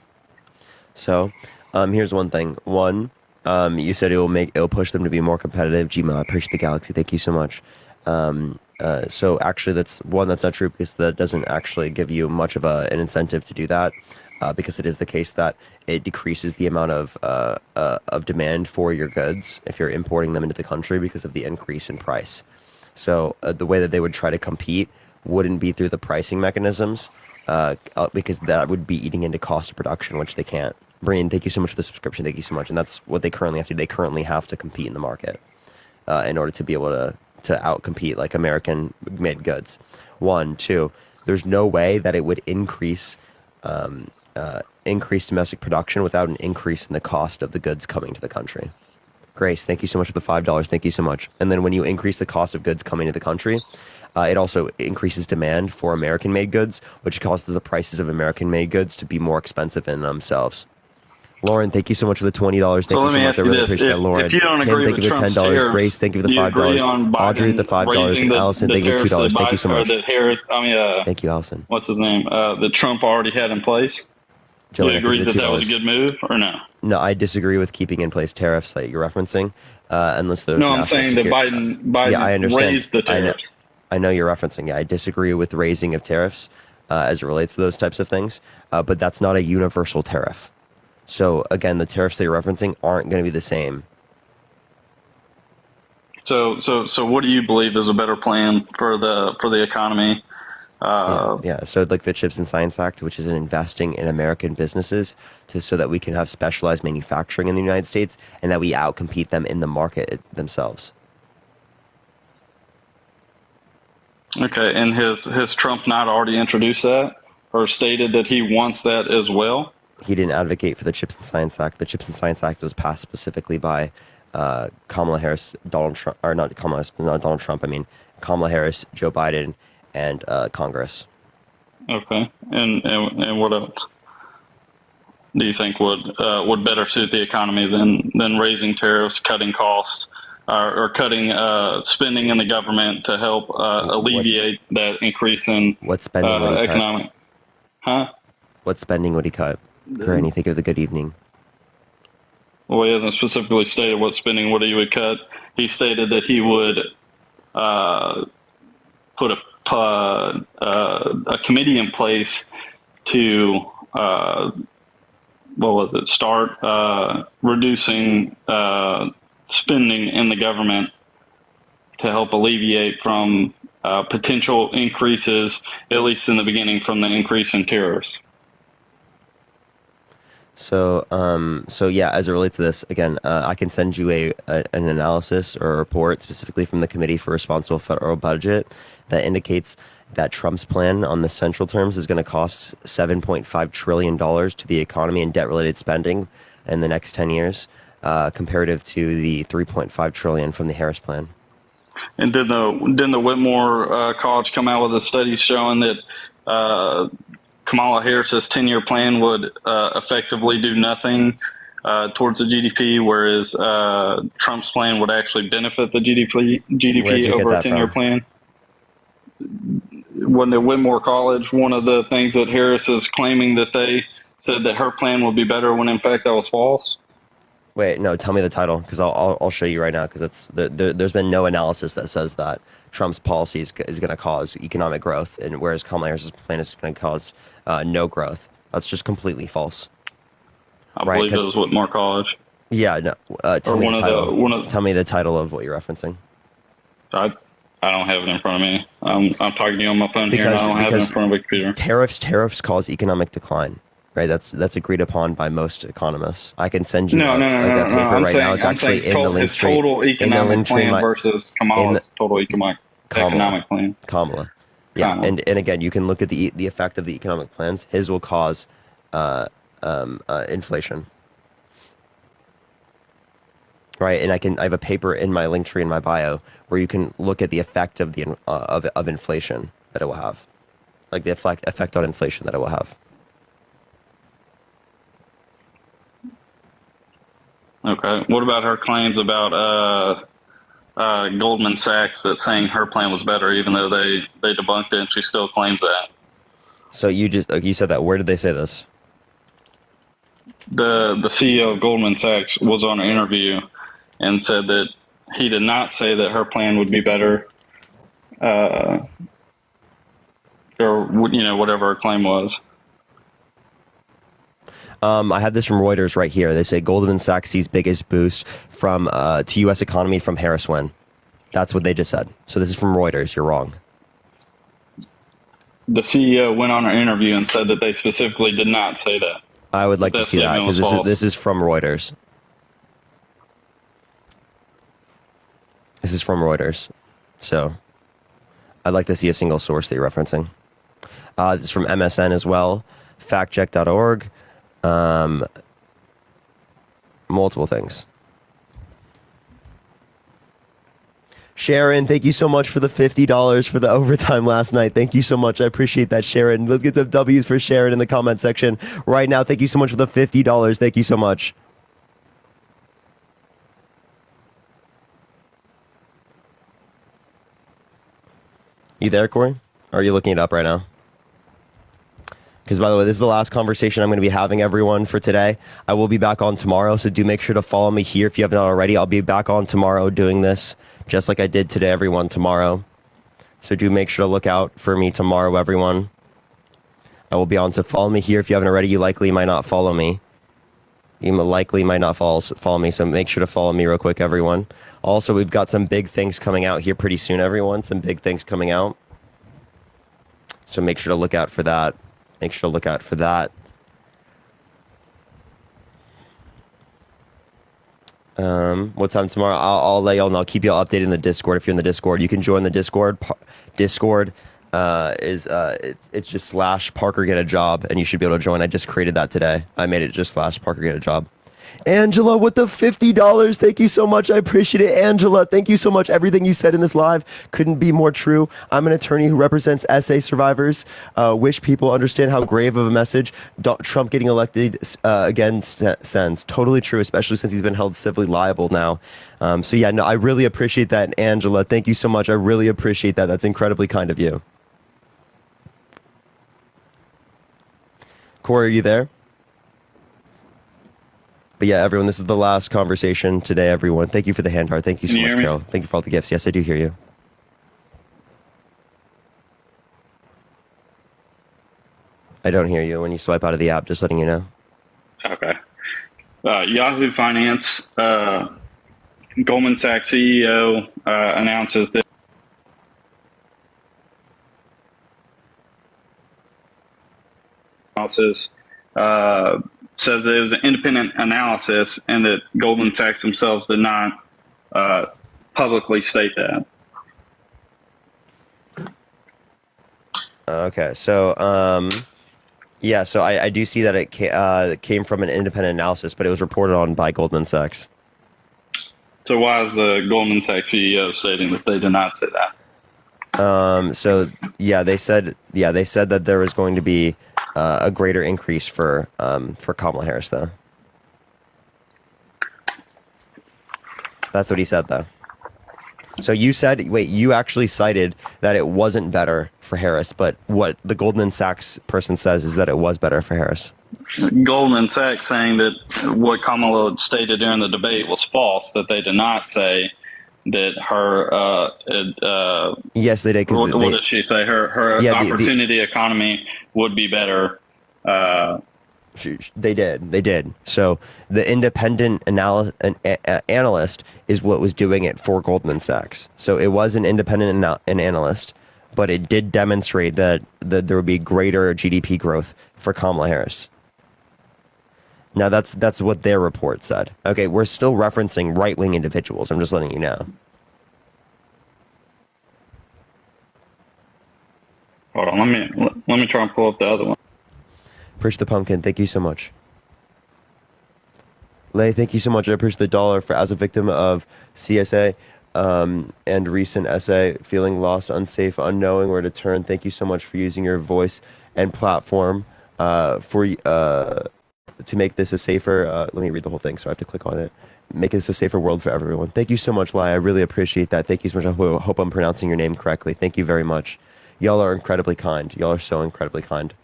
So, here's one thing. One, you said it'll push them to be more competitive. Gmail, I appreciate the Galaxy. Thank you so much. So actually, that's not true, because that doesn't actually give you much of an incentive to do that. Because it is the case that it decreases the amount of demand for your goods if you're importing them into the country because of the increase in price. So the way that they would try to compete wouldn't be through the pricing mechanisms, because that would be eating into cost of production, which they can't. Brian, thank you so much for the subscription. Thank you so much. And that's what they currently have to do. They currently have to compete in the market in order to be able to outcompete like American-made goods. One, two, there's no way that it would increase domestic production without an increase in the cost of the goods coming to the country. Grace, thank you so much for the $5. Thank you so much. And then when you increase the cost of goods coming to the country, it also increases demand for American-made goods, which causes the prices of American-made goods to be more expensive in themselves. Lauren, thank you so much for the $20. Thank you so much. I really appreciate that, Lauren. If you don't agree Tim, thank you for the $10. Grace, thank you for the $5. Audrey with the $5. Allison, thank you for $2. Thank you so much. Thank you, Allison. What's his name? That Trump already had in place. Do you agree that was a good move or no? No, I disagree with keeping in place tariffs that you're referencing, unless there's. No, I'm saying that Biden yeah, I understand. raised the tariffs. I know you're referencing. Yeah, I disagree with raising of tariffs as it relates to those types of things, but that's not a universal tariff. So again, the tariffs that you're referencing aren't going to be the same. So what do you believe is a better plan for the economy? Yeah. So like the Chips and Science Act, which is in investing in American businesses so that we can have specialized manufacturing in the United States and that we outcompete them in the market themselves. Okay, and has Trump not already introduced that or stated that he wants that as well? He didn't advocate for the Chips and Science Act. The Chips and Science Act was passed specifically by Kamala Harris, Donald Trump, or not Donald Trump. I mean Kamala Harris, Joe Biden, and Congress. Okay, and what else? do you think would better suit the economy than raising tariffs, cutting costs, or cutting spending in the government to help alleviate that increase in what spending would he economic? Cut? Huh? What spending would he cut? Granny, think of the good evening. Well, he hasn't specifically stated what spending what he would cut. He stated that he would put a committee in place to start reducing spending in the government to help alleviate from potential increases, at least in the beginning, from the increase in tariffs. So yeah, as it relates to this, again, I can send you an analysis or a report specifically from the Committee for Responsible Federal Budget that indicates that Trump's plan on the central terms is going to cost $7.5 trillion to the economy and debt-related spending in the next 10 years, comparative to the $3.5 trillion from the Harris plan. And didn't the Whitmore College come out with a study showing that Kamala Harris's 10-year plan would effectively do nothing towards the GDP, whereas Trump's plan would actually benefit the GDP over a 10-year plan? When at Whitmore College, one of the things that Harris is claiming that they said that her plan would be better when in fact that was false. Wait, no, tell me the title, because I'll show you right now, because there's been no analysis that says that Trump's policy is going to cause economic growth, and whereas Kamala Harris's plan is going to cause no growth. That's just completely false. I believe it was Whitmore College. Yeah, no. Tell me the title. Tell me the title of what you're referencing. I don't have it in front of me. I'm talking to you on my phone here, and I don't have it in front of a computer. Tariffs cause economic decline, right? That's agreed upon by most economists. I can send you a paper right now. It's actually in the link his total economic plan versus Kamala's total economic plan. Kamala. Yeah, and again, you can look at the effect of the economic plans. His will cause inflation. Right, and I have a paper in my link tree in my bio where you can look at the effect of the of inflation that it will have, like the effect on inflation that it will have. Okay, what about her claims about Goldman Sachs that's saying her plan was better, even though they debunked it, and she still claims that? So you said that. Where did they say this? The CEO of Goldman Sachs was on an interview and said that he did not say that her plan would be better, or whatever her claim was. I have this from Reuters right here. They say Goldman Sachs sees biggest boost from to U.S. economy from Harris win. That's what they just said. So this is from Reuters. You're wrong. The CEO went on an interview and said that they specifically did not say that. I would like to see that, because this is from Reuters. This is from Reuters. So I'd like to see a single source that you're referencing. This is from MSN as well, factcheck.org, multiple things. Sharon, thank you so much for the $50 for the overtime last night. Thank you so much. I appreciate that, Sharon. Let's get some W's for Sharon in the comment section right now. Thank you so much for the $50. Thank you so much. You there, Corey? Or are you looking it up right now? Because, by the way, this is the last conversation I'm going to be having, everyone, for today. I will be back on tomorrow, so do make sure to follow me here if you haven't already. I'll be back on tomorrow doing this, just like I did today, everyone, tomorrow. So do make sure to look out for me tomorrow, everyone. I will be on, so follow me here if you haven't already. You likely might not follow me. You likely might not follow me, so make sure to follow me real quick, everyone. Also, we've got some big things coming out here pretty soon, everyone. Some big things coming out. So make sure to look out for that. Make sure to look out for that. What time tomorrow? I'll let y'all know. I'll keep y'all updated in the Discord. If you're in the Discord, you can join the Discord. Discord it's just /Parker get a job, and you should be able to join. I just created that today. I made it just /Parker get a job. Angela with the $50. Thank you so much. I appreciate it. Angela, thank you so much. Everything you said in this live couldn't be more true. I'm an attorney who represents SA survivors. Wish people understand how grave of a message Trump getting elected again sends. Totally true, especially since he's been held civilly liable now. So yeah, no, I really appreciate that, Angela. Thank you so much. I really appreciate that. That's incredibly kind of you. Corey, are you there? But yeah, everyone, this is the last conversation today, everyone. Thank you for the hand heart. Thank you so much, Carol. Thank you for all the gifts. Yes, I do hear you. I don't hear you when you swipe out of the app, just letting you know. Okay. Yahoo Finance, Goldman Sachs CEO announces that analysis says that it was an independent analysis and that Goldman Sachs themselves did not publicly state that. Okay, so yeah, so I do see that it came from an independent analysis, but it was reported on by Goldman Sachs. So why is the Goldman Sachs CEO stating that they did not say that? So yeah, they said that there was going to be a greater increase for Kamala Harris, though. That's what he said, though. So you said, wait, you actually cited that it wasn't better for Harris, but what the Goldman Sachs person says is that it was better for Harris. Goldman Sachs saying that what Kamala stated during the debate was false, that they did not say that her yes, they did. What did she say? Her opportunity economy would be better. They did. So the independent analyst is what was doing it for Goldman Sachs. So it was an independent analyst, but it did demonstrate that there would be greater GDP growth for Kamala Harris. Now that's what their report said. Okay, we're still referencing right-wing individuals. I'm just letting you know. Hold on, let me try and pull up the other one. Appreciate the pumpkin. Thank you so much. Lay, thank you so much. I appreciate the dollar for as a victim of CSA and recent essay, feeling lost, unsafe, unknowing where to turn. Thank you so much for using your voice and platform to make this a safer, let me read the whole thing, so I have to click on it. Make this a safer world for everyone. Thank you so much, Lai. I really appreciate that. Thank you so much. I hope I'm pronouncing your name correctly. Thank you very much. Y'all are incredibly kind. Y'all are so incredibly kind.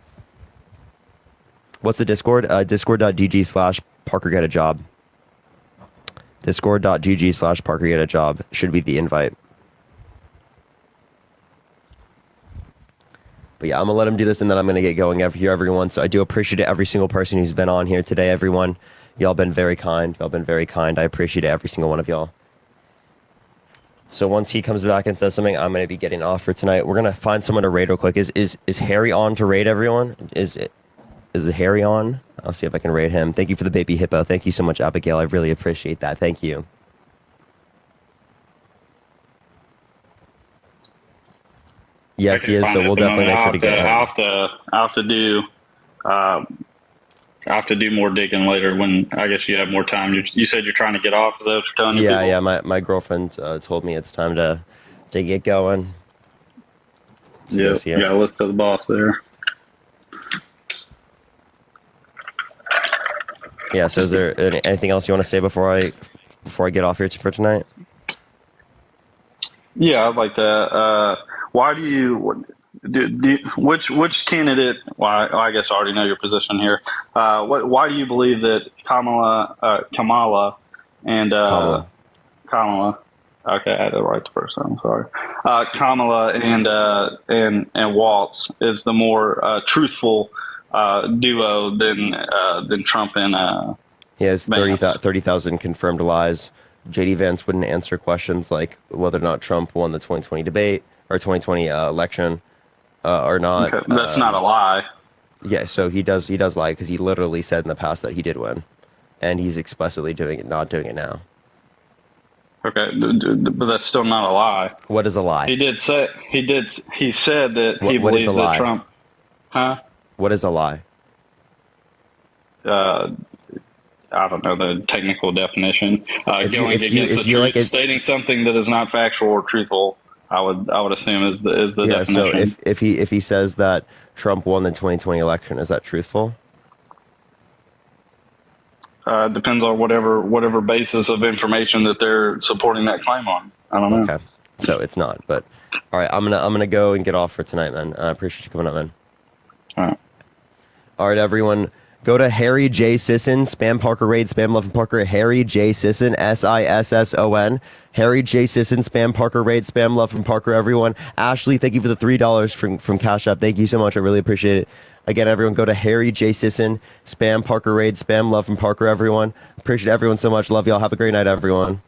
What's the Discord? Discord.gg/Parker get a job. Discord.gg/Parker get a job should be the invite. But yeah, I'm going to let him do this and then I'm going to get going here, everyone. So I do appreciate every single person who's been on here today, everyone. Y'all been very kind. Y'all been very kind. I appreciate every single one of y'all. So once he comes back and says something, I'm going to be getting off for tonight. We're going to find someone to raid real quick. Is Harry on to raid everyone? Is Harry on? I'll see if I can raid him. Thank you for the baby hippo. Thank you so much, Abigail. I really appreciate that. Thank you. Yes, he is. So we'll definitely make sure to get him. I'll have to do more digging later when I guess you have more time. You said you're trying to get off. Is that what you're telling people? Yeah. My girlfriend told me it's time to get going. Yeah, you got to listen to the boss there. Yeah. So is there anything else you want to say before I get off here for tonight? Yeah, I'd like that. Why do you which candidate? Well, I guess I already know your position here. Why do you believe that Kamala and Kamala? Okay, I had to write the first time. I'm sorry. Kamala and Waltz is the more truthful duo than Trump and. He has 30,000 confirmed lies. JD Vance wouldn't answer questions like whether or not Trump won the 2020 debate or 2020 election or not. Okay, that's not a lie. Yeah, so he does lie because he literally said in the past that he did win, and he's explicitly not doing it now. Okay, but that's still not a lie. What is a lie? He said that he believes that Trump. Huh? What is a lie? I don't know the technical definition. Going if against the you truth, like it, stating something that is not factual or truthful. I would assume is the yeah. definition. So if he says that Trump won the 2020 election, is that truthful? Depends on whatever basis of information that they're supporting that claim on. I don't know. Okay, so it's not. But all right, I'm gonna go and get off for tonight, man. I appreciate you coming up, man. All right, everyone. Go to Harry J. Sisson, spam Parker Raid, spam Love and Parker, Harry J. Sisson, Sisson. Harry J. Sisson, spam Parker Raid, spam Love from Parker, everyone. Ashley, thank you for the $3 from Cash App. Thank you so much. I really appreciate it. Again, everyone, go to Harry J. Sisson, spam Parker Raid, spam Love from Parker, everyone. Appreciate everyone so much. Love y'all. Have a great night, everyone.